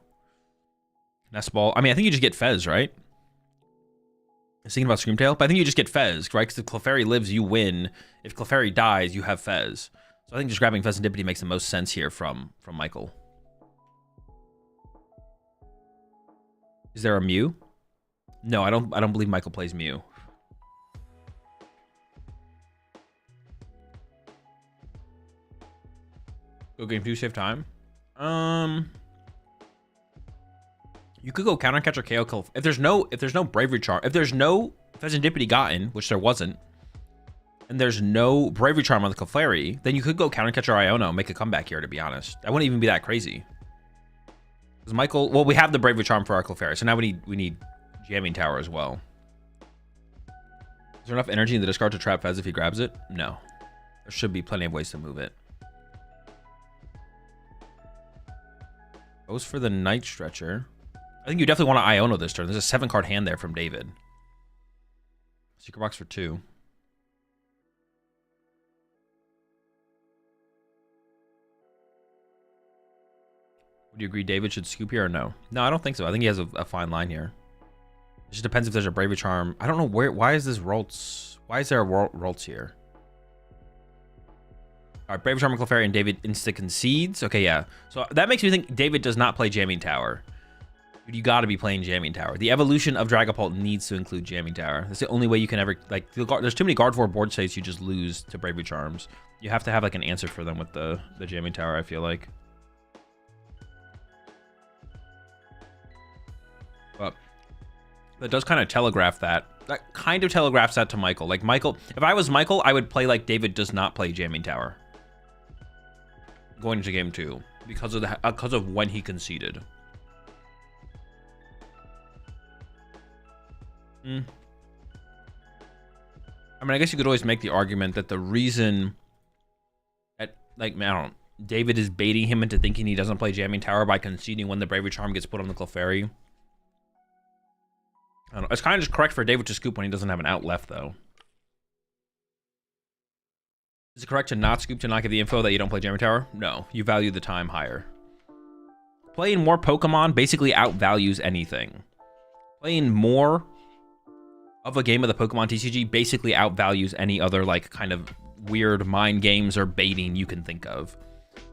Nest Ball. I mean, I think you just get Fez, right? I was thinking about Screamtail, but I think you just get Fez, right? Because if Clefairy lives, you win. If Clefairy dies, you have Fez. So I think just grabbing Pheasantipity makes the most sense here from Michael. Is there a Mew? No, I don't believe Michael plays Mew. Go game 2, save time. You could go counter catcher KO kill. If there's no Bravery Charm, if there's no Pheasantipity gotten, which there wasn't, and there's no Bravery Charm on the Clefairy, then you could go counter catcher Iono, make a comeback here. To be honest, that wouldn't even be that crazy. Because Michael, well, we have the Bravery Charm for our Clefairy, so now we need Jamming Tower as well. Is there enough energy in the discard to trap Fez if he grabs it? No, there should be plenty of ways to move it. Goes for the Night Stretcher. I think you definitely want to Iono this turn. There's a 7-card hand there from David. Secret box for 2. Would you agree David should scoop here or no? No, I don't think so. I think he has a fine line here. It just depends if there's a Bravery Charm. I don't know why is this Roltz? Why is there a Roltz here? All right, Bravery Charm and Clefairy and David insta concedes. Okay, yeah. So that makes me think David does not play Jamming Tower. Dude, you got to be playing Jamming Tower. The evolution of Dragapult needs to include Jamming Tower. That's the only way you can ever, like, there's too many Gardevoir board states you just lose to Bravery Charms. You have to have like an answer for them with the Jamming Tower, I feel like. But that does kind of telegraph that. That kind of telegraphs that to Michael. Like Michael, if I was Michael, I would play like David does not play Jamming Tower going into game 2 because of when he conceded. I mean, I guess you could always make the argument that the reason that, like, I don't know, David is baiting him into thinking he doesn't play Jamming Tower by conceding when the Bravery Charm gets put on the Clefairy. I don't know. It's kind of just correct for David to scoop when he doesn't have an out left, though. Is it correct to not scoop to not give the info that you don't play Jamming Tower? No, you value the time higher. Playing more Pokemon basically outvalues anything. Playing more of a game of the Pokemon TCG basically outvalues any other, like, kind of weird mind games or baiting you can think of.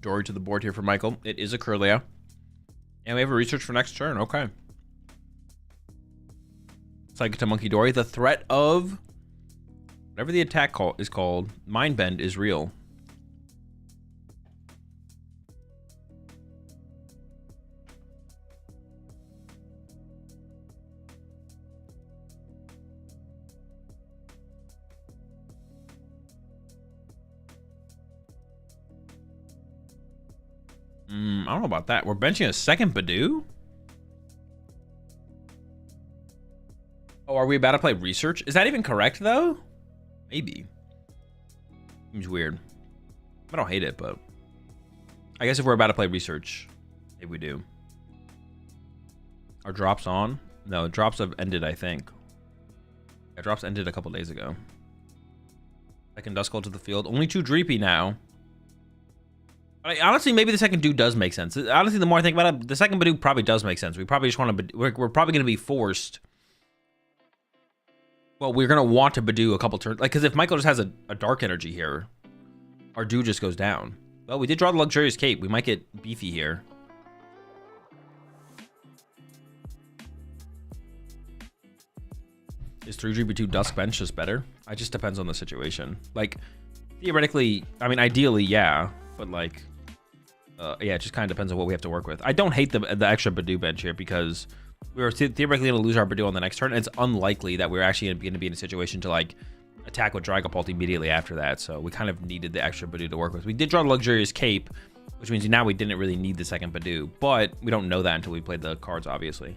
Dory to the board here for Michael. It is a Kirlia. And we have a research for next turn. Okay. Psychic to Monkey Dory. The threat of whatever the attack is called, Mind Bend, is real. I don't know about that. We're benching a second Badoo? Oh, are we about to play research? Is that even correct, though? Maybe. Seems weird. I don't hate it, but I guess if we're about to play research, maybe we do. Are drops on? No, drops have ended, I think. Yeah, drops ended a couple days ago. Second Duskull to the field. Only 2 Dreepy now. Honestly, maybe the second Badoo does make sense. Honestly, the more I think about it, the second Badoo probably does make sense. We probably just want to... We're probably going to be forced... Well, we're going to want to Badoo a couple turns. Like, because if Michael just has a dark energy here, our Badoo just goes down. Well, we did draw the Luxurious Cape. We might get beefy here. Is 3GB2 Dusk Bench just better? It just depends on the situation. Like, theoretically, I mean, ideally, yeah. But, like... yeah, it just kind of depends on what we have to work with. I don't hate the extra Badoo bench here because we were theoretically going to lose our Badoo on the next turn. And it's unlikely that we're actually going to be in a situation to like attack with Dragapult immediately after that. So we kind of needed the extra Badoo to work with. We did draw the Luxurious Cape, which means now we didn't really need the second Badoo. But we don't know that until we played the cards, obviously.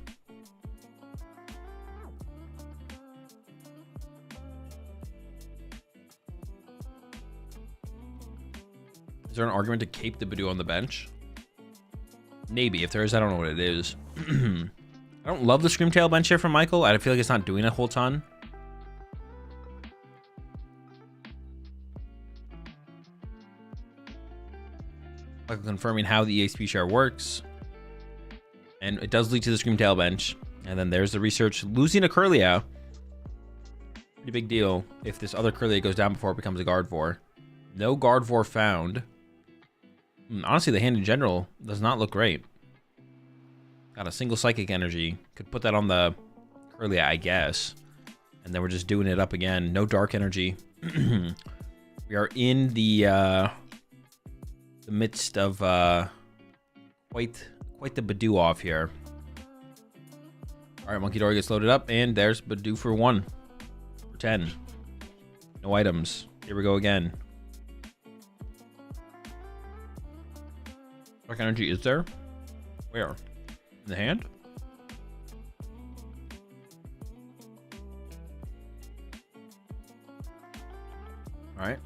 Is there an argument to cape the Badoo on the bench? Maybe. If there is, I don't know what it is. I don't love the Screamtail bench here from Michael. I feel like it's not doing a whole ton. Michael confirming how the EXP share works. And it does lead to the Screamtail bench. And then there's the research. Losing a Kirlia. Pretty big deal if this other Kirlia goes down before it becomes a Gardevoir. No Gardevoir found. Honestly, the hand in general does not look great. Got a single Psychic Energy. Could put that on the Kirlia, I guess. And then we're just doing it up again. No Dark Energy. We are in the midst of quite the Badoo off here. All right, Monkey Dory gets loaded up, and there's Badoo for 1. For 10. No items. Here we go again. Dark Energy is there? Where? In the hand? All right.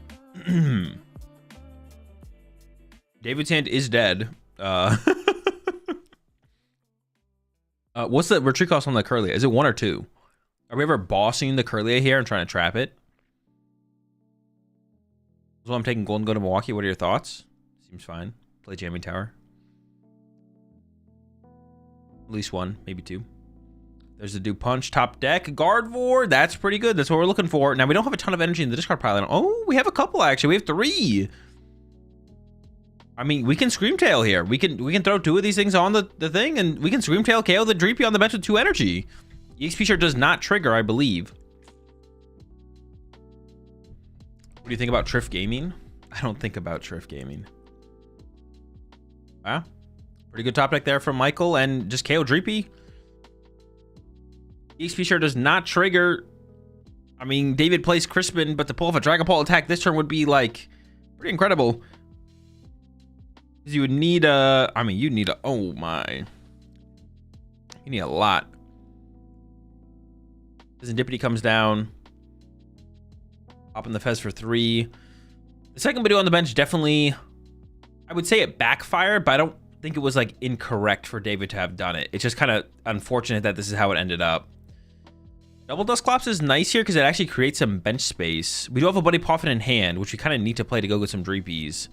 David's hand is dead. What's the retreat cost on the Kirlia? Is it 1 or 2? Are we ever bossing the Kirlia here and trying to trap it? So I'm taking Golden Go to Milwaukee. What are your thoughts? Seems fine. Play Jamming Tower. At least 1, maybe 2. There's the Do Punch top deck. Gardevoir. That's pretty good. That's what we're looking for. Now, we don't have a ton of energy in the discard pile. Oh, we have a couple, actually. We have 3. I mean, we can Screamtail here. We can throw 2 of these things on the thing, and we can Screamtail KO the Dreepy on the bench with 2 energy. EXP share does not trigger, I believe. What do you think about Triff Gaming? I don't think about Triff Gaming. Wow. Pretty good top deck there from Michael, and just KO Dreepy. EXP share does not trigger. I mean, David plays Crispin, but to pull off a Dragapult attack this turn would be, like, pretty incredible. Because you would need a... I mean, you'd need a... Oh, my. You need a lot. Serendipity comes down. Popping the Fez for 3. The second Badoo on the bench definitely... I would say it backfired, but I don't think it was, like, incorrect for David to have done it. It's just kind of unfortunate that this is how it ended up. Double Dusclops is nice here because it actually creates some bench space. We do have a Buddy Poffin in hand, which we kind of need to play to go get some Dreepies.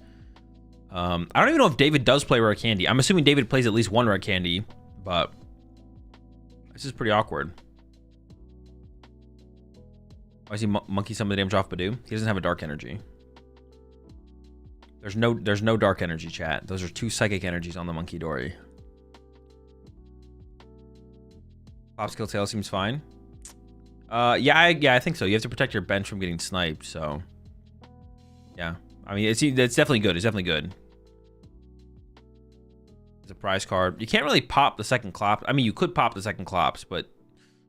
I don't even know if David does play Rare Candy. I'm assuming David plays at least 1 Rare Candy, but this is pretty awkward. Why is he monkey some of the damage off Badoo? He doesn't have a Dark Energy. There's no dark energy, chat. Those are 2 psychic energies on the Monkey Dory. Popsicle tail seems fine. Yeah, I think so. You have to protect your bench from getting sniped, so yeah. I mean, it's definitely good. It's definitely good. It's a prize card. You can't really pop the second Clops. I mean, you could pop the second Clops, but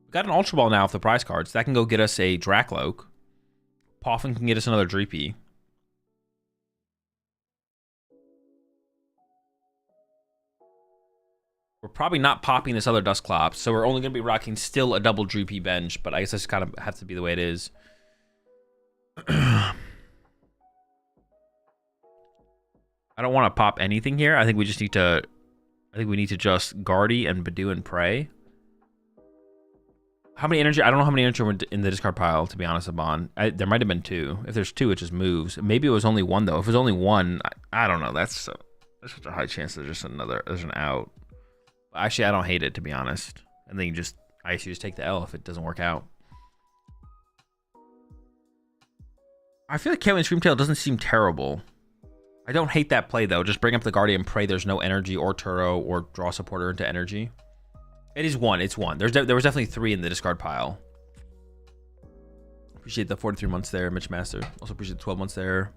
we've got an Ultra Ball now with the prize cards. That can go get us a Dracloak. Poffin can get us another Dreepy. We're probably not popping this other Dusclops, so we're only going to be rocking still a double Dreepy bench, but I guess that's kind of have to be the way it is. I don't want to pop anything here. I think we just need to... I think we need to just Guardy and Badoo and Pray. How many energy? I don't know how many energy were in the discard pile, to be honest, Abon. There might have been 2. If there's 2, it just moves. Maybe it was only 1, though. If it was only 1, I don't know. There's such a high chance there's an out. Actually, I don't hate it, to be honest. And then I actually just take the L if it doesn't work out. I feel like Kaewin Screamtail doesn't seem terrible. I don't hate that play, though. Just bring up the Guardian, pray there's no energy or Turo or draw supporter into energy. It is 1. It's 1. There was definitely 3 in the discard pile. Appreciate the 43 months there, Mitch Master. Also appreciate the 12 months there.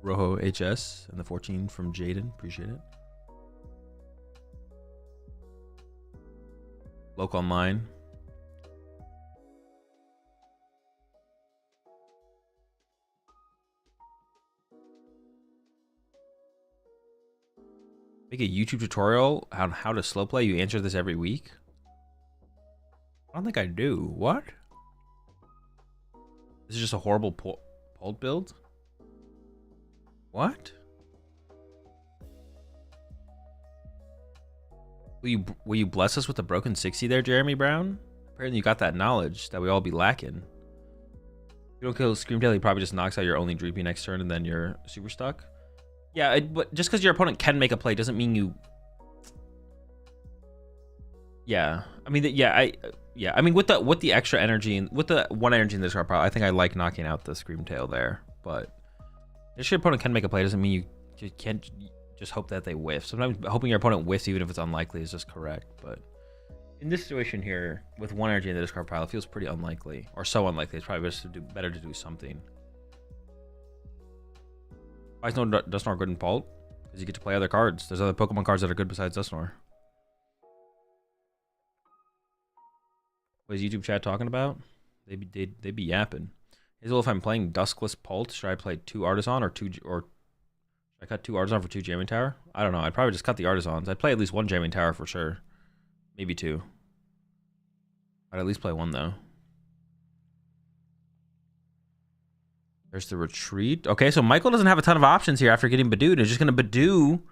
Rojo HS and the 14 from Jaden. Appreciate it. Local Online. Make a YouTube tutorial on how to slow play. You answer this every week. I don't think I do. What? This is just a horrible Pult build? What? Will you bless us with a broken 60 there, Jeremy Brown? Apparently you got that knowledge that we all be lacking. If you don't kill Screamtail, he probably just knocks out your only Dreepy next turn and then you're super stuck. Yeah, but just because your opponent can make a play doesn't mean you... Yeah, I mean, I mean, with the extra energy and with the 1 energy in this card pile, I think I like knocking out the Screamtail there. But if your opponent can make a play doesn't mean you can't just hope that they whiff. Sometimes hoping your opponent whiffs, even if it's unlikely, is just correct. But in this situation here, with 1 energy in the discard pile, it feels pretty unlikely, or so unlikely. It's probably better to do something. Why is no Dusknoir good in Pult? Because you get to play other cards. There's other Pokemon cards that are good besides Dusknoir. What is YouTube chat talking about? They be yapping. Hazel, if I'm playing Duskless Pult, should I play 2 Artisan or should I cut 2 Artisan for 2 Jamming Tower? I don't know. I'd probably just cut the Artisans. I'd play at least 1 Jamming Tower for sure. Maybe 2. I'd at least play 1 though. There's the retreat. Okay, so Michael doesn't have a ton of options here after getting Badoo. He's just gonna Badoo.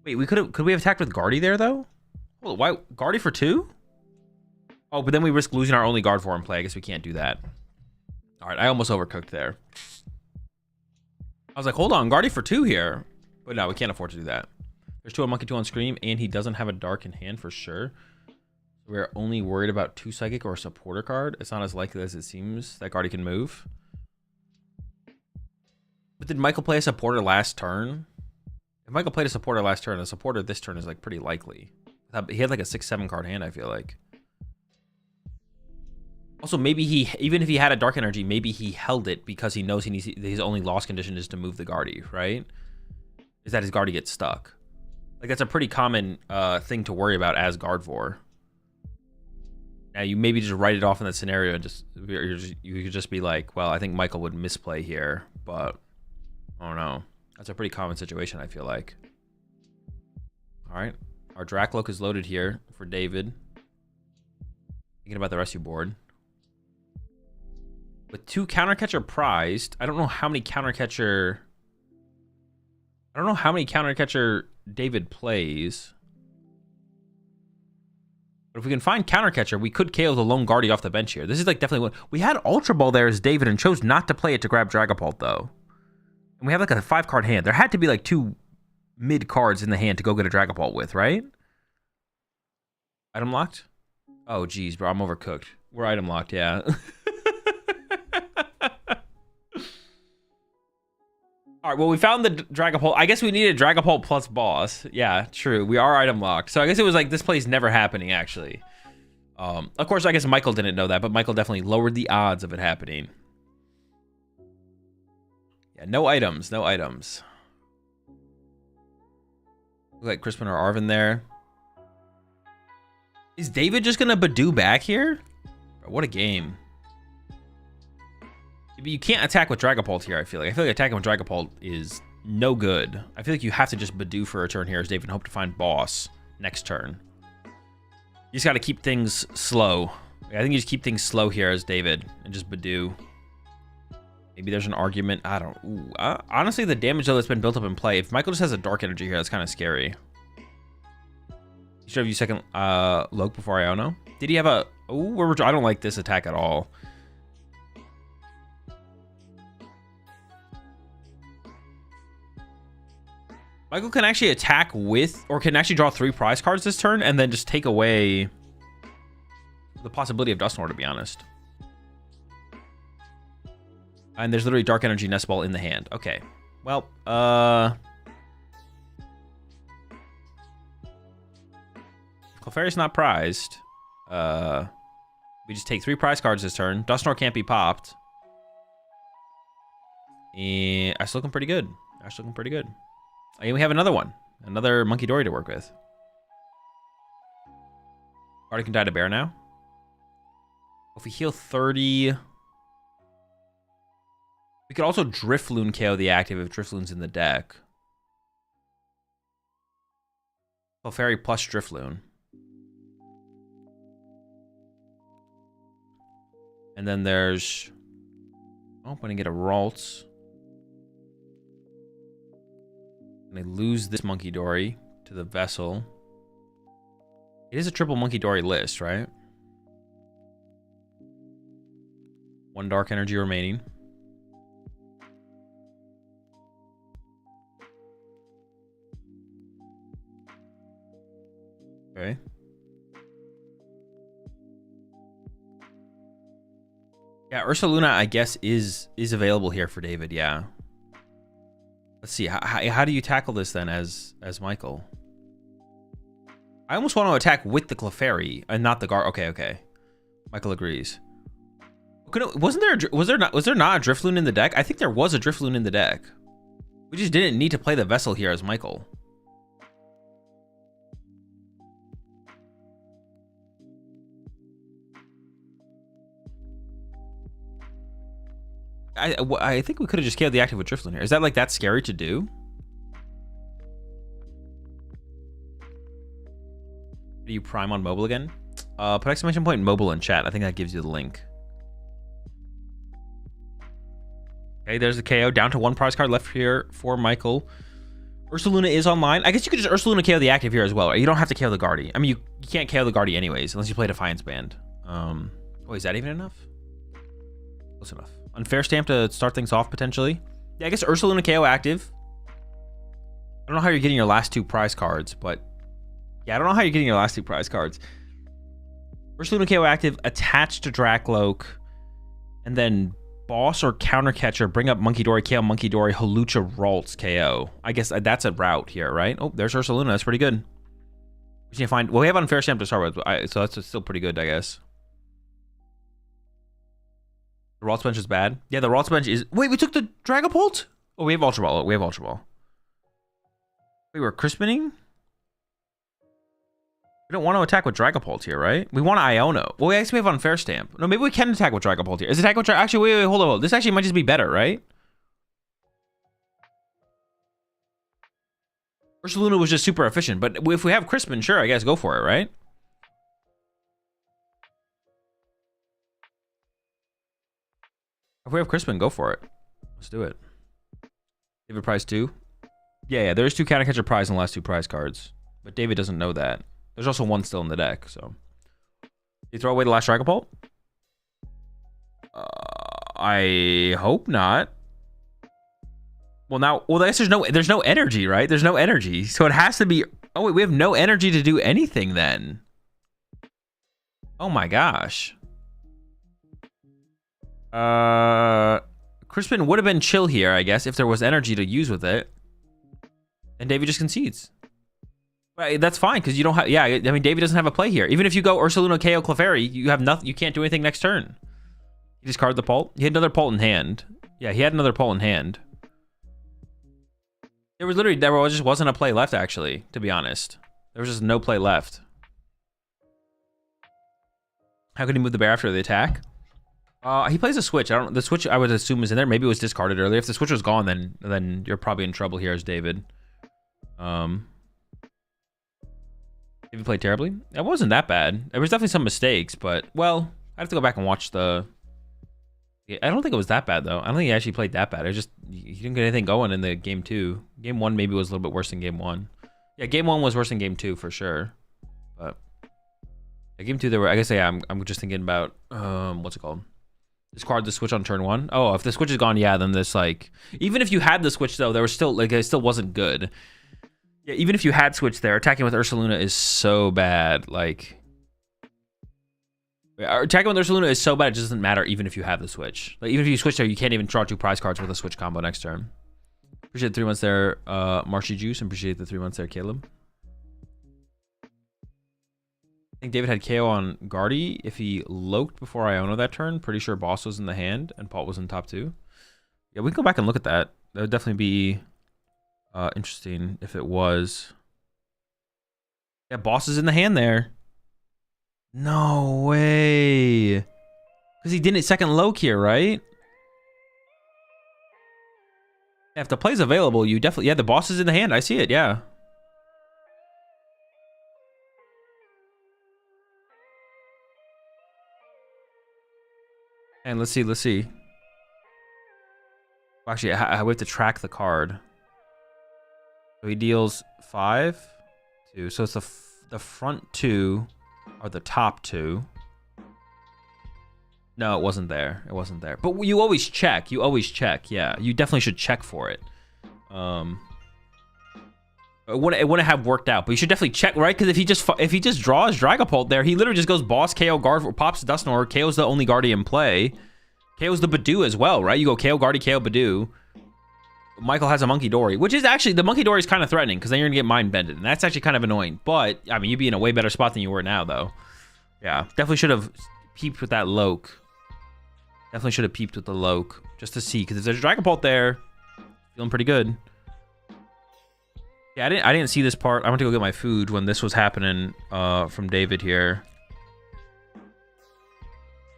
Wait, could we have attacked with Guardy there though? Well, why Guardy for 2? Oh, but then we risk losing our only guard form play. I guess we can't do that. All right, I almost overcooked there. I was like, hold on, Guardy for 2 here. But no, we can't afford to do that. There's 2 on Monkey, 2 on Scream, and he doesn't have a Dark in hand for sure. We're only worried about 2 Psychic or a supporter card. It's not as likely as it seems that Guardy can move. But did Michael play a supporter last turn? If Michael played a supporter last turn, a supporter this turn is like pretty likely. He had like a 6-7 card hand, I feel like. Also, maybe even if he had a Dark Energy, maybe he held it because he knows his only loss condition is to move the Guardy, right? Is that his Guardy gets stuck. Like, that's a pretty common thing to worry about as Gardevoir. Now, you maybe just write it off in that scenario and you could just be like, well, I think Michael would misplay here, but I don't know. That's a pretty common situation, I feel like. All right. Our Dracloak is loaded here for David. Thinking about the rest of your board. With 2 Countercatcher prized, I don't know how many Countercatcher David plays. But if we can find Countercatcher, we could KO the lone Guardy off the bench here. This is like definitely one. We had Ultra Ball there as David and chose not to play it to grab Dragapult though. And we have like a 5-card hand. There had to be like 2 mid cards in the hand to go get a Dragapult with, right? Item locked? Oh, geez, bro. I'm overcooked. We're item locked, yeah. All right, well, we found the Dragapult. I guess we needed Dragapult plus boss. Yeah, true. We are item locked. So I guess it was like this play's never happening, actually. Of course, I guess Michael didn't know that, but Michael definitely lowered the odds of it happening. Yeah, no items, no items. Look like Crispin or Arvin there. Is David just gonna Badoo back here? What a game. You can't attack with Dragapult here, I feel like. I feel like attacking with Dragapult is no good. I feel like you have to just Badoo for a turn here as David and hope to find boss next turn. You just got to keep things slow. I think you just keep things slow here as David and just Badoo. Maybe there's an argument. I don't. Ooh, honestly, the damage though that's been built up in play. If Michael just has a dark energy here, that's kind of scary. You should have used second Loke before Iono. Did he have a? Oh, I don't like this attack at all. Michael can actually attack with, or can actually draw 3 prize cards this turn, and then just take away the possibility of Dusknoir, to be honest. And there's literally Dark Energy Nest Ball in the hand. Okay. Well, Clefairy's not prized. We just take 3 prize cards this turn. Dusknoir can't be popped. And that's looking pretty good. That's looking pretty good. And we have another one. Another Monkey Dory to work with. Already can die to bear now. If we heal 30... We could also Drifloon KO the active if Drifloon's in the deck. Clefairy plus Drifloon. And then there's... Oh, I'm going to get a Ralts. And I lose this Monkey Dory to the Vessel. It is a triple Monkey Dory list, right? 1 Dark Energy remaining. Okay. Yeah, Ursaluna, I guess, is available here for David, yeah. Let's see, how do you tackle this then as Michael? I almost want to attack with the Clefairy and not the guard. Okay. Michael agrees. Was there not a Drifloon in the deck? I think there was a Drifloon in the deck. We just didn't need to play the Vessel here as Michael. I think we could have just KO'd the active with Drifloon here. Is that like that scary to do? Do you prime on mobile again? Put exclamation point mobile in chat. I think that gives you the link. Okay, there's the KO. Down to 1 prize card left here for Michael. Ursaluna is online. I guess you could just Ursaluna KO the active here as well. Right? You don't have to KO the Guardy. I mean, you can't KO the Guardy anyways, unless you play Defiance Band. Oh, is that even enough? Close enough. Unfair Stamp to start things off, potentially. Yeah, I guess Ursaluna KO active. I don't know how you're getting your last 2 prize cards, but... Yeah, I don't know how you're getting your last 2 prize cards. Ursaluna KO active, attached to Drakloak, and then boss or counter catcher, bring up Monkey Dory, KO Monkey Dory, Hawlucha, Ralts, KO. I guess that's a route here, right? Oh, there's Ursaluna. That's pretty good. We just need to find... Well, we have Unfair Stamp to start with, so that's still pretty good, I guess. The Ralts bench is bad. Yeah, the Ralts bench is... Wait, we took the Dragapult? Oh, we have Ultra Ball. We have Ultra Ball. Wait, we're Crispining? We don't want to attack with Dragapult here, right? We want Iono. Well, we actually have Unfair Stamp. No, maybe we can attack with Dragapult here. Is attack with Actually, wait, hold on. This actually might just be better, right? Ursaluna was just super efficient, but if we have Crispin, sure, I guess go for it, right? If we have Crispin, go for it. Let's do it. David prize 2. Yeah, there's 2 counter catcher prize in the last 2 prize cards, but David doesn't know that. There's also 1 still in the deck, so. You throw away the last Dragapult? I hope not. Well, I guess there's no energy, right? There's no energy, so it has to be. Oh wait, we have no energy to do anything then. Oh my gosh. Crispin would have been chill here, I guess, if there was energy to use with it. And Davey just concedes. But that's fine, because you don't have... Yeah, I mean, Davey doesn't have a play here. Even if you go Ursaluna, KO, Clefairy, you have nothing. You can't do anything next turn. He discarded the Pult. He had another Pult in hand. Yeah, he had another Pult in hand. There just wasn't a play left, actually, to be honest. There was just no play left. How can he move the bear after the attack? He plays a switch. The switch I would assume is in there. Maybe it was discarded earlier. If the switch was gone, then you're probably in trouble here as David. Did he play terribly? It wasn't that bad. There was definitely some mistakes, but well, I have to go back and watch the. I don't think it was that bad though. I don't think he actually played that bad. It just he didn't get anything going in the game 2. Game 1 maybe was a little bit worse than game 1. Yeah, game 1 was worse than game 2 for sure. But yeah, game 2 there were. I guess yeah. I'm just thinking about what's it called? Discard the switch on turn 1. Oh, if the switch is gone, yeah, then this like even if you had the switch though, there was still like it still wasn't good. Yeah, even if you had switch there, attacking with Ursaluna is so bad. Like attacking with Ursaluna is so bad it just doesn't matter even if you have the switch. Like even if you switch there, you can't even draw 2 prize cards with a switch combo next turn. Appreciate the 3 months there, Marshy Juice, and appreciate the 3 months there, Caleb. I think David had KO on Guardy if he loked before Iono that turn. Pretty sure Boss was in the hand and Paul was in top 2. Yeah, we can go back and look at that. That would definitely be interesting if it was. Yeah, Boss is in the hand there. No way. Because he didn't second loke here, right? Yeah, if the play's available, you definitely... Yeah, the Boss is in the hand. I see it, yeah. And let's see. Well, actually, I have to track the card. So he deals 5, 2. So it's the front 2 are the top 2. No, it wasn't there. It wasn't there. But you always check. You always check. Yeah, you definitely should check for it. It wouldn't have worked out, but you should definitely check, right? Because if he just draws Dragapult there, he literally just goes Boss, KO, Guard, pops Dusknoir. KO's the only Guardian play. KO's the Badoo as well, right? You go KO, Guardy, KO, Badoo. Michael has a Monkey Dory, which is actually, the Monkey Dory is kind of threatening because then you're going to get Mind Bended, and that's actually kind of annoying. But, I mean, you'd be in a way better spot than you were now, though. Yeah, definitely should have peeped with that Loke. Definitely should have peeped with the Loke just to see, because if there's a Dragapult there, feeling pretty good. Yeah, I didn't see this part. I went to go get my food when this was happening from David here.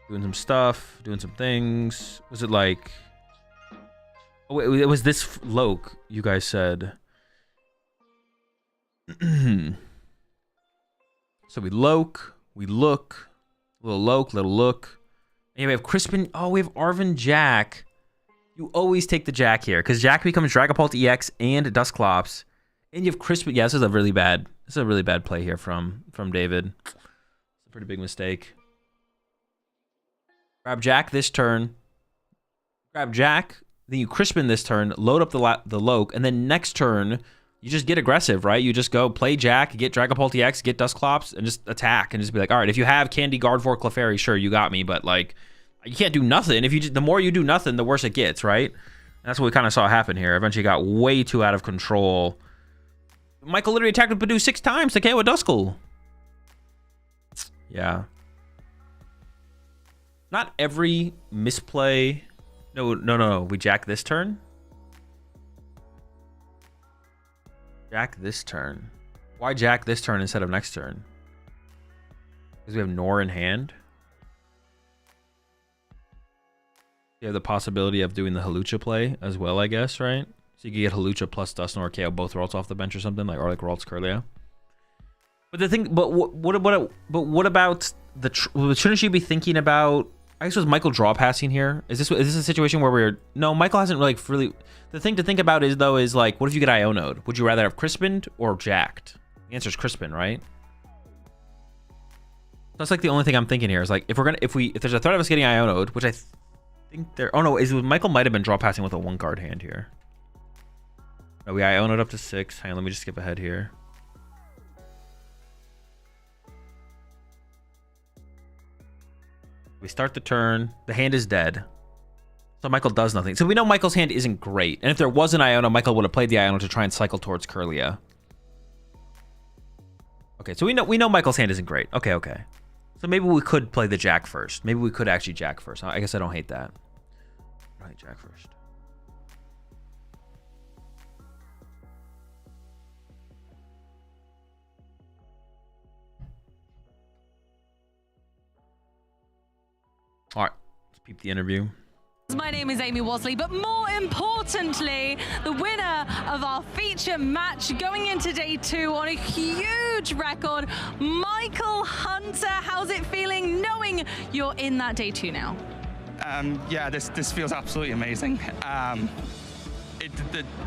Doing some stuff, doing some things. Was it like... Oh, it was this Loke, you guys said. So we look, little Loke, little look. And we have Crispin. Oh, we have Arvin Jack. You always take the Jack here, because Jack becomes Dragapult EX and Dusclops. And you have Crispin. Yeah, this is a really bad play here from David. It's a pretty big mistake. Grab Jack this turn. Grab Jack. Then you Crispin this turn. Load up the Loke. And then next turn, you just get aggressive, right? You just go play Jack, get Dragapult EX, get Dusclops, and just attack. And just be like, all right, if you have Candy Guard for Clefairy, sure, you got me. But, like, you can't do nothing. If you the more you do nothing, the worse it gets, right? And that's what we kind of saw happen here. Eventually got way too out of control. Michael literally attacked with Badoo 6 times to KO a Duskull. Yeah. Not every misplay. No. We jack this turn. Jack this turn. Why jack this turn instead of next turn? Because we have Nor in hand. You have the possibility of doing the Halucha play as well, I guess, right? So you can get Halucha plus Dusknoir or KO both Ralts off the bench or something, like, or like Ralts Curlia. But the thing, what about shouldn't you be thinking about? I guess was Michael draw passing here? Is this a situation where no? Michael hasn't really. The thing to think about is like, what if you get Iono'd? Would you rather have Crispined or jacked? The answer is Crispin, right? That's like the only thing I'm thinking here is like, if there's a threat of us getting Iono'd, which I think there. Oh no, Michael might have been draw passing with a 1-card hand here. No, we Iono'd up to 6. Hang on, let me just skip ahead here. We start the turn. The hand is dead. So Michael does nothing. So we know Michael's hand isn't great. And if there was an Iona, Michael would have played the Iona to try and cycle towards Curlia. Okay, so we know Michael's hand isn't great. Okay, okay. So maybe we could play the Jack first. Maybe we could actually Jack first. I guess I don't hate that. Right, Jack first. All right, let's peep the interview. My name is Amy Wasley, but more importantly, the winner of our feature match going into day 2 on a huge record, Michael Hunter. How's it feeling knowing you're in that day 2 now? Yeah, this feels absolutely amazing.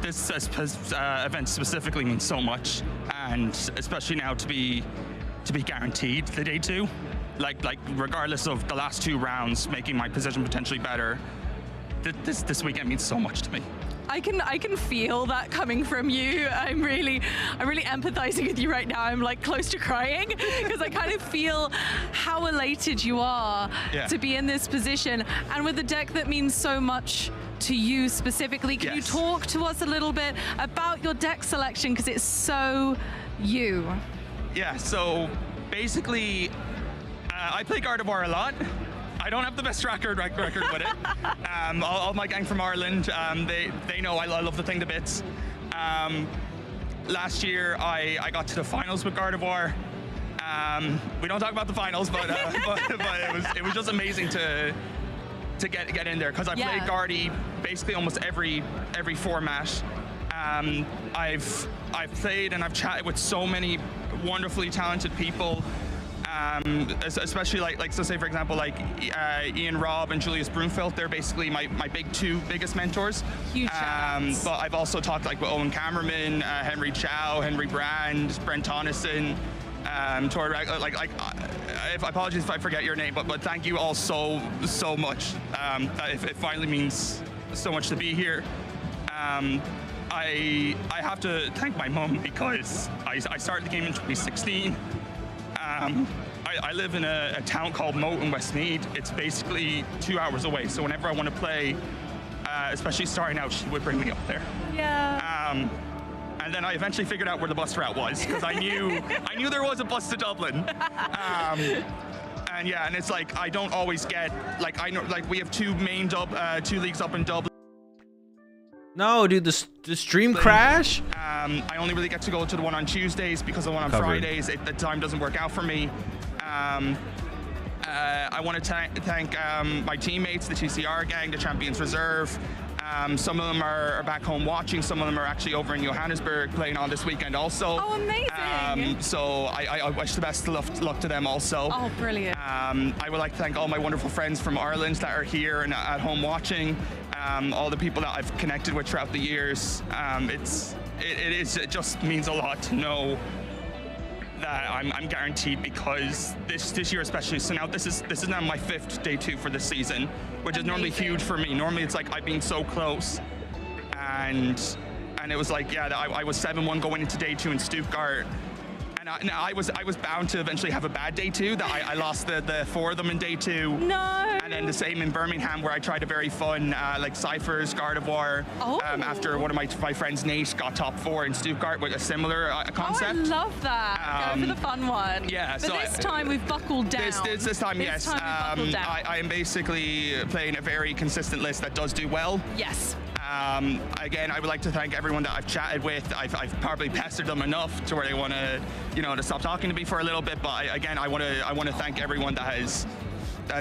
This event specifically means so much, and especially now to be guaranteed the day 2, like regardless of the last 2 rounds making my position potentially better. This weekend means so much to me. I can feel that coming from you. I'm really empathizing with you right now. I'm like close to crying because I kind of feel how elated you are to be in this position, and with a deck that means so much to you specifically. Can you talk to us a little bit about your deck selection, because it's so you? Yeah, so basically I play Gardevoir a lot. I don't have the best record with it. All my gang from Ireland, they know I love the thing to bits. Last year, I got to the finals with Gardevoir. We don't talk about the finals, but it was just amazing to get in there, because I played Guardy basically almost every format. I've played and I've chatted with so many wonderfully talented people. Especially like so say for example like Ian Robb and Julius Broomfield, they're basically my two biggest mentors. Huge but I've also talked like with Owen Cameraman, Henry Chow, Henry Brand, Brent Tonneson, apologies if I forget your name, but thank you all so much. It finally means so much to be here. I have to thank my mum, because I started the game in 2016. I live in a town called Moat in Westmead. It's basically 2 hours away. So whenever I want to play, especially starting out, she would bring me up there. Yeah. And then I eventually figured out where the bus route was, because I knew there was a bus to Dublin. And yeah, and it's like I don't always get I know we have 2 main two leagues up in Dublin. No, dude, the stream crash? I only really get to go to the one on Tuesdays, because the one on Fridays, the time doesn't work out for me. I want to thank my teammates, the TCR gang, the Champions Reserve. Some of them are back home watching. Some of them are actually over in Johannesburg playing on this weekend also. Oh, amazing. So I wish the best luck to them also. Oh, brilliant. I would like to thank all my wonderful friends from Ireland that are here and at home watching. All the people that I've connected with throughout the years. It just means a lot to know that I'm guaranteed, because this year especially. So now this is now my 5th day 2 for this season, which is normally huge for me. Normally it's like I've been so close, and it was like I was 7-1 going into day 2 in Stuttgart. And I was bound to eventually have a bad day 2. That I lost the 4 of them in day 2. No. And then the same in Birmingham, where I tried a very fun like Cyphers, Gardevoir. After one of my friends, Nate, got top 4 in Stuttgart with a similar concept. Oh, I love that. Go for the fun one. Yeah. But so this time we've buckled down. This time, yes. I am basically playing a very consistent list that does do well. Yes. Again, I would like to thank everyone that I've chatted with. I've probably pestered them enough to where they want to, to stop talking to me for a little bit. But again, I want to thank everyone that has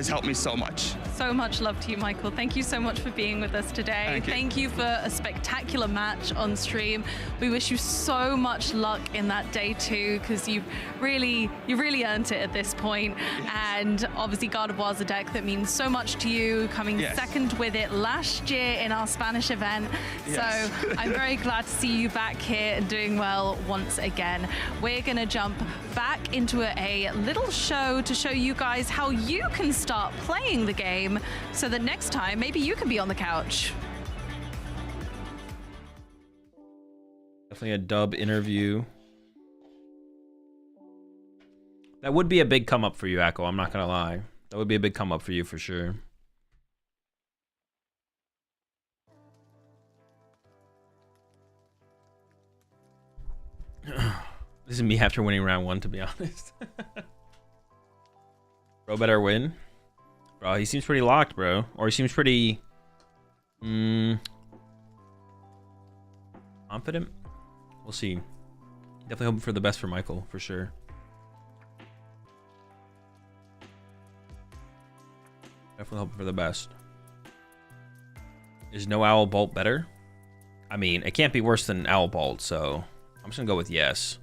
helped me so much. So much love to you, Michael. Thank you so much for being with us today. Thank you for a spectacular match on stream. We wish you so much luck in that day 2, because you really earned it at this point. And obviously Gardevoir's a deck that means so much to you, coming second with it last year in our Spanish event. So I'm very glad to see you back here and doing well once again. We're gonna jump back into a little show to show you guys how you can start playing the game, so that next time maybe you can be on the couch. Definitely a dub interview. That would be a big come up for you, Akko. I'm not gonna lie. That would be a big come up for you for sure. This is me after winning round 1, to be honest. Bro better win. Bro, he seems pretty locked, bro. Or he seems pretty... confident? We'll see. Definitely hoping for the best for Michael, for sure. Definitely hoping for the best. Is no Owl Bolt better? I mean, it can't be worse than Owl Bolt, so I'm just gonna go with yes.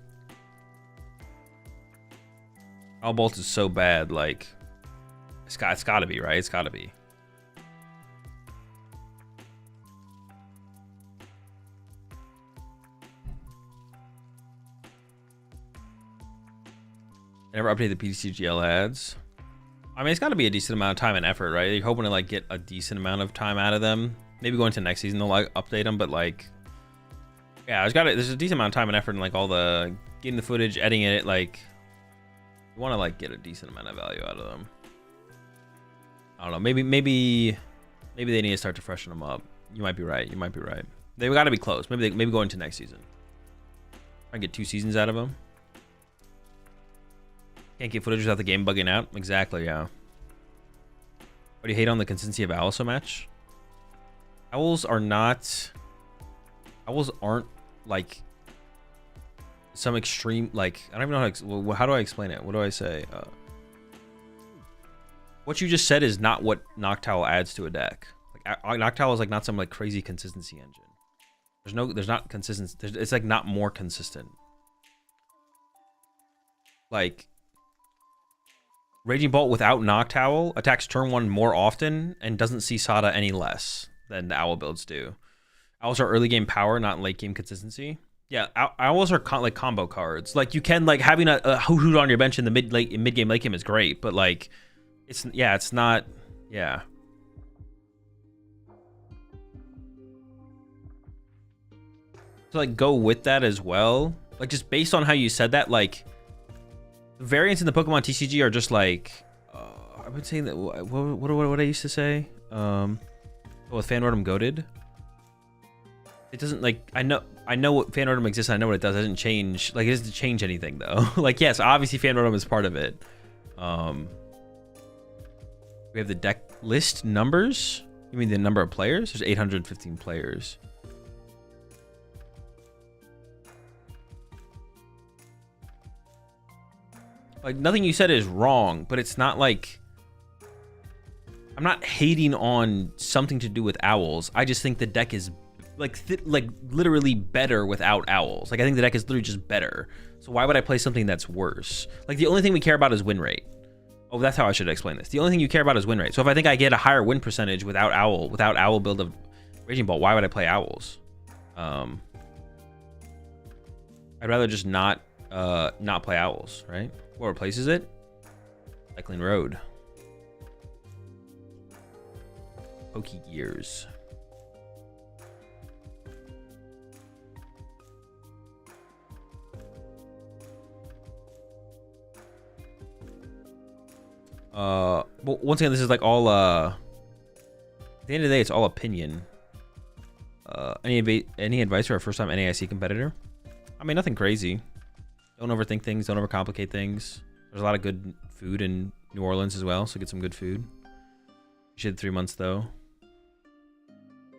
Owl Bolt is so bad, like it's gotta be, right? It's gotta be. Never update the PTCGL ads. I mean, it's got to be a decent amount of time and effort, right? You're hoping to like get a decent amount of time out of them. Maybe going to next season they'll like update them, but like, yeah, there's a decent amount of time and effort in like all the getting the footage, editing it. Like, you want to like get a decent amount of value out of them. I don't know. Maybe they need to start to freshen them up. You might be right. You might be right. They've got to be close. Maybe go into next season. Try and get 2 seasons out of them. Can't get footage without the game bugging out. Exactly, yeah. What do you hate on the consistency of owls so much? Owls aren't like some extreme, like, I don't even know how do I explain it? What do I say? What you just said is not what Noctowl adds to a deck. Like Noctowl is like not some like crazy consistency engine. There's not consistency. It's like not more consistent. Like Raging Bolt without Noctowl attacks turn 1 more often and doesn't see Sada any less than the Owl builds do. Owls are early game power, not late game consistency. Yeah, Owls are like combo cards. Like you can like having a Hoot on your bench in the mid game late game is great, but like it's not. To like go with that as well, like just based on how you said that, like the variants in the Pokemon TCG are just like I would say that what I used to say with Fan Rotom Goated. It doesn't like I know what Fan Rotom exists. I know what it does. It doesn't change. Like it doesn't change anything though. Like yes, obviously Fan Rotom is part of it. We have the deck list numbers. You mean the number of players? There's 815 players. Like nothing you said is wrong, but it's not like I'm not hating on something to do with owls. I just think the deck is like literally better without owls. Like I think the deck is literally just better. So why would I play something that's worse? Like the only thing we care about is win rate. Oh, that's how I should explain this. The only thing you care about is win rate. So if I think I get a higher win percentage without owl build of Raging Bolt, why would I play owls? I'd rather just not play owls, right? What replaces it? Cycling Road. Pokegears. Well, once again, this is like all at the end of the day, it's all opinion. Any advice for a first time NAIC competitor? I mean, nothing crazy. Don't overthink things, don't overcomplicate things. There's a lot of good food in New Orleans as well, so get some good food. Appreciate the 3 months though.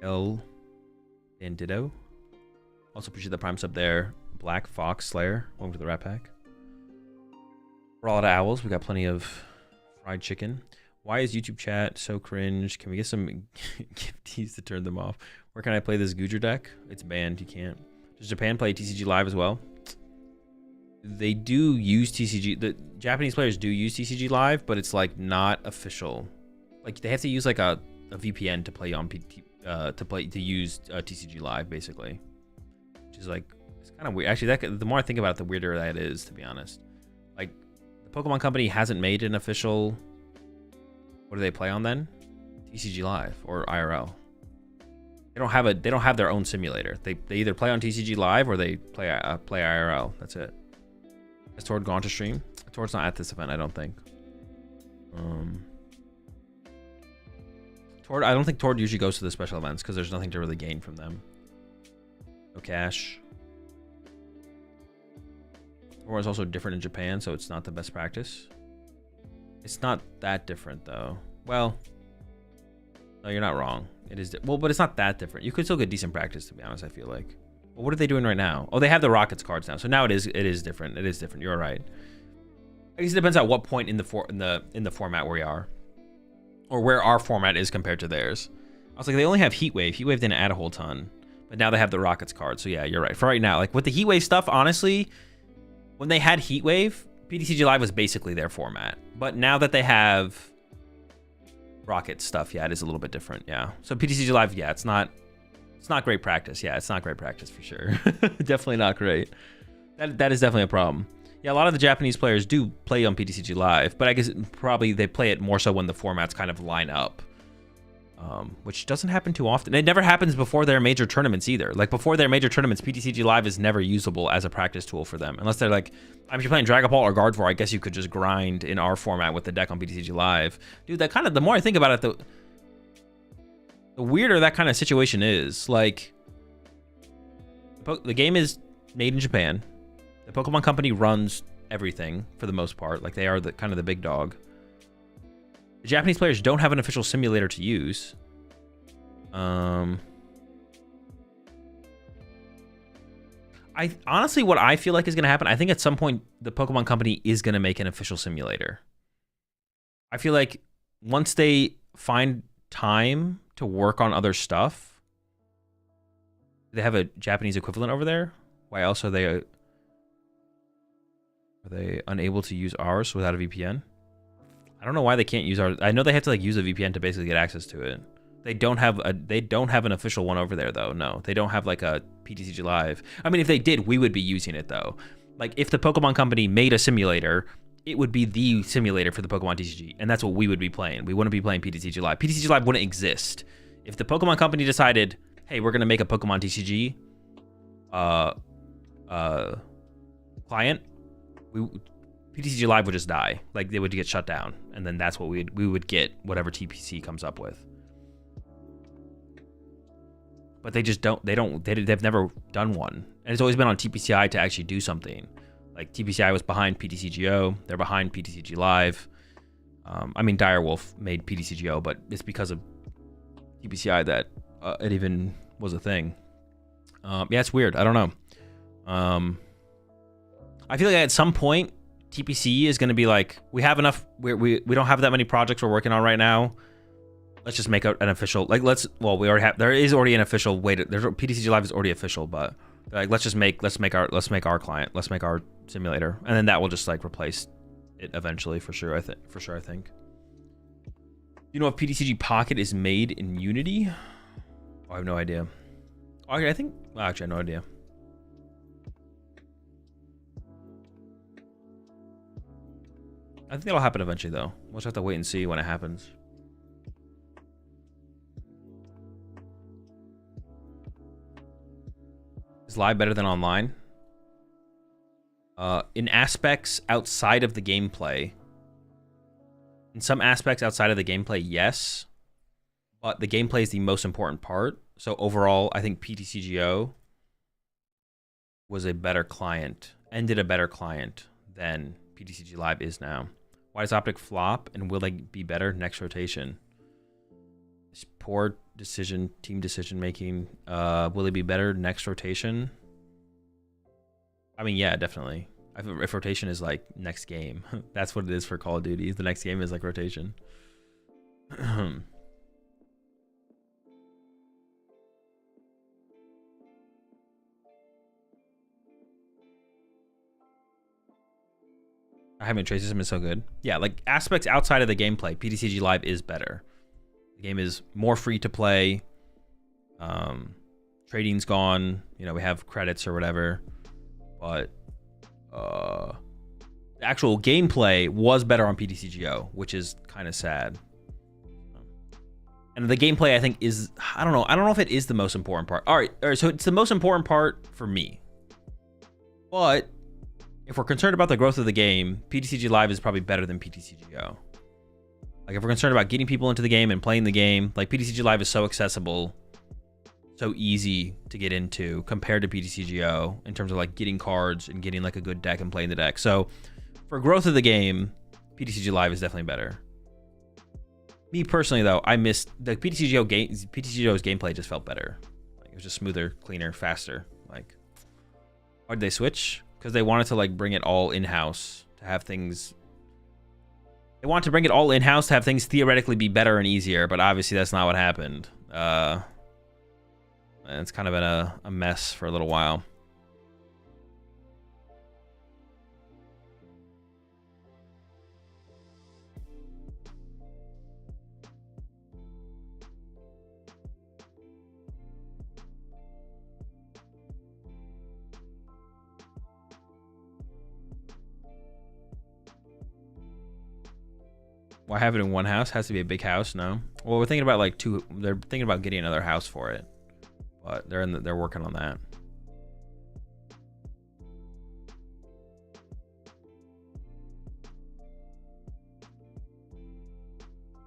El Bandito. Also appreciate the prime sub there. Black Fox Slayer. Welcome to the Rat Pack. We're all out of owls. We got plenty of fried chicken. Why is YouTube chat so cringe? Can we get some gifties to turn them off? Where can I play this Gujar deck? It's banned. You can't. Does Japan play TCG Live as well? They do use TCG. The Japanese players do use TCG Live, but it's like not official. Like they have to use like a VPN to play on use TCG Live basically, which is like it's kind of weird. Actually, the more I think about it, the weirder that is, to be honest. Like the Pokemon Company hasn't made an official. What do they play on then? TCG Live or IRL. They don't have their own simulator. They either play on TCG Live or they play IRL. That's it. Has Tord gone to stream? Tord's not at this event, I don't think. Tord, I don't think Tord usually goes to the special events because there's nothing to really gain from them. No cash. Or it's also different in Japan, so it's not the best practice. It's not that different though. Well, no, you're not wrong. It is well, but it's not that different. You could still get decent practice, to be honest. I feel like. Well, what are they doing right now? Oh, they have the Rockets cards now, so now it is different. It is different. You're right. I guess it depends on what point in the format we are, or where our format is compared to theirs. I was like, they only have Heatwave. Heatwave didn't add a whole ton, but now they have the Rockets card. So yeah, you're right. For right now, like with the Heatwave stuff, honestly, when they had Heatwave, PTCG Live was basically their format. But now that they have Rocket stuff, yeah, it is a little bit different. Yeah. So PTCG Live, yeah, it's not great practice. Yeah, it's not great practice for sure. Definitely not great. That is definitely a problem. Yeah, a lot of the Japanese players do play on PTCG Live, but I guess probably they play it more so when the formats kind of line up, which doesn't happen too often. It never happens before their major tournaments either. Like before their major tournaments, PTCG Live is never usable as a practice tool for them. Unless they're like, if you're playing Dragon Ball or Gardevoir, I guess you could just grind in our format with the deck on PTCG Live. Dude, that kind of, the more I think about it, the weirder that kind of situation is. Like, the game is made in Japan. The Pokemon Company runs everything for the most part. Like, they are the kind of the big dog. The Japanese players don't have an official simulator to use. Honestly, what I feel like is going to happen, I think at some point the Pokemon Company is going to make an official simulator. I feel like once they find time to work on other stuff, they have a Japanese equivalent over there. Why else are they unable to use ours without a VPN? I don't know why they can't use ours. I know they have to like use a VPN to basically get access to it. They don't have an official one over there though. No, they don't have like a PTCG Live. I mean, if they did, we would be using it though. Like if the Pokemon Company made a simulator, it would be the simulator for the Pokemon TCG, and that's what we would be playing. We wouldn't be playing PTCG Live. PTCG Live wouldn't exist. If the Pokemon Company decided, hey, we're gonna make a Pokemon TCG client, PTCG Live would just die. Like they would get shut down, and then that's what we would get whatever TPC comes up with. But they just don't. They've never done one, and it's always been on TPCI to actually do something. Like TPCI was behind PTCGO. They're behind PTCG Live. I mean, Direwolf made PTCGO, but it's because of TPCI that it even was a thing. Yeah, it's weird. I don't know. I feel like at some point TPC is going to be like, we have enough. We don't have that many projects we're working on right now. Let's just make an official. Like we already have. There is already an official way to. PTCG Live is already official, but like let's make our client. Let's make our simulator, and then that will just like replace it eventually for sure. I think. You know if PTCG Pocket is made in Unity? Oh, I have no idea. Okay, I think. Well, actually, I have no idea. I think that'll happen eventually, though. We'll just have to wait and see when it happens. Is live better than online? In aspects outside of the gameplay. In some aspects outside of the gameplay, yes. But the gameplay is the most important part. So overall, I think PTCGO was a better client. Ended a better client than PTCG Live is now. Why does Optic flop, and will they be better next rotation? It's poor team decision making. Will it be better next rotation? I mean, yeah, definitely. If rotation is like next game, that's what it is for Call of Duty. The next game is like rotation. I haven't trade system is so good. Yeah, like aspects outside of the gameplay, PTCG Live is better. The game is more free to play. Trading's gone. You know, we have credits or whatever. But the actual gameplay was better on PTCGO, which is kind of sad. And the gameplay, I think, is, I don't know if it is the most important part. All right, so it's the most important part for me. But if we're concerned about the growth of the game, PTCG Live is probably better than PTCGO. Like if we're concerned about getting people into the game and playing the game, like PTCG Live is so accessible, so easy to get into compared to PTCGO in terms of like getting cards and getting like a good deck and playing the deck. So for growth of the game, PTCG Live is definitely better. Me personally though, I missed the PTCGO's gameplay just felt better. Like it was just smoother, cleaner, faster. Like why did they switch? Because they wanted to like bring it all in-house to have things. They want to bring it all in-house to have things theoretically be better and easier, but obviously that's not what happened. And it's kind of been a mess for a little while. Why have it in one house? Has to be a big house? No. Well, we're thinking about like two. They're thinking about getting another house for it, but they're working on that.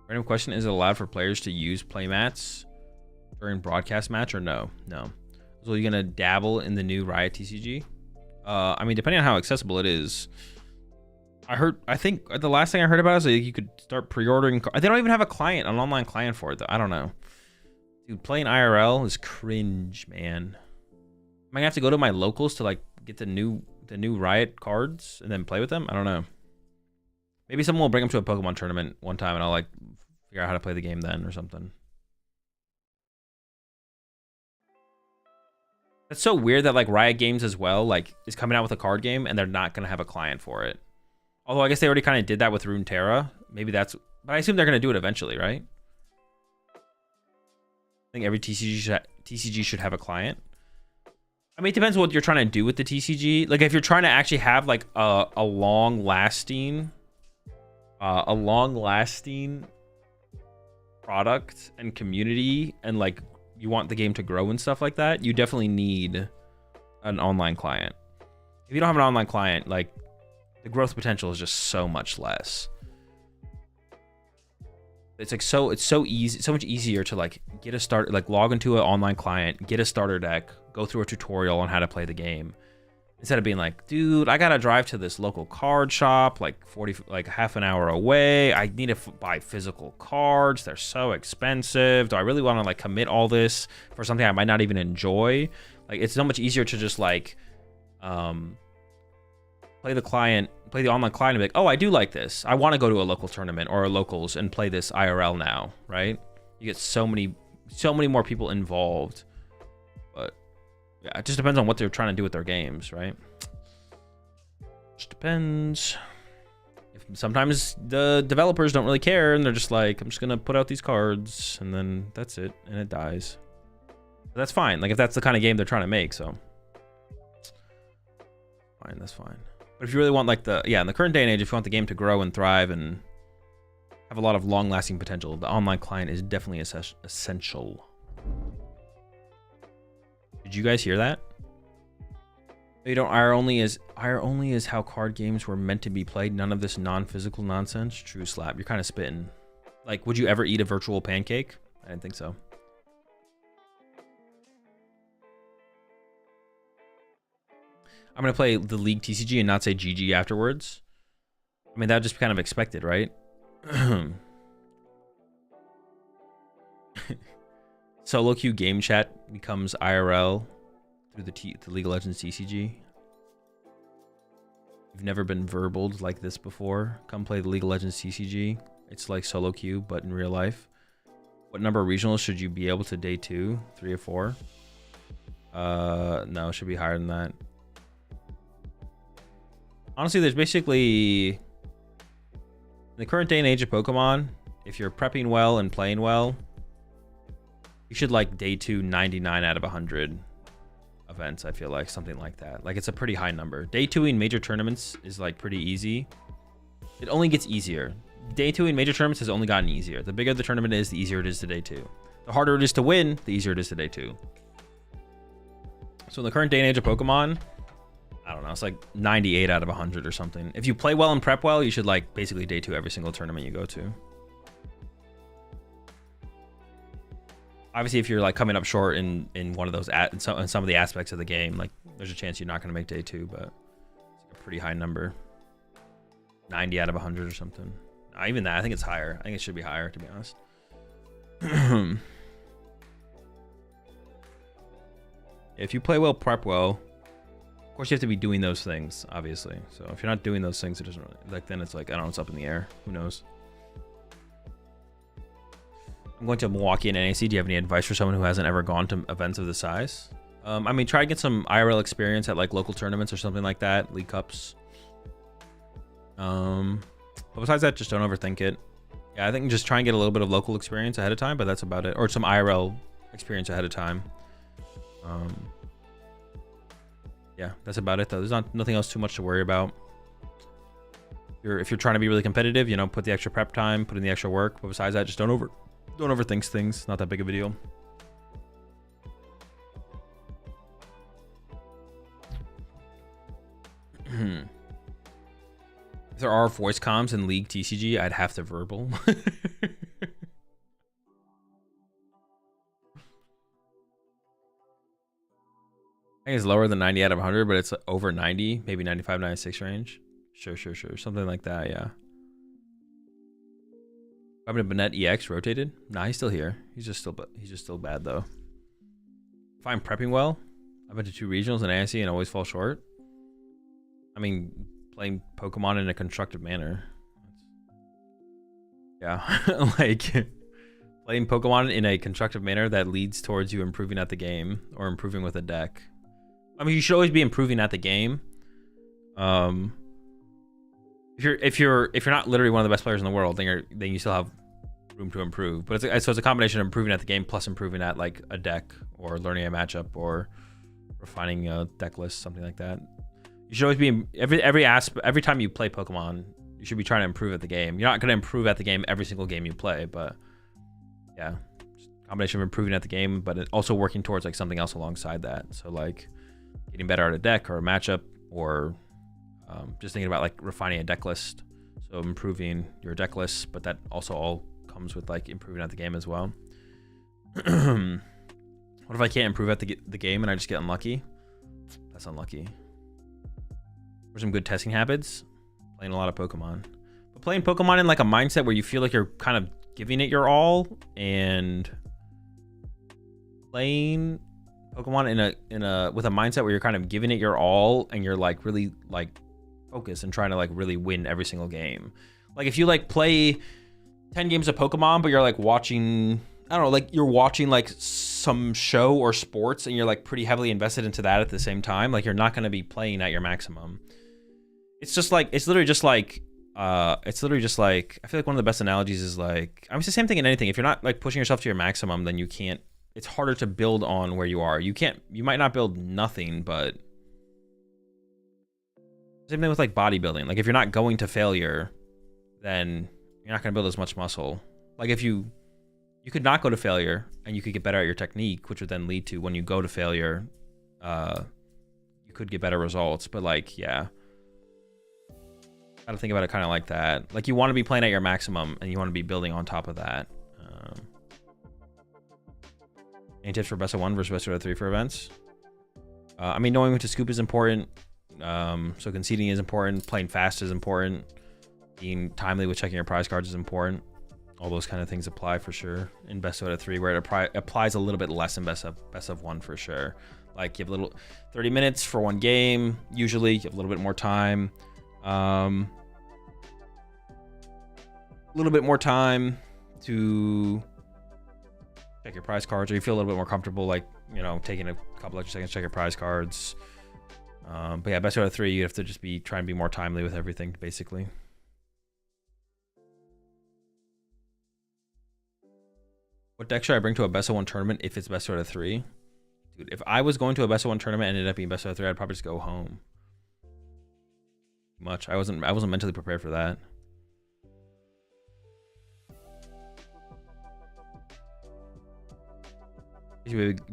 Random question: is it allowed for players to use playmats during broadcast match or no? No. So you're gonna dabble in the new Riot TCG? I mean, depending on how accessible it is. I think the last thing I heard about is that you could start pre-ordering. They don't even have a client, an online client for it though. I don't know. Dude, playing IRL is cringe, man. Am I gonna have to go to my locals to like get the new Riot cards and then play with them? I don't know. Maybe someone will bring them to a Pokemon tournament one time and I'll like figure out how to play the game then or something. That's so weird that like Riot Games as well like is coming out with a card game and they're not gonna have a client for it. Although I guess they already kind of did that with Runeterra. Maybe that's... But I assume they're going to do it eventually, right? I think every TCG should have a client. I mean, it depends what you're trying to do with the TCG. Like, if you're trying to actually have, like, a long-lasting product and community, and, like, you want the game to grow and stuff like that, you definitely need an online client. If you don't have an online client, like... the growth potential is just so much less. It's like it's so easy, so much easier to like get a start, like log into an online client, get a starter deck, go through a tutorial on how to play the game, instead of being like, dude, I gotta drive to this local card shop like half an hour away. I need to buy physical cards. They're so expensive. Do I really want to like commit all this for something I might not even enjoy? Like it's so much easier to just like play the online client and be like, oh, I do like this. I want to go to a local tournament or a locals and play this IRL now, right? You get so many more people involved. But yeah, it just depends on what they're trying to do with their games, right? Just depends. Sometimes the developers don't really care and they're just like, I'm just gonna put out these cards and then that's it, and it dies. But that's fine. Like if that's the kind of game they're trying to make, so fine, that's fine. But if you really want like in the current day and age, if you want the game to grow and thrive and have a lot of long-lasting potential, the online client is definitely essential. Did you guys hear that? You don't IR only is how card games were meant to be played. None of this non-physical nonsense. True slap. You're kind of spitting. Like, would you ever eat a virtual pancake? I didn't think so. I'm going to play the League TCG and not say GG afterwards. I mean, that would just be kind of expected, right? Solo queue game chat becomes IRL through the League of Legends TCG. You've never been verbaled like this before. Come play the League of Legends TCG. It's like solo queue, but in real life. What number of regionals should you be able to day 2? 3 or 4? No, it should be higher than that. Honestly, there's basically... in the current day and age of Pokemon, if you're prepping well and playing well, you should like day 2 99 out of 100 events, I feel like. Something like that. Like, it's a pretty high number. Day 2 in major tournaments is like pretty easy. It only gets easier. Day 2 in major tournaments has only gotten easier. The bigger the tournament is, the easier it is to day 2. The harder it is to win, the easier it is to day 2. So in the current day and age of Pokemon, I don't know, it's like 98 out of 100 or something. If you play well and prep well, you should like basically day 2 every single tournament you go to. obviously if you're like coming up short in one of those in some of the aspects of the game, like there's a chance you're not going to make day 2, but it's like a pretty high number. 90 out of 100 or something. Not even that. I think it's higher. I think it should be higher, to be honest. If you play well, prep well, of course you have to be doing those things, obviously. So if you're not doing those things, it doesn't really, like, then it's like, I don't know, it's up in the air. Who knows? I'm going to Milwaukee and NAC. Do you have any advice for someone who hasn't ever gone to events of this size? I mean, try to get some IRL experience at like local tournaments or something like that, League Cups. But besides that, just don't overthink it. Yeah, I think just try and get a little bit of local experience ahead of time, but that's about it. Or some IRL experience ahead of time. Yeah, that's about it though. There's nothing else too much to worry about. If you're trying to be really competitive, you know, put the extra prep time, put in the extra work. But besides that, just don't overthink things. Not that big of a deal. If there are voice comms in League TCG, I'd have to verbal. I think it's lower than 90 out of 100, but it's over 90, maybe 95, 96 range. Sure. Something like that, yeah. Robin Bennett EX rotated? Nah, he's still here. He's just still bad though. If I'm prepping well, I've been to 2 regionals in ASC and always fall short. I mean, playing Pokemon in a constructive manner. Yeah, like playing Pokemon in a constructive manner that leads towards you improving at the game or improving with a deck. I mean, you should always be improving at the game. If you're not literally one of the best players in the world, then you still have room to improve. But it's a combination of improving at the game plus improving at like a deck or learning a matchup or refining a deck list, something like that. You should always be every time you play Pokemon, you should be trying to improve at the game. You're not going to improve at the game every single game you play, but yeah, just a combination of improving at the game, but also working towards like something else alongside that. So like getting better at a deck or a matchup, or just thinking about like refining a deck list. So improving your deck list, but that also all comes with like improving at the game as well. What if I can't improve at the game and I just get unlucky? That's unlucky. For some good testing habits, playing a lot of Pokemon. But playing Pokemon in like a mindset where you feel like you're kind of giving it your all, and playing Pokemon with a mindset where you're kind of giving it your all and you're like really like focused and trying to like really win every single game. Like if you like play 10 games of Pokemon, but you're like watching, I don't know, like you're watching like some show or sports and you're like pretty heavily invested into that at the same time, like you're not going to be playing at your maximum. It's literally just like I feel like one of the best analogies is like, I mean, it's the same thing in anything. If you're not like pushing yourself to your maximum, then you can't, it's harder to build on where you are. You might not build nothing, but same thing with like bodybuilding. Like if you're not going to failure, then you're not going to build as much muscle. Like if you could not go to failure and you could get better at your technique, which would then lead to when you go to failure, you could get better results. But like, yeah, gotta think about it kind of like that. Like you want to be playing at your maximum and you want to be building on top of that. Any tips for best of 1 versus best of 3 for events? I mean, knowing when to scoop is important. So conceding is important. Playing fast is important. Being timely with checking your prize cards is important. All those kind of things apply for sure in best of 3, where it applies a little bit less in best of 1 for sure. Like you have a little 30 minutes for one game. Usually you have a little bit more time. A little bit more time to check your prize cards, or you feel a little bit more comfortable, like, you know, taking a couple extra seconds to check your prize cards. But yeah, best out of 3, you have to just be trying to be more timely with everything, basically. What deck should I bring to a best of 1 tournament if it's best out of 3? Dude, if I was going to a best of 1 tournament and ended up being best out of 3, I'd probably just go home. Much. I wasn't mentally prepared for that.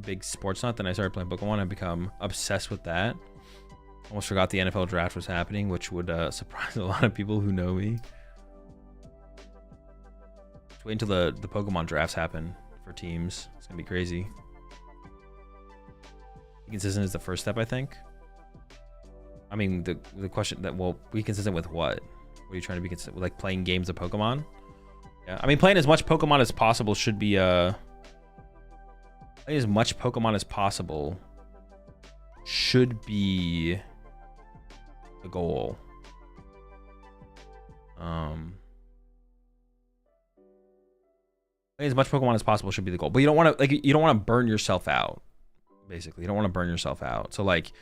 Big sports nut. Then I started playing Pokemon. I become obsessed with that. Almost forgot the NFL draft was happening, which would surprise a lot of people who know me. Just wait until the Pokemon drafts happen for teams. It's gonna be crazy. Be consistent is the first step, I think. I mean, the question that, well, be consistent with what? What are you trying to be consistent with? Like playing games of Pokemon? Yeah, I mean, playing as much Pokemon as possible should be playing as much Pokemon as possible should be the goal. Playing as much Pokemon as possible should be the goal, but you don't want to you don't want to burn yourself out. Basically, you don't want to burn yourself out. So like,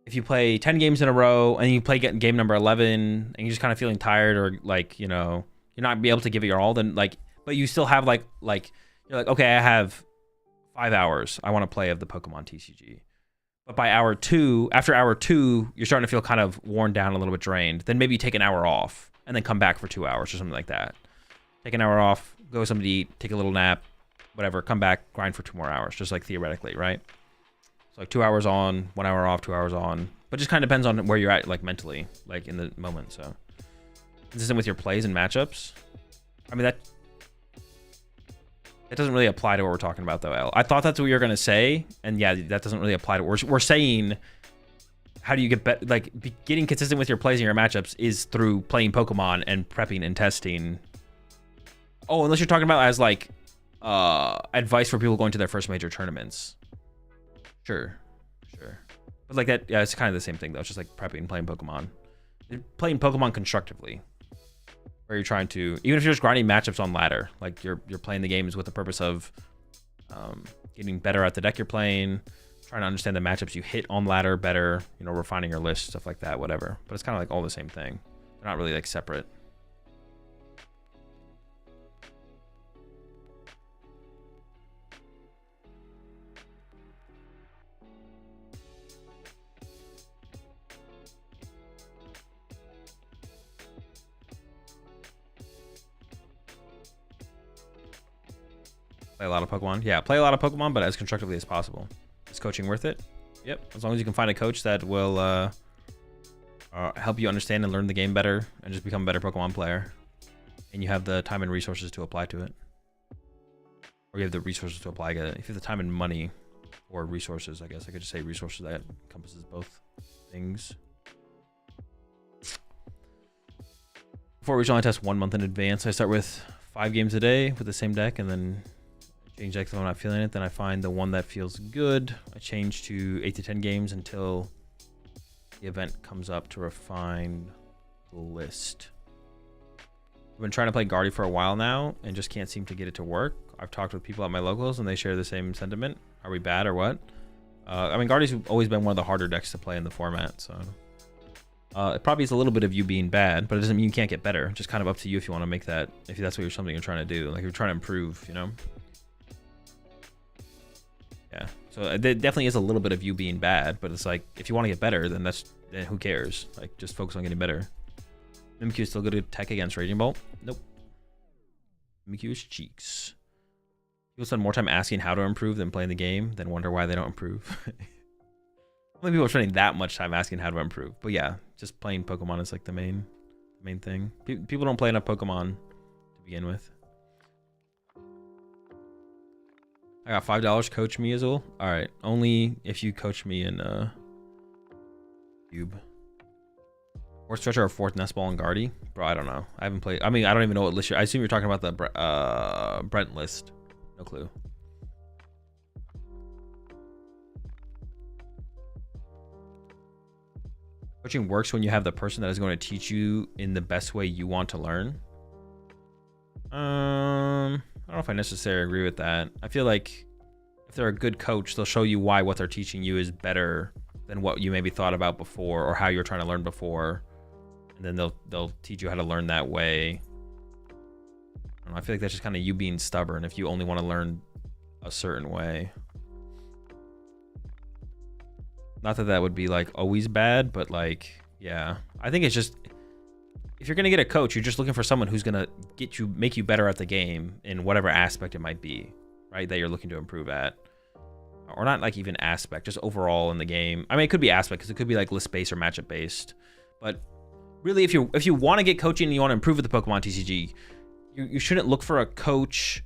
if you play 10 games in a row and you play game number 11 and you're just kind of feeling tired, or like, you know, you're not be able to give it your all, then like, but you still have like you're like, okay, I have 5 hours I want to play of the PokemonTCG. But by after hour 2, you're starting to feel kind of worn down, a little bit drained. Then maybe you take an hour off and then come back for 2 hours or something like that. Take an hour off, go with somebody to eat, take a little nap, whatever, come back, grind for 2 more hours, just like theoretically, right? So like 2 hours on, 1 hour off, 2 hours on. But just kind of depends on where you're at, like mentally, like in the moment. So consistent with your plays and matchups. I mean, that doesn't really apply to what we're talking about, though, El. I thought that's what you were gonna say, and yeah, that doesn't really apply to. We're saying, how do you get better? Like, getting consistent with your plays and your matchups is through playing Pokemon and prepping and testing. Oh, unless you're talking about as like advice for people going to their first major tournaments. Sure. But like that, yeah, it's kind of the same thing though. It's just like prepping and playing Pokemon. You're playing Pokemon constructively. Where you're trying to, even if you're just grinding matchups on ladder, like you're playing the games with the purpose of getting better at the deck you're playing, trying to understand the matchups you hit on ladder better, you know, refining your list, stuff like that, whatever. But it's kind of like all the same thing. They're not really like separate. Play a lot of Pokemon. Yeah, play a lot of Pokemon, but as constructively as possible. Is coaching worth it? Yep. As long as you can find a coach that will help you understand and learn the game better and just become a better Pokemon player. And you have the time and resources to apply to it. Or you have the resources to apply to it. If you have the time and money, or resources, I guess I could just say resources, that encompasses both things. Before regional, I test 1 month in advance. I start with 5 games a day with the same deck, and then change decks if I'm not feeling it. Then I find the one that feels good. I change to 8 to 10 games until the event comes up to refine the list. I've been trying to play Guardy for a while now and just can't seem to get it to work. I've talked with people at my locals and they share the same sentiment. Are we bad or what? I mean, Guardy's always been one of the harder decks to play in the format, so it probably is a little bit of you being bad, but it doesn't mean you can't get better. It's just kind of up to you if you want to make that, if that's what something you're trying to do, like if you're trying to improve, you know. Yeah, so it definitely is a little bit of you being bad, but it's like, if you want to get better, then then who cares? Like, just focus on getting better. Mimikyu is still good at tech against Raging Bolt? Nope. Mimikyu is cheeks. People spend more time asking how to improve than playing the game, then wonder why they don't improve. Only people are spending that much time asking how to improve. But yeah, just playing Pokemon is like the main thing. People don't play enough Pokemon to begin with. I got $5. Coach me, Azul. All right, only if you coach me in Cube. Fourth stretcher or fourth nest ball in Guardy? Bro, I don't know. I haven't played. I mean, I don't even know what list I assume you're talking about the Brent list. No clue. Coaching works when you have the person that is going to teach you in the best way you want to learn. I don't know if I necessarily agree with that. I feel like if they're a good coach, they'll show you why what they're teaching you is better than what you maybe thought about before or how you're trying to learn before. And then they'll teach you how to learn that way. I don't know, I feel like that's just kind of you being stubborn if you only want to learn a certain way. Not that that would be like always bad, but like, yeah. I think it's just, if you're going to get a coach, you're just looking for someone who's going to make you better at the game in whatever aspect it might be, right? That you're looking to improve at. Or not like even aspect, just overall in the game. I mean, it could be aspect because it could be like list based or matchup based. But really, if you want to get coaching and you want to improve with the PokemonTCG, you shouldn't look for a coach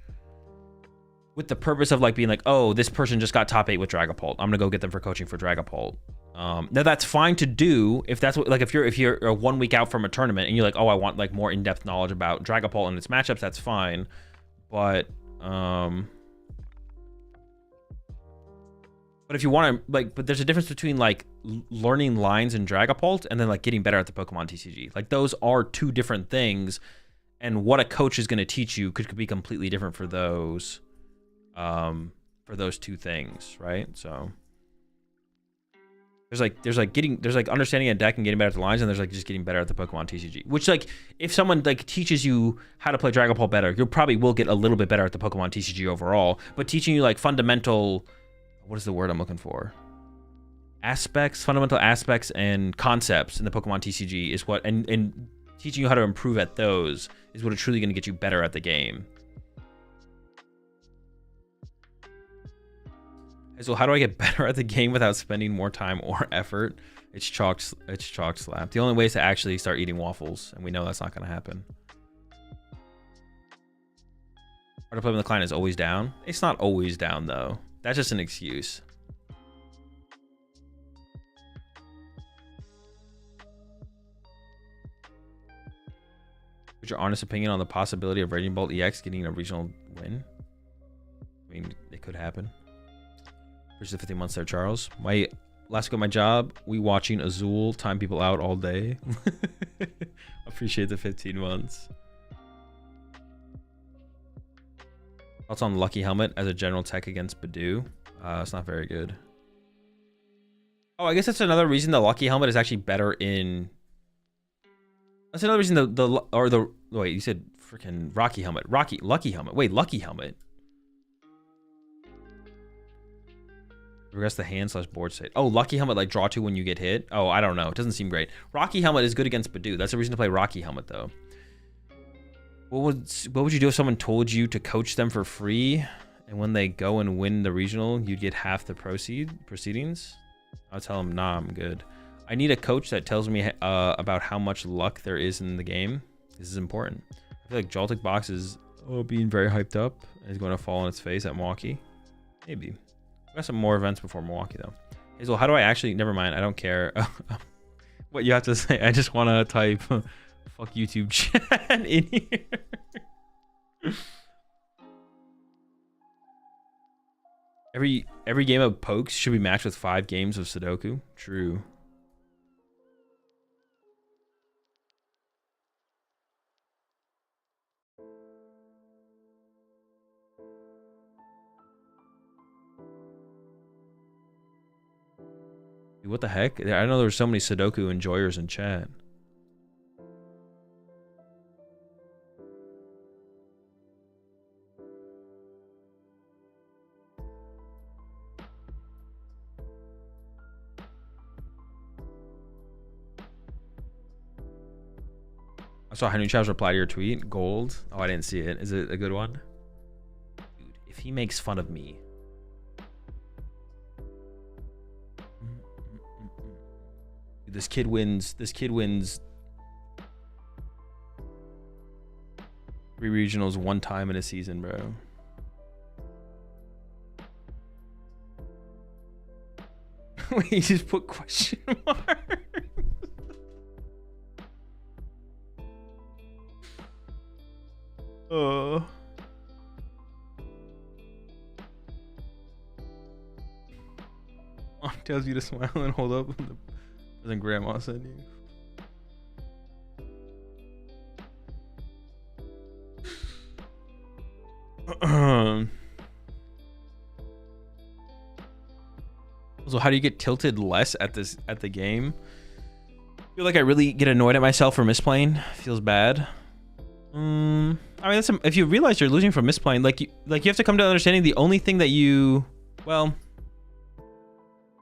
with the purpose of like being like, oh, this person just got top 8 with Dragapult. I'm gonna go get them for coaching for Dragapult. Now that's fine to do if that's what, like if you're 1 week out from a tournament and you're like, oh, I want like more in-depth knowledge about Dragapult and its matchups, that's fine. But if you want to like, but there's a difference between like learning lines in Dragapult and then like getting better at the Pokemon TCG. Like those are two different things, and what a coach is going to teach you could be completely different for those two things, right? So there's like understanding a deck and getting better at the lines, and there's like just getting better at the Pokemon TCG. Which like if someone like teaches you how to play Dragapult better, you probably will get a little bit better at the Pokemon TCG overall. But teaching you like fundamental, what is the word I'm looking for? Fundamental aspects and concepts in the Pokemon TCG is what, and teaching you how to improve at those is what is truly going to get you better at the game. So how do I get better at the game without spending more time or effort? It's chalk slap. The only way is to actually start eating waffles, and we know that's not going to happen. Hard to play when the client is always down. It's not always down though. That's just an excuse. What's your honest opinion on the possibility of Raging Bolt EX getting a regional win? I mean, it could happen. Versus the 15 months there, Charles. My last go at my job, we watching Azul time people out all day. Appreciate the 15 months. Thoughts on Lucky Helmet as a general tech against Badoo? It's not very good. Oh, I guess that's another reason the Lucky Helmet is actually better in. That's another reason wait, you said freaking Lucky Helmet. Wait, Lucky Helmet. Regress the hand / board state. Oh, Lucky Helmet like draw 2 when you get hit. Oh, I don't know. It doesn't seem great. Rocky Helmet is good against Badoo. That's the reason to play Rocky Helmet though. What would you do if someone told you to coach them for free, and when they go and win the regional, you'd get half the proceedings? I'll tell them, nah, I'm good. I need a coach that tells me about how much luck there is in the game. This is important. I feel like Joltik Box is being very hyped up and is going to fall on its face at Milwaukee. Maybe. We got some more events before Milwaukee though. Hazel, how do I actually? Never mind. I don't care. What you have to say. I just want to type. Fuck YouTube chat in here. Every game of Pokes should be matched with 5 games of Sudoku. True. Dude, what the heck? I know there were so many Sudoku enjoyers in chat. I saw Henry Chow's reply to your tweet. Gold. Oh, I didn't see it. Is it a good one? Dude, if he makes fun of me. Dude, this kid wins. 3 regionals 1 time in a season, bro. Wait, you just put question mark. Mom tells you to smile and hold up than grandma said you. So how do you get tilted less at the game? I feel like I really get annoyed at myself for misplaying. Feels bad. I mean, if you realize you're losing from misplaying, like you have to come to understanding the only thing that you, well,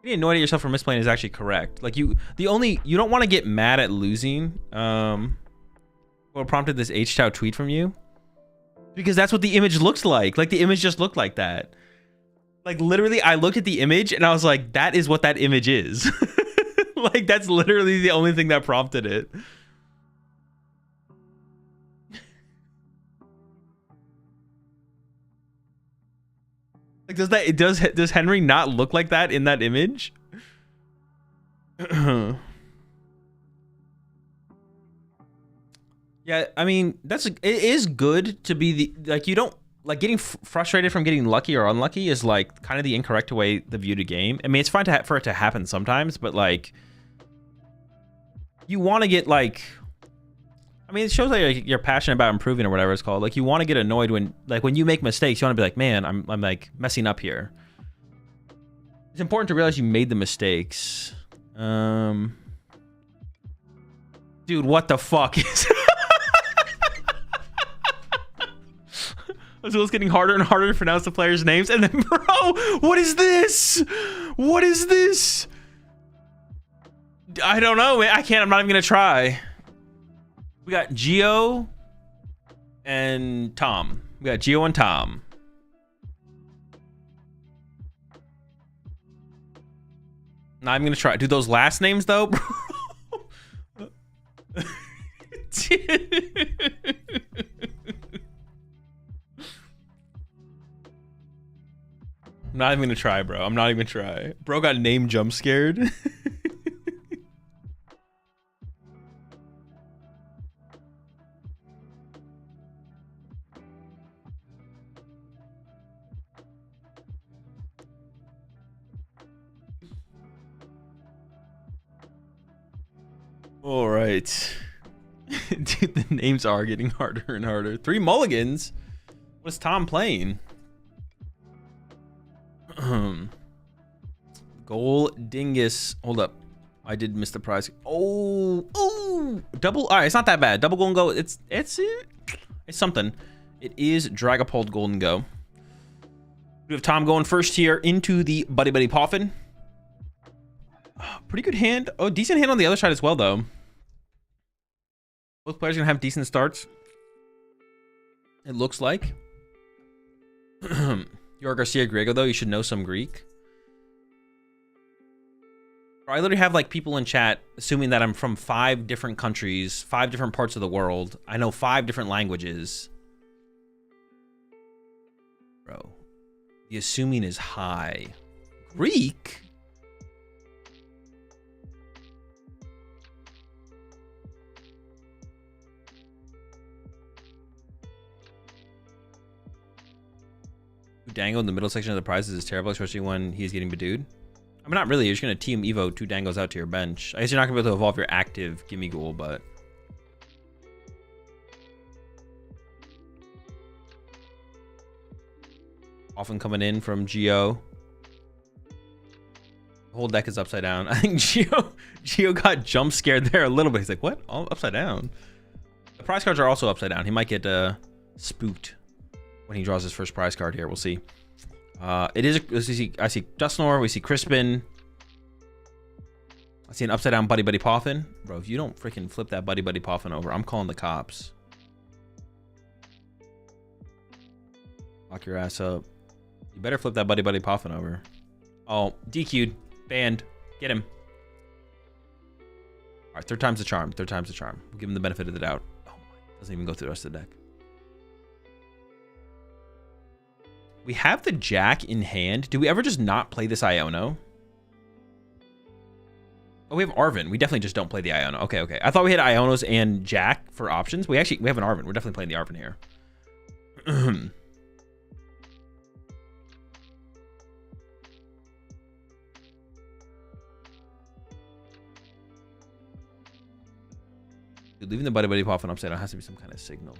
getting annoyed at yourself for misplaying is actually correct. Like you don't want to get mad at losing. What prompted this H-Chow tweet from you? Because that's what the image looks like. Like the image just looked like that. Like literally, I looked at the image and I was like, that is what that image is. Like that's literally the only thing that prompted it. Like, does Henry not look like that in that image? Yeah, I mean, it is good to be the, like, you don't, like, getting frustrated from getting lucky or unlucky is, like, kind of the incorrect way to view the game. I mean, it's fine for it to happen sometimes, but, like, you want to get, like, I mean, it shows like you're passionate about improving or whatever it's called. Like, you want to get annoyed when you make mistakes. You want to be like, man, I'm like messing up here. It's important to realize you made the mistakes. Dude, what the fuck is Azul's getting harder and harder to pronounce the players' names. And then, bro, what is this? What is this? I don't know, man. I can't. I'm not even going to try. We got Geo and Tom. We got Geo and Tom. Not even going to try. Dude, those last names, though, bro. I'm not even gonna try, bro. I'm not even gonna try. Bro got name jump scared. All right. Dude, the names are getting harder and harder. 3 mulligans? What's Tom playing? Goal Dingus. Hold up. I did miss the prize. Oh, double. All right, it's not that bad. Double golden go. It's something. It is Dragapult golden go. We have Tom going first here into the Buddy Buddy Poffin. Pretty good hand. Oh, decent hand on the other side as well, though. Both players are gonna have decent starts. It looks like. You're Garcia Griego, though. You should know some Greek. I literally have like people in chat assuming that I'm from 5 different countries, 5 different parts of the world. I know 5 different languages. Bro, the assuming is high. Greek? Dango in the middle section of the prizes is terrible, especially when he's getting Badooed. I mean, not really. You're just going to team Evo 2 Dangos out to your bench. I guess you're not going to be able to evolve your active Gimme Ghoul, but... Often coming in from Geo. The whole deck is upside down. I think Geo got jump scared there a little bit. He's like, what? Oh, upside down. The prize cards are also upside down. He might get spooked when he draws his first prize card here. We'll see. It is. I see Dustnor. We see Crispin. I see an upside down Buddy Buddy Poffin. Bro, if you don't freaking flip that Buddy Buddy Poffin over, I'm calling the cops. Lock your ass up. You better flip that Buddy Buddy Poffin over. Oh, DQ'd. Banned. Get him. All right, 3rd time's the charm. 3rd time's the charm. We'll give him the benefit of the doubt. Oh my, doesn't even go through the rest of the deck. We have the Jack in hand. Do we ever just not play this Iono? Oh, we have Arvin. We definitely just don't play the Iono. Okay, okay. I thought we had Ionos and Jack for options. We have an Arvin. We're definitely playing the Arvin here. Dude, leaving the Buddy Buddy Poffin upside down has to be some kind of signal.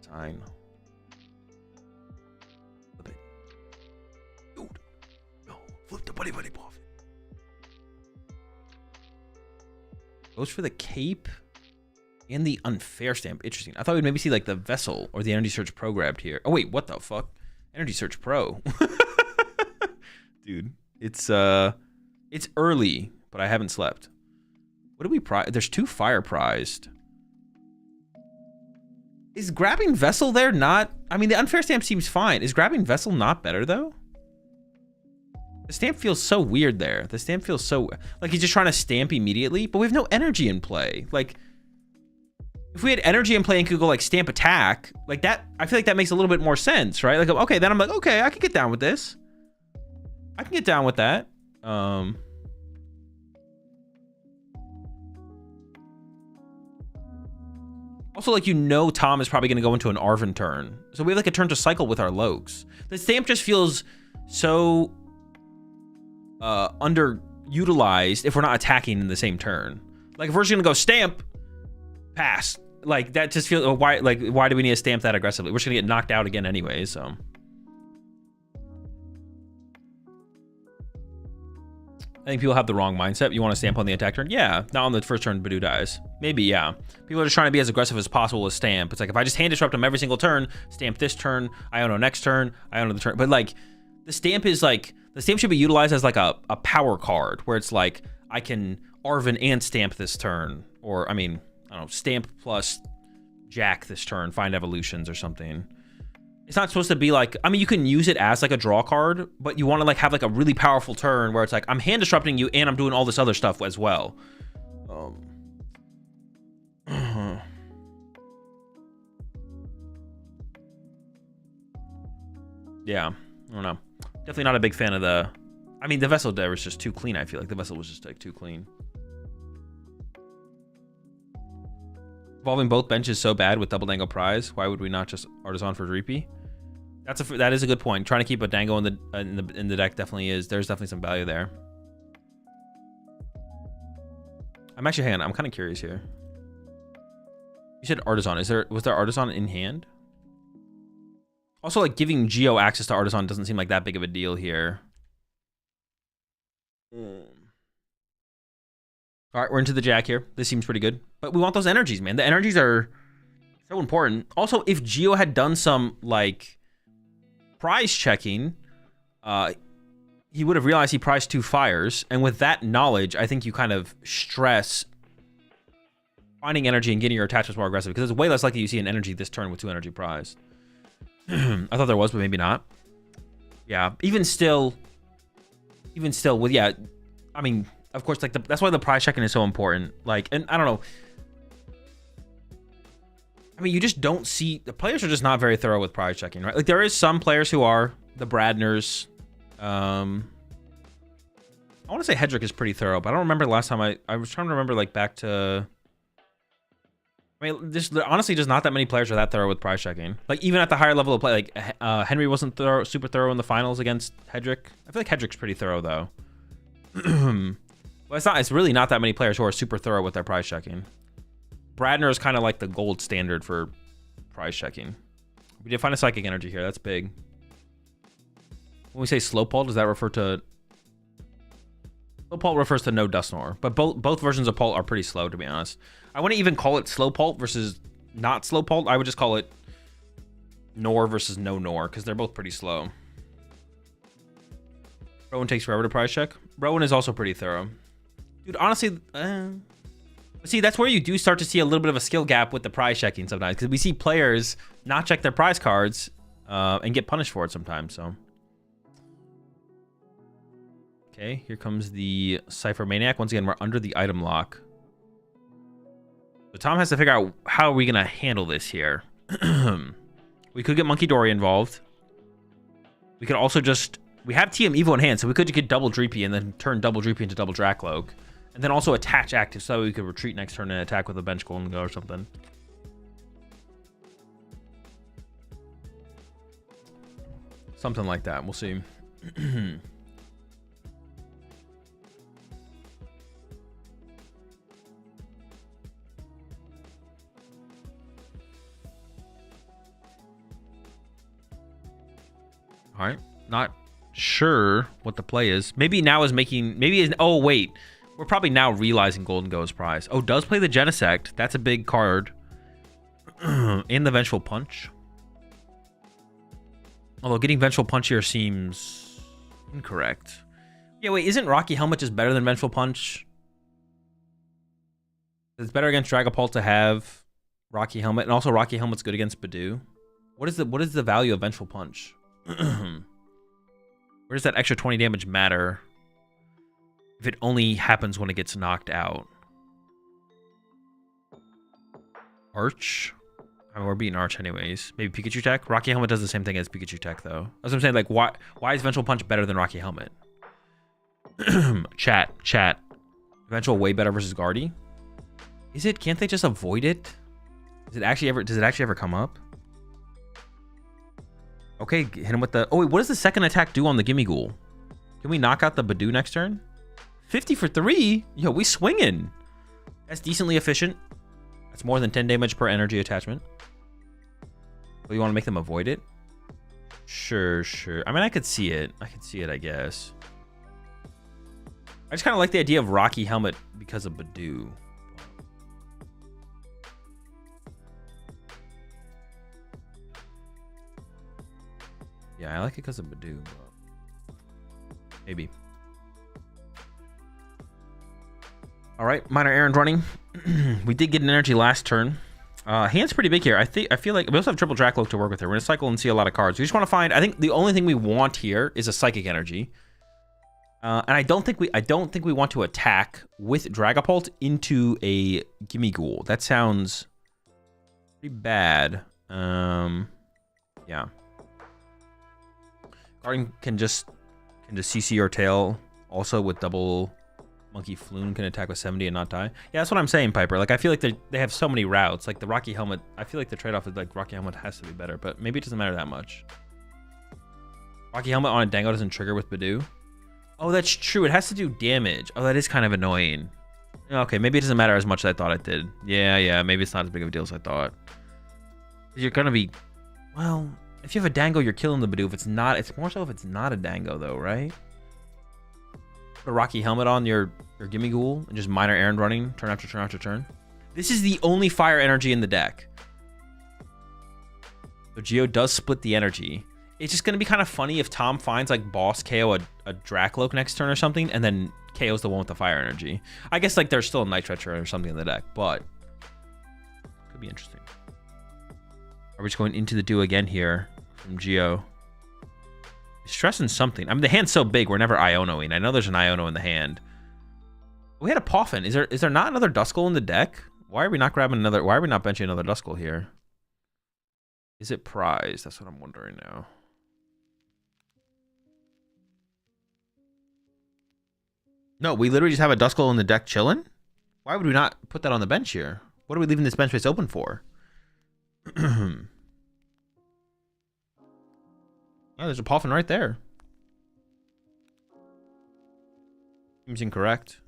Sign. Flip the Buddy Buddy Poffin. Goes for the cape and the unfair stamp. Interesting. I thought we'd maybe see like the Vessel or the Energy Search Pro grabbed here. Oh wait, what the fuck? Energy Search Pro. Dude, it's early, but I haven't slept. What do we prize? There's 2 fire prized. Is grabbing Vessel there not? I mean, the unfair stamp seems fine. Is grabbing Vessel not better though? The stamp feels so weird there. The stamp feels so... Like, he's just trying to stamp immediately, but we have no energy in play. Like, if we had energy in play and could go like stamp attack, like that, I feel like that makes a little bit more sense, right? Like, okay, then I'm like, okay, I can get down with this. I can get down with that. Also, like, Tom is probably going to go into an Arven turn. So we have like a turn to cycle with our Lokes. The stamp just feels so underutilized if we're not attacking in the same turn. Like, if we're just going to go stamp, pass. Like, that just feels, why do we need to stamp that aggressively? We're just going to get knocked out again anyway, so. I think people have the wrong mindset. You want to stamp on the attack turn? Yeah, not on the first turn Badoo dies. Maybe, yeah. People are just trying to be as aggressive as possible with stamp. It's like, if I just hand disrupt them every single turn, stamp this turn, Iono next turn, Iono the turn. But like, the stamp is like, the stamp should be utilized as like a power card, where it's like, I can Arven and stamp this turn. Or, I mean, I don't know, stamp plus jack this turn, find evolutions or something. It's not supposed to be like, I mean, you can use it as like a draw card, but you want to like have like a really powerful turn where it's like, I'm hand disrupting you and I'm doing all this other stuff as well. Yeah, I don't know. Definitely not a big fan of the, I mean, the Vessel there was just too clean. I feel like the Vessel was just like too clean. Involving both benches so bad with double dango prize. Why would we not just Artisan for Dreepy? That is a good point. Trying to keep a dango in the deck definitely is. There's definitely some value there. I'm actually, hang on, I'm kind of curious here. You said Artisan. Was there Artisan in hand? Also, like, giving Geo access to Artisan doesn't seem like that big of a deal here. All right, we're into the jack here. This seems pretty good. But we want those energies, man. The energies are so important. Also, if Geo had done some, like, prize checking, he would have realized he prized 2 fires. And with that knowledge, I think you kind of stress finding energy and getting your attachments more aggressive. Because it's way less likely you see an energy this turn with 2 energy prize. I thought there was, but maybe not. Yeah, even still with, yeah, I mean, of course, like, that's why the prize checking is so important. Like, and I don't know. I mean, you just don't see, the players are just not very thorough with prize checking, right? Like, there is some players who are, the Bradners. I want to say Hedrick is pretty thorough, but I don't remember the last time I was trying to remember, like, back to, I mean, there honestly just not that many players are that thorough with prize checking. Like, even at the higher level of play, like, Henry wasn't super thorough in the finals against Hedrick. I feel like Hedrick's pretty thorough, though. But it's really not that many players who are super thorough with their prize checking. Bradner is kind of like the gold standard for prize checking. We did find a psychic energy here. That's big. When we say slow pull, does that refer to... Slow pulp refers to no Dusknoir, but both versions of pulp are pretty slow, to be honest. I wouldn't even call it slow pulp versus not slow pulp. I would just call it Nor versus no Nor, because they're both pretty slow. Rowan takes forever to prize check. Rowan is also pretty thorough. Dude, honestly, see, that's where you do start to see a little bit of a skill gap with the prize checking sometimes, because we see players not check their prize cards and get punished for it sometimes, so. Okay, here comes the Cypher Maniac. Once again, we're under the item lock. So Tom has to figure out how are we going to handle this here. We could get Monkey Dory involved. We could also just... We have TM Evo in hand, so we could get double Dreepy and then turn double Dreepy into double Drakloak. And then also attach active so we could retreat next turn and attack with a bench Golden Go or something. Something like that. We'll see. All right. Not sure what the play is. Maybe now is making... Maybe is... Oh, wait. We're probably now realizing Golden Go's prize. Oh, does play the Genesect. That's a big card. And the Vengeful Punch. Although getting Vengeful Punch here seems incorrect. Yeah, wait. Isn't Rocky Helmet just better than Vengeful Punch? It's better against Dragapult to have Rocky Helmet. And also Rocky Helmet's good against Badoo. What is the value of Vengeful Punch? Where does that extra 20 damage matter if it only happens when it gets knocked out? Arch. I mean, we're beating Arch anyways. Maybe Pikachu Tech. Rocky Helmet does the same thing as Pikachu Tech though. That's what I'm saying. Like, why is Vengeful Punch better than Rocky Helmet? Chat. Vengeful way better versus Guardy. Is it? Can't they just avoid it? Does it actually ever come up? Okay, hit him with the... Oh, wait, what does the second attack do on the Gimme Ghoul? Can we knock out the Badoo next turn? 50 for 3? Yo, we swinging. That's decently efficient. That's more than 10 damage per energy attachment. Well, you want to make them avoid it? Sure. I mean, I could see it, I guess. I just kind of like the idea of Rocky Helmet because of Badoo. Yeah, I like it because of Badoo. Maybe. All right, minor errand running. We did get an energy last turn. Hand's pretty big here. I feel like we also have triple Dracloak to work with here. We're gonna cycle and see a lot of cards. We just want to find. I think the only thing we want here is a psychic energy. And I don't think we want to attack with Dragapult into a Gimme Ghoul. That sounds pretty bad. Yeah. Guardian can just CC or tail. Also with double Monkey Floon can attack with 70 and not die. Yeah, that's what I'm saying, Piper. Like, I feel like they have so many routes. Like the Rocky Helmet, I feel like the trade-off is like Rocky Helmet has to be better, but maybe it doesn't matter that much. Rocky Helmet on a Dango doesn't trigger with Badoo. Oh, that's true. It has to do damage. Oh, that is kind of annoying. Okay, maybe it doesn't matter as much as I thought it did. Yeah, maybe it's not as big of a deal as I thought. You're gonna be, well, if you have a Dango, you're killing the Badoo. If it's not, it's more so if it's not a Dango though, right? Put a Rocky Helmet on your Gimme Ghoul and just minor errand running turn after turn after turn. This is the only fire energy in the deck. So Geo does split the energy. It's just going to be kind of funny if Tom finds like boss KO a Dracloak next turn or something and then KO's the one with the fire energy. I guess like there's still a Night Treacher or something in the deck, but could be interesting. Are we just going into the do again here from Geo? He's stressing something. I mean, the hand's so big, we're never Ionoing. I know there's an Iono in the hand. We had a Poffin. Is there not another Duskull in the deck? Why are we not grabbing another? Why are we not benching another Duskull here? Is it prized? That's what I'm wondering now. No, we literally just have a Duskull in the deck chilling? Why would we not put that on the bench here? What are we leaving this bench space open for? Oh, there's a Poffin right there. Seems incorrect.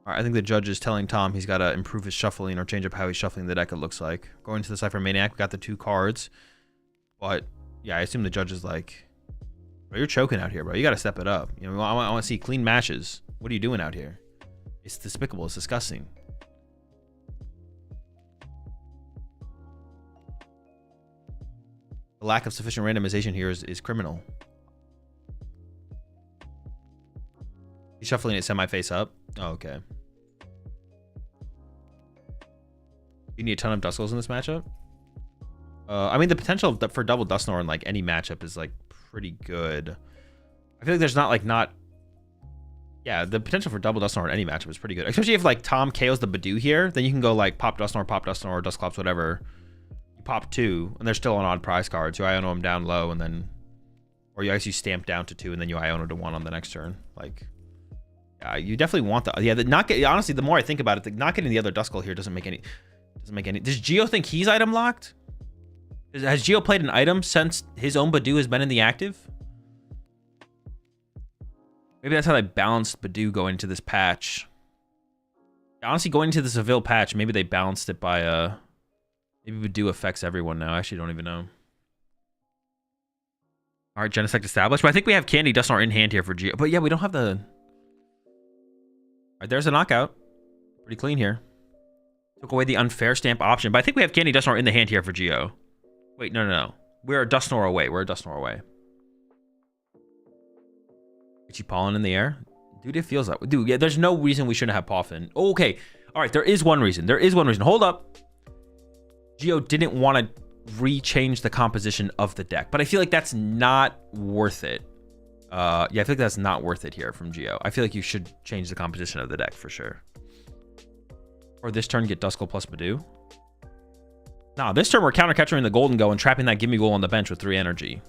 Alright, I think the judge is telling Tom he's got to improve his shuffling or change up how he's shuffling the deck, it looks like. Going to the Cypher Maniac, we got the 2 cards. But, yeah, I assume the judge is like, bro, you're choking out here, bro. You got to step it up. You know, I want to see clean matches. What are you doing out here? It's despicable. It's disgusting. The lack of sufficient randomization here is criminal. He's shuffling it semi-face up. Oh, okay. You need a ton of Duskulls in this matchup? I mean, the potential for double Dusknoir in like any matchup is like pretty good. I feel like there's yeah, the potential for double Dusknoir in any matchup is pretty good. Especially if like Tom KOs the Badoo here, then you can go like pop Dusknoir, or Dusclops, whatever. You pop 2, and they're still on odd prize cards. You Iono them down low, and then, or you actually stamp down to 2, and then you Iono to 1 on the next turn. Like, yeah, you definitely want the honestly, the more I think about it, not getting the other Duskull here doesn't make any. Does Geo think he's item locked? Has Geo played an item since his own Badoo has been in the active? Maybe that's how they balanced Badoo going into this patch. Honestly, going into the Seville patch, maybe they balanced it by maybe Badoo affects everyone now. I actually don't even know. All right, Genesect established. But I think we have Candy Dusknoir in hand here for Geo. But yeah, we don't have the... All right, there's a knockout. Pretty clean here. Took away the unfair stamp option. But I think we have Candy Dusknoir in the hand here for Geo. Wait, no. We're a Dusknoir away. Itchy Pollen in the air? Dude, it feels that way. Dude, yeah, there's no reason we shouldn't have Poffin. Okay. All right, there is one reason. Hold up. Geo didn't want to re-change the composition of the deck. But I feel like that's not worth it. Yeah, I feel like that's not worth it here from Geo. I feel like you should change the composition of the deck for sure. Or this turn get Duskull plus Badoo. Nah, this turn we're counter catching the Golden Go and trapping that Gimme Goal on the bench with 3 energy.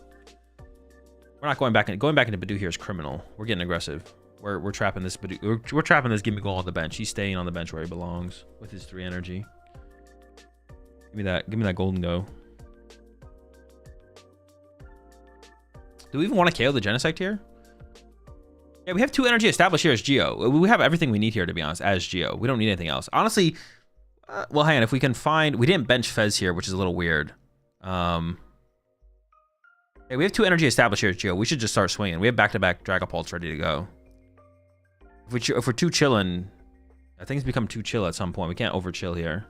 We're not going back into Badoo here is criminal. We're getting aggressive. We're trapping this Badoo. We're trapping this Gimme Goal on the bench. He's staying on the bench where he belongs with his 3 energy. Give me that Golden Go. Do we even want to KO the Genesect here? Yeah, we have 2 energy established here as Geo. We have everything we need here, to be honest, as Geo. We don't need anything else. Honestly, well, hang on. If we can find... We didn't bench Fez here, which is a little weird. Yeah, we have 2 energy established here as Geo. We should just start swinging. We have back-to-back Dragapults ready to go. If we're too chilling, things become too chill at some point. We can't over-chill here.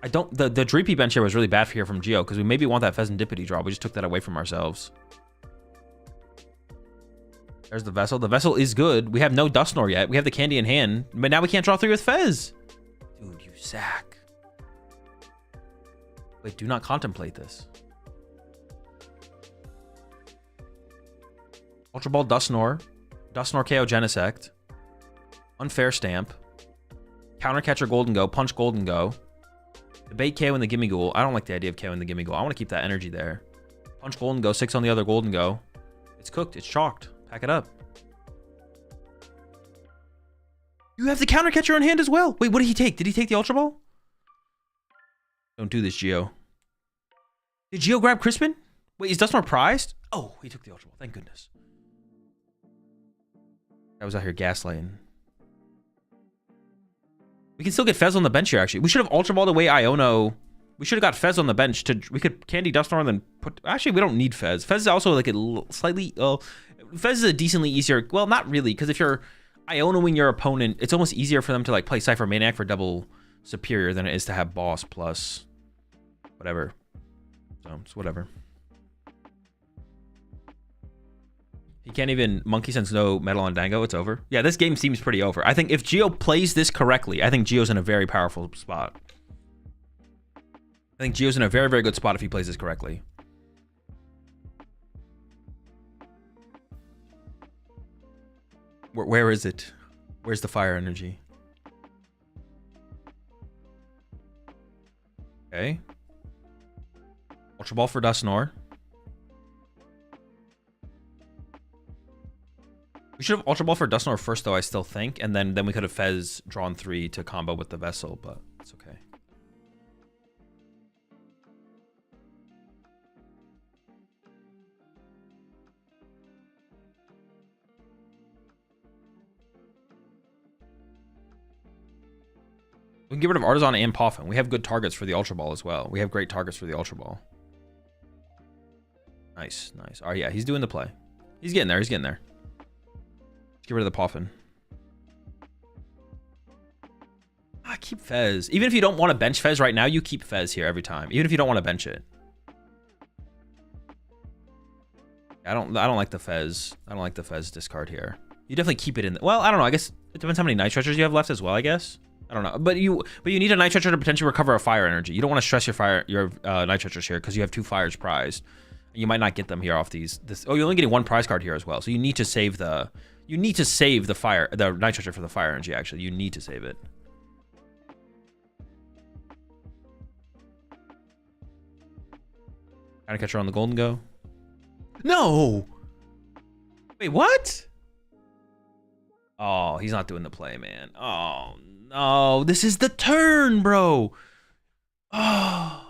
The Dreepy bench here was really bad for here from Geo, because we maybe want that Pheasantipity draw. We just took that away from ourselves. There's the Vessel. The Vessel is good. We have no Dusknoir yet. We have the Candy in hand, but now we can't draw 3 with Fez. Dude, you sack. Wait, do not contemplate this. Ultra Ball Dusknoir. Dusknoir KO Genesect. Unfair Stamp. Counter Catcher Golden Go. Punch Golden Go. Debate KO in the Gimme Ghoul. I don't like the idea of KO in the Gimme Ghoul. I want to keep that energy there. Punch Golden Go. 6 on the other Golden Go. It's cooked. It's chalked. Pack it up. You have the Counter Catcher in hand as well. Wait, what did he take? Did he take the Ultra Ball? Don't do this, Geo. Did Geo grab Crispin? Wait, is Dusknoir prized? Oh, he took the Ultra Ball. Thank goodness. I was out here gaslighting. We can still get Fez on the bench here, actually. We should have Ultra Balled away Iono. We should have got Fez on the bench. We could Candy Dusknoir and then put... Actually, we don't need Fez. Fez is also like a slightly... Fez is a decently easier... Well, not really, because if you're Ionoing your opponent, it's almost easier for them to like play Cypher Maniac for double superior than it is to have Boss plus whatever. So, it's whatever. He can't even Monkey Sense no Metal on Dango. It's over. Yeah, this game seems pretty over. I think if Geo plays this correctly, I think Geo's in a very powerful spot. I think Geo's in a very, very good spot if he plays this correctly. Where is it? Where's the fire energy? Okay. Ultra Ball for Dusknoir. We should have Ultra Ball for Dusknoir first, though, I still think. And then we could have Fez drawn 3 to combo with the Vessel, but it's okay. We can get rid of Artisan and Poffin. We have good targets for the Ultra Ball as well. We have great targets for the Ultra Ball. Nice, nice. Oh, yeah, he's doing the play. He's getting there. He's getting there. Let's get rid of the Poffin. Ah, keep Fez. Even if you don't want to bench Fez right now, you keep Fez here every time. Even if you don't want to bench it. I don't like the Fez. I don't like the Fez discard here. You definitely keep it in. Well, I don't know. I guess it depends how many Night Treasures you have left as well, I guess. I don't know, but you need a Night Treasure to potentially recover a fire energy. You don't want to stress your Night Treasures here because you have 2 fires prized. You might not get them here off these. Oh, you're only getting 1 prize card here as well. So you need to save the the Night Treasure for the fire energy. Actually, you need to save it. Counter Catcher on the Golden Go. No. Wait, what? Oh, he's not doing the play, man. Oh. No, this is the turn, bro. Oh.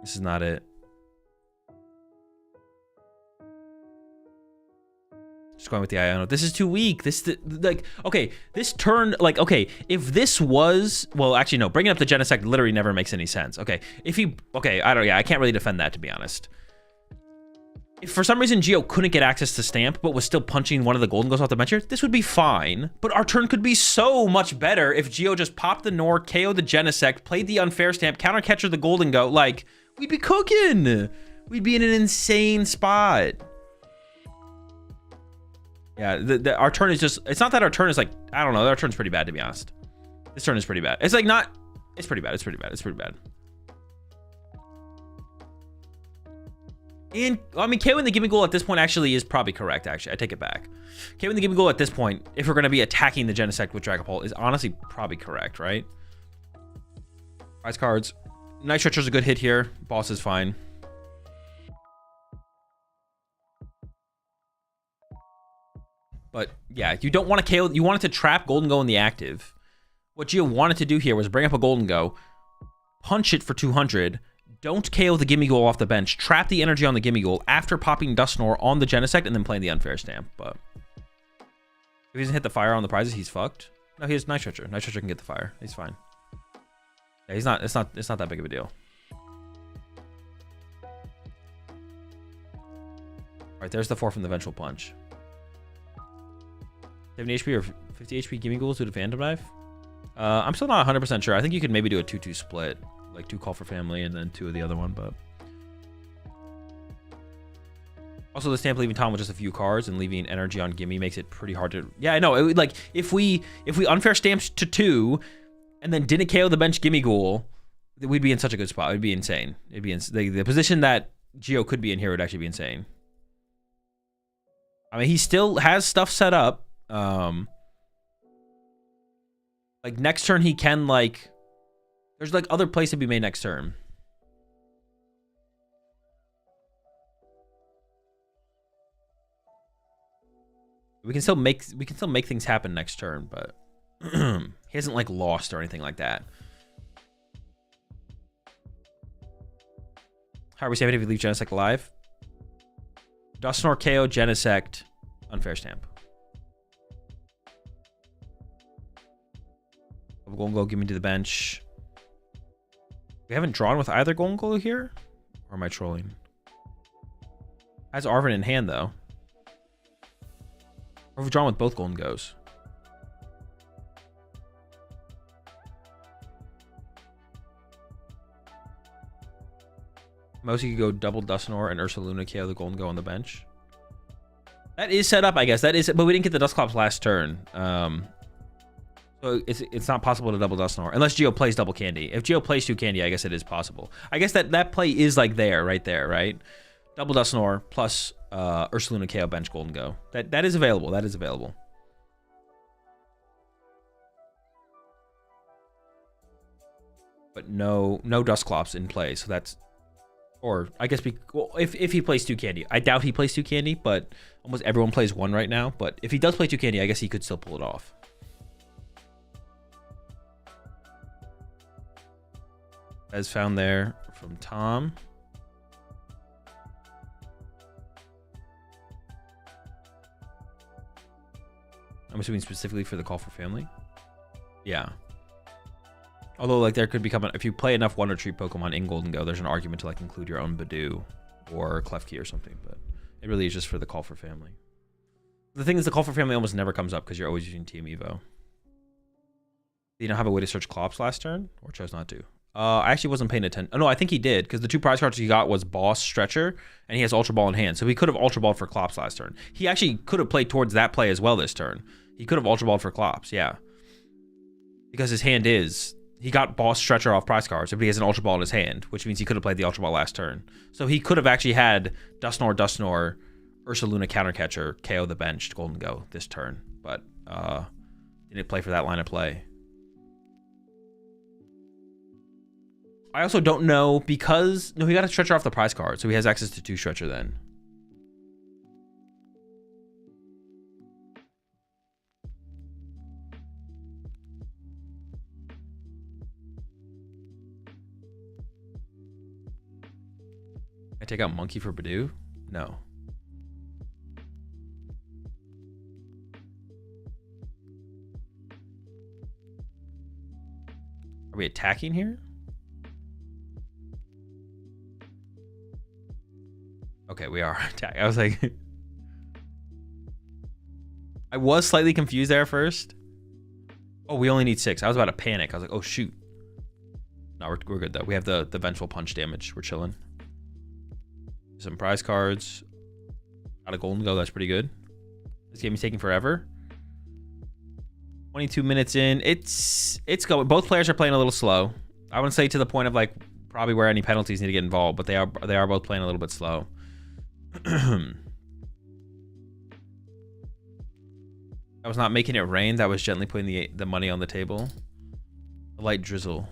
This is not it. Just going with the Iono. This is too weak. Okay, this turn, like, okay, if this was, well, actually, no, bringing up the Genesect literally never makes any sense. Okay, I can't really defend that, to be honest. If for some reason Geo couldn't get access to Stamp, but was still punching one of the Golden Goes off the bench here, this would be fine. But our turn could be so much better if Geo just popped the Nor, KO'd the Genesect, played the Unfair Stamp, Counter Catcher the Golden Go. Like, we'd be cooking. We'd be in an insane spot. Yeah, our turn is just, it's not that our turn is like, I don't know, our turn's pretty bad, to be honest. This turn is pretty bad. It's like not, it's pretty bad, it's pretty bad, it's pretty bad. I mean, KOing the Gimme Goal at this point actually is probably correct, actually. I take it back. KOing the Gimme Goal at this point, if we're going to be attacking the Genesect with Dragapult, is honestly probably correct, right? Prize cards. Night Stretcher's a good hit here. Boss is fine. But yeah, you don't want to KO. You wanted to trap Golden Go in the active. What Gio wanted to do here was bring up a Golden Go, punch it for 200, don't KO the Gimme Goal off the bench, trap the energy on the Gimme Goal after popping Dusknoir on the Genesect and then playing the Unfair Stamp. But if he doesn't hit the fire on the prizes, he's fucked. No, he has Night Stretcher. Night Stretcher can get the fire. He's fine. Yeah, he's not. It's not that big of a deal. All right, there's the 4 from the Vengeful Punch. 70 HP or 50 HP Gimme Ghouls with a Phantom Knife? I'm still not 100% sure. I think you could maybe do a 2-2 split. Like 2 Call for Family and then 2 of the other one, but... Also, the stamp leaving Tom with just a few cards and leaving energy on Gimme makes it pretty hard to... Yeah, I know. It would, like, if we unfair stamps to 2 and then didn't KO the bench Gimme Ghoul, we'd be in such a good spot. It'd be insane. It'd be the position that Gio could be in here would actually be insane. I mean, he still has stuff set up. Like next turn he can like there's like other plays to be made next turn. We can still make things happen next turn, but he hasn't like lost or anything like that. How are we saving if we leave Genesect alive? Dusknoir KO, Genesect, Unfair Stamp. Golden Glow, give me to the bench. We haven't drawn with either Golden Glow here? Or am I trolling? Has Arven in hand, though. Or have we drawn with both Golden Goes? Mostly could go double Dusknoir and Ursaluna KO the Golden Go on the bench. That is set up, I guess. That is, but we didn't get the Dusclops last turn. So it's not possible to double Dusknoir unless Gio plays double Candy. If Gio plays 2 Candy, I guess it is possible. I guess that play is like right there, right? Double Dusknoir plus Ursaluna KO bench Golden Go. That is available. That is available. But no Dusclops in play. So that's, or I guess if he plays 2 Candy, I doubt he plays 2 Candy, but almost everyone plays 1 right now. But if he does play 2 Candy, I guess he could still pull it off. As found there from Tom. I'm assuming specifically for the Call for Family. Yeah. Although, like, there could become if you play enough Wonder Tree Pokemon in Golden Go, there's an argument to like include your own Badoo or Klefki or something. But it really is just for the Call for Family. The thing is, the Call for Family almost never comes up because you're always using Team Evo. Did you not have a way to search Clops last turn, or chose not to? I actually wasn't paying attention. Oh, no, I think he did, because the 2 prize cards he got was Boss, Stretcher, and he has Ultra Ball in hand. So he could have Ultra Balled for Clops last turn. He actually could have played towards that play as well this turn. He could have Ultra Balled for Clops, yeah. Because his hand is... He got Boss, Stretcher off prize cards, but he has an Ultra Ball in his hand, which means he could have played the Ultra Ball last turn. So he could have actually had Dusknoir, Ursaluna Countercatcher, KO the bench, Golden Go this turn. But didn't play for that line of play. I also don't know because... No, he got a Stretcher off the prize card, so he has access to 2 Stretcher then. I take out Monkey for Badoo? No. Are we attacking here? Okay, we are attacking. I was like... I was slightly confused there first. Oh, we only need 6. I was about to panic. I was like, oh, shoot. No, we're good, though. We have the Vengeful Punch damage. We're chilling. Some prize cards. Got a Golden Go. That's pretty good. This game is taking forever. 22 minutes in. It's going. Both players are playing a little slow. I wouldn't say to the point of like probably where any penalties need to get involved, but they are both playing a little bit slow. I was not making it rain. That was gently putting the money on the table. A light drizzle.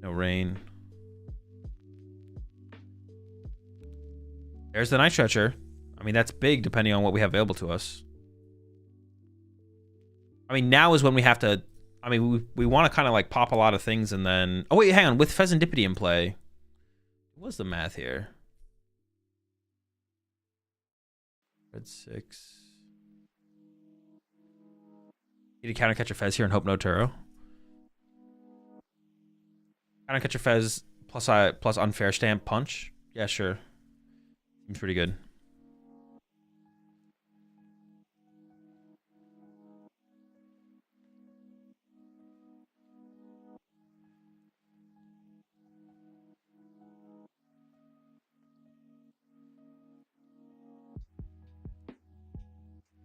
No rain. There's the Night Stretcher. I mean, that's big depending on what we have available to us. I mean, now is when we have to... I mean, we want to kind of like pop a lot of things and then... Oh, wait, hang on. With Pheasantipity in play. What's the math here? Red 6. Need to counter catch a Fez here and hope no Turo. Counter catch a Fez plus unfair stamp punch. Yeah, sure. Seems pretty good.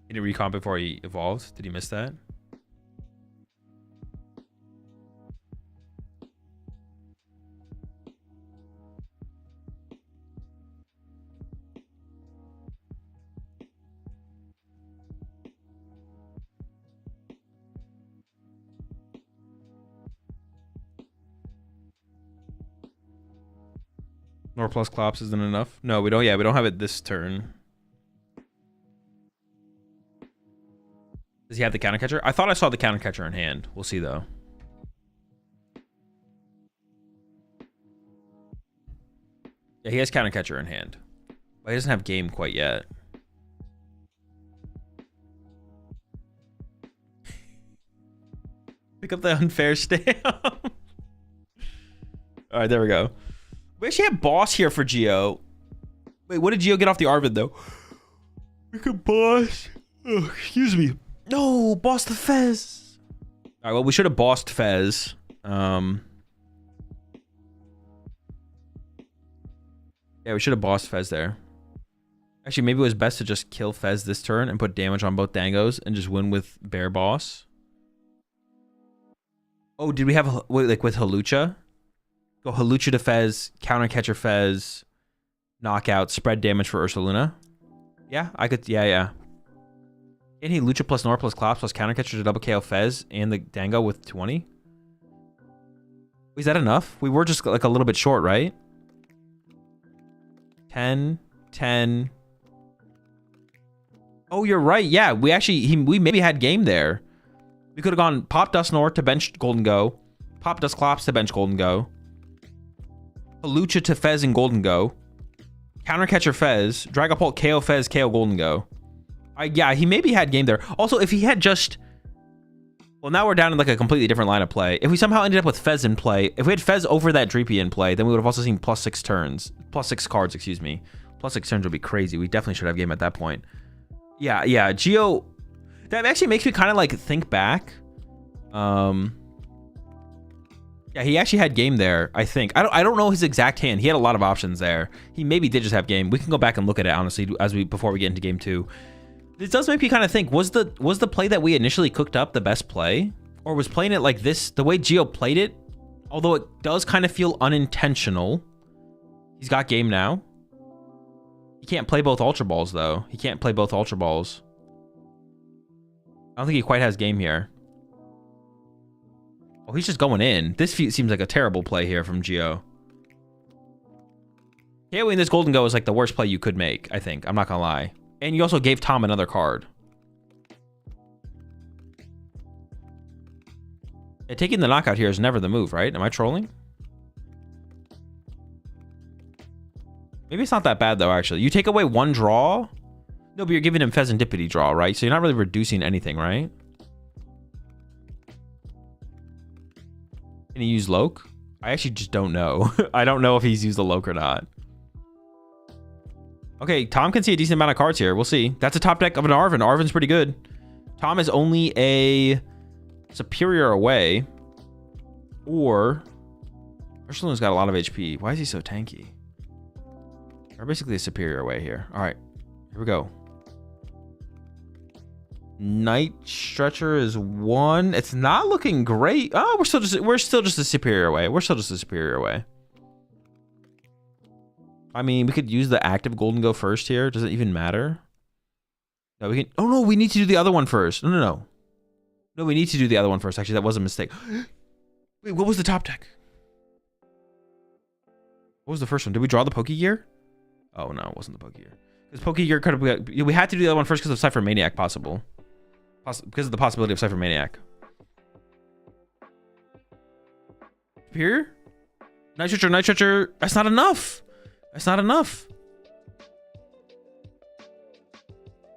Did he recomp before he evolved? Did he miss that? Nor plus Clops isn't enough. No, we don't. Yeah, we don't have it this turn. Does he have the counter catcher? I thought I saw the counter catcher in hand. We'll see though. Yeah, he has counter catcher in hand, but he doesn't have game quite yet. Pick up the unfair stamp. All right, there we go. We actually have boss here for Geo. Wait, what did Geo get off the Arvid though? We could boss. Oh, excuse me. No, boss the Fez. All right, well, we should have bossed Fez. Yeah, we should have bossed Fez there. Actually, maybe it was best to just kill Fez this turn and put damage on both Dangos and just win with Bear Boss. Oh, did we have like with Halucha? Go Halucha to Fez, counter catcher Fez, knockout, spread damage for Ursaluna. Yeah, I could. Yeah. Can he Lucha plus Nor plus Clops plus counter catcher to double KO Fez and the Dango with 20? Is that enough? We were just like a little bit short, right? 10, 10. Oh, you're right. Yeah, we actually we maybe had game there. We could have gone Pop Dust Nor to bench Golden Go, Pop Dust Clops to bench Golden Go, Halucha to Fez and Golden Go, counter catcher Fez, Dragapult KO Fez, KO Golden Go. Yeah, he maybe had game there. Also, if he had just... Well, now we're down in like a completely different line of play. If we somehow ended up with Fez in play, if we had Fez over that Dreepy in play, then we would have also seen +6 turns. +6 cards, excuse me. +6 turns would be crazy. We definitely should have game at that point. Yeah, Geo... That actually makes me kind of like think back. Yeah, he actually had game there, I think. I don't know his exact hand. He had a lot of options there. He maybe did just have game. We can go back and look at it, honestly, before we get into game 2. This does make me kind of think, was the play that we initially cooked up the best play? Or was playing it like this, the way Geo played it, although it does kind of feel unintentional. He's got game now. He can't play both Ultra Balls, though. He can't play both Ultra Balls. I don't think he quite has game here. Oh, he's just going in. This seems like a terrible play here from Geo. KOing this Golden Go is like the worst play you could make, I think. I'm not gonna lie. And you also gave Tom another card. Yeah, taking the knockout here is never the move, right? Am I trolling? Maybe it's not that bad, though, actually. You take away one draw? No, but you're giving him Pheasantipity draw, right? So you're not really reducing anything, right? Can he use Loke? I actually just don't know. I don't know if he's used the Loke or not. Okay, Tom can see a decent amount of cards here. We'll see. That's a top deck of an Arven. Arven's pretty good. Tom is only a superior away. Or... Ursaluna's got a lot of HP. Why is he so tanky? We're basically a superior away here. Alright, here we go. Night Stretcher is 1. It's not looking great. Oh, we're still just a superior away. We're still just a superior away. I mean, we could use the active Golden Go first here. Does it even matter? No, we can. Oh no, we need to do the other one first. No. No, we need to do the other one first. Actually, that was a mistake. Wait, what was the top deck? What was the first one? Did we draw the Pokegear? Oh no, it wasn't the Pokegear. Because Pokegear could have. We had to do the other one first because of Cypher Maniac possible. Because of the possibility of Cypher Maniac. Here? Night Stretcher. That's not enough. That's not enough.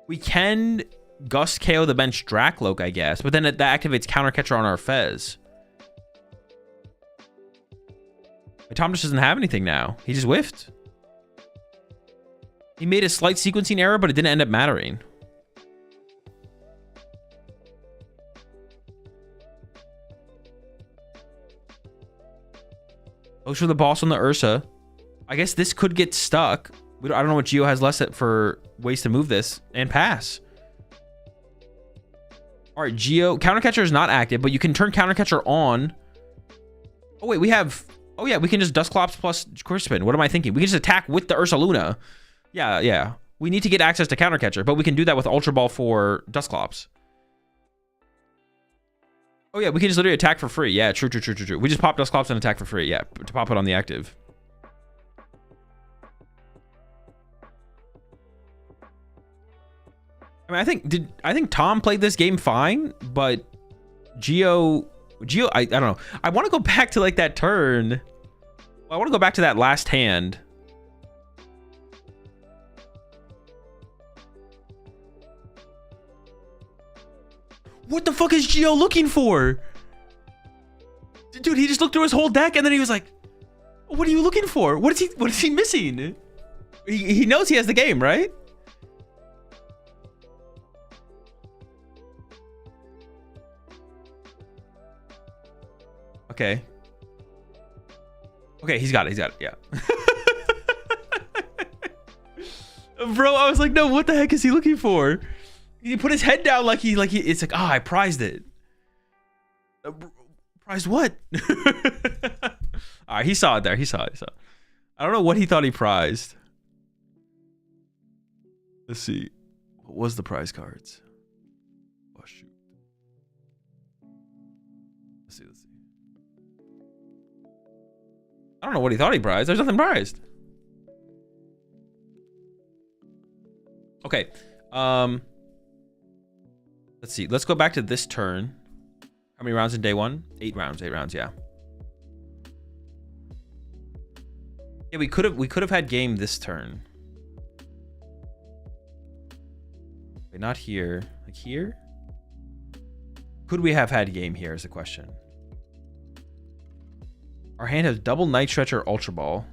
We can Gust KO the bench Dracloak, I guess. But then that activates Counter Catcher on our Fez. But Tom just doesn't have anything now. He just whiffed. He made a slight sequencing error, but it didn't end up mattering. Looks for the boss on the Ursa. I guess this could get stuck. I don't know what Geo has left for ways to move this and pass. All right, Geo. Counter Catcher is not active, but you can turn Counter Catcher on. Oh, wait, we have... Oh, yeah, we can just Dusclops plus Crispin. What am I thinking? We can just attack with the Ursa Luna. Yeah. We need to get access to Counter Catcher, but we can do that with Ultra Ball for Dusclops. Oh, yeah, we can just literally attack for free. Yeah, true. We just pop Dusclops and attack for free. Yeah, to pop it on the active. I mean, I think Tom played this game fine, but Geo, I don't know. I want to go back to like that turn. Well, I want to go back to that last hand. What the fuck is Geo looking for? Dude, he just looked through his whole deck and then he was like, what are you looking for? What is he missing? He knows he has the game, right? Okay. Okay, he's got it, yeah. Bro, I was like, no, what the heck is he looking for? He put his head down like it's like, I prized it. Prized what? All right, he saw it there. He saw it. I don't know what he thought he prized. Let's see. What was the prize cards? Oh, shoot. Let's see. I don't know what he thought he prized. There's nothing prized. Okay. Let's see. Let's go back to this turn. How many rounds in day one? 8 rounds. 8 rounds, yeah. Yeah, we could have had game this turn. Wait, not here. Like here? Could we have had game here is the question. Our hand has double Night Stretcher Ultra Ball.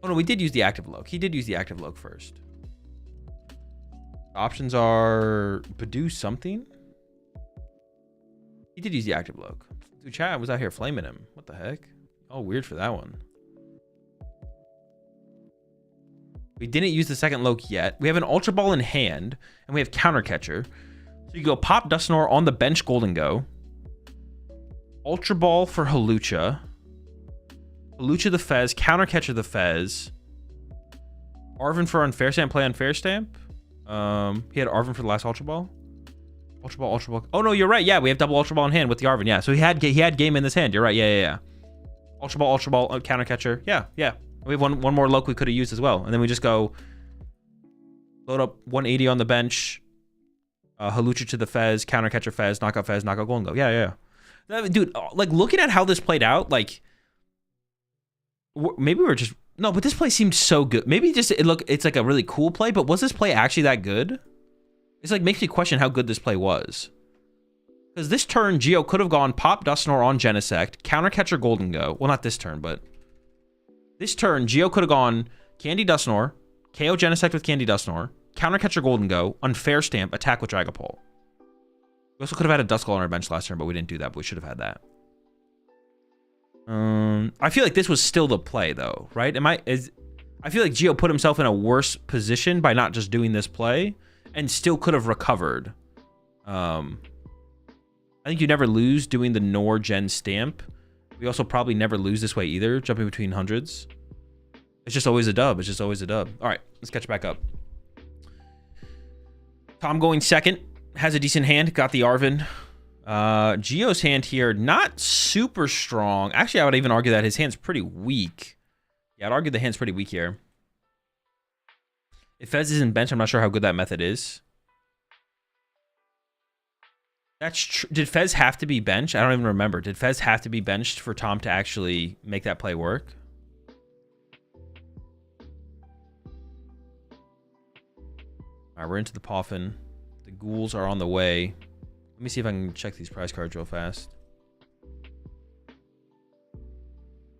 Oh no, we did use the active Loke. He did use the active Loke first. Options are Badoo something. He did use the active Loke. Dude, chat was out here flaming him. What the heck? Oh, weird for that one. We didn't use the second Loke yet. We have an Ultra Ball in hand, and we have Counter Catcher. So you go pop Dusknoir on the bench Golden Go. Ultra Ball for Hawlucha. Hawlucha the Fez. Counter Catcher the Fez. Arven for Unfair Stamp. Play Unfair Stamp. He had Arven for the last Ultra Ball. Ultra Ball. Oh no, you're right. Yeah, we have double Ultra Ball in hand with the Arven. Yeah, so he had game in this hand. You're right. Yeah. Ultra Ball, Counter Catcher. Yeah. We have one more Loke we could have used as well, and then we just go load up 180 on the bench. Hawlucha to the Fez, Counter Catcher Fez, knockout Golden Go. Yeah. Dude, like looking at how this played out, like maybe we're just no, but this play seemed so good. Maybe just it's like a really cool play, but was this play actually that good? It's like makes me question how good this play was. Because this turn, Geo could have gone pop Dusknoir on Genesect, Counter Catcher Golden Go. Well, not this turn, but this turn, Geo could have gone Candy Dusknoir, KO Genesect with Candy Dusknoir, Counter Catcher Golden Go, Unfair Stamp, attack with Dragapult. We also could have had a Duskull on our bench last turn, but we didn't do that. But we should have had that. I feel like this was still the play, though, right? I feel like Geo put himself in a worse position by not just doing this play, and still could have recovered. I think you never lose doing the Nor Gen Stamp. We also probably never lose this way either, jumping between hundreds. It's just always a dub. It's just always a dub. All right, let's catch back up. Tom going second. Has a decent hand. Got the Arvin. Gio's hand here, not super strong. Actually, I would even argue that his hand's pretty weak. Yeah, I'd argue the hand's pretty weak here. If Fez isn't bench, I'm not sure how good that method is. That's true. Did Fez have to be benched? I don't even remember. Did Fez have to be benched for Tom to actually make that play work? All right, we're into the Poffin. The ghouls are on the way. Let me see if I can check these prize cards real fast.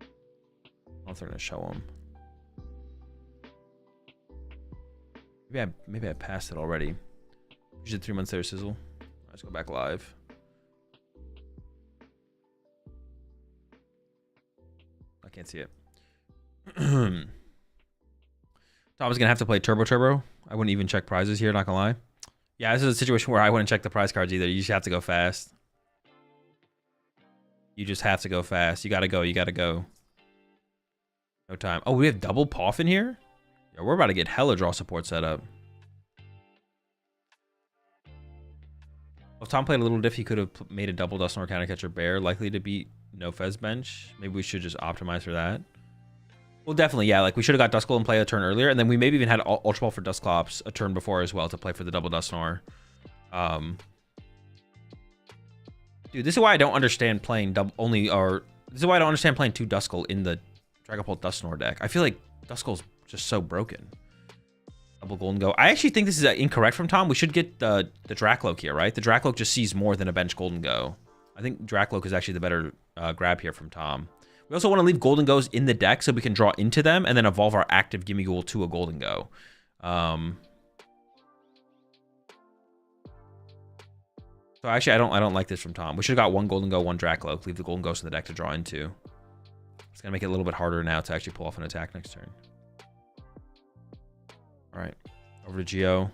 I don't know if they're going to show them. Maybe I passed it already. You did 3 months there, Sizzle. Let's go back live. I can't see it. Tom is gonna have to play Turbo. I wouldn't even check prizes here, not gonna lie. Yeah, this is a situation where I wouldn't check the prize cards either. You just have to go fast. You just have to go fast. You gotta go. You gotta go. No time. Oh, we have double Poff in here? Yeah, we're about to get hella draw support set up. If Tom played a little diff, he could have made a double Dusknoir Countercatcher Bear, likely to beat no Fez bench. Maybe we should just optimize for that. Well, definitely, yeah. Like, we should have got Duskull and play a turn earlier, and then we maybe even had Ultra Ball for Dusclops a turn before as well to play for the double Dusknoir. Dude, this is why I don't understand playing this is why I don't understand playing 2 Duskull in the Dragapult Dusknoir deck. I feel like Duskull's just so broken. Double Golden Go. I actually think this is incorrect from Tom. We should get the Dracloak here, right? The Dracloak just sees more than a bench Golden Go. I think Dracloak is actually the better grab here from Tom. We also want to leave Golden Goes in the deck so we can draw into them and then evolve our active Gimmighoul to a Golden Go. So actually, I don't like this from Tom. We should have got 1 Golden Go, 1 Dracloak. Leave the Golden Ghost in the deck to draw into. It's gonna make it a little bit harder now to actually pull off an attack next turn. All right, over to Gio.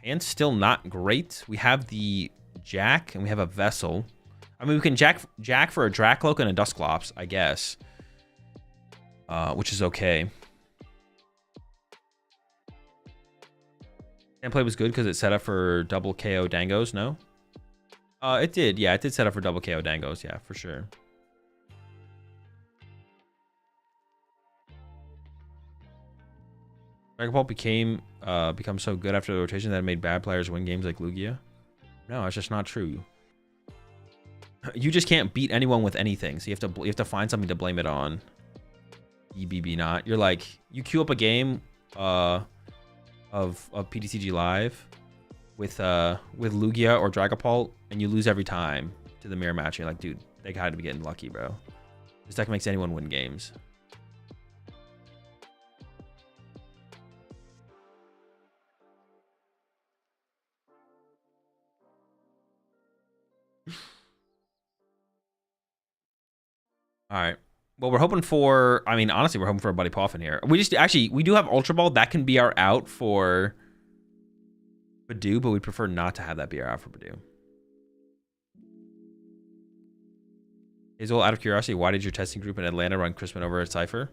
Hand's still not great. We have the Jack and we have a Vessel. I mean, we can Jack for a Dracloak and a Dusclops, I guess, which is okay. Gameplay was good because it set up for double KO Dangos, no? It did, yeah, it did set up for double KO Dangos, yeah, for sure. Dragapult becomes so good after the rotation that it made bad players win games like Lugia. No, it's just not true. You just can't beat anyone with anything, so you have to find something to blame it on. EBB not. You're like, you queue up a game of PTCG Live with Lugia or Dragapult, and you lose every time to the mirror match. You're like, dude, they gotta be getting lucky, bro. This deck makes anyone win games. All right. Well, we're hoping for, I mean, honestly, we're hoping for a Buddy Poffin here. We do have Ultra Ball. That can be our out for Badoo, but we prefer not to have that be our out for Badoo. Azul, out of curiosity, why did your testing group in Atlanta run Crispin over at Cypher?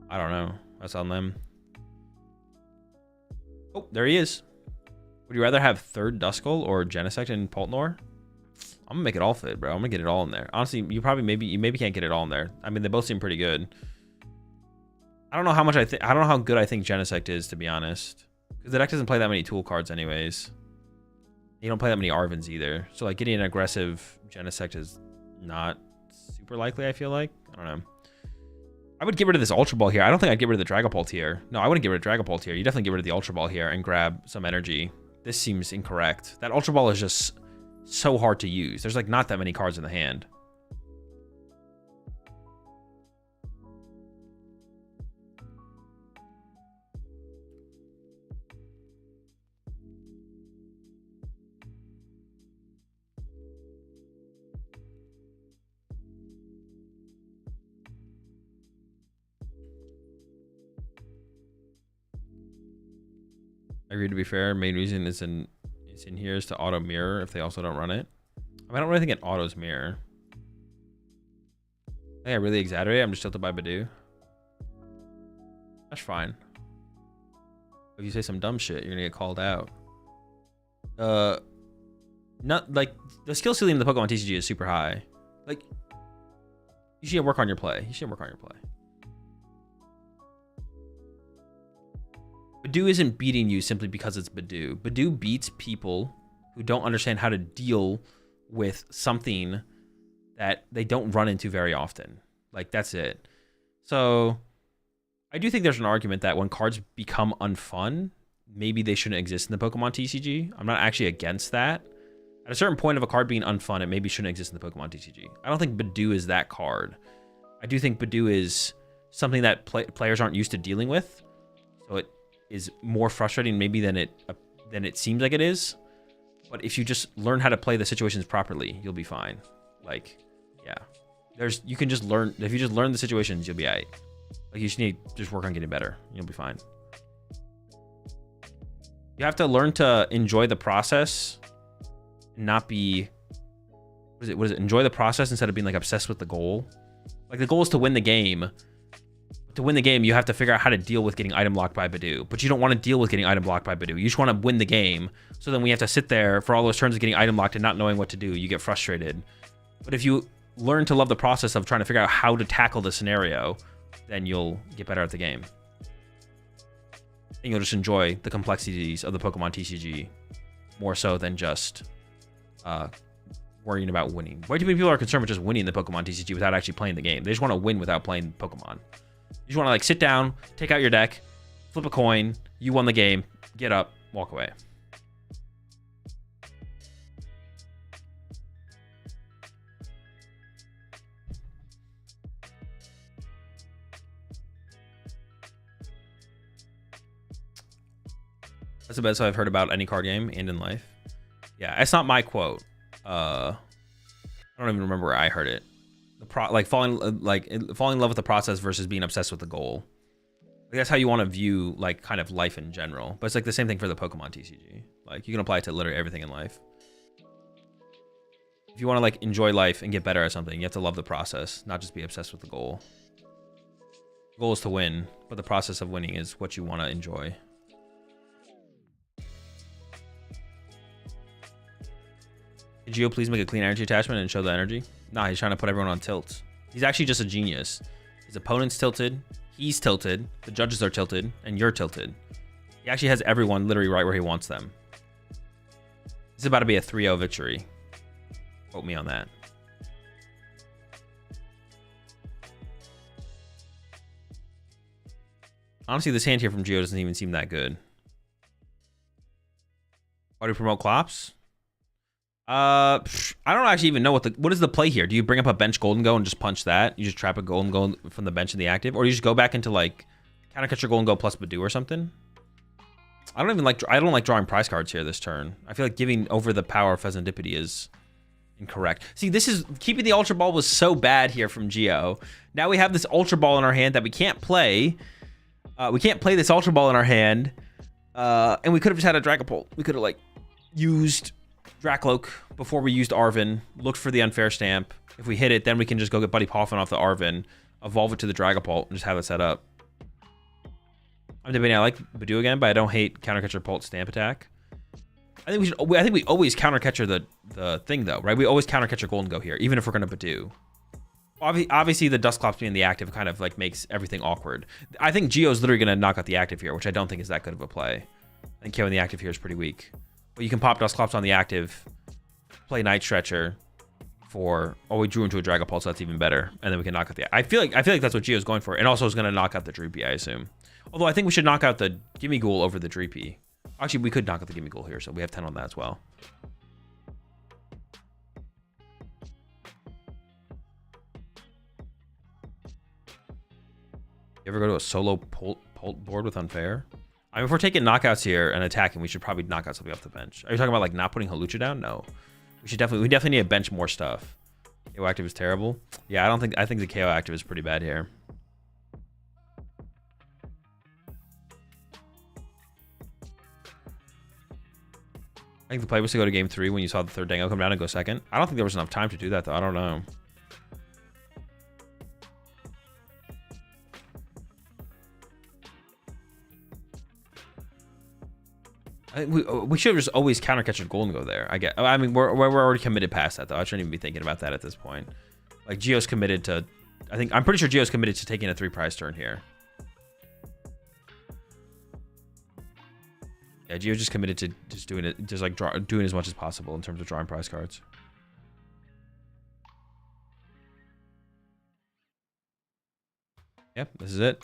I don't know. That's on them. Oh, there he is. Would you rather have third Duskull or Genesect and Poltnor? I'm gonna make it all fit, bro. I'm gonna get it all in there. Honestly, you maybe can't get it all in there. I mean, they both seem pretty good. I don't know how much I don't know how good I think Genesect is, to be honest. Because the deck doesn't play that many tool cards anyways. You don't play that many Arvins either. So like getting an aggressive Genesect is not super likely, I feel like. I don't know. I would get rid of this Ultra Ball here. I don't think I'd get rid of the Dragapult here. No, I wouldn't get rid of Dragapult here. You definitely get rid of the Ultra Ball here and grab some energy. This seems incorrect. That Ultra Ball is just so hard to use. There's like not that many cards in the hand. I agree, to be fair. Main reason is in here is to auto mirror if they also don't run it. I mean, I don't really think it autos mirror. I think I really exaggerate. I'm just tilted by Badoo. That's fine. If you say some dumb shit, you're gonna get called out. Not like the skill ceiling in the Pokemon TCG is super high. Like, you should work on your play. You should work on your play. Badoo isn't beating you simply because it's Badoo. Badoo beats people who don't understand how to deal with something that they don't run into very often. Like, that's it. So I do think there's an argument that when cards become unfun, maybe they shouldn't exist in the Pokemon TCG. I'm not actually against that. At a certain point of a card being unfun, it maybe shouldn't exist in the Pokemon TCG. I don't think Badoo is that card. I do think Badoo is something that players aren't used to dealing with. So it is more frustrating maybe than it seems like it is. But if you just learn how to play the situations properly, you'll be fine. Like, yeah. You can just learn. If you just learn the situations, you'll be alright. Like, you just need to just work on getting better. You'll be fine. You have to learn to enjoy the process, not be, what is it? Enjoy the process instead of being like obsessed with the goal. Like, the goal is to win the game. To win the game, you have to figure out how to deal with getting item locked by Badoo. But you don't want to deal with getting item locked by Badoo. You just want to win the game. So then we have to sit there for all those turns of getting item locked and not knowing what to do. You get frustrated. But if you learn to love the process of trying to figure out how to tackle the scenario, then you'll get better at the game. And you'll just enjoy the complexities of the Pokemon TCG more so than just worrying about winning. Way too many people are concerned with just winning the Pokemon TCG without actually playing the game. They just want to win without playing Pokemon. You just want to like sit down, take out your deck, flip a coin, you won the game, get up, walk away. That's the best I've heard about any card game and in life. Yeah, it's not my quote. I don't even remember where I heard it. Falling in love with the process versus being obsessed with the goal. Like, that's how you want to view like kind of life in general. But it's like the same thing for the Pokemon TCG. Like, you can apply it to literally everything in life. If you want to like enjoy life and get better at something, you have to love the process, not just be obsessed with the goal. The goal is to win, but the process of winning is what you want to enjoy. Did Gio please make a clean energy attachment and show the energy? Nah, he's trying to put everyone on tilt. He's actually just a genius. His opponent's tilted, he's tilted, the judges are tilted, and you're tilted. He actually has everyone literally right where he wants them. This is about to be a 3-0 victory. Quote me on that. Honestly, this hand here from Gio doesn't even seem that good. How do you promote Clops? I don't actually even know what is the play here. Do you bring up a bench Golden Go and just punch that? You just trap a Golden Go from the bench in the active, or you just go back into like counter catch your Golden Go plus Badoo or something? I don't like drawing prize cards here this turn. I feel like giving over the power of Pheasantipity is incorrect. See, this is keeping the Ultra Ball was so bad here from Gio. Now we have this Ultra Ball in our hand that we can't play. We can't play this Ultra Ball in our hand, and we could have just had a Dragapult. We could have like used Dracloak before we used Arven, looked for the unfair stamp. If we hit it, then we can just go get Buddy Poffin off the Arven, evolve it to the Dragapult, and just have it set up. I'm debating. I like Badoo again, but I don't hate Countercatcher Pult stamp attack. I think we always Countercatcher the thing though, right? We always Countercatcher Golden Go here, even if we're gonna Badoo. Obviously, the Dusclops being the active kind of like makes everything awkward. I think Gio's literally gonna knock out the active here, which I don't think is that good of a play. I think KOing the active here is pretty weak. But you can pop Dusclops on the active, play Night Stretcher for, oh, we drew into a Dragapult, so that's even better. And then we can knock out the, I feel like that's what Gio's going for. And also is going to knock out the Dreepy, I assume. Although I think we should knock out the Gimme Ghoul over the Dreepy. Actually, we could knock out the Gimme Ghoul here, so we have 10 on that as well. You ever go to a solo Pult board with Unfair? I mean, if we're taking knockouts here and attacking, we should probably knock out something off the bench. Are you talking about like not putting Hawlucha down? No. We definitely need to bench more stuff. KO active is terrible. Yeah, I think the KO active is pretty bad here. I think the play was to go to game 3 when you saw the third Dango come down and go second. I don't think there was enough time to do that though. I don't know. We should have just always counter catcher Golden Go there. I mean, we're already committed past that though. I shouldn't even be thinking about that at this point. Like Gio's committed to, I'm pretty sure Gio's committed to taking a 3-prize turn here. Yeah, Gio just committed to just doing it, just like doing as much as possible in terms of drawing prize cards. Yep, this is it.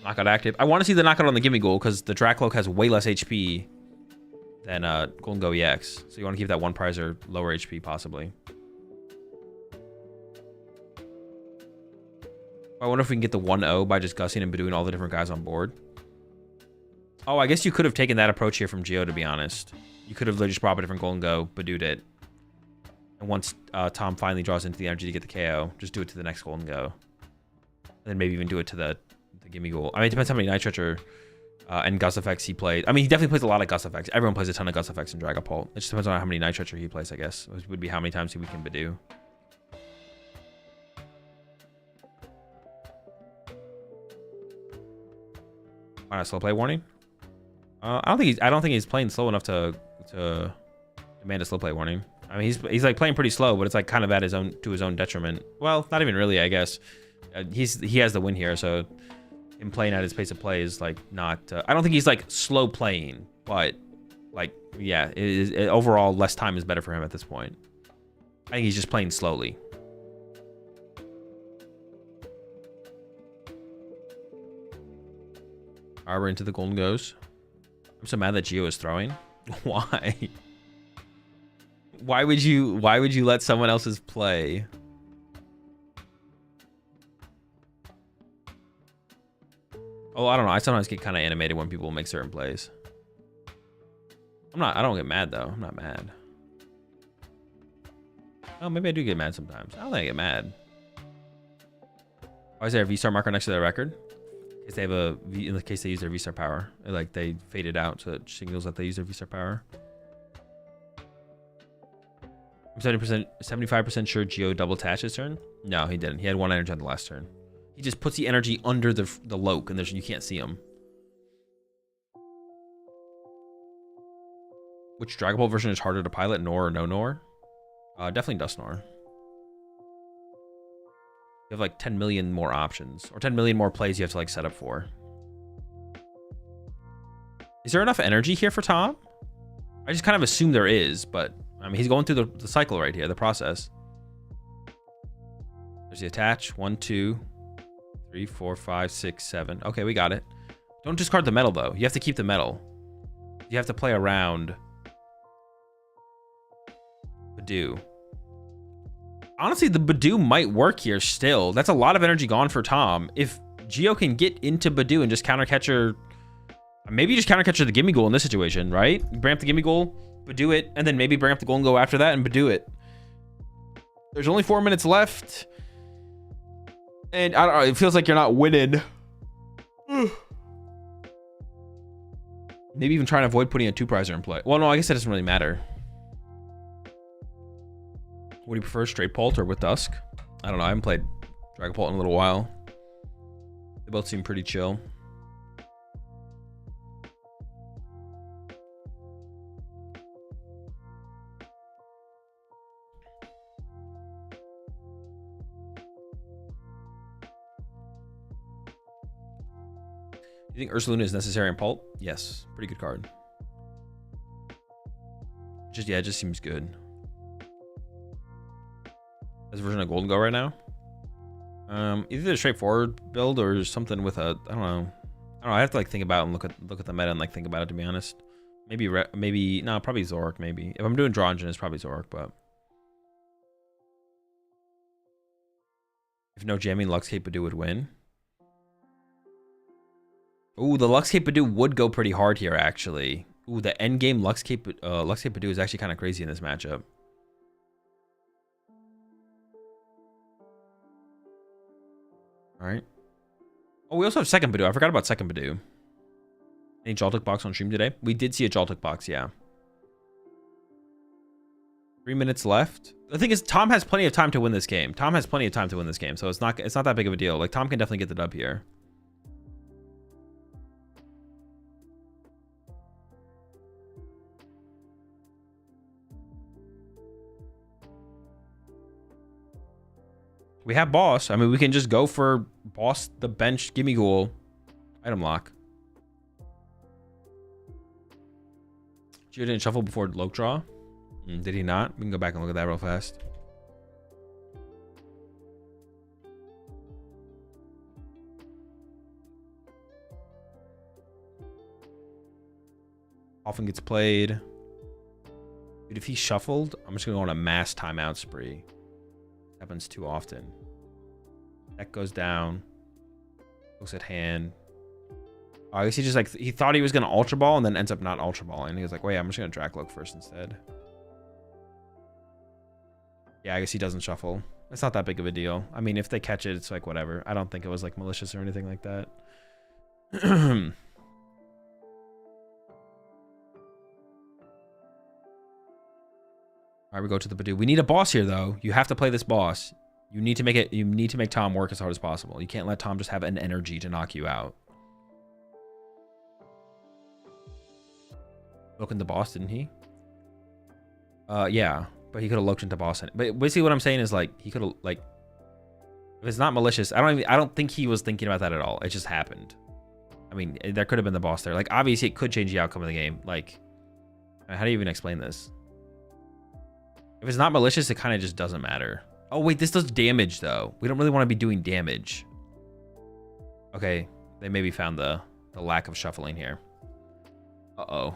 Knockout active. I want to see the knockout on the Gimme Goal because the Dracloak has way less HP than Golden Go EX. So you want to keep that 1 prize or lower HP possibly. I wonder if we can get the 1-0 by just gussing and doing all the different guys on board. Oh, I guess you could have taken that approach here from Gio, to be honest. You could have just brought up a different Golden Go, Badooed it. And once Tom finally draws into the energy to get the KO, just do it to the next Golden Go. And then maybe even do it to the Gimme Goal. I mean, it depends how many Night Stretcher and Gust effects he plays. I mean, he definitely plays a lot of Gust effects. Everyone plays a ton of Gust effects in Dragapult. It just depends on how many Night Stretcher he plays, I guess. It would be how many times we can Badoo. Why not slow play warning? I don't think he's playing slow enough to demand a slow play warning. I mean, he's like playing pretty slow, but it's like kind of at his own detriment. Well, not even really, I guess. He has the win here, so him playing at his pace of play is like not. I don't think he's like slow playing, but like yeah, overall less time is better for him at this point. I think he's just playing slowly. Alright, we're into the Golden Goes. I'm so mad that Gio is throwing. Why? Why would you let someone else's play? Oh, I don't know. I sometimes get kind of animated when people make certain plays. I don't get mad though. I'm not mad. Oh, maybe I do get mad sometimes. I don't think I get mad. Why is there a V-star marker next to their record? Because they have a V, in the case they use their V-star power. Like they fade it out, so it signals that they use their V-star power. I'm 75% sure Gio double attached his turn. No, he didn't. He had 1 energy on the last turn. He just puts the energy under the Loke, and you can't see him. Which Dragon Ball version is harder to pilot, Nor or no Nor? Definitely Dusknor. You have like 10 million more options, or 10 million more plays you have to like set up for. Is there enough energy here for Tom? I just kind of assume there is, but I mean, he's going through the cycle right here, the process. There's the attach. 1, 2, 3, 4, 5, 6, 7. Okay, we got it. Don't discard the metal though. You have to keep the metal. You have to play around Badoo. Honestly, the Badoo might work here still. That's a lot of energy gone for Tom. If Gio can get into Badoo and just counter catcher, maybe just counter catcher the Gimme Goal in this situation, right? Bring up the Gimme Goal, Badoo it, and then maybe bring up the Golden Go after that and Badoo it. There's only 4 minutes left. And I don't know, it feels like you're not winning. Maybe even trying to avoid putting a 2-prizer in play. Well, no, I guess that doesn't really matter. What do you prefer, straight Pult or with Dusk? I don't know. I haven't played Dragon Pult in a little while. They both seem pretty chill. You think Ursaluna is necessary in Pult? Yes. Pretty good card. Yeah, it just seems good. This version of Golden Go right now? Either a straightforward build or something with a, I don't know. I have to like think about and look at the meta and like think about it, to be honest. Maybe no, probably Zork. Maybe if I'm doing Draw Engine, it's probably Zork. But if no jamming, Luxcape Badoo would win. Ooh, the Luxcape Badoo would go pretty hard here, actually. Ooh, the end game Luxcape Badoo is actually kind of crazy in this matchup. All right. Oh, we also have second Badoo. I forgot about second Badoo. Any Jaltic box on stream today? We did see a Jaltic box, yeah. 3 minutes left. The thing is, Tom has plenty of time to win this game. So it's not that big of a deal. Like, Tom can definitely get the dub here. We have boss. I mean, we can just go for boss the bench gimme ghoul item lock. Gio didn't shuffle before Loke draw. Did he not? We can go back and look at that real fast. Often gets played. Dude, if he shuffled, I'm just gonna go on a mass timeout spree. Happens too often. Deck goes down. Looks at hand. Oh, I guess he just like, he thought he was gonna ultra ball and then ends up not ultra balling. He was like, wait, I'm just gonna Dracloak first instead. Yeah, I guess he doesn't shuffle. It's not that big of a deal. I mean, if they catch it, it's like whatever. I don't think it was like malicious or anything like that. All right, we go to the Badoo. We need a boss here, though. You have to play this boss. You need to make it. You need to make Tom work as hard as possible. You can't let Tom just have an energy to knock you out. Look in the boss, didn't he? Yeah, but he could have looked into boss. But basically, what I'm saying is like he could have like, if it's not malicious, I don't think he was thinking about that at all. It just happened. I mean, there could have been the boss there. Like obviously, it could change the outcome of the game. Like, how do you even explain this? If it's not malicious, it kind of just doesn't matter. Oh, wait, this does damage, though. We don't really want to be doing damage. Okay, they maybe found the lack of shuffling here. Uh-oh.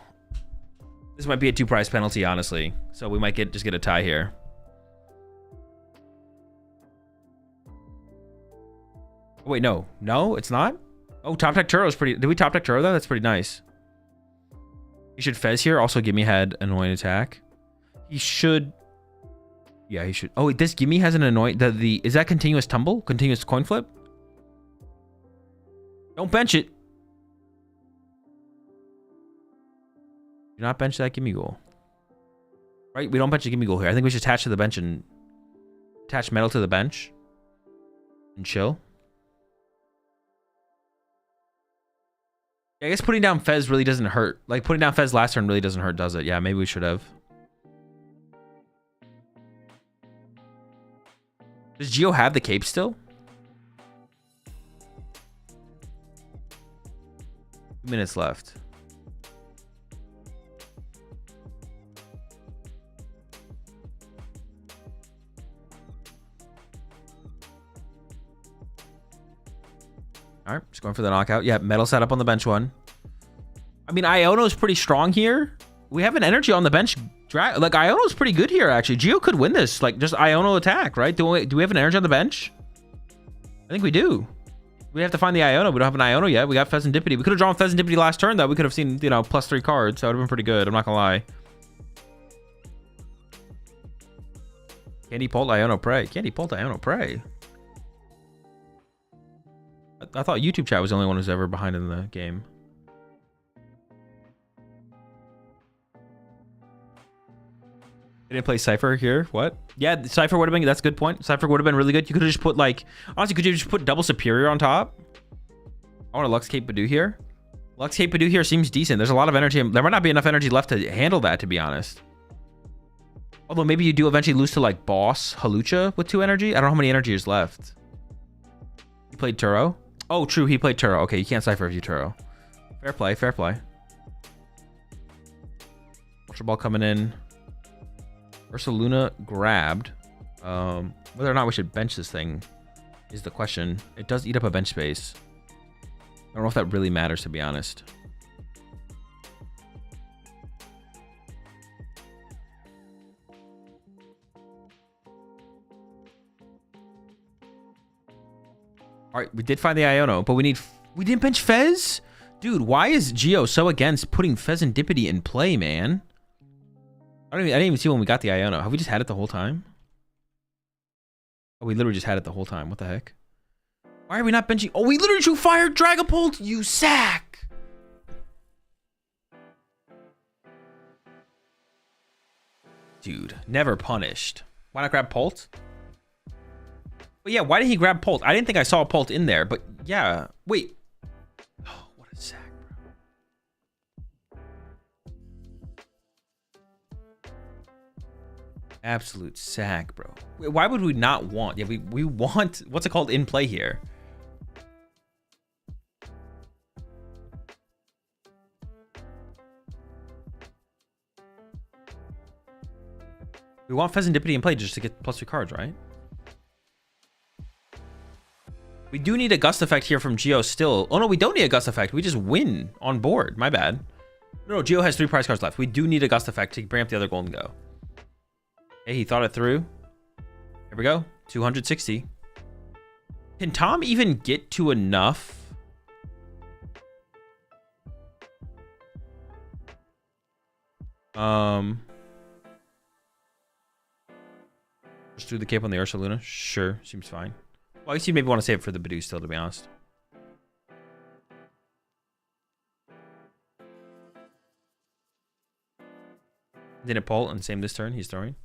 This might be a 2-prize penalty, honestly. So we might just get a tie here. Oh, wait, no. No, it's not? Oh, top deck Turo is pretty... Did we top deck Turo, though? That's pretty nice. He should Fez here. Also, Gimme had annoying attack. He should... Yeah, he should. Oh, wait, this Gimme has an annoying... Is that continuous tumble? Continuous coin flip? Don't bench it. Do not bench that Gimme Ghoul. Right? We don't bench a Gimme Ghoul here. I think we should attach to the bench and... Attach metal to the bench. And chill. Yeah, I guess putting down Fez really doesn't hurt. Like, putting down Fez last turn really doesn't hurt, does it? Yeah, maybe we should have. Does Gio have the cape still? 2 minutes left. All right, just going for the knockout. Yeah, metal set up on the bench one. I mean, Iono's pretty strong here. We have an energy on the bench. Like, Iono's pretty good here, actually. Gio could win this. Like, just Iono attack, right? Do we have an energy on the bench? I think we do. We have to find the Iono. We don't have an Iono yet. We got Pheasantipity. We could have drawn Pheasantipity last turn, though. We could have seen, you know, +3 cards. That would have been pretty good. I'm not going to lie. Candy Pult, Iono, Prey. Candy Pult, Iono, Prey. I thought YouTube chat was the only one who's ever behind in the game. They didn't play Cypher here. What? Yeah, Cypher would have been... That's a good point. Cypher would have been really good. You could have just put, like... Honestly, could you just put double Superior on top? I want a Lux Cape Badoo here. Lux Cape Badoo here seems decent. There's a lot of energy. There might not be enough energy left to handle that, to be honest. Although maybe you do eventually lose to, like, Boss Halucha with 2 energy. I don't know how many energy is left. He played Turo. Oh, true. He played Turo. Okay, you can't Cypher if you Turo. Fair play. Fair play. Ultra Ball coming in. Ursaluna grabbed. Whether or not we should bench this thing is the question. It does eat up a bench space. I don't know if that really matters, to be honest. All right, we did find the Iono, but we didn't bench Fez? Dude, why is Gio so against putting Pheasantipity in play, man? I didn't even see when we got the Iono. Have we just had it the whole time? Oh, we literally just had it the whole time. What the heck? Why are we not benching? Oh, we literally drew Fire Dragapult, you sack! Dude, never punished. Why not grab Pult? But yeah, why did he grab Pult? I didn't think I saw a Pult in there, but yeah. Wait. Oh, what a sack, bro. Absolute sack, bro. Why would we not want? Yeah, we want, what's it called, in play here? We want Pheasantipity in play just to get +3 cards, right? We do need a Gust Effect here from Geo still. Oh no, we don't need a Gust Effect. We just win on board. My bad. No, Geo has 3 prize cards left. We do need a Gust Effect to bring up the other Golden Go. Okay, he thought it through. Here we go. 260. Can Tom even get to enough? Just threw the cape on the Ursa Luna. Sure, seems fine. Well, I guess you maybe want to save it for the Badoo still, to be honest. Didn't Pult and same this turn. He's throwing.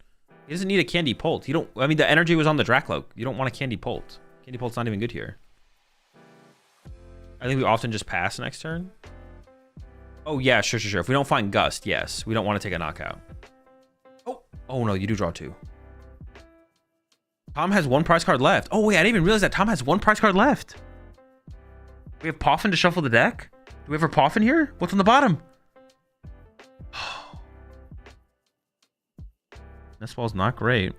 He doesn't need a Candy Pult. You don't. I mean, the energy was on the Drakloak. You don't want a Candy Pult. Candy Pult's not even good here. I think we often just pass next turn. Oh yeah, sure. If we don't find Gust, yes, we don't want to take a knockout. Oh no, you do draw 2. Tom has 1 prize card left. Oh wait, I didn't even realize that Tom has 1 prize card left. We have Poffin to shuffle the deck. Do we have a Poffin here? What's on the bottom? This ball's not great.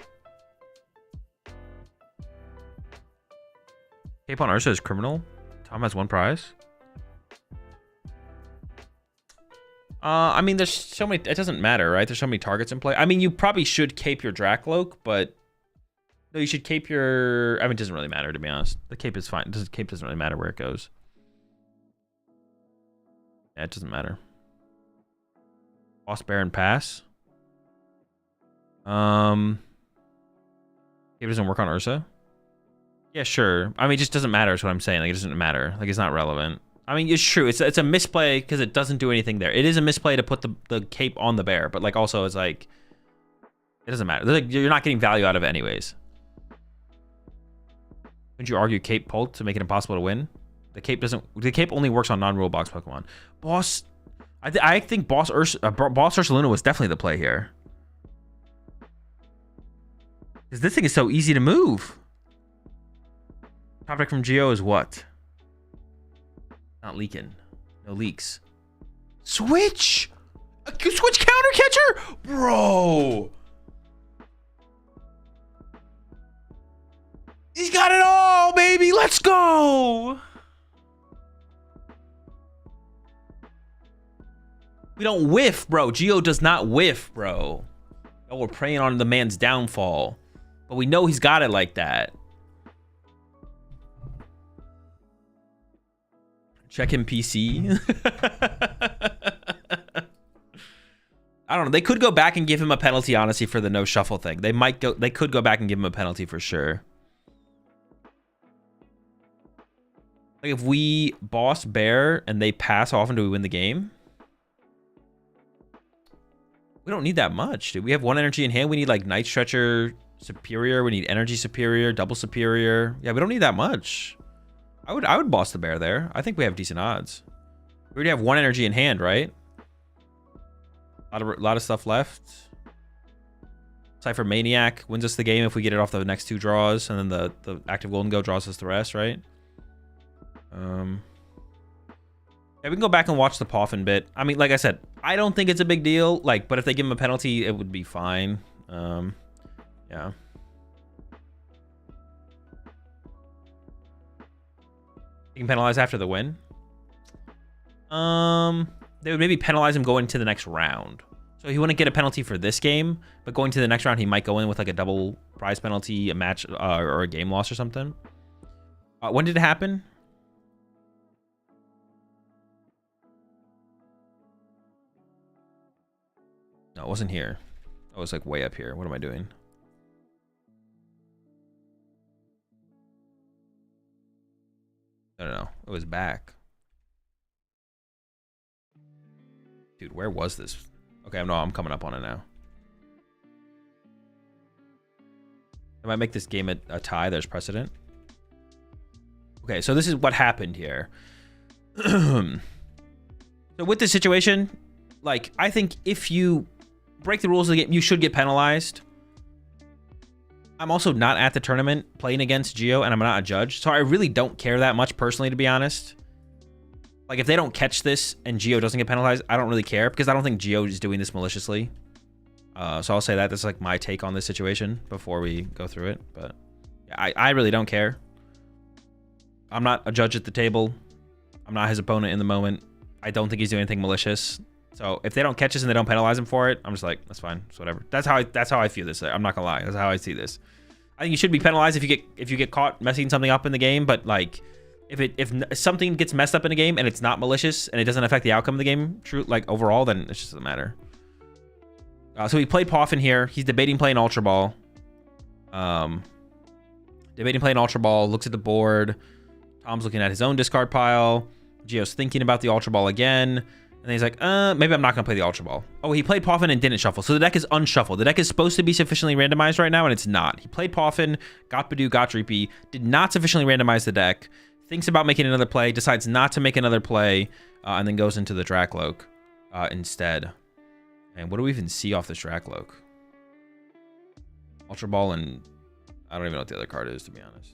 Cape on Ursa is criminal. Tom has 1 prize. I mean, there's so many. It doesn't matter, right? There's so many targets in play. I mean, you probably should cape your Drakloak, but no, you should cape your. I mean, it doesn't really matter, to be honest. The cape is fine. Cape doesn't really matter where it goes. Yeah, it doesn't matter. Boss Baron pass. Cape doesn't work on Ursa. Yeah, sure. I mean, it just doesn't matter. Is what I'm saying. Like, it doesn't matter. Like, it's not relevant. I mean, it's true. It's a misplay because it doesn't do anything there. It is a misplay to put the cape on the bear, but like also it's like it doesn't matter. Like, you're not getting value out of it anyways. Wouldn't you argue cape Pult to make it impossible to win? The cape doesn't. The cape only works on non-rule box Pokemon. Boss, I think Boss Ursaluna was definitely the play here. Because this thing is so easy to move. Top deck from Geo is what? Not leaking. No leaks. Switch! A switch counter catcher? Bro! He's got it all, baby! Let's go! We don't whiff, bro. Geo does not whiff, bro. Oh, we're preying on the man's downfall. But we know he's got it like that. Check him PC. I don't know. They could go back and give him a penalty, honestly, for the no shuffle thing. They might go. They could go back and give him a penalty for sure. Like if we boss bear and they pass off, and do we win the game? We don't need that much, dude. We have 1 energy in hand. We need like Night Stretcher Superior. We need Energy Superior, Double Superior. Yeah, we don't need that much. I would boss the bear there. I think we have decent odds. We already have 1 energy in hand, right? A lot of stuff left. Cypher Maniac wins us the game if we get it off the next 2 draws, and then the active Golden Go draws us the rest, right? Yeah, we can go back and watch the Poffin bit. I mean, like I said, I don't think it's a big deal. Like, but if they give him a penalty, it would be fine. Yeah. You can penalize after the win. They would maybe penalize him going to the next round. So he wouldn't get a penalty for this game, but going to the next round, he might go in with like a double prize penalty, a match, or a game loss or something. When did it happen? No, it wasn't here. I was like way up here. What am I doing? No. It was back. Dude, where was this? Okay, no, I'm coming up on it now. I might make this game a tie. There's precedent. Okay, so this is what happened here. So with this situation, like, I think if you break the rules of the game, you should get penalized. I'm also not at the tournament playing against Geo, and I'm not a judge, so I really don't care that much personally, to be honest. Like, if they don't catch this and Geo doesn't get penalized, I don't really care, because I don't think Geo is doing this maliciously. So I'll say that. That's like my take on this situation before we go through it. But yeah, I really don't care. I'm not a judge at the table. I'm not his opponent in the moment. I don't think he's doing anything malicious. So if they don't catch us and they don't penalize him for it, I'm just like, that's fine. It's whatever. That's how I feel this. I'm not gonna lie. That's how I see this. I think you should be penalized if you get caught messing something up in the game. But like, if something gets messed up in a game and it's not malicious and it doesn't affect the outcome of the game, like overall, then it just doesn't matter. So he played Poffin here. He's debating playing Ultra Ball. Debating playing Ultra Ball. Looks at the board. Tom's looking at his own discard pile. Geo's thinking about the Ultra Ball again. And then he's like, maybe I'm not going to play the Ultra Ball. Oh, he played Poffin and didn't shuffle. So the deck is unshuffled. The deck is supposed to be sufficiently randomized right now, and it's not. He played Poffin, got Badoo, got Dreepy, did not sufficiently randomize the deck, thinks about making another play, decides not to make another play, and then goes into the Drakloak instead. And what do we even see off this Drakloak? Ultra Ball, and I don't even know what the other card is, to be honest.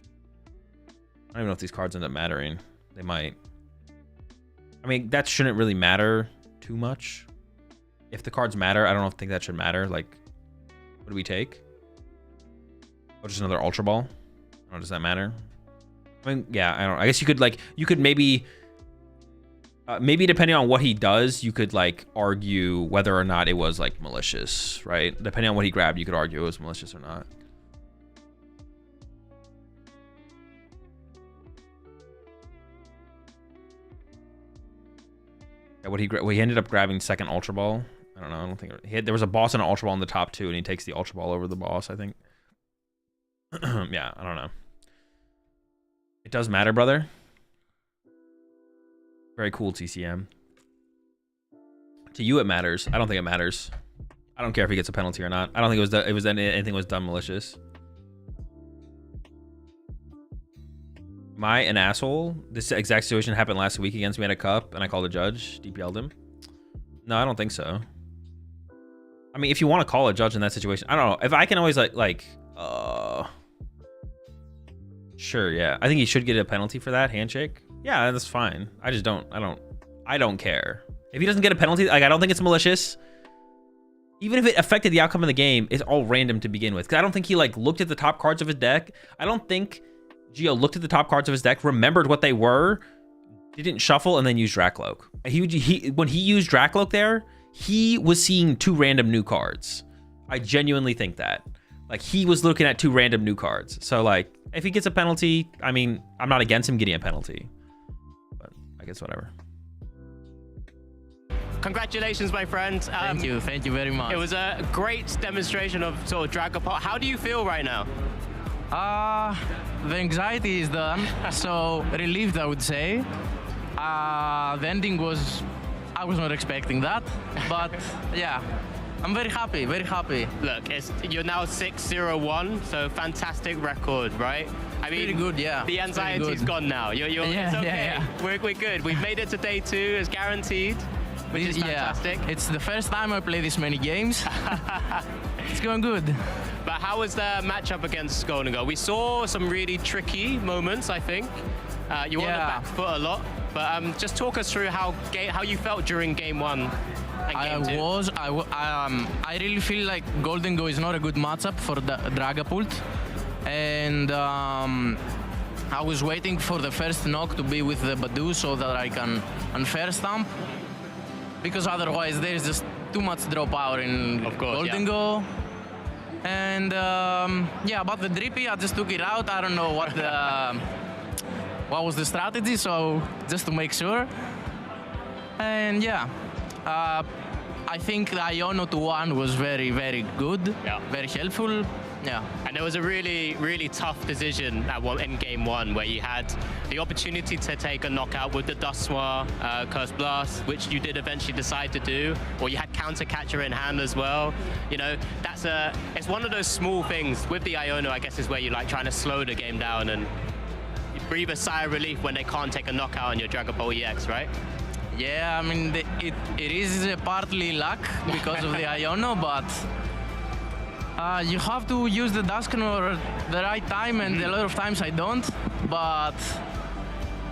I don't even know if these cards end up mattering. They might. I mean, that shouldn't really matter too much. If the cards matter, I don't think that should matter. Like, what do we take? Oh, just another Ultra Ball? I don't know, does that matter? I mean, yeah, I don't know. I guess you could maybe depending on what he does, you could like argue whether or not it was like malicious, right? Depending on what he grabbed, you could argue it was malicious or not. Yeah, he ended up grabbing second Ultra Ball. I don't know. I don't think there was a boss and an Ultra Ball in the top two, and he takes the Ultra Ball over the boss, I think. Yeah, I don't know. It does matter, brother. Very cool, TCM. To you, it matters. I don't think it matters. I don't care if he gets a penalty or not. I don't think anything was done malicious. Am I an asshole? This exact situation happened last week against me at a cup, and I called a judge. DPL'd him. No, I don't think so. I mean, if you want to call a judge in that situation, I don't know. If I can always sure, yeah. I think he should get a penalty for that handshake. Yeah, that's fine. I just don't. I don't care. If he doesn't get a penalty, like, I don't think it's malicious. Even if it affected the outcome of the game, it's all random to begin with. Because I don't think he like looked at the top cards of his deck. I don't think Geo looked at the top cards of his deck, remembered what they were, didn't shuffle, and then used Drakloak. When he used Drakloak there, he was seeing two random new cards. I genuinely think that. Like, he was looking at two random new cards. So, like, if he gets a penalty, I mean, I'm not against him getting a penalty. But I guess whatever. Congratulations, my friend. Thank you very much. It was a great demonstration of sort of Dragon Ball. How do you feel right now? The anxiety is done, so relieved, I would say. The ending was, I was not expecting that, but yeah, I'm very happy, very happy. Look, you're now 6-0-1, so fantastic record, right? I mean, pretty good, yeah. The anxiety's gone now. It's okay. Yeah. We're good. We've made it to day 2, it's guaranteed, which is fantastic. It's the first time I play this many games. It's going good. But how was the matchup against Golden Girl? We saw some really tricky moments, I think. You were on the back foot a lot, but just talk us through how you felt during game 1 and game 2. I really feel like Golden Go is not a good matchup for the Dragapult, and I was waiting for the first knock to be with the Badoo so that I can unfair stamp, because otherwise there is just too much draw power in Golden Go. And yeah, about the Drippy, I just took it out. I don't know what was the strategy, so just to make sure. And yeah, I think the Iono to 1 was very, very good, very helpful. Yeah. And there was a really, really tough decision in game 1 where you had the opportunity to take a knockout with the Dusnoir Curse Blast, which you did eventually decide to do, or you had Counter Catcher in hand as well. You know, it's one of those small things with the Iono, I guess, is where you like trying to slow the game down and you breathe a sigh of relief when they can't take a knockout on your Dragon Ball EX, right? Yeah, I mean, it is partly luck because of the Iono, but You have to use the Dusknor at the right time, and a lot of times I don't, but...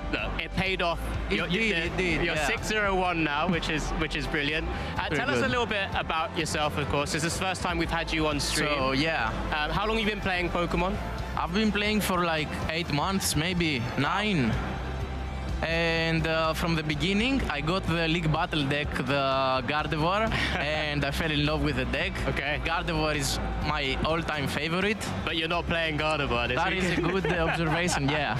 Look, it paid off. It did, You're yeah. 6-0-1 now, which is brilliant. Tell us a little bit about yourself, of course. This is the first time we've had you on stream. So, yeah. How long have you been playing Pokemon? I've been playing for like 8 months, maybe 9. And from the beginning, I got the League Battle deck, the Gardevoir, and I fell in love with the deck. Okay. Gardevoir is my all-time favorite. But you're not playing Gardevoir, That is a good observation, yeah.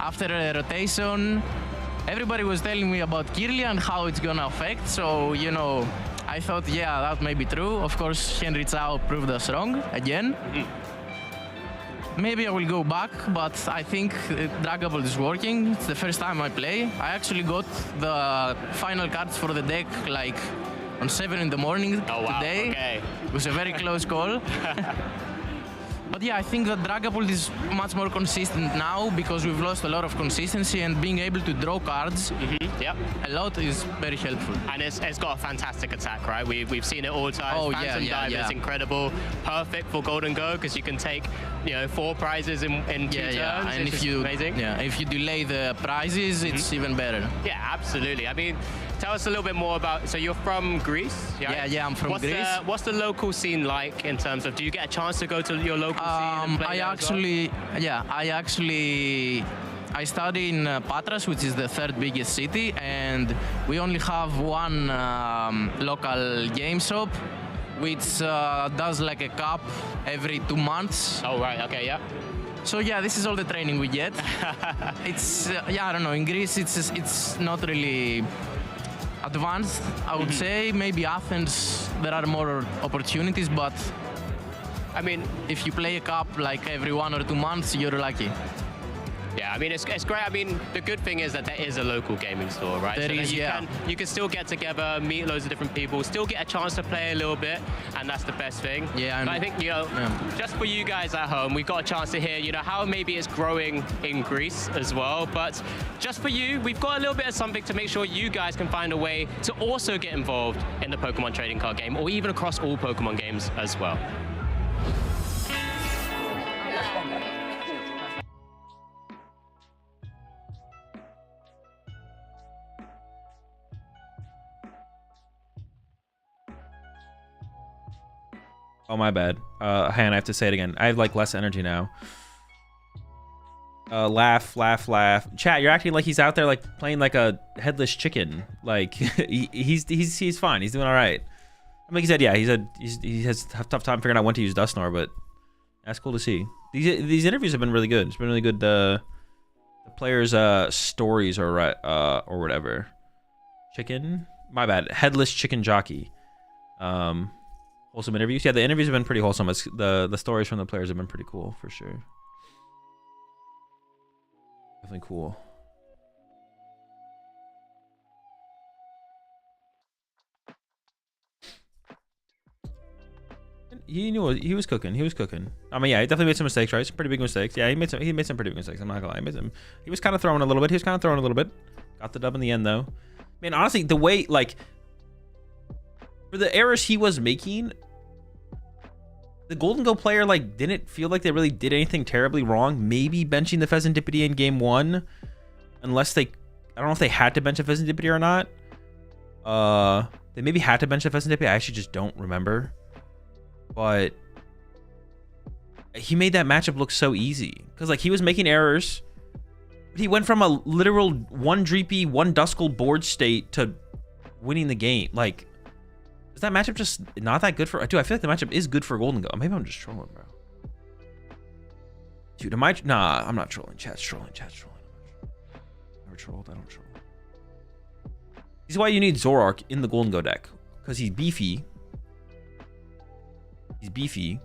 After a rotation, everybody was telling me about Kirlia and how it's gonna affect, so, you know, I thought, yeah, that may be true. Of course, Henry Chao proved us wrong again. Maybe I will go back, but I think Dragapult is working. It's the first time I play. I actually got the final cards for the deck like on 7 in the morning today. Okay. It was a very close call. But yeah, I think that Dragapult is much more consistent now because we've lost a lot of consistency, and being able to draw cards a lot is very helpful. And it's got a fantastic attack, right? We've seen it all the time. Oh, Phantom Dive is incredible. Perfect for Golden Go because you can take, 4 prizes in 2 turns. And if you if you delay the prizes, it's even better. Yeah, absolutely. I mean, tell us a little bit more about. So you're from Greece? Right? Yeah, I'm from Greece. What's the local scene like in terms of? Do you get a chance to go to your local scene and play I study in Patras, which is the 3rd biggest city, and we only have one local game shop, which does like a cup every 2 months. Oh, right. Okay, yeah. So yeah, this is all the training we get. It's I don't know. In Greece, it's not really advanced, I would say. Maybe Athens, there are more opportunities, but I mean, if you play a cup like every 1 or 2 months, you're lucky. Yeah, I mean, it's great. I mean, the good thing is that there is a local gaming store, right? There is, you can still get together, meet loads of different people, still get a chance to play a little bit, and that's the best thing. Yeah, but I think, just for you guys at home, we've got a chance to hear, how maybe it's growing in Greece as well. But just for you, we've got a little bit of something to make sure you guys can find a way to also get involved in the Pokemon trading card game, or even across all Pokemon games as well. Oh, my bad. Han, I have to say it again. I have like less energy now. Laugh. Chat, you're acting like he's out there like playing like a headless chicken. Like he's fine. He's doing all right. I mean, he said, yeah, he has a tough time figuring out when to use Dusknor, but that's cool to see. These interviews have been really good. It's been really good. The players' stories or whatever. Chicken. My bad. Headless chicken jockey. Wholesome interviews. Yeah, the interviews have been pretty wholesome. The stories from the players have been pretty cool for sure. Definitely cool. He knew he was cooking. He was cooking. I mean, yeah, he definitely made some mistakes, right? Some pretty big mistakes. Yeah, he made some pretty big mistakes. I'm not gonna lie. He was kind of throwing a little bit. Got the dub in the end though. Man, honestly, the way like for the errors he was making, the Golden Go player like didn't feel like they really did anything terribly wrong. Maybe benching the Pheasantipede in game 1, unless I don't know if they had to bench a Pheasantipede or not. They maybe had to bench a Pheasantipede. I actually just don't remember. But he made that matchup look so easy because like he was making errors. He went from a literal 1 Dreepy, 1 Duskull board state to winning the game. Like, is that matchup just not that good for? Dude, I feel like the matchup is good for Golden Go. Maybe I'm just trolling, bro. Dude, nah, I'm not trolling. Chat's trolling. Never trolled. I don't troll. This is why you need Zoroark in the Golden Go deck, because he's beefy. He's beefy.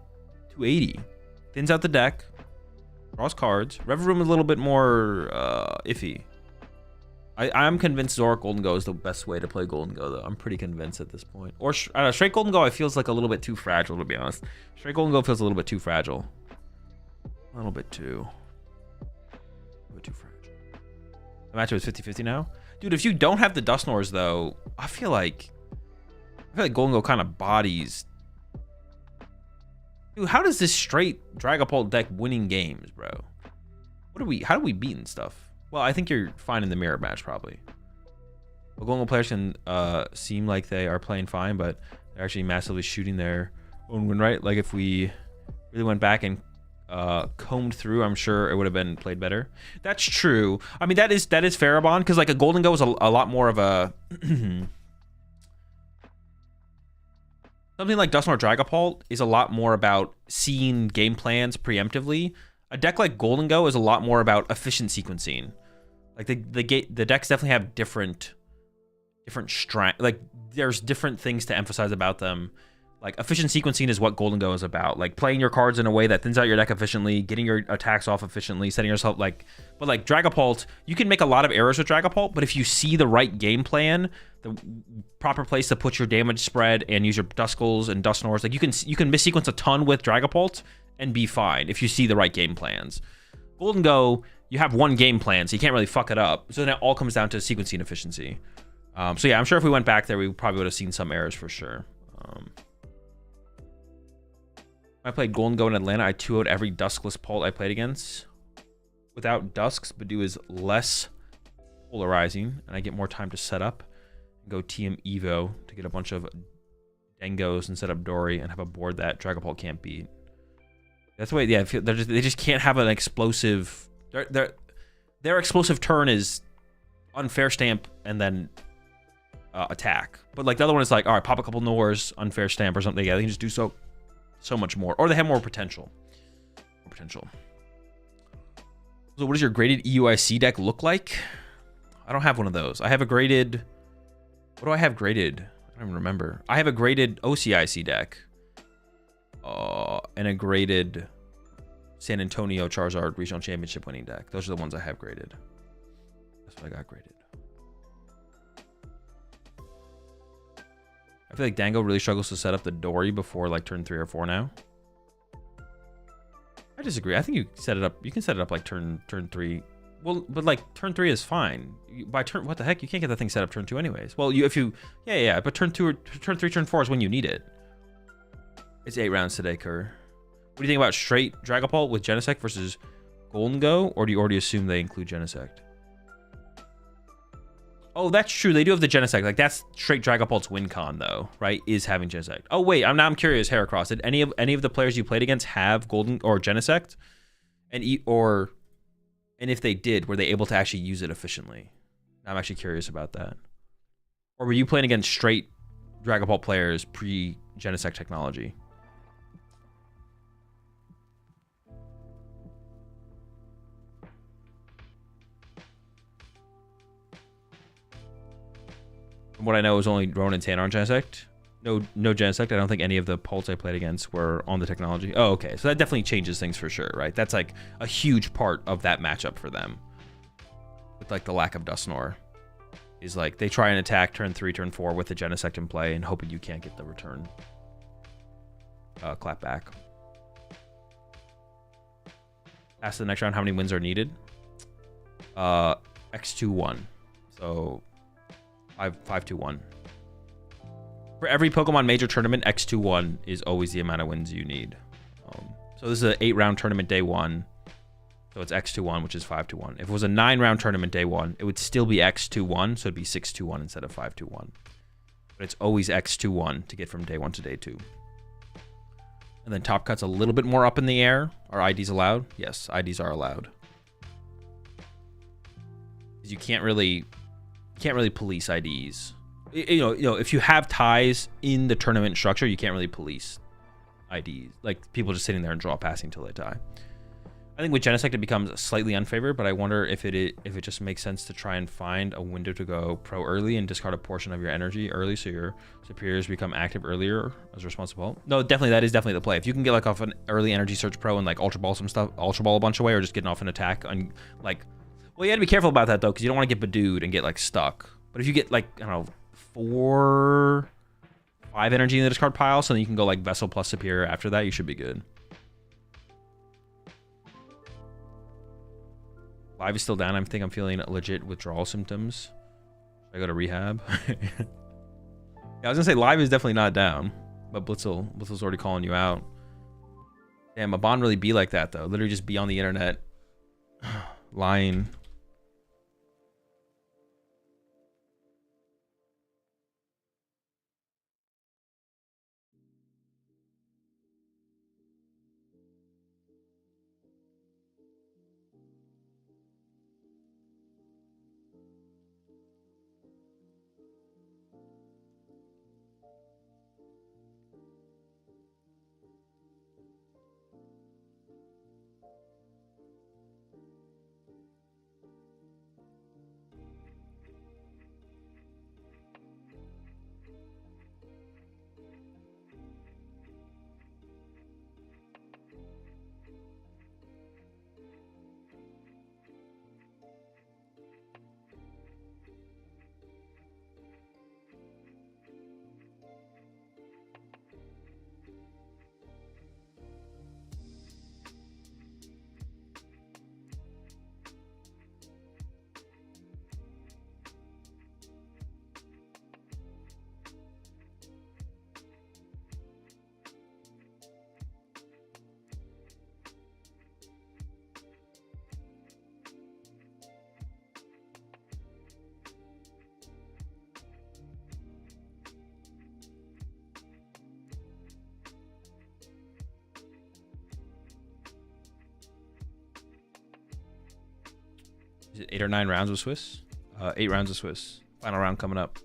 280. Thins out the deck. Draws cards. Reverum is a little bit more iffy. I'm convinced Zoroark Golden Go is the best way to play Golden Go, though. I'm pretty convinced at this point. Or straight Golden Go, I feels like a little bit too fragile, to be honest. Straight Golden Go feels a little bit too fragile. A little bit too fragile. The matchup is 50-50 now. Dude, if you don't have the Dusknors, though, I feel like Golden Go kind of bodies Dude, how does this straight Dragapult deck winning games, bro? How do we beat and stuff? Well, I think you're fine in the mirror match, probably. Well, Golden players can seem like they are playing fine, but they're actually massively shooting their own win rate. Like, if we really went back and combed through, I'm sure it would have been played better. That's true. I mean, that is Farabon, because like a Golden Go is a lot more of a something like Dusknoir Dragapult is a lot more about seeing game plans preemptively. A deck like Golden Go is a lot more about efficient sequencing. Like the decks definitely have different strength. Like there's different things to emphasize about them. Like efficient sequencing is what Golden Go is about. Like playing your cards in a way that thins out your deck efficiently, getting your attacks off efficiently, setting yourself like. But like Dragapult, you can make a lot of errors with Dragapult, but if you see the right game plan, the proper place to put your damage spread and use your Duskulls and Dusknoirs, like you can missequence a ton with Dragapult and be fine if you see the right game plans. Golden Go, you have one game plan, so you can't really fuck it up. So then it all comes down to sequencing efficiency. So yeah, I'm sure if we went back there, we probably would have seen some errors for sure. I played Golden Go in Atlanta. I 2-0'd every Duskless Pult I played against. Without Dusks, Badoo is less polarizing, and I get more time to set up and go TM Evo to get a bunch of Dengos and set up Dory and have a board that Dragapult can't beat. That's the way. Yeah, they just can't have an explosive. Their explosive turn is unfair stamp and then attack. But like the other one is like, all right, pop a couple Nors, unfair stamp or something. Yeah, they can just do so much more, or they have more potential. So what does your graded EUIC deck look like? I don't have one of those. I have a graded. What do I have graded? I don't even remember. I have a graded OCIC deck. And a graded San Antonio Charizard Regional Championship winning deck. Those are the ones I have graded. That's what I got graded. I feel like Dango really struggles to set up the Dory before like turn 3 or 4 now. I disagree. I think you set it up. You can set it up like turn 3. Well, but like turn 3 is fine. By turn, what the heck? You can't get that thing set up turn 2 anyways. Well, yeah. But turn 2 or turn 3, turn 4 is when you need it. It's 8 rounds today, Kerr. What do you think about straight Dragapult with Genesect versus Golden Go, or do you already assume they include Genesect? Oh, that's true. They do have the Genesect. Like that's straight Dragapult's win con though, right? Is having Genesect. Oh wait, I'm curious, Heracross. Did any of the players you played against have Golden or Genesect? And if they did, were they able to actually use it efficiently? I'm actually curious about that. Or were you playing against straight Dragapult players pre-Genesect technology? From what I know is only Ronan and Tanner on Genesect. No Genesect. I don't think any of the Pults I played against were on the technology. Oh, okay. So that definitely changes things for sure, right? That's like a huge part of that matchup for them. With like the lack of Dusknoir. Is like they try and attack turn 3, turn 4 with the Genesect in play and hoping you can't get the return. Clap back. Past the next round, how many wins are needed? X2-1. So 5-2-1. For every Pokemon major tournament, X2-1 is always the amount of wins you need. So this is an 8-round tournament day 1. So it's X2-1, which is 5-2-1. If it was a 9-round tournament day 1, it would still be X2-1, so it'd be 6-2-1 instead of 5-2-1. But it's always X2-1 to get from day 1 to day 2. And then top cut's a little bit more up in the air. Are IDs allowed? Yes, IDs are allowed. Because you can't really police IDs. You know, if you have ties in the tournament structure, you can't really police IDs. Like people just sitting there and draw passing until they die. I think with Genesect it becomes slightly unfavored, but I wonder if it just makes sense to try and find a window to go pro early and discard a portion of your energy early, so your superiors become active earlier as a responsible. No, definitely that is definitely the play. If you can get like off an early energy search pro and like Ultra Ball some stuff, Ultra Ball a bunch away, or just getting off an attack on like. Well, you have to be careful about that though, because you don't want to get Badooed and get like stuck. But if you get like, I don't know, 4, 5 energy in the discard pile, so then you can go like Vessel plus Superior after that, you should be good. Live is still down. I think I'm feeling legit withdrawal symptoms. Should I go to rehab? Yeah, I was gonna say live is definitely not down, but Blitzel's already calling you out. Damn, a bond really be like that though. Literally just be on the internet lying. Is it 8 or 9 rounds with Swiss? 8 rounds of Swiss. Final round coming up.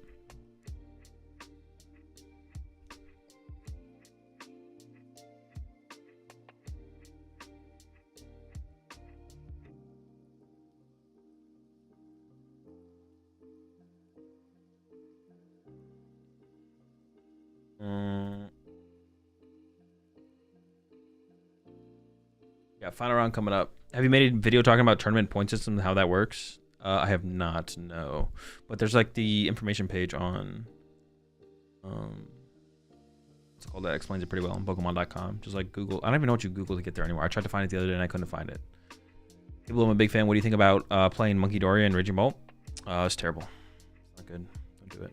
Yeah, final round coming up. Have you made a video talking about tournament point system and how that works? I have not, no. But there's like the information page on what's it called, that explains it pretty well on Pokemon.com. Just like Google. I don't even know what you Google to get there anymore. I tried to find it the other day and I couldn't find it. People, I'm a big fan. What do you think about playing Monkey Doria and Raging Bolt? It's terrible. It's not good. Don't do it.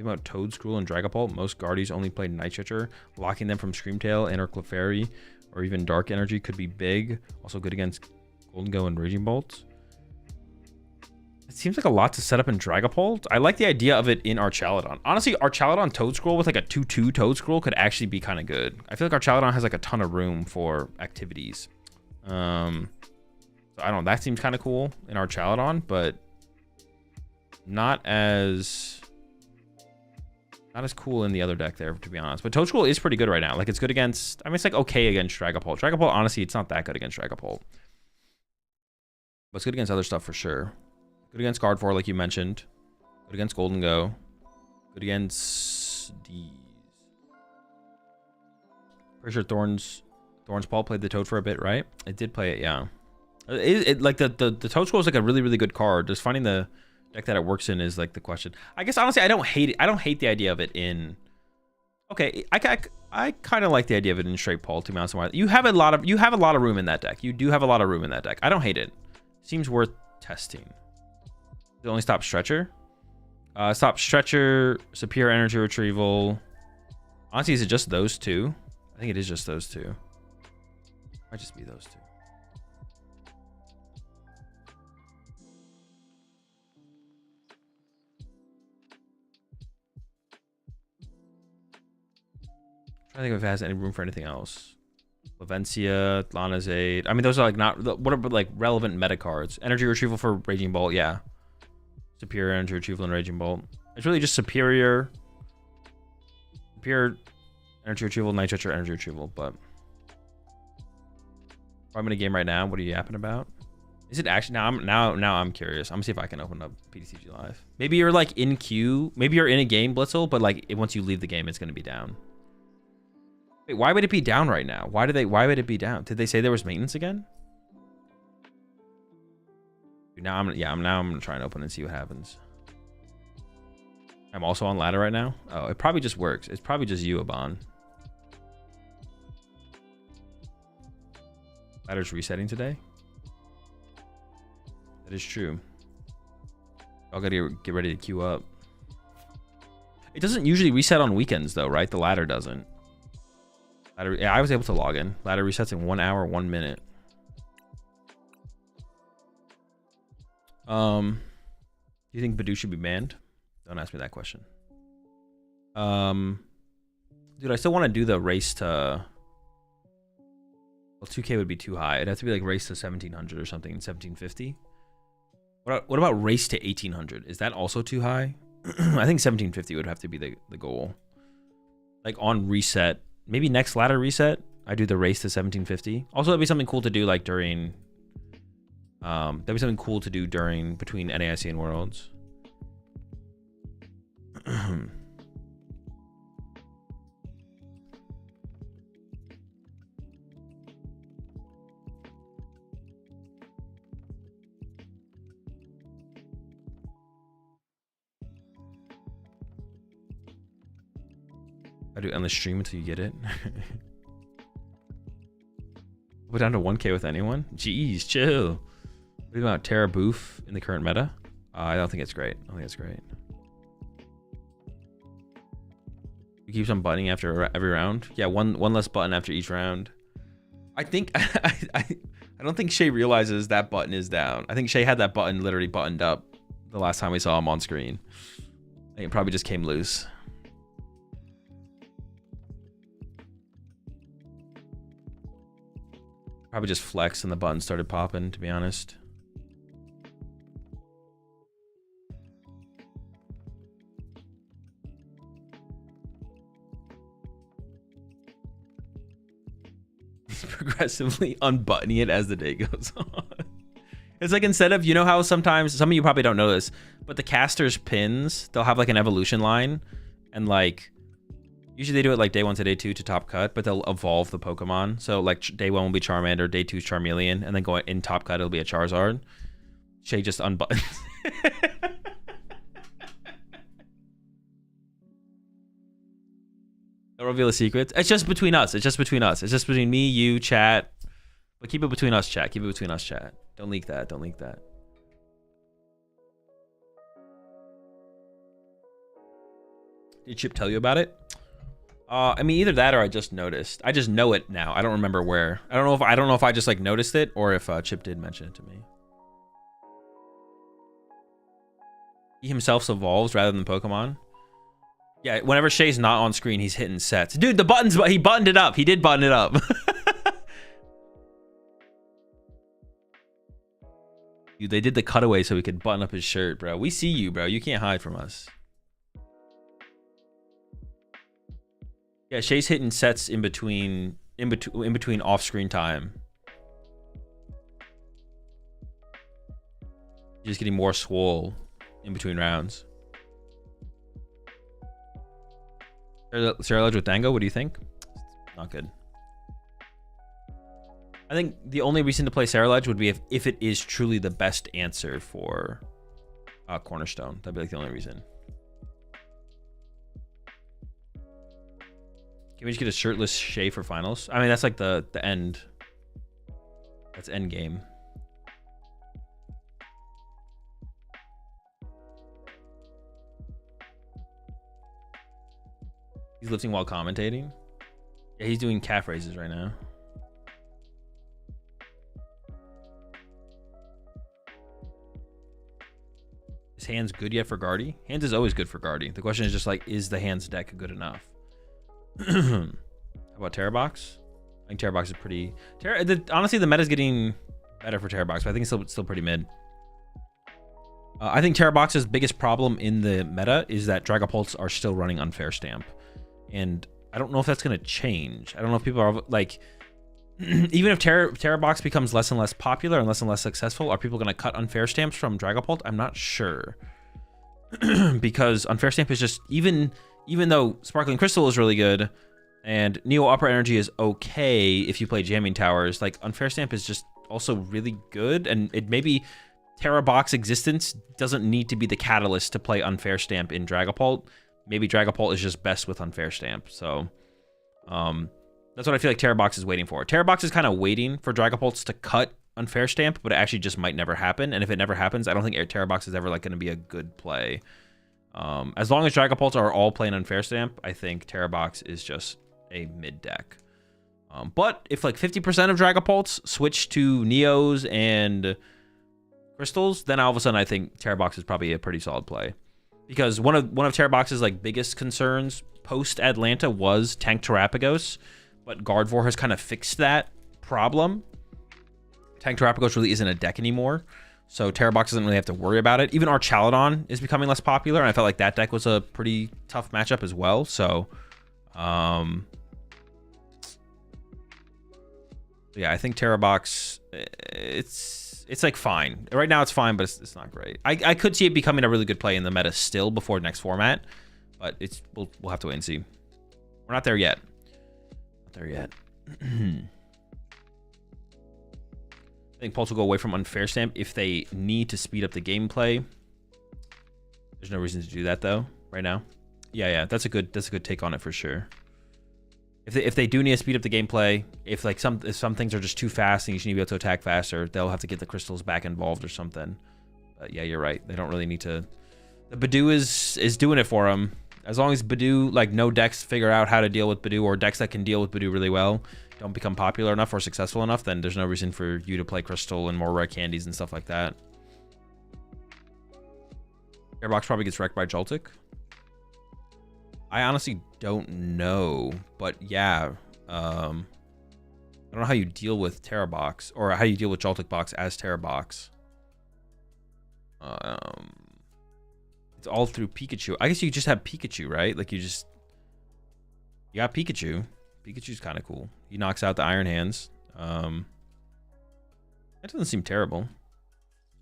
What about Toadscruel and Dragapult? Most Guardies only play Night Switcher. Locking them from Screamtail and or Clefairy or even Dark Energy could be big. Also good against Golden Go and Raging Bolt. It seems like a lot to set up in Dragapult. I like the idea of it in Archaladon. Honestly, Archaladon Toadscruel with like a 2/2 Toadscruel could actually be kind of good. I feel like Archaladon has like a ton of room for activities. So I don't know. That seems kind of cool in Archaladon, but not as cool in the other deck there, to be honest. But Toadscruel is pretty good right now. Like, it's good against, I mean, it's like okay against Dragapult. Dragapult, honestly, it's not that good against Dragapult. But it's good against other stuff for sure. Good against Guard 4, like you mentioned. Good against Golden Go. Good against D's. Pretty sure Thorns Paul played the Toad for a bit, right? It did play it, yeah. It like the Toadscruel is like a really, really good card. Just finding the deck that it works in is like the question. I guess honestly, I don't hate it. I don't hate the idea of it in. Okay, I kind of like the idea of it in straight Paul. To be honest, you have a lot of room in that deck. You do have a lot of room in that deck. I don't hate it. Seems worth testing. Does it only stop Stretcher? Stop Stretcher, Superior Energy Retrieval. Honestly, is it just those two? I think it is just those two. Might just be those two. I think if it has any room for anything else. Lavencia, Lanazade. I mean, those are like not what are like relevant meta cards. Energy Retrieval for Raging Bolt, yeah. Superior Energy Retrieval and Raging Bolt. It's really just superior Energy Retrieval, Night Switcher, Energy Retrieval. But if I'm in a game right now, what are you yapping about? Is it actually now I'm curious. I'm gonna see if I can open up PTCG Live. Maybe you're like in queue. Maybe you're in a game, Blitzel, but like once you leave the game, it's gonna be down. Wait, why would it be down right now? Why would it be down? Did they say there was maintenance again? Now I'm gonna try and open and see what happens. I'm also on ladder right now. Oh, it probably just works. It's probably just you, Aban. Ladder's resetting today. That is true. I'll gotta get ready to queue up. It doesn't usually reset on weekends though, right? The ladder doesn't. Yeah, I was able to log in. Ladder resets in 1 hour, 1 minute. Do you think Badoo should be banned? Don't ask me that question. Dude, I still want to do the race to... Well, 2K would be too high. It'd have to be like race to 1700 or something in 1750. What about race to 1800? Is that also too high? I think 1750 would have to be the goal. Like on reset, maybe next ladder reset, I do the race to 1750. Also, that'd be something cool to do like during... that'd be something cool to do during between NAIC and Worlds. I do endless stream until you get it. Put down to 1K with anyone? Jeez, chill. What do you about Terra Boof in the current meta? I don't think it's great. I don't think it's great. He keeps on buttoning after every round. Yeah, one less button after each round. I think I don't think Shay realizes that button is down. I think Shay had that button literally buttoned up the last time we saw him on screen. I think it probably just came loose. Probably just flexed and the button started popping, to be honest. He's progressively unbuttoning it as the day goes on. It's like instead of, you know how sometimes, some of you probably don't know this, but the caster's pins, they'll have like an evolution line and like, usually they do it like day 1 to day 2 to top cut, but they'll evolve the Pokemon. So like day 1 will be Charmander, day 2 is Charmeleon, and then going in top cut, it'll be a Charizard. Shay just unbuttons. Don't reveal the secrets. It's just between us. It's just between us. It's just between me, you, chat. But keep it between us, chat. Keep it between us, chat. Don't leak that. Don't leak that. Did Chip tell you about it? I mean, either that or I just noticed. I just know it now. I don't remember where. I don't know if I just like noticed it or if Chip did mention it to me. He himself evolves rather than Pokemon. Yeah, whenever Shay's not on screen, he's hitting sets. Dude, the buttons, he buttoned it up. He did button it up. Dude, they did the cutaway so he could button up his shirt, bro. We see you, bro. You can't hide from us. Yeah, Shay's hitting sets in between off-screen time. He's just getting more swole in between rounds. Sarah Ledge with Dango, what do you think? Not good. I think the only reason to play Sarah Ledge would be if it is truly the best answer for Cornerstone. That'd be like the only reason. Can we just get a shirtless Shay for finals? I mean, that's like the end. That's end game. He's lifting while commentating. Yeah, he's doing calf raises right now. Is hands good yet for Guardy? Hands is always good for Guardy. The question is just like, is the hands deck good enough? How about Terrabox? I think Terrabox is pretty... honestly, the meta's getting better for Terrabox, but I think it's still pretty mid. I think Terrabox's biggest problem in the meta is that Dragapults are still running Unfair Stamp. And I don't know if that's going to change. I don't know if people are like... even if Terrabox becomes less and less popular and less successful, are people going to cut Unfair Stamps from Dragapult? I'm not sure. Because Unfair Stamp is just... Even though Sparkling Crystal is really good and Neo Upper Energy is okay if you play Jamming Towers, like Unfair Stamp is just also really good, and it maybe Terrabox existence doesn't need to be the catalyst to play Unfair Stamp in Dragapult. Maybe Dragapult is just best with Unfair Stamp. So that's what I feel like Terrabox is waiting for. Terrabox is kind of waiting for Dragapults to cut Unfair Stamp, but it actually just might never happen. And if it never happens, I don't think Terrabox is ever like going to be a good play. As long as Dragapults are all playing Unfair Stamp, I think Terrabox is just a mid deck. But if like 50% of Dragapults switch to Neos and Crystals, then all of a sudden I think Terrabox is probably a pretty solid play. Because one of Terrabox's like biggest concerns post Atlanta was Tank Terrapagos, but Gardevoir has kind of fixed that problem. Tank Terrapagos really isn't a deck anymore, so Terrabox doesn't really have to worry about it. Even Archaludon is becoming less popular, and I felt like that deck was a pretty tough matchup as well. So, yeah, I think Terrabox, it's like fine. Right now it's fine, but it's not great. I could see it becoming a really good play in the meta still before next format, but we'll have to wait and see. We're not there yet. Not there yet. I think Pulse will go away from Unfair Stamp if they need to speed up the gameplay. There's no reason to do that though right now. Yeah, that's a good take on it for sure. If they do need to speed up the gameplay, if some things are just too fast and you should need to be able to attack faster, they'll have to get the crystals back involved or something. But yeah, you're right. They don't really need to. The Badoo is doing it for them. As long as Badoo, like no decks figure out how to deal with Badoo, or decks that can deal with Badoo really well don't become popular enough or successful enough, then there's no reason for you to play Crystal and more rare candies and stuff like that. Airbox probably gets wrecked by Joltik. I honestly don't know, but yeah, I don't know how you deal with Terrabox, or how you deal with Joltik Box as Terrabox. It's all through Pikachu. I guess you just have Pikachu, right? Like you got Pikachu. Pikachu's kind of cool. He knocks out the Iron Hands. That doesn't seem terrible.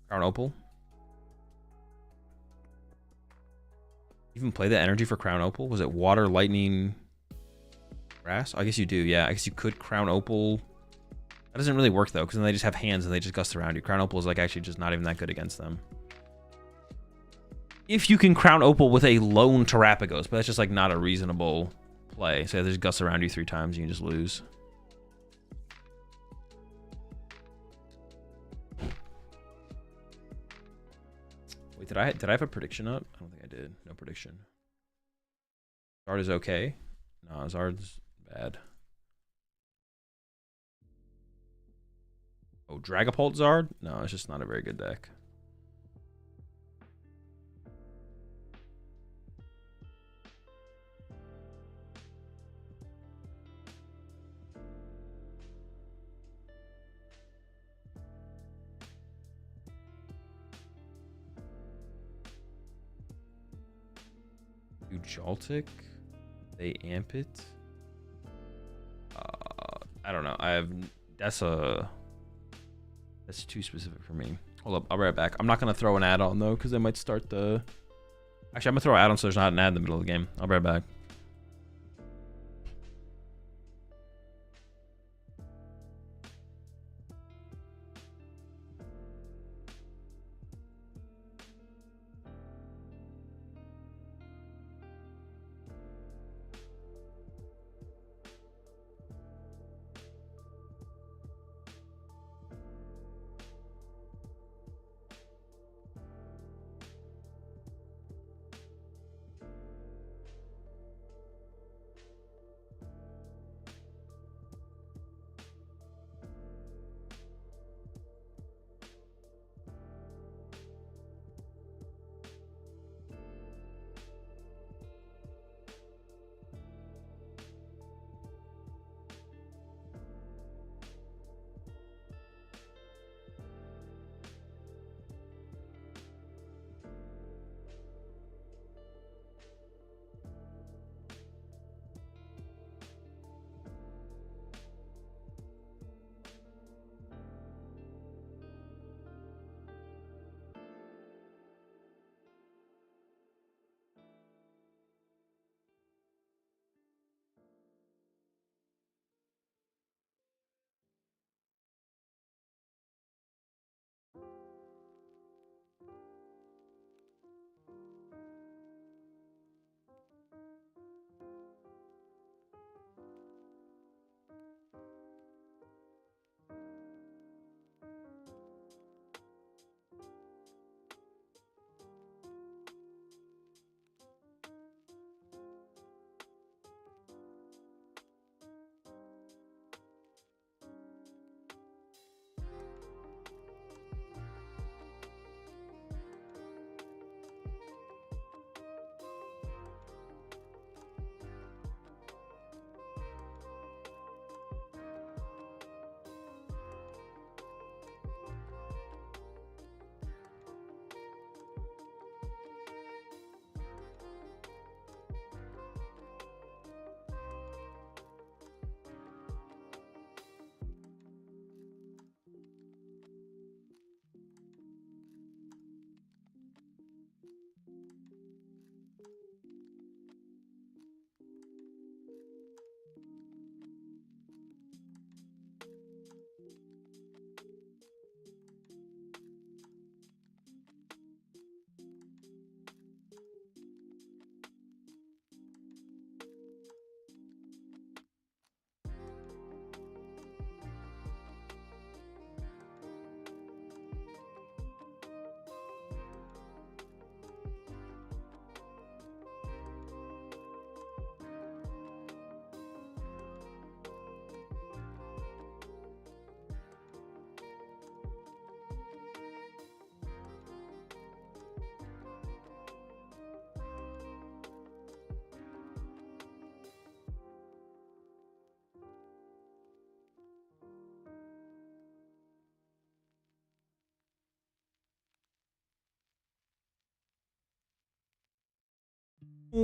Crown Opal. Even play the energy for Crown Opal? Was it Water, Lightning, Grass? I guess you do, yeah. I guess you could Crown Opal. That doesn't really work though, because then they just have hands and they just gust around you. Crown Opal is like actually just not even that good against them. If you can Crown Opal with a lone Terrapagos, but that's just like not a reasonable play. So there's gusts around you 3 times and you just lose. Wait, did I have a prediction up? I don't think I did. No prediction. Zard is okay. No, Zard's bad. Oh, Dragapult Zard? No, it's just not a very good deck. Do Joltik? They amp it? I don't know. That's too specific for me. Hold up, I'll be right back. I'm not gonna throw an add-on though, because I might start the. Actually, I'm gonna throw an add-on so there's not an ad in the middle of the game. I'll be right back.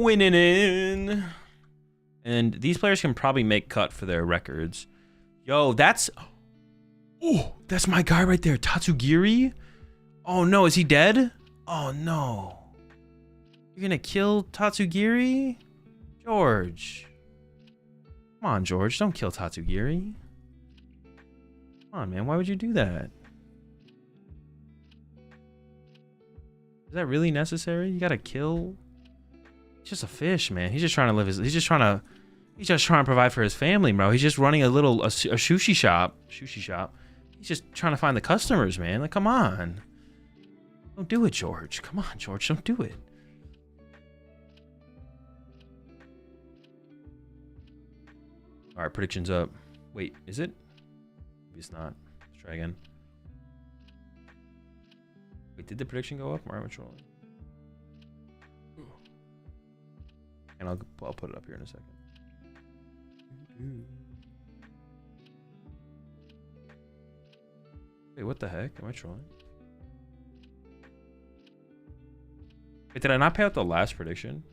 winning in. And these players can probably make cut for their records. Yo, that's... Oh, that's my guy right there. Tatsugiri? Oh, no. Is he dead? Oh, no. You're going to kill Tatsugiri? George. Come on, George. Don't kill Tatsugiri. Come on, man. Why would you do that? Is that really necessary? You got to kill... He's just a fish, man. He's just trying to live his... He's just trying to provide for his family, bro. He's just running a sushi shop. He's just trying to find the customers, man. Like, come on. Don't do it, George. Come on, George. Don't do it. All right, predictions up. Wait, is it? Maybe it's not. Let's try again. Wait, did the prediction go up? Or am I trolling? And I'll put it up here in a second. Wait, what the heck? Am I trolling? Wait, did I not pay out the last prediction?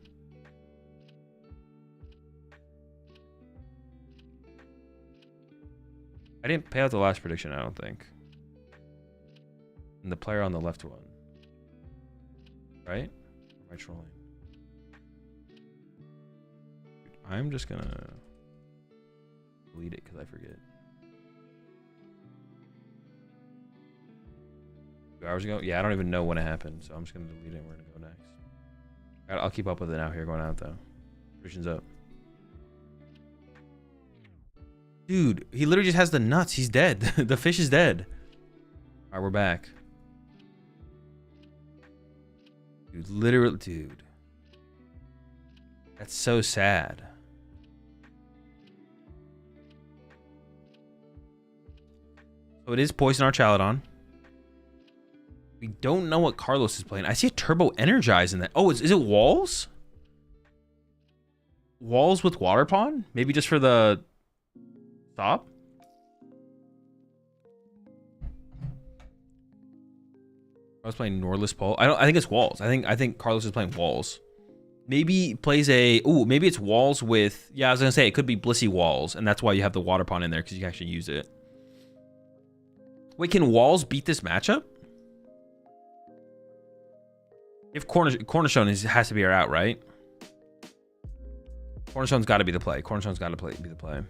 I didn't pay out the last prediction, I don't think. And the player on the left one. Right? Or am I trolling? I'm just gonna delete it because I forget. 2 hours ago? Yeah, I don't even know when it happened, so I'm just gonna delete it and we're gonna go next. I'll keep up with it now here going out though. Predictions up. Dude, he literally just has the nuts. He's dead. The fish is dead. Alright, we're back. Dude, literally, dude. That's so sad. So it is Poison Archaludon. We don't know what Carlos is playing. I see a Turbo Energize in that. Oh, is it Walls? Walls with Water Pond? Maybe just for the stop? I was playing Norless Pole. I think it's Walls. I think Carlos is playing Walls. Maybe plays a... Ooh, maybe it's Walls with... Yeah, I was going to say, it could be Blissey Walls, and that's why you have the Water Pond in there, because you can actually use it. Wait, can Walls beat this matchup? If Cornerstone has to be our out, right? Cornerstone's got to be the play. Cornerstone's got to be the play. You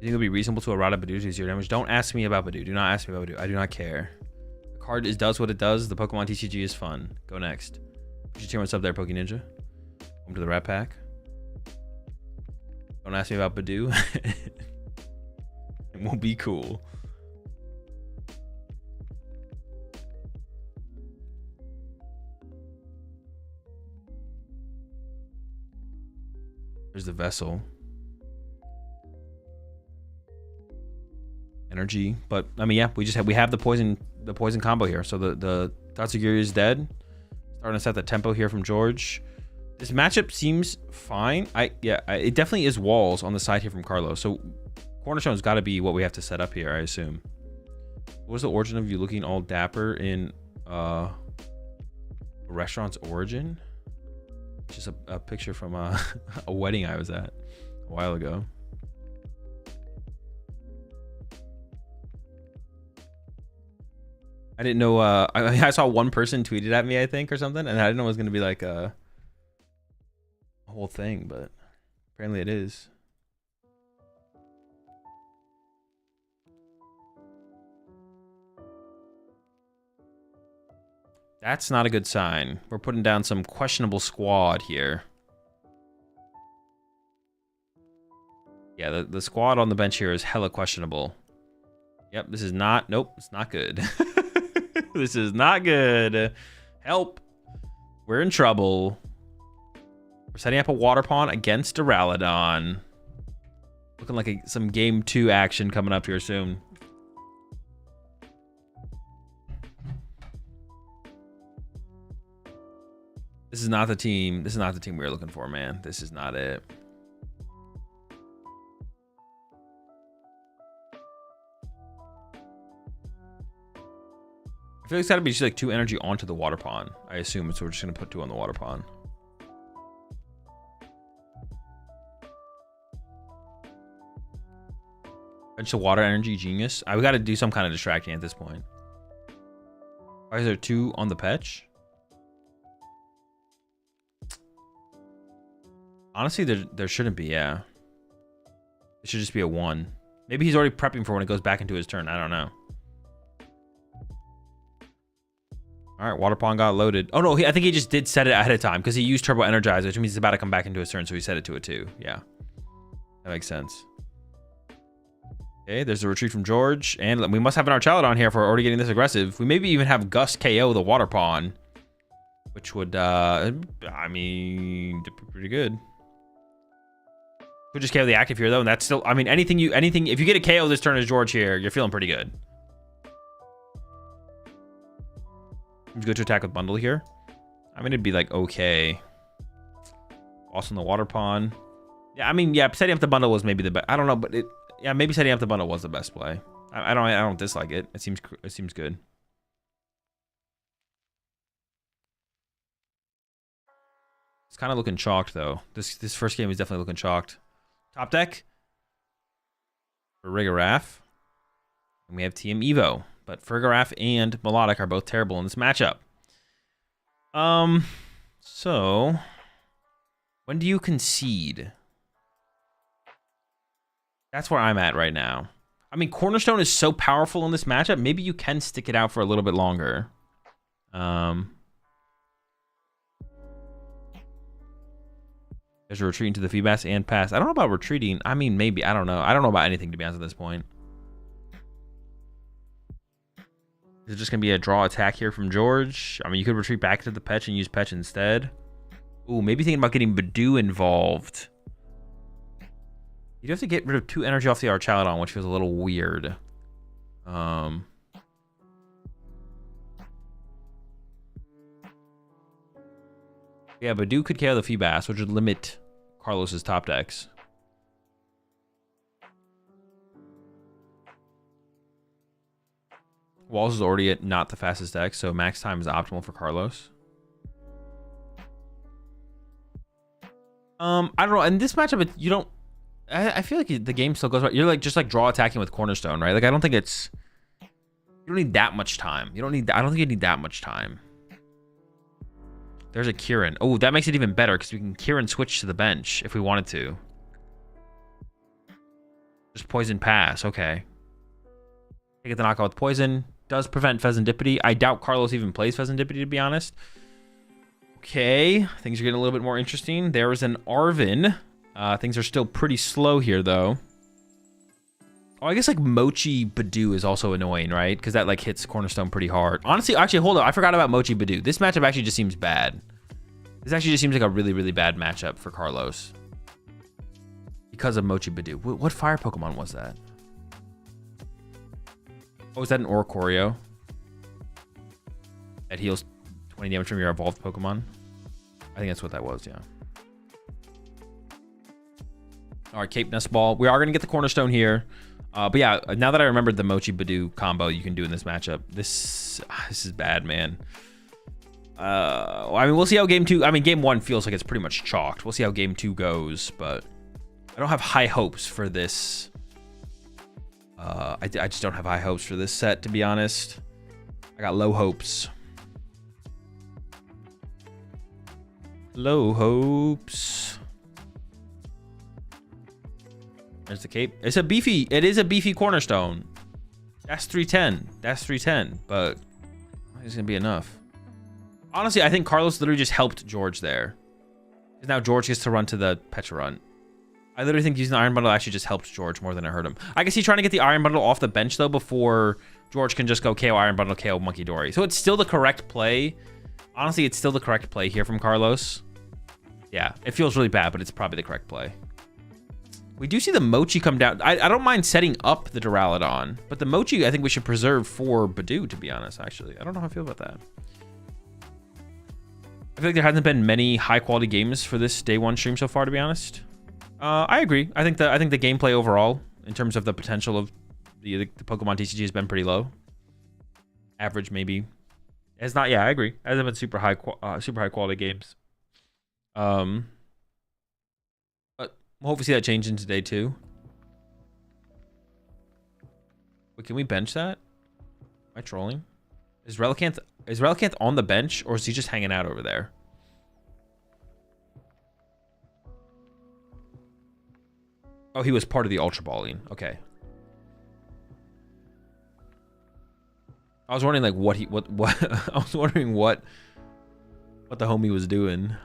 think it'll be reasonable to errata Badoo to 0 damage? Don't ask me about Badoo. Do not ask me about Badoo. I do not care. The card does what it does. The Pokemon TCG is fun. Go next. You should hear what's up there, Poke Ninja. Welcome to the Rat Pack. Don't ask me about Badoo. It won't be cool. There's the Vessel. Energy, but I mean, yeah, we have the poison combo here. So the Tatsugiri is dead. Starting to set the tempo here from George. This matchup seems fine. It definitely is Walls on the side here from Carlos. So Cornerstone's got to be what we have to set up here, I assume. What was the origin of you looking all dapper in a restaurant's origin? Just a picture from a wedding I was at a while ago. I didn't know. I saw one person tweeted at me, I think, or something, and I didn't know it was gonna be like a whole thing, but apparently it is. That's not a good sign. We're putting down some questionable squad here. Yeah, the squad on the bench here is hella questionable. Yep, this is not... Nope, it's not good. This is not good. Help. We're in trouble. We're setting up a Water Pond against Duraludon. Looking like some Game 2 action coming up here soon. This is not the team. This is not the team we were looking for, man. This is not it. I feel like it's gotta be just like 2 energy onto the water pond. I assume, so we're just gonna put 2 on the water pond. Bench the water energy genius. We gotta do some kind of distracting at this point. Why is there 2 on the patch? Honestly, there shouldn't be, yeah. It should just be a 1. Maybe he's already prepping for when it goes back into his turn. I don't know. All right, water pond got loaded. Oh, no, I think he just did set it ahead of time because he used Turbo Energize, which means it's about to come back into his turn, so he set it to a 2. Yeah, that makes sense. Okay, there's a retreat from George, and we must have an Archaludon here if we're already getting this aggressive. We maybe even have Gus KO the water pond, which would, I mean, pretty good. Could just KO the active here though, and that's still, I mean, anything, if you get a KO this turn as George here, you're feeling pretty good. Seems good to attack with bundle here. I mean, it'd be like okay. Also in the water pond. Yeah, I mean, yeah, setting up the bundle was maybe the best. I don't know, but yeah, maybe setting up the bundle was the best play. I don't dislike it. It seems good. It's kind of looking chalked though. This first game is definitely looking chalked. Top deck for Rigaraf. And we have TM Evo. But Fergaraf and Melodic are both terrible in this matchup. So when do you concede? That's where I'm at right now. I mean, Cornerstone is so powerful in this matchup. Maybe you can stick it out for a little bit longer. There's a retreat into the Feebas and pass. I don't know about retreating. I mean, maybe. I don't know. I don't know about anything, to be honest, at this point. Is it just going to be a draw attack here from George? I mean, you could retreat back to the Petch and use Petch instead. Ooh, maybe thinking about getting Badoo involved. You'd have to get rid of 2 energy off the Archaludon, which feels a little weird. Yeah, Badoo could KO the Feebas, which would limit Carlos's top decks. Walls is already at not the fastest deck, so max time is optimal for Carlos. I don't know. In this matchup, you don't. I feel like the game still goes right. You're like just like draw attacking with Cornerstone, right? Like I don't think it's. You don't need that much time. You don't need. I don't think you need that much time. There's a Kieran. Oh, that makes it even better because we can Kieran switch to the bench if we wanted to. Just poison pass. Okay. Get the knockout with poison. Does prevent Pheasantipity. I doubt Carlos even plays Pheasantipity, to be honest. Okay. Things are getting a little bit more interesting. There is an Arvin. Things are still pretty slow here, though. Oh, I guess, like, Mochi Badoo is also annoying, right? Because that, like, hits Cornerstone pretty hard. Honestly, actually, hold on. I forgot about Mochi Badoo. This matchup actually just seems bad. This actually just seems like a really, really bad matchup for Carlos. Because of Mochi Badoo. What fire Pokemon was that? Oh, is that an Oricorio? That heals 20 damage from your evolved Pokemon? I think that's what that was, yeah. All right, Cape Nest Ball. We are going to get the Cornerstone here. But yeah, now that I remembered the Mochi Badoo combo you can do in this matchup, this is bad, man. I mean, we'll see how game 2... I mean, game 1 feels like it's pretty much chalked. We'll see how game 2 goes, but I don't have high hopes for this. I just don't have high hopes for this set, to be honest. I got low hopes. Low hopes. There's the cape. It is a beefy Cornerstone. That's 310. That's 310, but it's gonna be enough. Honestly, I think Carlos literally just helped George there. Because now George gets to run to the Pecharunt. I literally think using the Iron Bundle actually just helped George more than it hurt him. I guess he's trying to get the Iron Bundle off the bench, though, before George can just go KO Iron Bundle, KO Monkey Dory. So it's still the correct play. Honestly, it's still the correct play here from Carlos. Yeah, it feels really bad, but it's probably the correct play. We do see the Mochi come down. I don't mind setting up the Duraludon, but the Mochi I think we should preserve for Badoo, to be honest, actually. I don't know how I feel about that. I feel like there hasn't been many high-quality games for this day 1 stream so far, to be honest. I agree. I think the gameplay overall, in terms of the potential of the PokemonTCG, has been pretty low. Average, maybe. It's not. Yeah, I agree. It hasn't been super high quality games. But we'll hopefully see that change in today too. Wait, can we bench that? Am I trolling? Is Relicanth on the bench, or is he just hanging out over there? Oh, he was part of the Ultra Balling. Okay. I was wondering like what I was wondering what the homie was doing.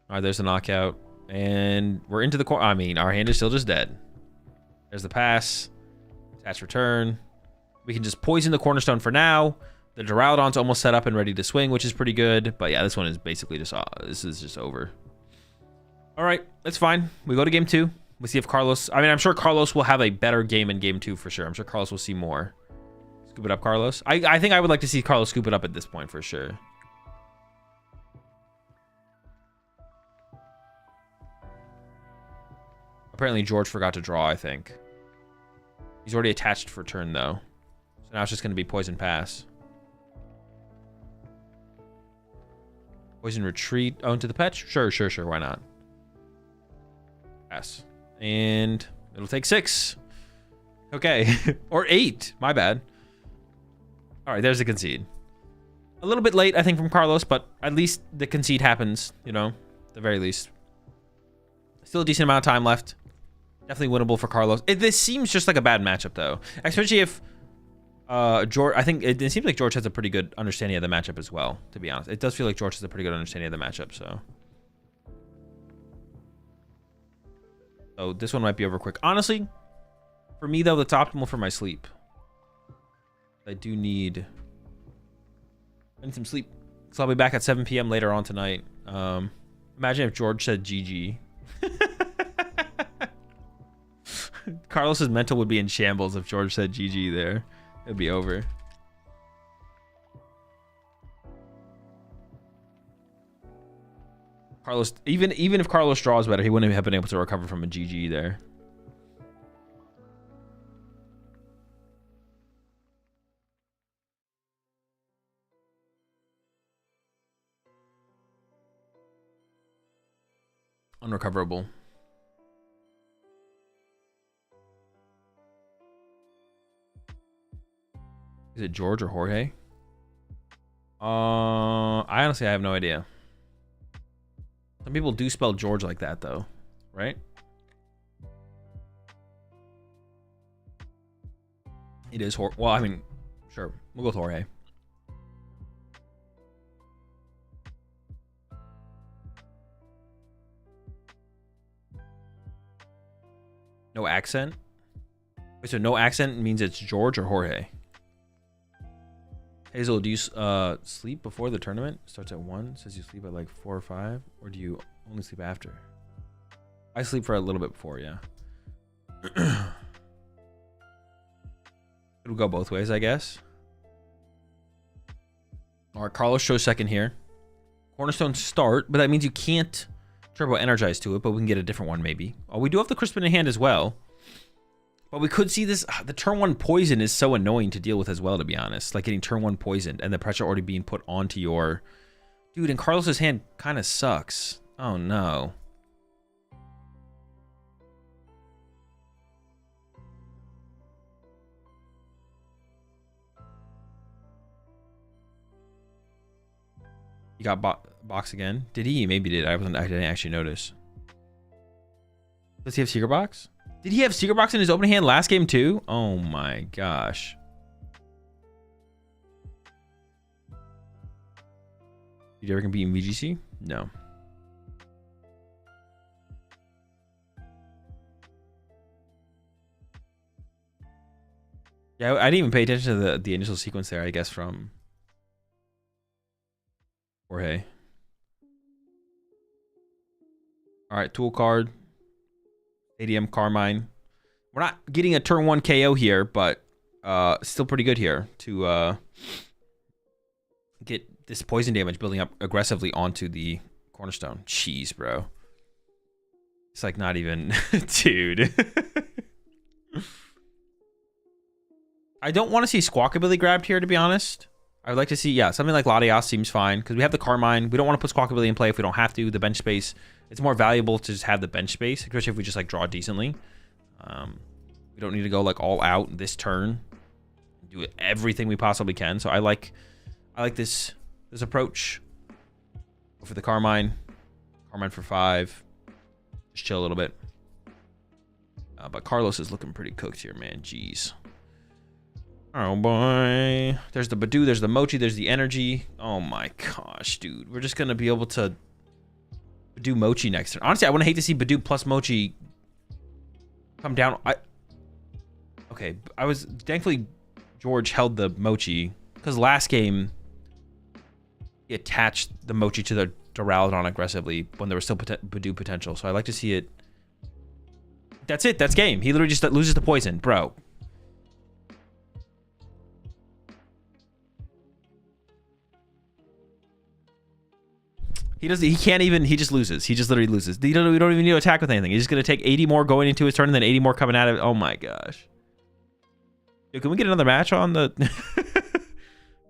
All right, there's the knockout, and we're into the corner. I mean, our hand is still just dead. There's the pass, attach return. We can just poison the cornerstone for now. The Duraludon's almost set up and ready to swing, which is pretty good. But yeah, this one is basically just this is just over. All right, that's fine. We go to game 2. We see if Carlos. I mean, I'm sure Carlos will have a better game in game 2 for sure. I'm sure Carlos will see more. Scoop it up, Carlos. I think I would like to see Carlos scoop it up at this point for sure. Apparently George forgot to draw, I think. He's already attached for turn though. So now it's just going to be poison pass. Poison retreat. Oh, into the patch? Sure. Why not? Pass. And it'll take 6. Okay. Or 8. My bad. All right, there's the concede. A little bit late, I think, from Carlos, but at least the concede happens, you know, at the very least. Still a decent amount of time left. Definitely winnable for Carlos. This seems just like a bad matchup, though. Especially if George... I think it seems like George has a pretty good understanding of the matchup as well, to be honest. It does feel like George has a pretty good understanding of the matchup, so... So this one might be over quick. Honestly, for me, though, that's optimal for my sleep. I do need some sleep. So I'll be back at 7 p.m. later on tonight. Imagine if George said GG. Carlos's mental would be in shambles if George said GG there. It'd be over. Carlos, even if Carlos draws better, he wouldn't have been able to recover from a GG there. Unrecoverable. Is it George or Jorge? I honestly have no idea. Some people do spell George like that, though, right? It is Jorge. Well, I mean, sure. We'll go with Jorge. No accent? Wait, so no accent means it's George or Jorge? Hazel, do you sleep before the tournament? Starts at 1. Says you sleep at like 4 or 5. Or do you only sleep after? I sleep for a little bit before, yeah. It'll go both ways, I guess. All right, Carlos shows second here. Cornerstone start, but that means you can't turbo energize to it, but we can get a different one maybe. Oh, we do have the Crispin in hand as well. But we could see this. The turn 1 poison is so annoying to deal with as well, to be honest. Like getting turn 1 poisoned and the pressure already being put onto your... Dude, and Carlos's hand kind of sucks. Oh, no. You got box again? Did he? Maybe did. I didn't actually notice. Does he have Secret Box? Did he have Secret Box in his opening hand last game too? Oh my gosh. Did you ever compete in VGC? No. Yeah, I didn't even pay attention to the initial sequence there, I guess, from Jorge. All right, tool card. Stadium, Carmine. We're not getting a turn 1 KO here, but still pretty good here to get this poison damage building up aggressively onto the cornerstone. Jeez, bro. It's like not even... Dude. I don't want to see Squawkabilly grabbed here, to be honest. I would like to see, yeah, something like Latias seems fine because we have the Carmine. We don't want to put Squawkabilly in play if we don't have to. The bench space, it's more valuable to just have the bench space, especially if we just like draw decently. We don't need to go like all out this turn. Do everything we possibly can. So I like this approach. Go for the Carmine. Carmine for 5. Just chill a little bit. But Carlos is looking pretty cooked here, man. Jeez. Oh boy. There's the Badoo, there's the Mochi, there's the energy. Oh my gosh, dude. We're just gonna be able to Badoo Mochi next turn. Honestly, I wouldn't hate to see Badoo plus Mochi come down. Okay, I was thankfully George held the Mochi because last game he attached the Mochi to the Duraludon aggressively when there was still Badoo potential. So I like to see it. That's it. That's game. He literally just loses the poison, bro. He doesn't. He can't even. He just loses. He just literally loses. We don't even need to attack with anything. He's just gonna take 80 more going into his turn, and then 80 more coming out of it. Oh my gosh. Yo, can we get another match on the?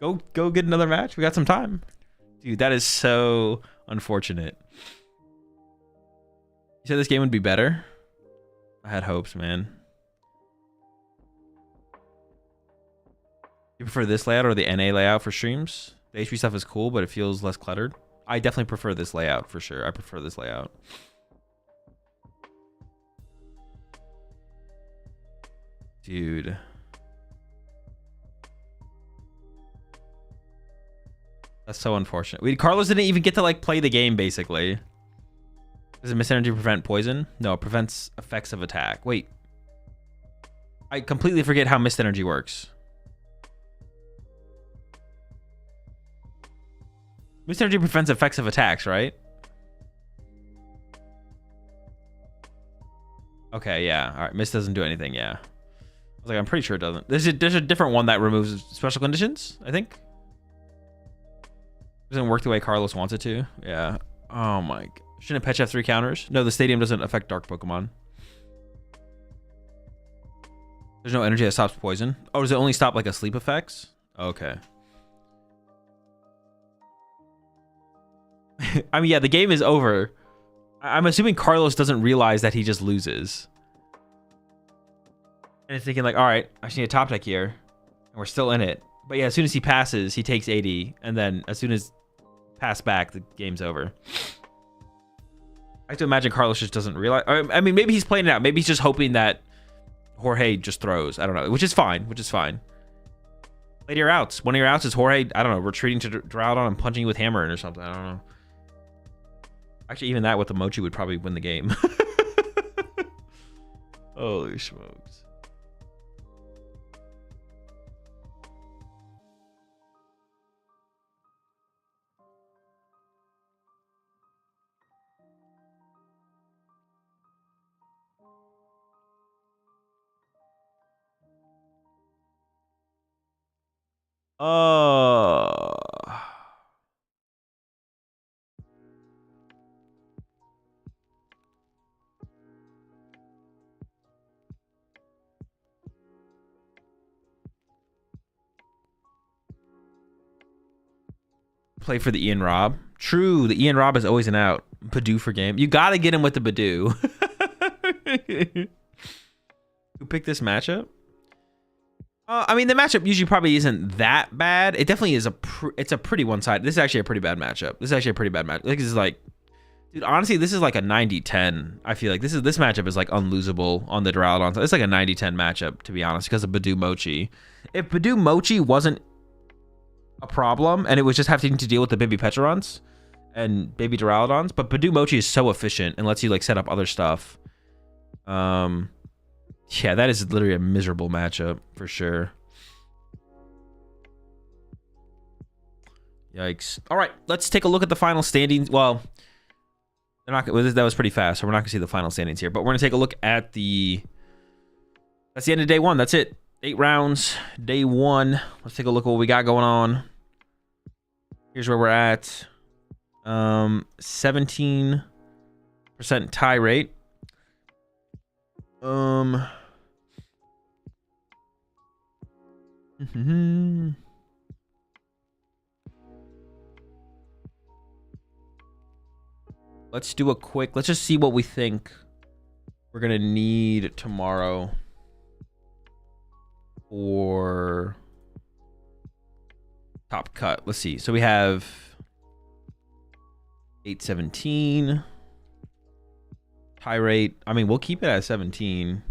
go get another match. We got some time, dude. That is so unfortunate. You said this game would be better. I had hopes, man. You prefer this layout or the NA layout for streams? The HP stuff is cool, but it feels less cluttered. I definitely prefer this layout for sure. I prefer this layout. Dude. That's so unfortunate. Carlos didn't even get to like play the game basically. Does it Mist Energy prevent poison? No, it prevents effects of attack. Wait. I completely forget how Mist Energy works. Mist Energy prevents effects of attacks, right? Okay, yeah. All right, Mist doesn't do anything, yeah. I was like, I'm pretty sure it doesn't. There's a different one that removes special conditions, I think. Doesn't work the way Carlos wants it to. Yeah. Oh my god. Shouldn't Petch have 3 counters? No, the stadium doesn't affect dark Pokemon. There's no energy that stops poison. Oh, does it only stop like a sleep effects? Okay. I mean, yeah, the game is over. I'm assuming Carlos doesn't realize that he just loses. And it's thinking like, all right, I just need a top deck here. And we're still in it. But yeah, as soon as he passes, he takes 80. And then as soon as pass back, the game's over. I have to imagine Carlos just doesn't realize. I mean, maybe he's playing it out. Maybe he's just hoping that Jorge just throws. I don't know. Which is fine. Which is fine. Play to your outs. One of your outs is Jorge, I don't know, retreating to Duraludon and punching you with hammer or something. I don't know. Actually, even that with the Mochi would probably win the game. Holy smokes. Play for the Ian Rob. True, the Ian Rob is always an out. Badoo for game. You gotta get him with the Badoo. Who picked this matchup? I mean, the matchup usually probably isn't that bad. It definitely is it's a pretty one-sided. This is actually a pretty bad matchup. This is actually a pretty bad matchup. This is like, dude, honestly, this is like a 90-10. I feel like this matchup is like unlosable on the Duraludon. It's like a 90-10 matchup, to be honest, because of Badoo Mochi. If Badoo Mochi wasn't a problem and it was just having to deal with the baby Petrons and baby Duraludons, but Badoo Mochi is so efficient and lets you like set up other stuff. Yeah, that is literally a miserable matchup for sure. Yikes. All right, let's take a look at the final standings. Well, they're not. That was pretty fast, so we're not gonna see the final standings here. But we're gonna take a look at the. That's the end of day 1. That's it. 8 rounds, day 1. Let's take a look at what we got going on. Here's where we're at. 17% tie rate. Let's do a quick. Let's just see what we think we're gonna need tomorrow for top cut. Let's see. So we have 817 tie rate. I mean, we'll keep it at 17.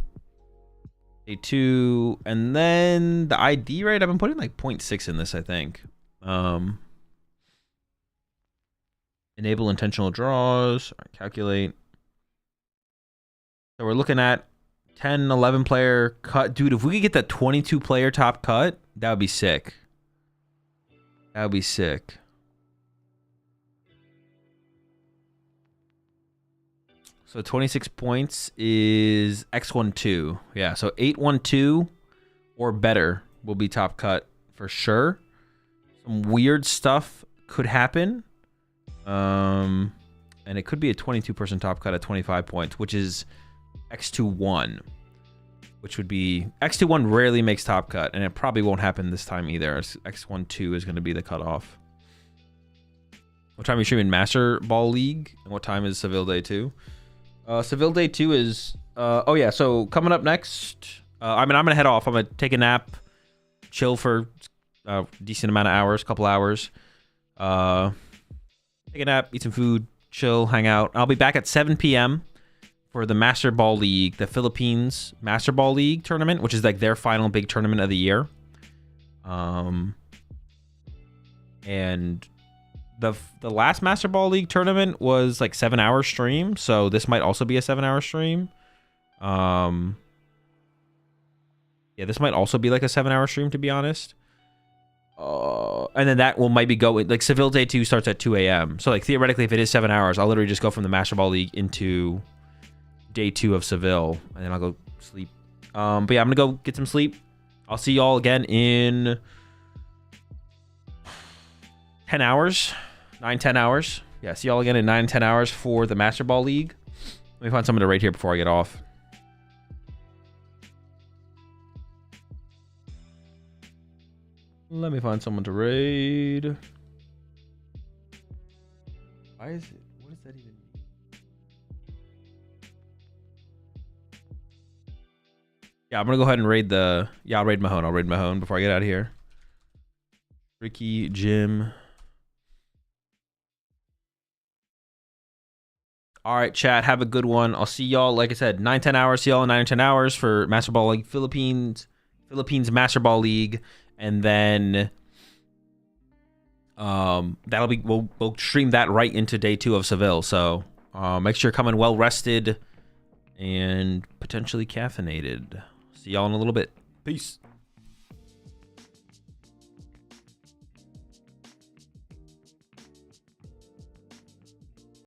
A2, and then the ID rate. I've been putting like 0.6 in this, I think. Enable intentional draws. All right, calculate. So we're looking at 10, 11 player cut. Dude, if we could get that 22 player top cut, that would be sick. That would be sick. So 26 points is X12. Yeah, so 812 or better will be top cut for sure. Some weird stuff could happen. And it could be a 22-person top cut at 25 points, which is X21. Which would be... X21 rarely makes top cut, and it probably won't happen this time either. X12 is going to be the cutoff. What time are you streaming Master Ball League? And what time is Seville Day 2? Seville Day 2 is... oh, yeah. So, coming up next... I mean, I'm going to head off. I'm going to take a nap. Chill for a decent amount of hours. Couple hours. Take a nap. Eat some food. Chill. Hang out. I'll be back at 7 p.m. for the Master Ball League. The Philippines Master Ball League tournament. Which is like their final big tournament of the year. And... The last Master Ball League tournament was like 7-hour stream, so this might also be a 7-hour stream. Yeah, this might also be like a 7-hour stream, to be honest. And then that will might be going like Seville Day 2 starts at 2 a.m. So like theoretically, if it is 7 hours, I'll literally just go from the Master Ball League into Day 2 of Seville, and then I'll go sleep. But yeah, I'm gonna go get some sleep. I'll see y'all again in 10 hours. 9-10 hours. Yeah, see y'all again in 9-10 hours for the Master Ball League. Let me find someone to raid here before I get off. Let me find someone to raid. Why is it? What does that even mean? Yeah, I'm gonna go ahead and raid the... Yeah, I'll raid Mahone. I'll raid Mahone before I get out of here. Ricky, Jim... All right, chat. Have a good one. I'll see y'all, like I said, 9-10 hours. See y'all in 9-10 hours for Master Ball League Philippines Master Ball League, and then that'll be we'll stream that right into Day 2 of Seville. So make sure you're coming well rested and potentially caffeinated. See y'all in a little bit. Peace.